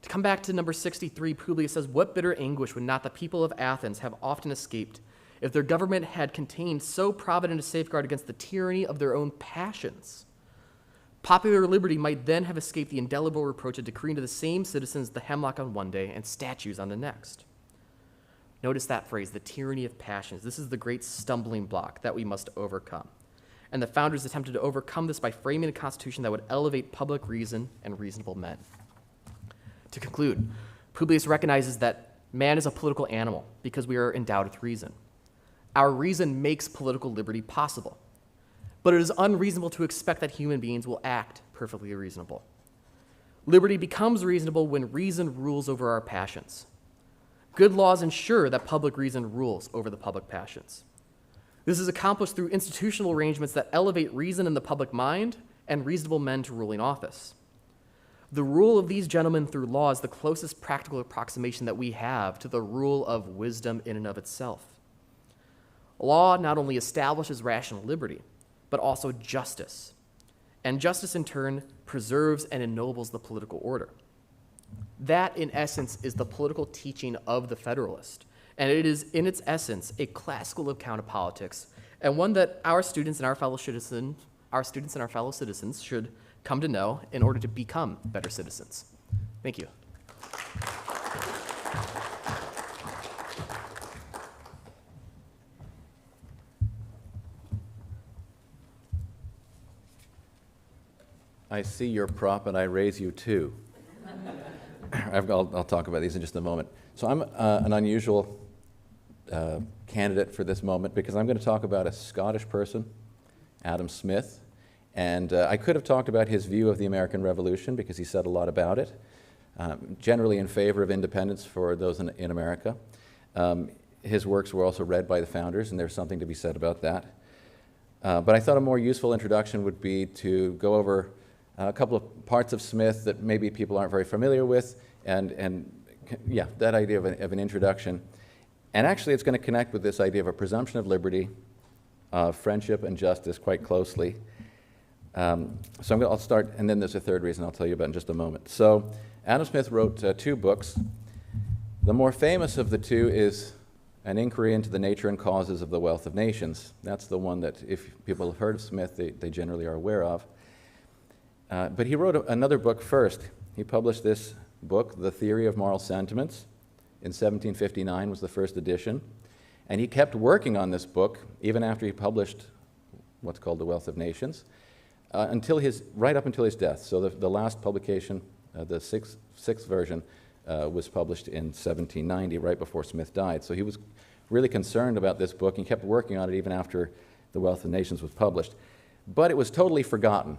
To come back to number 63, Publius says, "What bitter anguish would not the people of Athens have often escaped if their government had contained so provident a safeguard against the tyranny of their own passions? Popular liberty might then have escaped the indelible reproach of decreeing to the same citizens the hemlock on one day and statues on the next." Notice that phrase, the tyranny of passions. This is the great stumbling block that we must overcome. And the founders attempted to overcome this by framing a constitution that would elevate public reason and reasonable men. To conclude, Publius recognizes that man is a political animal because we are endowed with reason. Our reason makes political liberty possible, but it is unreasonable to expect that human beings will act perfectly reasonable. Liberty becomes reasonable when reason rules over our passions. Good laws ensure that public reason rules over the public passions. This is accomplished through institutional arrangements that elevate reason in the public mind and reasonable men to ruling office. The rule of these gentlemen through law is the closest practical approximation that we have to the rule of wisdom in and of itself. Law not only establishes rational liberty, but also justice. And justice, in turn, preserves and ennobles the political order. That, in essence, is the political teaching of the Federalist. And it is, in its essence, a classical account of politics, and one that our students and our fellow citizens should come to know in order to become better citizens. Thank you. I see your prop and I raise you too. I'll talk about these in just a moment. So I'm an unusual candidate for this moment because I'm going to talk about a Scottish person, Adam Smith. And I could have talked about his view of the American Revolution because he said a lot about it, generally in favor of independence for those in America. His works were also read by the founders, and there's something to be said about that. But I thought a more useful introduction would be to go over a couple of parts of Smith that maybe people aren't very familiar with, and yeah, that idea of an introduction. And actually, it's going to connect with this idea of a presumption of liberty, friendship, and justice quite closely. So I'll start, and then there's a third reason I'll tell you about in just a moment. So Adam Smith wrote 2 books. The more famous of the 2 is An Inquiry into the Nature and Causes of the Wealth of Nations. That's the one that, if people have heard of Smith, they generally are aware of. But he wrote another book first. He published this book, The Theory of Moral Sentiments, in 1759 was the first edition. And he kept working on this book even after he published what's called The Wealth of Nations, right up until his death. So the last publication, the sixth version, was published in 1790, right before Smith died. So he was really concerned about this book and kept working on it even after The Wealth of Nations was published. But it was totally forgotten.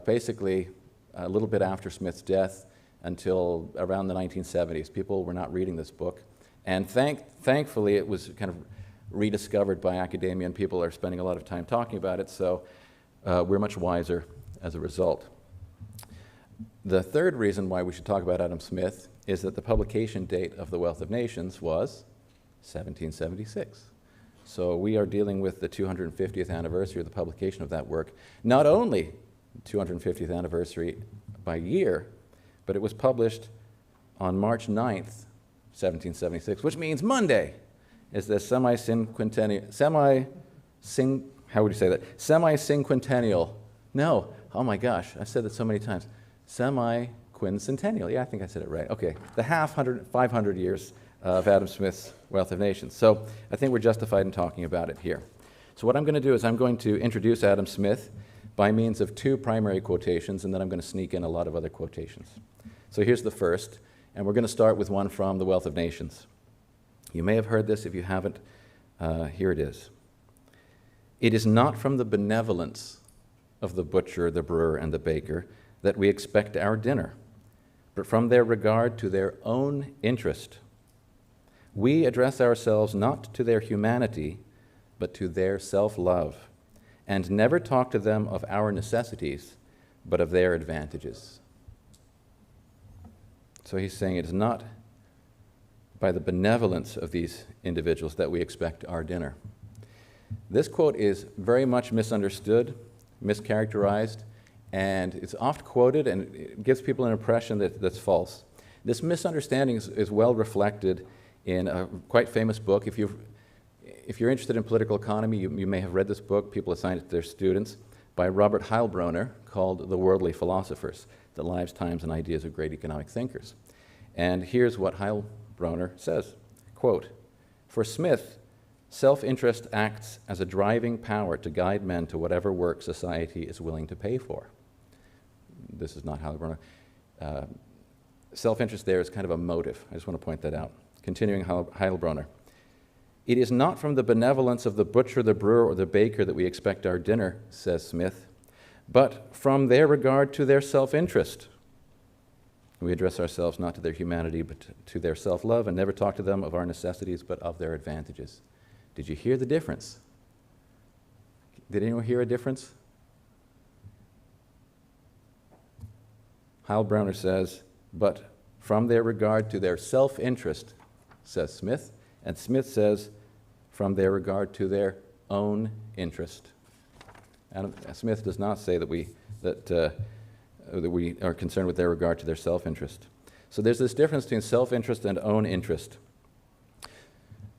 Basically, a little bit after Smith's death until around the 1970s. People were not reading this book. And thankfully, it was kind of rediscovered by academia, and people are spending a lot of time talking about it, so we're much wiser as a result. The third reason why we should talk about Adam Smith is that the publication date of The Wealth of Nations was 1776. So we are dealing with the 250th anniversary of the publication of that work. Not only 250th anniversary by year, but it was published on March 9th, 1776, which means Monday is the semi-cinquentennial. No, oh my gosh, I've said that so many times. Semiquincentennial. Yeah, I think I said it right. Okay, the 500 years of Adam Smith's Wealth of Nations. So I think we're justified in talking about it here. So what I'm going to do is I'm going to introduce Adam Smith by means of 2 primary quotations, and then I'm going to sneak in a lot of other quotations. So here's the first, and we're going to start with one from The Wealth of Nations. You may have heard this. If you haven't, here it is. It is not from the benevolence of the butcher, the brewer, and the baker that we expect our dinner, but from their regard to their own interest. We address ourselves not to their humanity, but to their self-love, and never talk to them of our necessities, but of their advantages. So he's saying it is not by the benevolence of these individuals that we expect our dinner. This quote is very much misunderstood, mischaracterized, and it's oft quoted, and it gives people an impression that's false. This misunderstanding is well reflected in a quite famous book. If you're interested in political economy, you may have read this book. People assign it to their students, by Robert Heilbroner, called The Worldly Philosophers, The Lives, Times, and Ideas of Great Economic Thinkers. And here's what Heilbroner says, quote, "For Smith, self-interest acts as a driving power to guide men to whatever work society is willing to pay for." This is not Heilbroner. Self-interest there is kind of a motive. I just want to point that out. Continuing Heilbroner. "It is not from the benevolence of the butcher, the brewer, or the baker that we expect our dinner," says Smith, "but from their regard to their self-interest. We address ourselves not to their humanity, but to their self-love, and never talk to them of our necessities, but of their advantages." Did you hear the difference? Did anyone hear a difference? Heilbroner says, "But from their regard to their self-interest," says Smith, and Smith says, "from their regard to their own interest." Adam Smith does not say that we are concerned with their regard to their self-interest. So there's this difference between self-interest and own interest.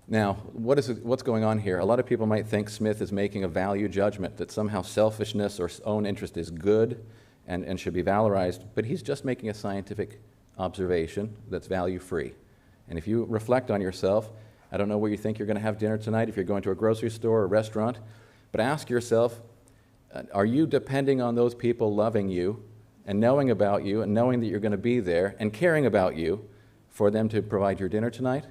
Now, what's going on here? A lot of people might think Smith is making a value judgment, that somehow selfishness or own interest is good and should be valorized, but he's just making a scientific observation that's value-free. And if you reflect on yourself, I don't know where you think you're going to have dinner tonight, if you're going to a grocery store or a restaurant, but ask yourself, are you depending on those people loving you and knowing about you and knowing that you're going to be there and caring about you for them to provide your dinner tonight?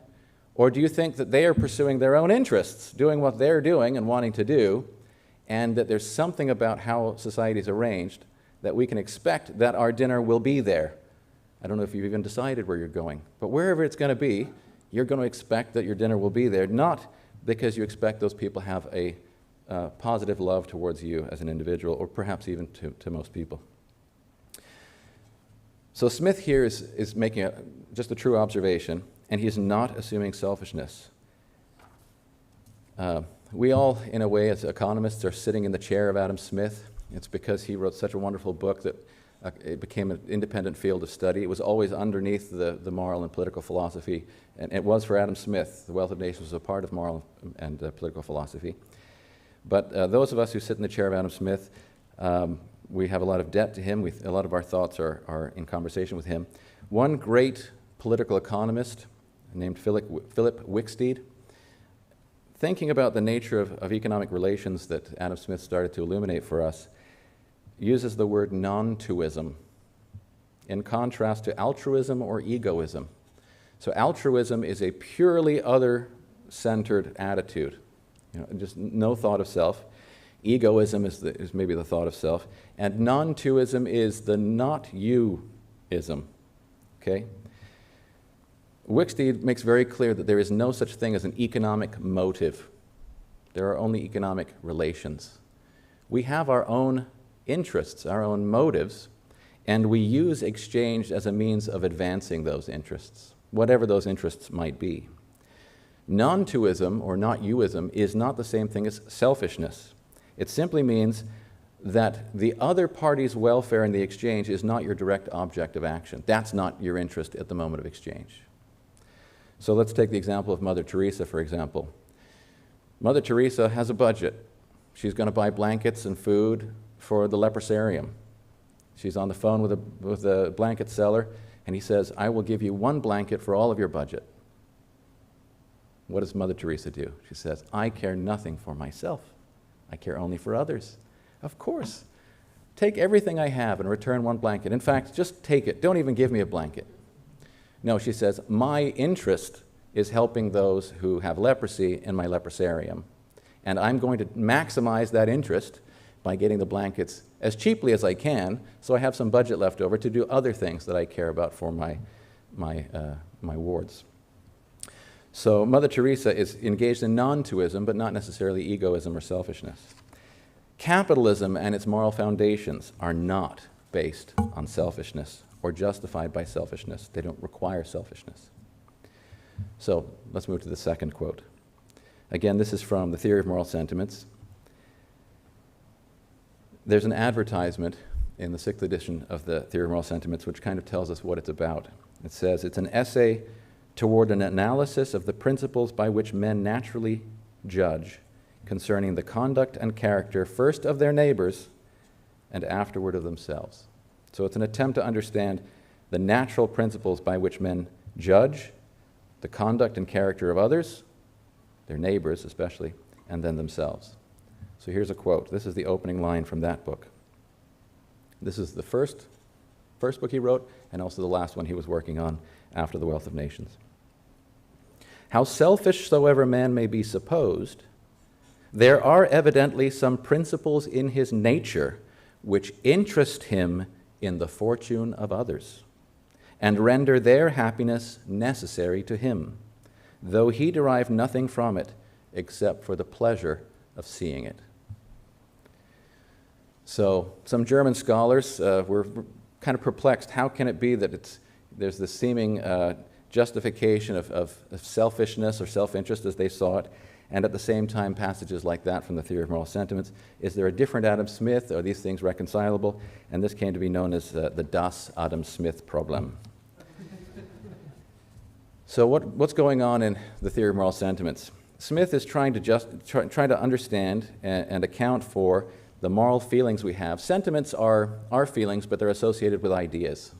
Or do you think that they are pursuing their own interests, doing what they're doing and wanting to do, and that there's something about how society is arranged that we can expect that our dinner will be there? I don't know if you've even decided where you're going, but wherever it's going to be, you're going to expect that your dinner will be there, not because you expect those people have a positive love towards you as an individual, or perhaps even to most people. So Smith here is making just a true observation, and he's not assuming selfishness. We all, in a way, as economists, are sitting in the chair of Adam Smith. It's because he wrote such a wonderful book that it became an independent field of study. It was always underneath the moral and political philosophy, and it was for Adam Smith. The Wealth of Nations was a part of moral and political philosophy. But those of us who sit in the chair of Adam Smith, we have a lot of debt to him. A lot of our thoughts are in conversation with him. One great political economist named Philip Wicksteed, thinking about the nature of economic relations that Adam Smith started to illuminate for us, uses the word non-tuism in contrast to altruism or egoism. So altruism is a purely other-centered attitude, just no thought of self. Egoism is maybe the thought of self, and non-tuism is the not-you-ism. Okay? Wicksteed makes very clear that there is no such thing as an economic motive. There are only economic relations. We have our own interests, our own motives, and we use exchange as a means of advancing those interests, whatever those interests might be. Non-tuism or not-youism is not the same thing as selfishness. It simply means that the other party's welfare in the exchange is not your direct object of action. That's not your interest at the moment of exchange. So let's take the example of Mother Teresa, for example. Mother Teresa has a budget. She's going to buy blankets and food for the leprosarium. She's on the phone with a blanket seller, and he says, "I will give you one blanket for all of your budget." What does Mother Teresa do? She says, "I care nothing for myself. I care only for others." Of course. Take everything I have and return one blanket. In fact, just take it. Don't even give me a blanket. No, she says, my interest is helping those who have leprosy in my leprosarium. And I'm going to maximize that interest by getting the blankets as cheaply as I can, so I have some budget left over to do other things that I care about for my wards. So Mother Teresa is engaged in non-tuism, but not necessarily egoism or selfishness. Capitalism and its moral foundations are not based on selfishness or justified by selfishness. They don't require selfishness. So let's move to the second quote. Again, this is from the Theory of Moral Sentiments. There's an advertisement in the 6th edition of the Theory of Moral Sentiments which kind of tells us what it's about. It says, it's an essay toward an analysis of the principles by which men naturally judge concerning the conduct and character first of their neighbors and afterward of themselves. So it's an attempt to understand the natural principles by which men judge the conduct and character of others, their neighbors especially, and then themselves. So here's a quote. This is the opening line from that book. This is the first book he wrote, and also the last one he was working on after The Wealth of Nations. How selfish soever man may be supposed, there are evidently some principles in his nature which interest him in the fortune of others, and render their happiness necessary to him, though he derive nothing from it except for the pleasure of seeing it. So some German scholars were kind of perplexed. How can it be that there's this seeming justification of selfishness or self-interest as they saw it, and at the same time passages like that from the Theory of Moral Sentiments? Is there a different Adam Smith? Are these things reconcilable? And this came to be known as the Das Adam Smith problem. So what's going on in the Theory of Moral Sentiments? Smith is trying to understand and account for the moral feelings we have. Sentiments are our feelings, but they're associated with ideas.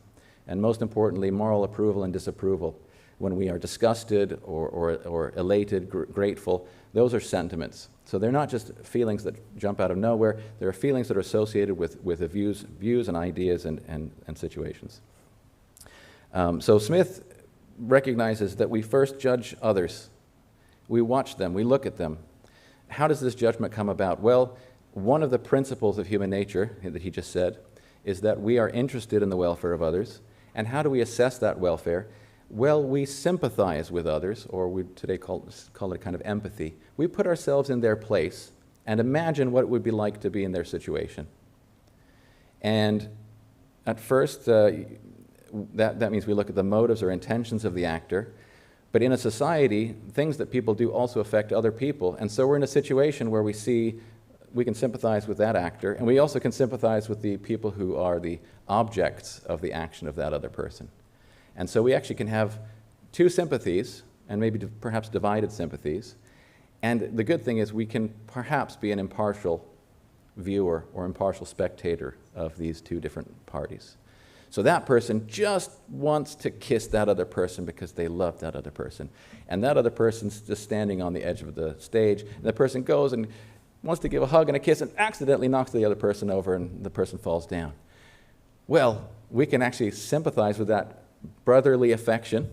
And most importantly, moral approval and disapproval. When we are disgusted or elated, grateful, those are sentiments. So they're not just feelings that jump out of nowhere. They're feelings that are associated with the views and ideas and situations. So Smith recognizes that we first judge others. We watch them, we look at them. How does this judgment come about? Well, one of the principles of human nature that he just said is that we are interested in the welfare of others. And how do we assess that welfare? Well, we sympathize with others, or we today call it kind of empathy. We put ourselves in their place and imagine what it would be like to be in their situation. And at first, that means we look at the motives or intentions of the actor. But in a society, things that people do also affect other people. And so we're in a situation where we can sympathize with that actor, and we also can sympathize with the people who are the objects of the action of that other person. And so we actually can have two sympathies, and maybe perhaps divided sympathies. And the good thing is we can perhaps be an impartial viewer or impartial spectator of these two different parties. So that person just wants to kiss that other person because they love that other person. And that other person's just standing on the edge of the stage, and the person goes and wants to give a hug and a kiss and accidentally knocks the other person over and the person falls down. Well, we can actually sympathize with that brotherly affection,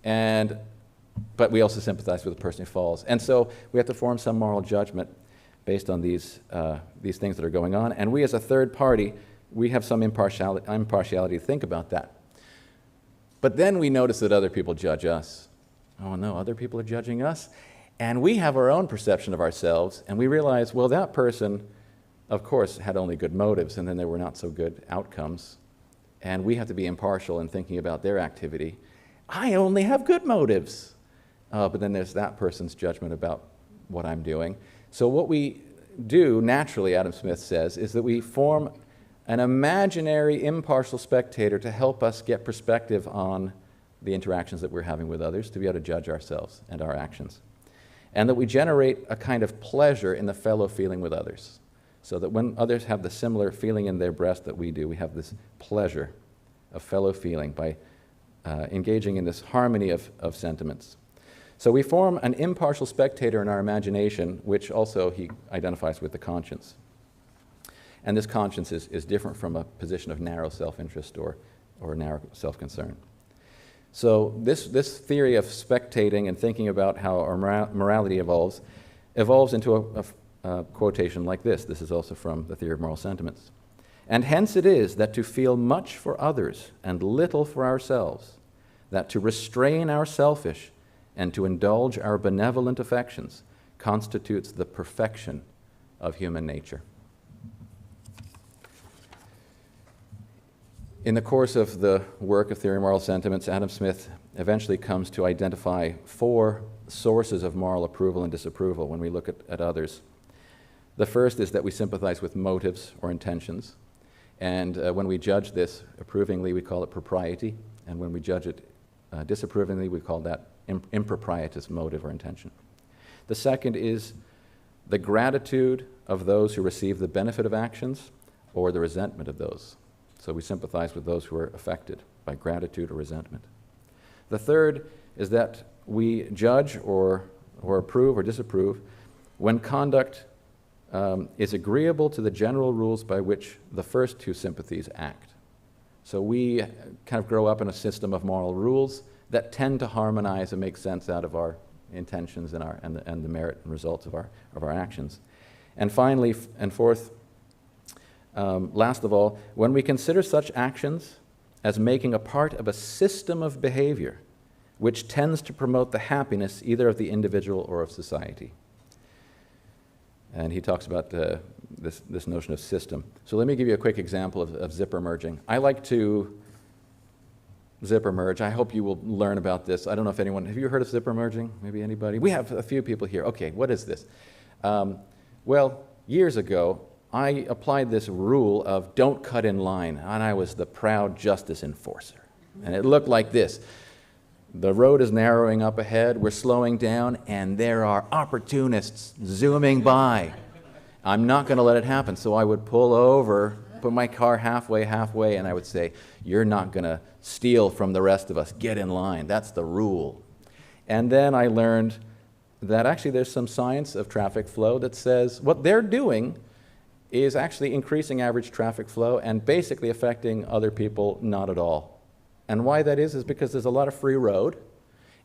but we also sympathize with the person who falls. And so we have to form some moral judgment based on these things that are going on. And we as a third party, we have some impartiality to think about that. But then we notice that other people judge us. Oh no, other people are judging us? And we have our own perception of ourselves, and we realize, well, that person, of course, had only good motives, and then there were not so good outcomes. And we have to be impartial in thinking about their activity. I only have good motives. But then there's that person's judgment about what I'm doing. So what we do, naturally, Adam Smith says, is that we form an imaginary impartial spectator to help us get perspective on the interactions that we're having with others, to be able to judge ourselves and our actions. And that we generate a kind of pleasure in the fellow feeling with others. So that when others have the similar feeling in their breast that we do, we have this pleasure of fellow feeling by engaging in this harmony of sentiments. So we form an impartial spectator in our imagination, which also he identifies with the conscience. And this conscience is different from a position of narrow self-interest or narrow self-concern. So this theory of spectating and thinking about how our morality evolves into a quotation like this. This is also from the Theory of Moral Sentiments. And hence it is that to feel much for others and little for ourselves, that to restrain our selfish and to indulge our benevolent affections constitutes the perfection of human nature. In the course of the work of Theory of Moral Sentiments, Adam Smith eventually comes to identify 4 sources of moral approval and disapproval when we look at others. The first is that we sympathize with motives or intentions. And when we judge this approvingly, we call it propriety. And when we judge it disapprovingly, we call that improprietous motive or intention. The second is the gratitude of those who receive the benefit of actions or the resentment of those. So we sympathize with those who are affected by gratitude or resentment. The third is that we judge or approve or disapprove when conduct is agreeable to the general rules by which the first two sympathies act. So we kind of grow up in a system of moral rules that tend to harmonize and make sense out of our intentions and the merit and results of our actions. And finally, and fourth, last of all, when we consider such actions as making a part of a system of behavior which tends to promote the happiness either of the individual or of society. And he talks about this notion of system. So let me give you a quick example of zipper merging. I like to zipper merge. I hope you will learn about this. I don't know if anyone, have you heard of zipper merging? Maybe anybody? We have a few people here. Okay, what is this? Well, years ago, I applied this rule of don't cut in line, and I was the proud justice enforcer. And it looked like this. The road is narrowing up ahead, we're slowing down, and there are opportunists zooming by. I'm not going to let it happen, so I would pull over, put my car halfway, and I would say, you're not going to steal from the rest of us, get in line, that's the rule. And then I learned that actually there's some science of traffic flow that says what they're doing is actually increasing average traffic flow and basically affecting other people not at all. And why that is because there's a lot of free road,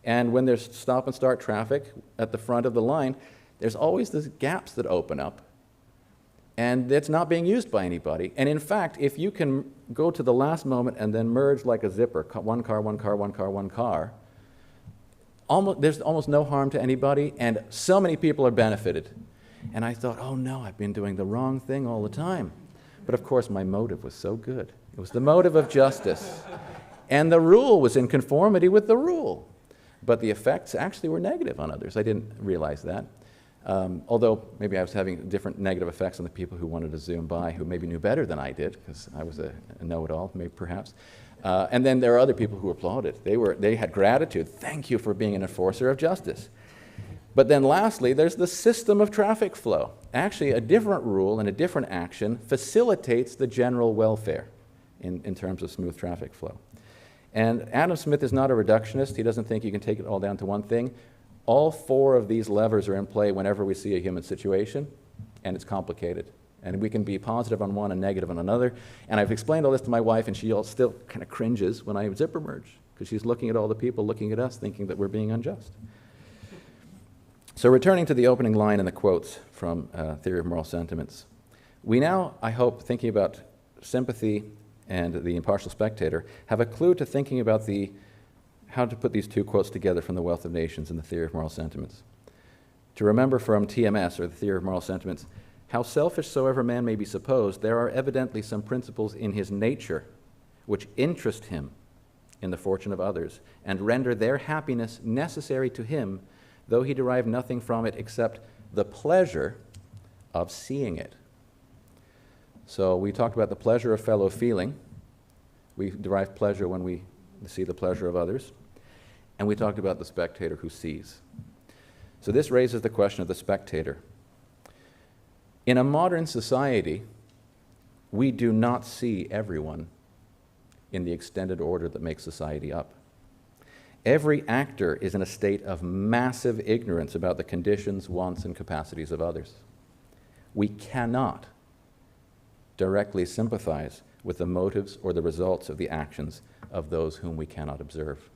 and when there's stop and start traffic at the front of the line, there's always these gaps that open up, and it's not being used by anybody. And in fact, if you can go to the last moment and then merge like a zipper, one car, there's almost no harm to anybody, and so many people are benefited. And I thought, oh no, I've been doing the wrong thing all the time. But of course, my motive was so good. It was the motive of justice. And the rule was in conformity with the rule. But the effects actually were negative on others. I didn't realize that. Although maybe I was having different negative effects on the people who wanted to zoom by, who maybe knew better than I did, because I was a know-it-all, maybe perhaps. And then there are other people who applauded. They had gratitude. Thank you for being an enforcer of justice. But then lastly, there's the system of traffic flow. Actually, a different rule and a different action facilitates the general welfare in terms of smooth traffic flow. And Adam Smith is not a reductionist. He doesn't think you can take it all down to one thing. All four of these levers are in play whenever we see a human situation, and it's complicated. And we can be positive on one and negative on another. And I've explained all this to my wife, and she still kind of cringes when I zipper merge, because she's looking at all the people looking at us, thinking that we're being unjust. So returning to the opening line in the quotes from Theory of Moral Sentiments, we now, I hope, thinking about sympathy and the impartial spectator, have a clue to thinking about how to put these two quotes together from The Wealth of Nations and the Theory of Moral Sentiments. To remember from TMS, or the Theory of Moral Sentiments, how selfish soever man may be supposed, there are evidently some principles in his nature which interest him in the fortune of others and render their happiness necessary to him, though he derive nothing from it except the pleasure of seeing it. So we talked about the pleasure of fellow feeling. We derive pleasure when we see the pleasure of others. And we talked about the spectator who sees. So this raises the question of the spectator. In a modern society, we do not see everyone in the extended order that makes society up. Every actor is in a state of massive ignorance about the conditions, wants, and capacities of others. We cannot directly sympathize with the motives or the results of the actions of those whom we cannot observe.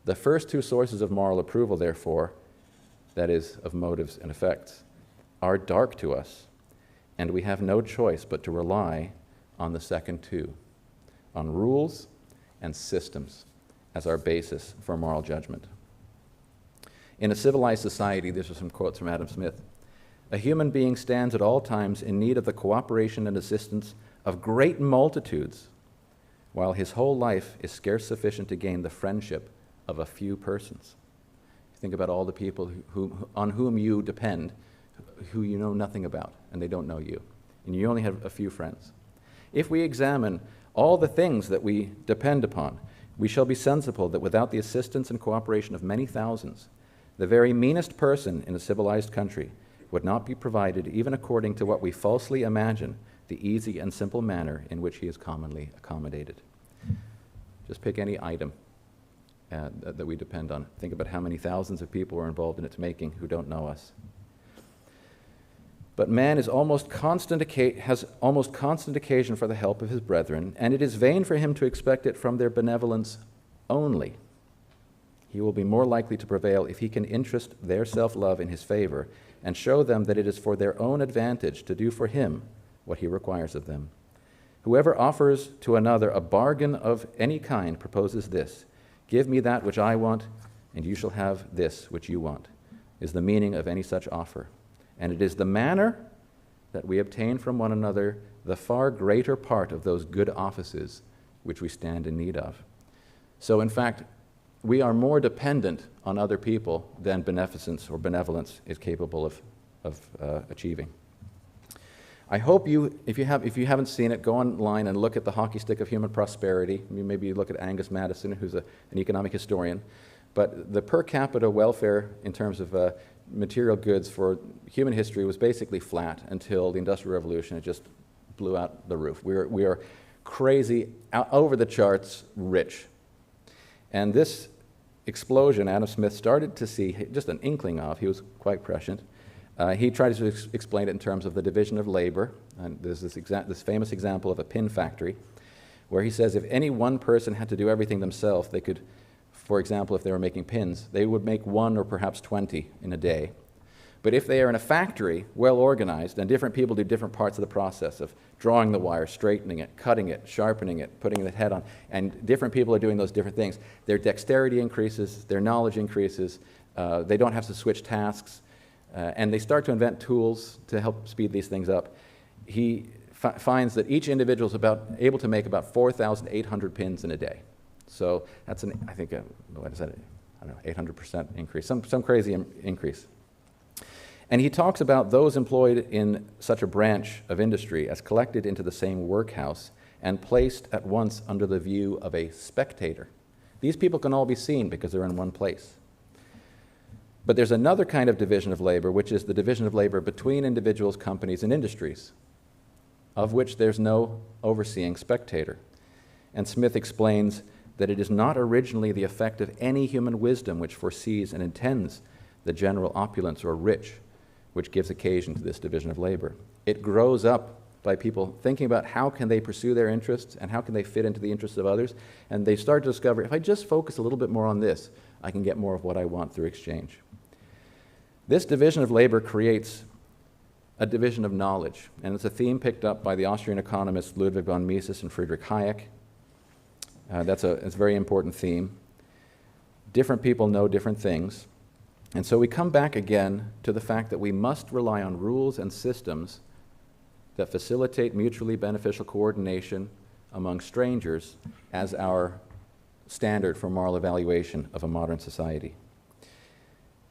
The first two sources of moral approval, therefore, that is, of motives and effects, are dark to us, and we have no choice but to rely on the second two, on rules and systems as our basis for moral judgment. In a civilized society, these are some quotes from Adam Smith, a human being stands at all times in need of the cooperation and assistance of great multitudes, while his whole life is scarce sufficient to gain the friendship of a few persons. Think about all the people on whom you depend, who you know nothing about, and they don't know you. And you only have a few friends. If we examine all the things that we depend upon, we shall be sensible that without the assistance and cooperation of many thousands, the very meanest person in a civilized country would not be provided, even according to what we falsely imagine, the easy and simple manner in which he is commonly accommodated. Just pick any item that we depend on. Think about how many thousands of people are involved in its making who don't know us. But man has almost constant occasion for the help of his brethren, and it is vain for him to expect it from their benevolence only. He will be more likely to prevail if he can interest their self-love in his favor and show them that it is for their own advantage to do for him what he requires of them. Whoever offers to another a bargain of any kind proposes this: give me that which I want, and you shall have this which you want, is the meaning of any such offer. And it is the manner that we obtain from one another the far greater part of those good offices which we stand in need of. So in fact, we are more dependent on other people than beneficence or benevolence is capable of achieving. I hope you, if you haven't seen it, go online and look at the hockey stick of human prosperity. Maybe look at Angus Maddison, who's an economic historian. But the per capita welfare in terms of material goods for human history was basically flat until the Industrial Revolution. It just blew out the roof. We are crazy, over the charts rich. And this explosion Adam Smith started to see just an inkling of. He was quite prescient. He tried to explain it in terms of the division of labor. And there's this famous example of a pin factory where he says if any one person had to do everything themselves, they could, for example, if they were making pins, they would make 1 or perhaps 20 in a day. But if they are in a factory, well organized, and different people do different parts of the process of drawing the wire, straightening it, cutting it, sharpening it, putting the head on, and different people are doing those different things, their dexterity increases, their knowledge increases, they don't have to switch tasks, and they start to invent tools to help speed these things up. He finds that each individual is able to make about 4,800 pins in a day. So that's I think, what is that? I don't know, 800% increase, some crazy increase. And he talks about those employed in such a branch of industry as collected into the same workhouse and placed at once under the view of a spectator. These people can all be seen because they're in one place. But there's another kind of division of labor, which is the division of labor between individuals, companies, and industries, of which there's no overseeing spectator. And Smith explains that it is not originally the effect of any human wisdom which foresees and intends the general opulence or rich, which gives occasion to this division of labor. It grows up by people thinking about how can they pursue their interests and how can they fit into the interests of others, and they start to discover, if I just focus a little bit more on this, I can get more of what I want through exchange. This division of labor creates a division of knowledge, and it's a theme picked up by the Austrian economists Ludwig von Mises and Friedrich Hayek. It's a very important theme. Different people know different things. And so we come back again to the fact that we must rely on rules and systems that facilitate mutually beneficial coordination among strangers as our standard for moral evaluation of a modern society.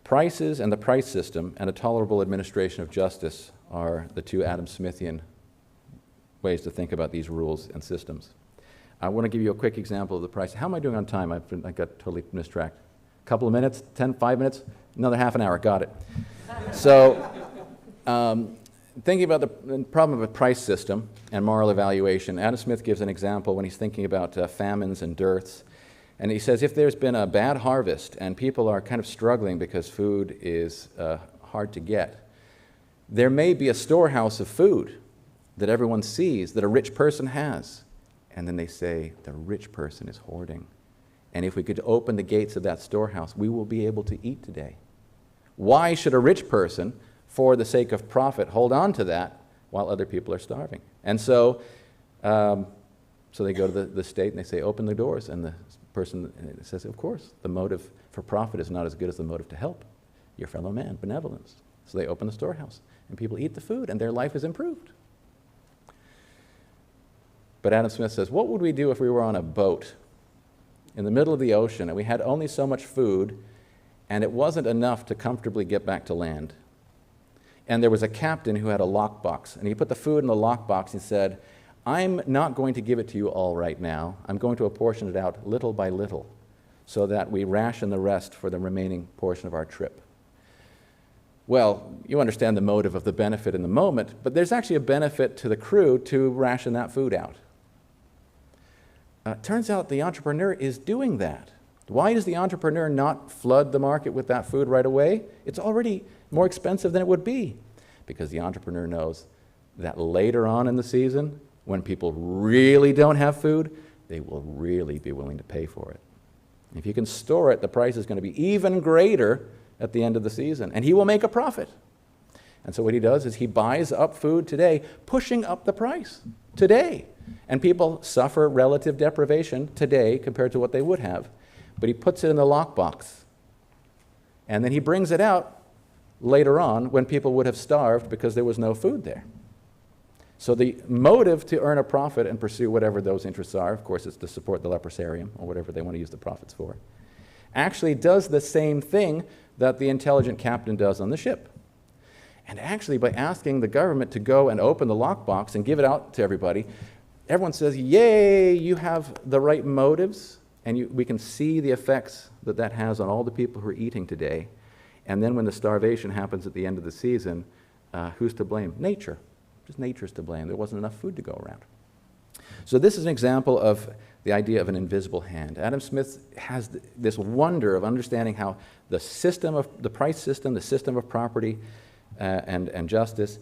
Prices and the price system and a tolerable administration of justice are the two Adam Smithian ways to think about these rules and systems. I want to give you a quick example of the price. How am I doing on time? I got totally mistracked. A couple of minutes, 5 minutes, another half an hour, got it. So thinking about the problem of a price system and moral evaluation, Adam Smith gives an example when he's thinking about famines and dearths. And he says if there's been a bad harvest and people are kind of struggling because food is hard to get, there may be a storehouse of food that everyone sees that a rich person has. And then they say, the rich person is hoarding. And if we could open the gates of that storehouse, we will be able to eat today. Why should a rich person, for the sake of profit, hold on to that while other people are starving? And so they go to the state and they say, open the doors. And the person says, of course, the motive for profit is not as good as the motive to help your fellow man, benevolence. So they open the storehouse and people eat the food and their life is improved. But Adam Smith says, what would we do if we were on a boat in the middle of the ocean and we had only so much food and it wasn't enough to comfortably get back to land. And there was a captain who had a lockbox, and he put the food in the lockbox and said, I'm not going to give it to you all right now. I'm going to apportion it out little by little so that we ration the rest for the remaining portion of our trip. Well, you understand the motive of the benefit in the moment, but there's actually a benefit to the crew to ration that food out. Turns out the entrepreneur is doing that. Why does the entrepreneur not flood the market with that food right away? It's already more expensive than it would be, because the entrepreneur knows that later on in the season, when people really don't have food, they will really be willing to pay for it. If you can store it, the price is going to be even greater at the end of the season, and he will make a profit. And so what he does is he buys up food today, pushing up the price today. And people suffer relative deprivation today compared to what they would have. But he puts it in the lockbox. And then he brings it out later on when people would have starved because there was no food there. So the motive to earn a profit and pursue whatever those interests are, of course it's to support the leprosarium or whatever they want to use the profits for, actually does the same thing that the intelligent captain does on the ship. And actually, by asking the government to go and open the lockbox and give it out to everybody, everyone says, yay, you have the right motives, and we can see the effects that that has on all the people who are eating today. And then when the starvation happens at the end of the season, who's to blame? Nature. Just nature's to blame. There wasn't enough food to go around. So this is an example of the idea of an invisible hand. Adam Smith has this wonder of understanding how the system of the price system, the system of property and justice,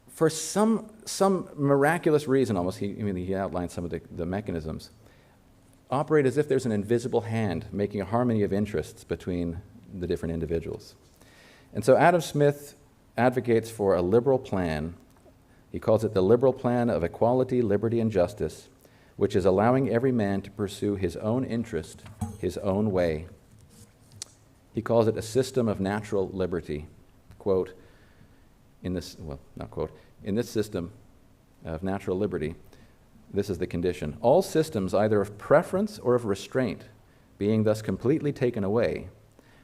for some miraculous reason almost, he outlined some of the mechanisms, operate as if there's an invisible hand making a harmony of interests between the different individuals. And so Adam Smith advocates for a liberal plan. He calls it the liberal plan of equality, liberty, and justice, which is allowing every man to pursue his own interest, his own way. He calls it a system of natural liberty. Quote, in this system of natural liberty, this is the condition. All systems either of preference or of restraint being thus completely taken away,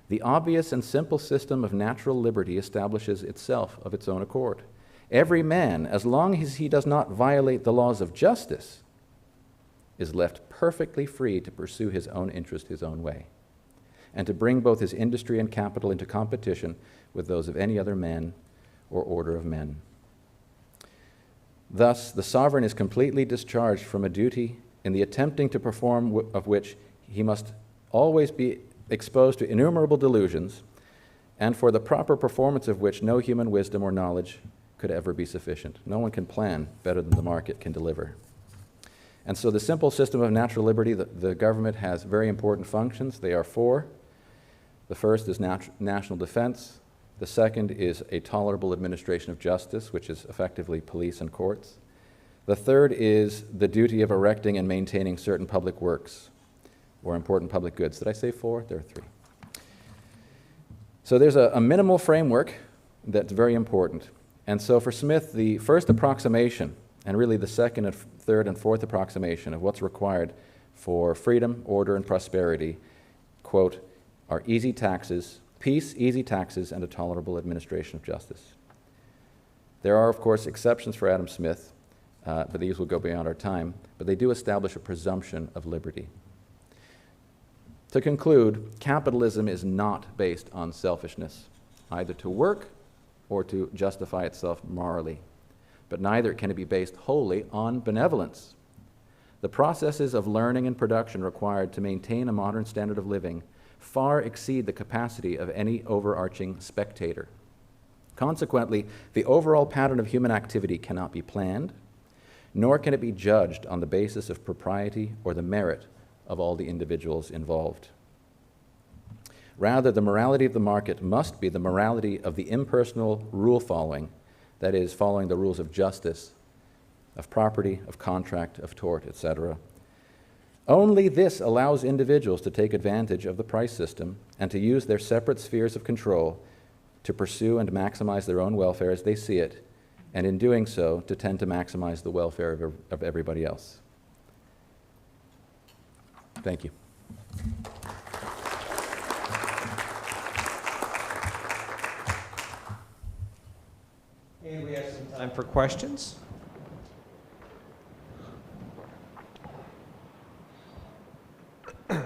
the obvious and simple system of natural liberty establishes itself of its own accord. Every man, as long as he does not violate the laws of justice, is left perfectly free to pursue his own interest his own way, and to bring both his industry and capital into competition with those of any other man or order of men. Thus, the sovereign is completely discharged from a duty in the attempting to perform of which he must always be exposed to innumerable delusions, and for the proper performance of which no human wisdom or knowledge could ever be sufficient. No one can plan better than the market can deliver. And so the simple system of natural liberty, the government has very important functions. They are four. The first is national defense. The second is a tolerable administration of justice, which is effectively police and courts. The third is the duty of erecting and maintaining certain public works or important public goods. Did I say four? There are three. So there's a minimal framework that's very important. And so for Smith, the first approximation, and really the second and third and fourth approximation of what's required for freedom, order, and prosperity, quote, are easy taxes, peace, easy taxes, and a tolerable administration of justice. There are, of course, exceptions for Adam Smith, but these will go beyond our time, but they do establish a presumption of liberty. To conclude, capitalism is not based on selfishness, either to work or to justify itself morally, but neither can it be based wholly on benevolence. The processes of learning and production required to maintain a modern standard of living far exceed the capacity of any overarching spectator. Consequently, the overall pattern of human activity cannot be planned, nor can it be judged on the basis of propriety or the merit of all the individuals involved. Rather, the morality of the market must be the morality of the impersonal rule following, that is, following the rules of justice, of property, of contract, of tort, etc. Only this allows individuals to take advantage of the price system and to use their separate spheres of control to pursue and maximize their own welfare as they see it, and in doing so, to tend to maximize the welfare of everybody else. Thank you. And we have some time for questions. Thank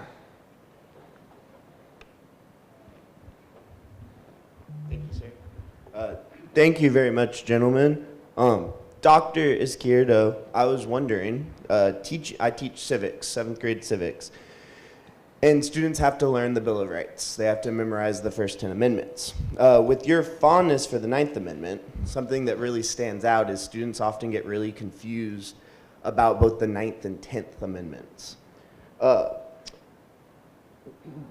you, sir. Thank you very much, gentlemen. Dr. Izquierdo, I was wondering, I teach civics, 7th grade civics, and students have to learn the Bill of Rights. They have to memorize the first 10 amendments. With your fondness for the 9th Amendment, something that really stands out is students often get really confused about both the 9th and 10th Amendments.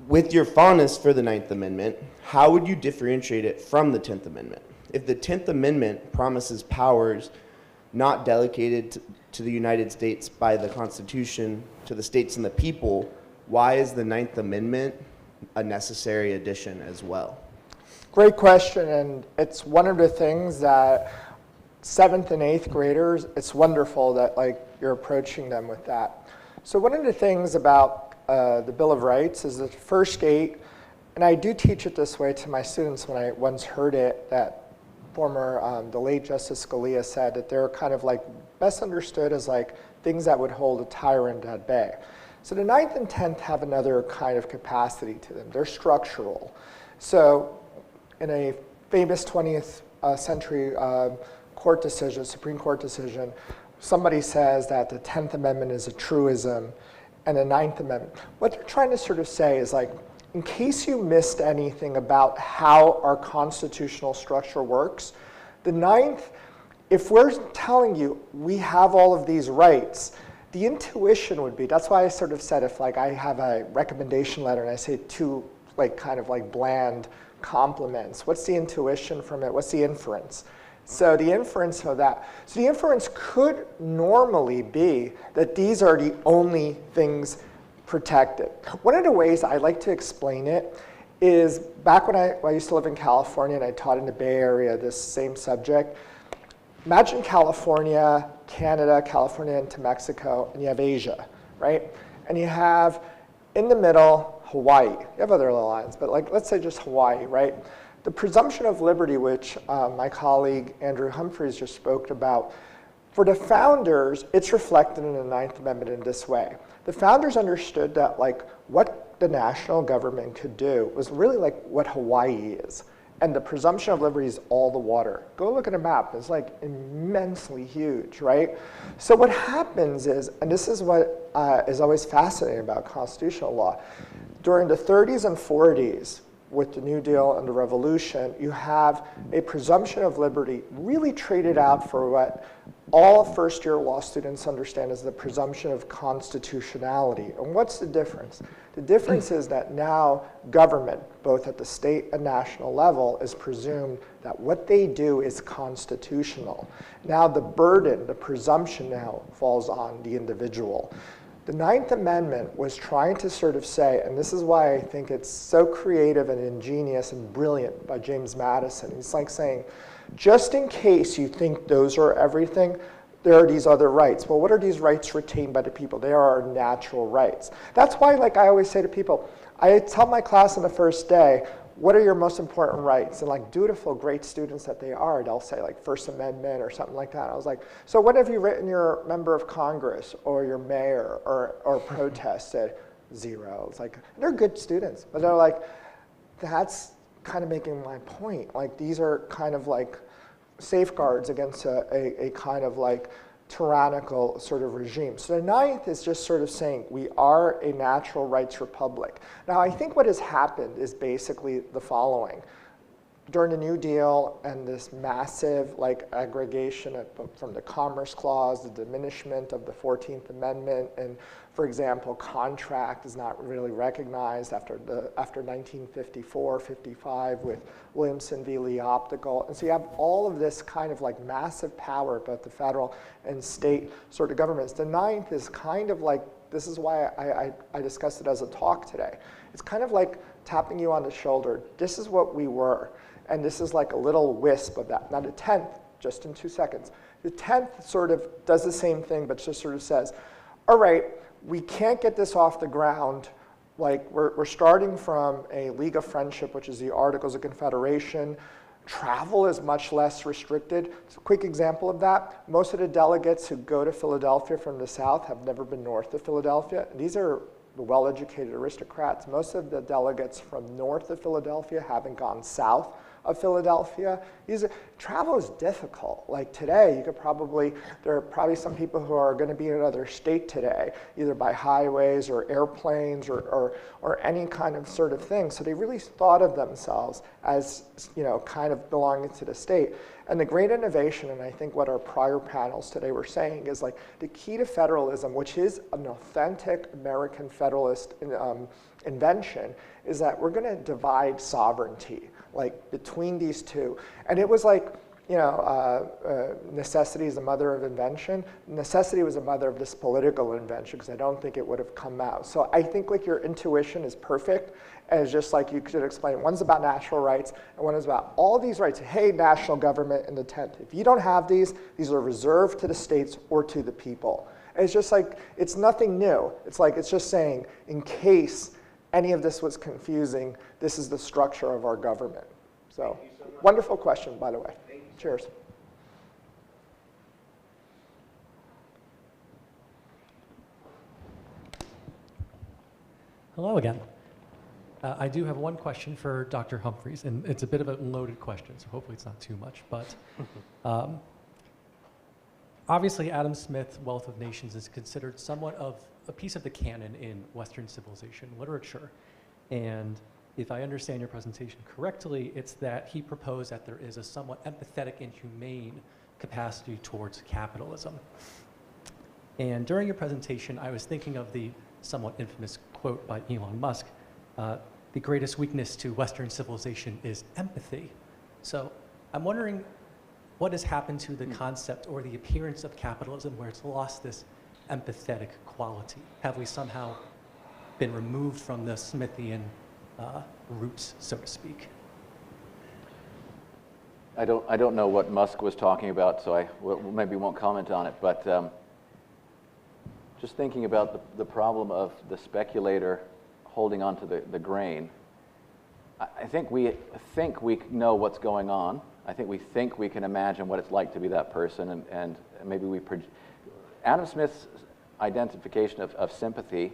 With your fondness for the 9th Amendment, how would you differentiate it from the 10th Amendment? If the 10th Amendment promises powers not delegated to the United States by the Constitution to the states and the people, why is the 9th Amendment a necessary addition as well? Great question, and it's one of the things that 7th and 8th graders, it's wonderful that you're approaching them with that. So one of the things about the Bill of Rights is that the first gate, and I do teach it this way to my students when I once heard it, that the late Justice Scalia said that they're kind of best understood as things that would hold a tyrant at bay. So the 9th and 10th have another kind of capacity to them. They're structural. So in a famous 20th century court decision, Supreme Court decision, somebody says that the 10th Amendment is a truism and the 9th Amendment. What they're trying to sort of say is in case you missed anything about how our constitutional structure works, the 9th, if we're telling you we have all of these rights, the intuition would be, that's why I sort of said if I have a recommendation letter and I say two bland compliments, what's the intuition from it? What's the inference? So the inference of that, so the inference could normally be that these are the only things protected. One of the ways I like to explain it is back when I used to live in California and I taught in the Bay Area this same subject. Imagine California, Canada, California into Mexico, and you have Asia, right? And you have in the middle Hawaii. You have other little islands, but let's say just Hawaii, right? The presumption of liberty, which my colleague Andrew Humphreys just spoke about, for the founders, it's reflected in the 9th Amendment in this way. The founders understood that what the national government could do was really what Hawaii is. And the presumption of liberty is all the water. Go look at a map, it's immensely huge, right? So what happens is, and this is what is always fascinating about constitutional law, during the 30s and 40s, with the New Deal and the Revolution, you have a presumption of liberty really traded out for what all first-year law students understand as the presumption of constitutionality. And what's the difference? The difference is that now government, both at the state and national level, is presumed that what they do is constitutional. Now the burden, the presumption now falls on the individual. The 9th Amendment was trying to sort of say, and this is why I think it's so creative and ingenious and brilliant by James Madison. He's saying, just in case you think those are everything, there are these other rights. Well, what are these rights retained by the people? They are our natural rights. That's why, I always say to people, I tell my class on the first day, what are your most important rights? And dutiful, great students that they are, they'll say First Amendment or something like that. I was so what have you written your member of Congress or your mayor or protested? 0. It's they're good students, but they're that's kind of making my point. These are kind of safeguards against a kind of tyrannical sort of regime. So the 9th is just sort of saying we are a natural rights republic. Now I think what has happened is basically the following. During the New Deal and this massive aggregation from the Commerce Clause, the diminishment of the 14th Amendment, and for example, contract is not really recognized after 1954, 55 with Williamson v. Lee Optical. And so you have all of this kind of massive power, both the federal and state sort of governments. The 9th is kind of this is why I discussed it as a talk today. It's kind of tapping you on the shoulder. This is what we were. And this is a little wisp of that. Now the 10th, just in 2 seconds, the 10th sort of does the same thing, but just sort of says, all right, we can't get this off the ground. We're starting from a League of Friendship, which is the Articles of Confederation, travel is much less restricted. So a quick example of that, most of the delegates who go to Philadelphia from the South have never been north of Philadelphia. And these are the well-educated aristocrats. Most of the delegates from north of Philadelphia haven't gone south of Philadelphia. Travel is difficult. Like today, there are probably some people who are going to be in another state today, either by highways or airplanes or any kind of sort of thing. So they really thought of themselves as, kind of belonging to the state. And the great innovation, and I think what our prior panels today were saying, is like the key to federalism, which is an authentic American federalist invention, is that we're going to divide sovereignty like between these two. And it was like, necessity is the mother of invention. Necessity was the mother of this political invention, because I don't think it would have come out. So I think like your intuition is perfect, and it's just like you could explain, one's about natural rights, and one is about all these rights. Hey, national government in the tent. If you don't have these are reserved to the states or to the people. And it's just like, it's nothing new. It's just saying, in case any of this was confusing, this is the structure of our government. So, wonderful question, by the way. Cheers. Hello again. I do have one question for Dr. Humphreys, and it's a bit of a loaded question, so hopefully it's not too much. But obviously, Adam Smith's Wealth of Nations is considered somewhat of a piece of the canon in Western civilization literature. And if I understand your presentation correctly, it's that he proposed that there is a somewhat empathetic and humane capacity towards capitalism. And during your presentation, I was thinking of the somewhat infamous quote by Elon Musk, the greatest weakness to Western civilization is empathy. So I'm wondering what has happened to the concept or the appearance of capitalism where it's lost this empathetic quality? Have we somehow been removed from the Smithian roots, so to speak? I don't know what Musk was talking about, so I maybe won't comment on it. But just thinking about the problem of the speculator holding on to the grain, I think we know what's going on. I think we can imagine what it's like to be that person, and maybe Adam Smith's identification of sympathy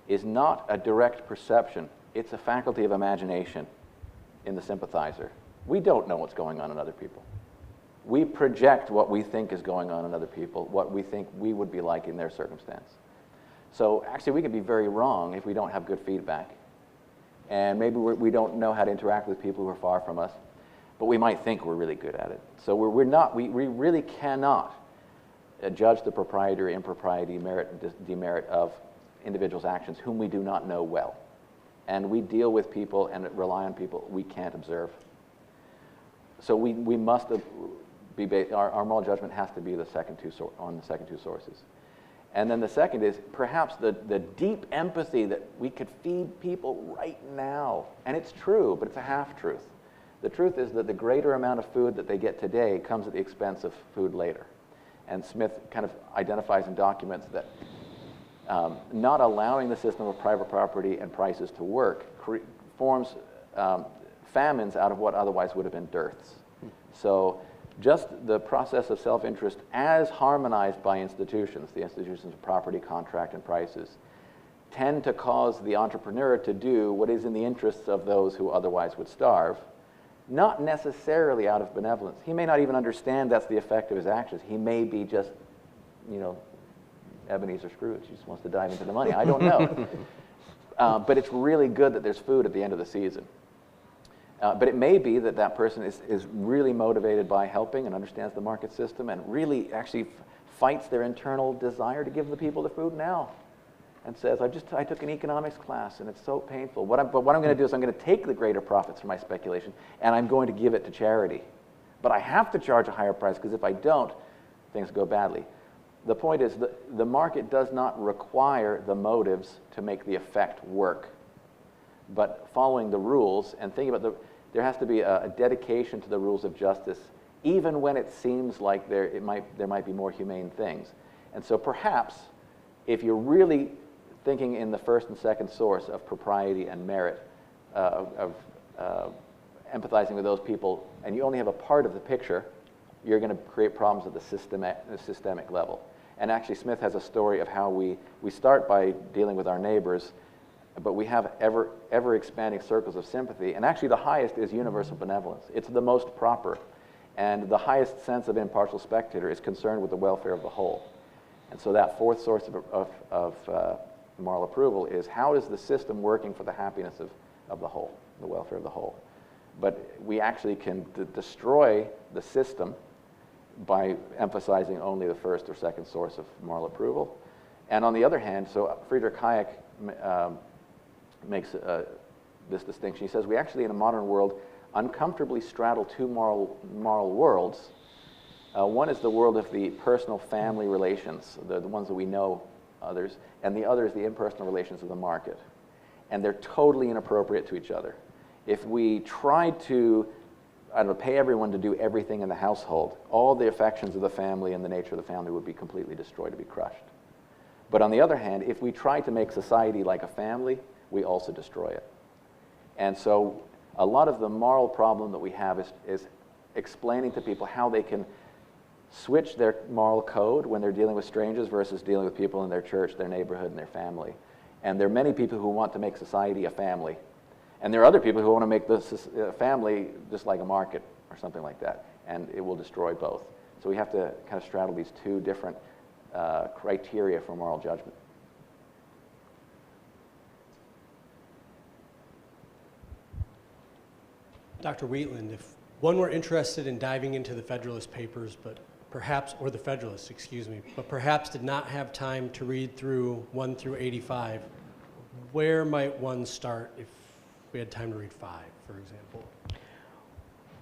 is not a direct perception. It's a faculty of imagination in the sympathizer. We don't know what's going on in other people. We project what we think is going on in other people, what we think we would be like in their circumstance. So actually, we can be very wrong if we don't have good feedback. And maybe we don't know how to interact with people who are far from us, but we might think we're really good at it. So we really cannot judge the propriety or impropriety, merit, demerit of individuals' actions whom we do not know well. And we deal with people and rely on people we can't observe. So we must be based, our moral judgment has to be on the second two sources. And then the second is perhaps the deep empathy that we could feed people right now. And it's true, but it's a half-truth. The truth is that the greater amount of food that they get today comes at the expense of food later. And Smith kind of identifies and documents that not allowing the system of private property and prices to work forms famines out of what otherwise would have been dearths. So just the process of self-interest as harmonized by institutions, the institutions of property, contract, and prices, tend to cause the entrepreneur to do what is in the interests of those who otherwise would starve, not necessarily out of benevolence. He may not even understand that's the effect of his actions. He may be just, Ebenezer Scrooge. He just wants to dive into the money. I don't know. But it's really good that there's food at the end of the season. But it may be that that person is really motivated by helping and understands the market system and really actually fights their internal desire to give the people the food now and says, I took an economics class and it's so painful. But what I'm going to do is I'm going to take the greater profits from my speculation and I'm going to give it to charity. But I have to charge a higher price because if I don't, things go badly. The point is that the market does not require the motives to make the effect work. But following the rules and thinking about there has to be a dedication to the rules of justice, even when it seems like there might be more humane things. And so perhaps if you're really thinking in the first and second source of propriety and merit, of empathizing with those people, and you only have a part of the picture, you're going to create problems at the systemic level. And actually, Smith has a story of how we start by dealing with our neighbors, but we have ever expanding circles of sympathy. And actually, the highest is universal benevolence. It's the most proper. And the highest sense of impartial spectator is concerned with the welfare of the whole. And so that fourth source of moral approval is, how is the system working for the happiness of the whole, the welfare of the whole? But we actually can destroy the system by emphasizing only the first or second source of moral approval. And on the other hand, so Friedrich Hayek makes this distinction. He says, we actually, in a modern world, uncomfortably straddle two moral worlds. One is the world of the personal family relations, the ones that we know others, and the other is the impersonal relations of the market. And they're totally inappropriate to each other. If we tried to, I don't know, pay everyone to do everything in the household, all the affections of the family and the nature of the family would be completely destroyed, to be crushed. But on the other hand, if we try to make society like a family, we also destroy it. And so a lot of the moral problem that we have is explaining to people how they can switch their moral code when they're dealing with strangers versus dealing with people in their church, their neighborhood, and their family. And there are many people who want to make society a family. And there are other people who want to make this family just like a market or something like that. And it will destroy both. So we have to kind of straddle these two different criteria for moral judgment. Dr. Wheatland, if one were interested in diving into the Federalist Papers, but perhaps, or the Federalists, excuse me, but perhaps did not have time to read through 1 through 85, where might one start if we had time to read 5, for example?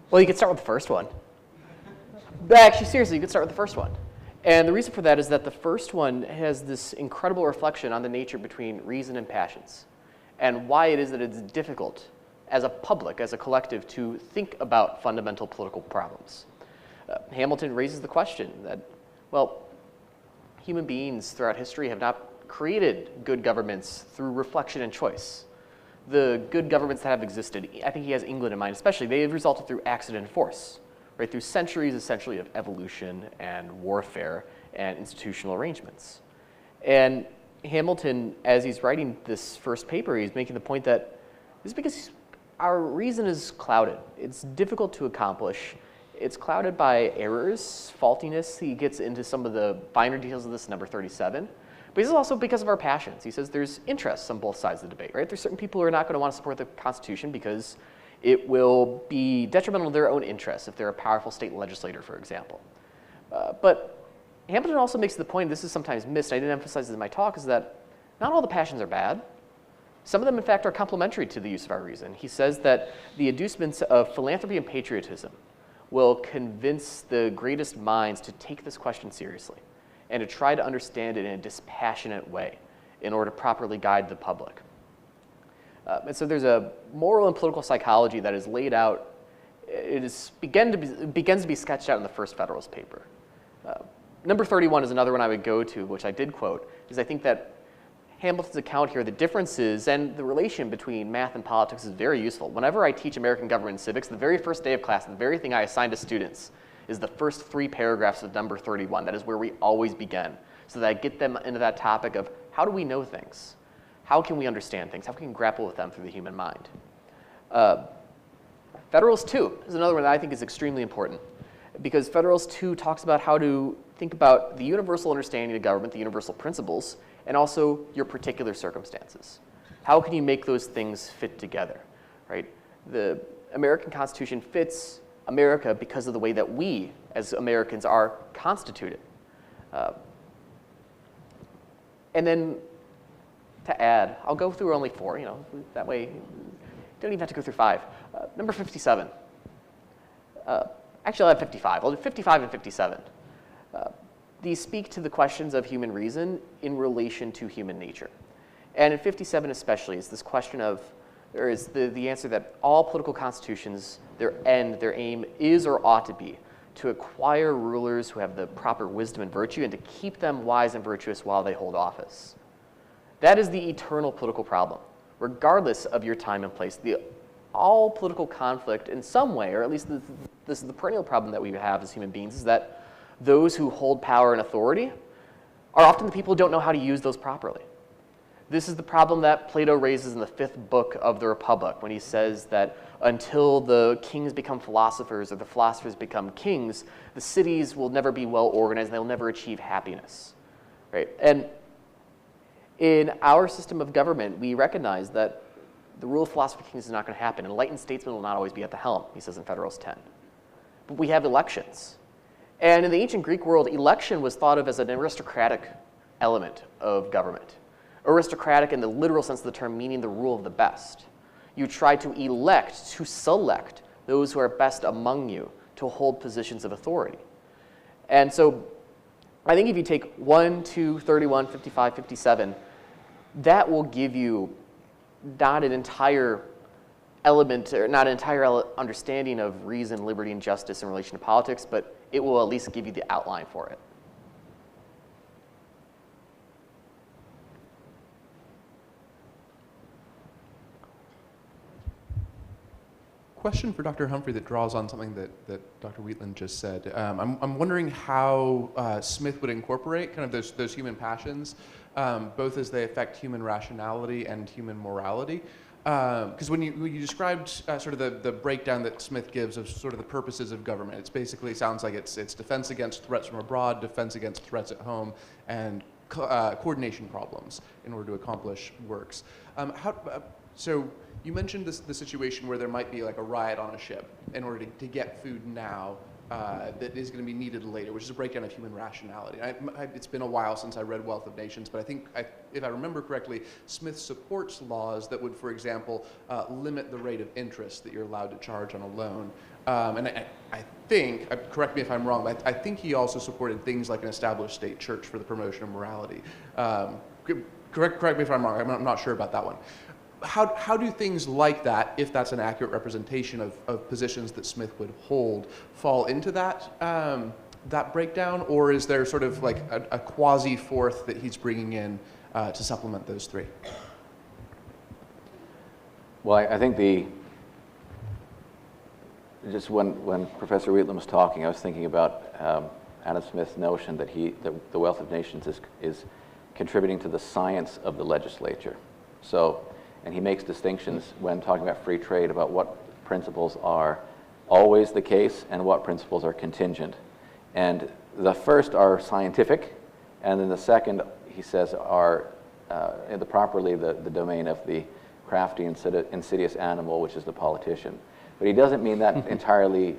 Well, you could start with the first one. But actually, seriously, you could start with the first one. And the reason for that is that the first one has this incredible reflection on the nature between reason and passions, and why it is that it's difficult as a public, as a collective, to think about fundamental political problems. Hamilton raises the question that, well, human beings throughout history have not created good governments through reflection and choice. The good governments that have existed, I think he has England in mind especially, they have resulted through accident and force, right? Through centuries essentially of evolution and warfare and institutional arrangements. And Hamilton, as he's writing this first paper, he's making the point that this is because our reason is clouded. It's difficult to accomplish. It's clouded by errors, faultiness. He gets into some of the finer details of this in number 37. But this is also because of our passions. He says there's interests on both sides of the debate, right? There's certain people who are not going to want to support the Constitution because it will be detrimental to their own interests if they're a powerful state legislator, for example. But Hamilton also makes the point, this is sometimes missed, I didn't emphasize this in my talk, is that not all the passions are bad. Some of them, in fact, are complementary to the use of our reason. He says that the inducements of philanthropy and patriotism will convince the greatest minds to take this question seriously and to try to understand it in a dispassionate way in order to properly guide the public. And so there's a moral and political psychology that is laid out. It begins to be sketched out in the first Federalist paper. Number 31 is another one I would go to, which I did quote, because I think that Hamilton's account here, the differences and the relation between math and politics is very useful. Whenever I teach American government and civics, the very first day of class, the very thing I assign to students is the first 3 paragraphs of number 31. That is where we always begin, so that I get them into that topic of how do we know things? How can we understand things? How can we grapple with them through the human mind? Federalist 2 is another one that I think is extremely important, because Federalist 2 talks about how to think about the universal understanding of government, the universal principles, and also your particular circumstances. How can you make those things fit together, right? The American Constitution fits America because of the way that we, as Americans, are constituted. And then to add, I'll go through only 4, that way you don't even have to go through 5. Number 57. Actually, I'll have 55. I'll do 55 and 57. These speak to the questions of human reason in relation to human nature. And in 57 especially is this question of, or is the answer that all political constitutions, their end, their aim is or ought to be to acquire rulers who have the proper wisdom and virtue and to keep them wise and virtuous while they hold office. That is the eternal political problem. Regardless of your time and place, the all political conflict in some way, or at least this is the perennial problem that we have as human beings, is that those who hold power and authority are often the people who don't know how to use those properly. This is the problem that Plato raises in the 5th book of the Republic, when he says that until the kings become philosophers or the philosophers become kings, the cities will never be well organized and they'll never achieve happiness. Right? And in our system of government, we recognize that the rule of philosophy kings is not going to happen. Enlightened statesmen will not always be at the helm, he says in Federalist 10. But we have elections. And in the ancient Greek world, election was thought of as an aristocratic element of government. Aristocratic in the literal sense of the term, meaning the rule of the best. You try to elect, to select those who are best among you to hold positions of authority. And so I think if you take 1, 2, 31, 55, 57, that will give you not an entire element, or not an entire understanding of reason, liberty, and justice in relation to politics, but it will at least give you the outline for it. Question for Dr. Humphrey that draws on something that Dr. Wheatland just said. I'm wondering how Smith would incorporate kind of those human passions, both as they affect human rationality and human morality. Because when you described sort of the breakdown that Smith gives of sort of the purposes of government, it's basically sounds like it's defense against threats from abroad, defense against threats at home, and coordination problems in order to accomplish works. So you mentioned the situation where there might be like a riot on a ship in order to get food now that is going to be needed later, which is a breakdown of human rationality. It's been a while since I read Wealth of Nations, but I think, if I remember correctly, Smith supports laws that would, for example, limit the rate of interest that you're allowed to charge on a loan. And I think, correct me if I'm wrong, but I think he also supported things like an established state church for the promotion of morality. Correct me if I'm wrong, I'm not sure about that one. How do things like that, if that's an accurate representation of positions that Smith would hold, fall into that that breakdown, or is there sort of like a quasi-fourth that he's bringing in to supplement those three? Well, I think just when Professor Wheatland was talking, I was thinking about Adam Smith's notion that the Wealth of Nations is contributing to the science of the legislature. So. And he makes distinctions when talking about free trade about what principles are always the case and what principles are contingent. And the first are scientific, and then the second, he says, are properly the domain of the crafty, insidious animal, which is the politician. But he doesn't mean that entirely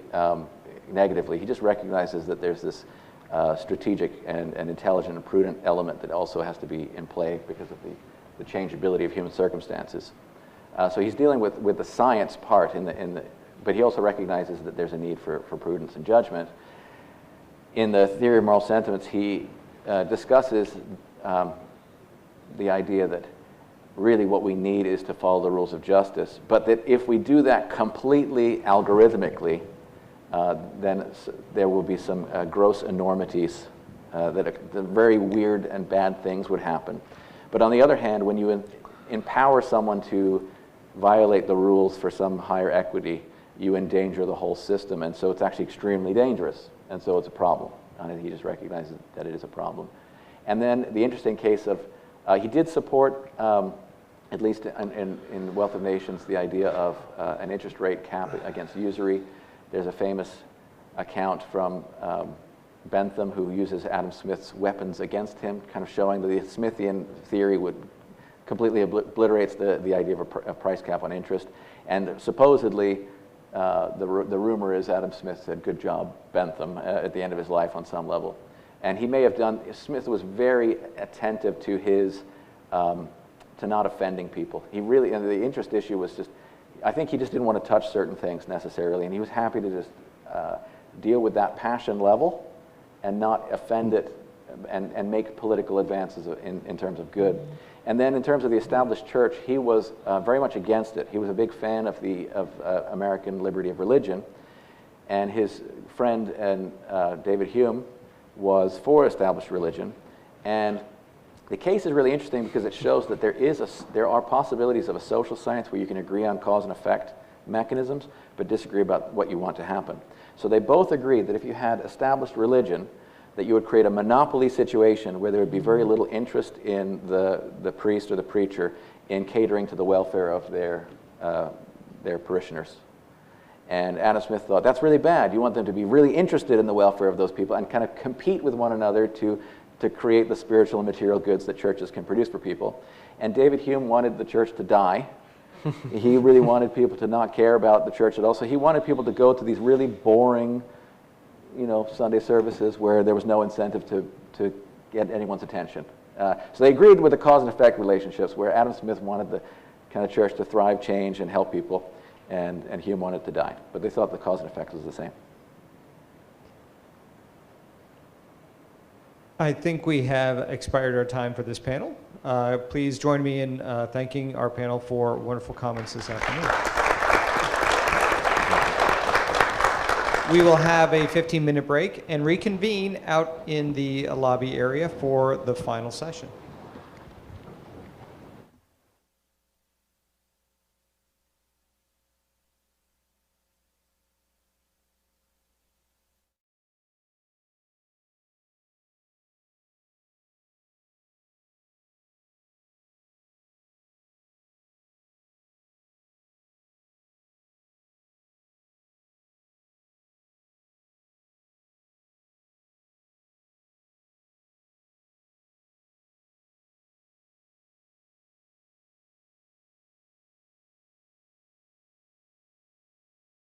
negatively. He just recognizes that there's this strategic and intelligent and prudent element that also has to be in play because of the changeability of human circumstances. So he's dealing with the science part, but he also recognizes that there's a need for prudence and judgment. In the Theory of Moral Sentiments, he discusses the idea that really what we need is to follow the rules of justice, but that if we do that completely algorithmically, then there will be some gross enormities, that very weird and bad things would happen. But on the other hand, when you empower someone to violate the rules for some higher equity, you endanger the whole system, and so it's actually extremely dangerous, and so it's a problem. And he just recognizes that it is a problem. And then the interesting case of, he did support, at least in Wealth of Nations, the idea of an interest rate cap against usury. There's a famous account from Bentham, who uses Adam Smith's weapons against him, kind of showing that the Smithian theory would completely obliterates the idea of a price cap on interest. And supposedly, the rumor is Adam Smith said, "Good job, Bentham," at the end of his life on some level. And he may have done, Smith was very attentive to his, to not offending people. He really, and the interest issue was just, I think he just didn't want to touch certain things necessarily, and he was happy to just deal with that passion level and not offend it and make political advances in terms of good. And then in terms of the established church, he was very much against it. He was a big fan of American liberty of religion, and his friend David Hume was for established religion. And the case is really interesting because it shows that there are possibilities of a social science where you can agree on cause and effect mechanisms, but disagree about what you want to happen. So they both agreed that if you had established religion, that you would create a monopoly situation where there would be very little interest in the priest or the preacher in catering to the welfare of their parishioners. And Adam Smith thought, that's really bad. You want them to be really interested in the welfare of those people and kind of compete with one another to create the spiritual and material goods that churches can produce for people. And David Hume wanted the church to die. He really wanted people to not care about the church at all. So he wanted people to go to these really boring, Sunday services where there was no incentive to get anyone's attention. So they agreed with the cause and effect relationships, where Adam Smith wanted the kind of church to thrive, change, and help people, and Hume wanted to die. But they thought the cause and effect was the same. I think we have expired our time for this panel. Please join me in thanking our panel for wonderful comments this afternoon. We will have a 15-minute break and reconvene out in the lobby area for the final session.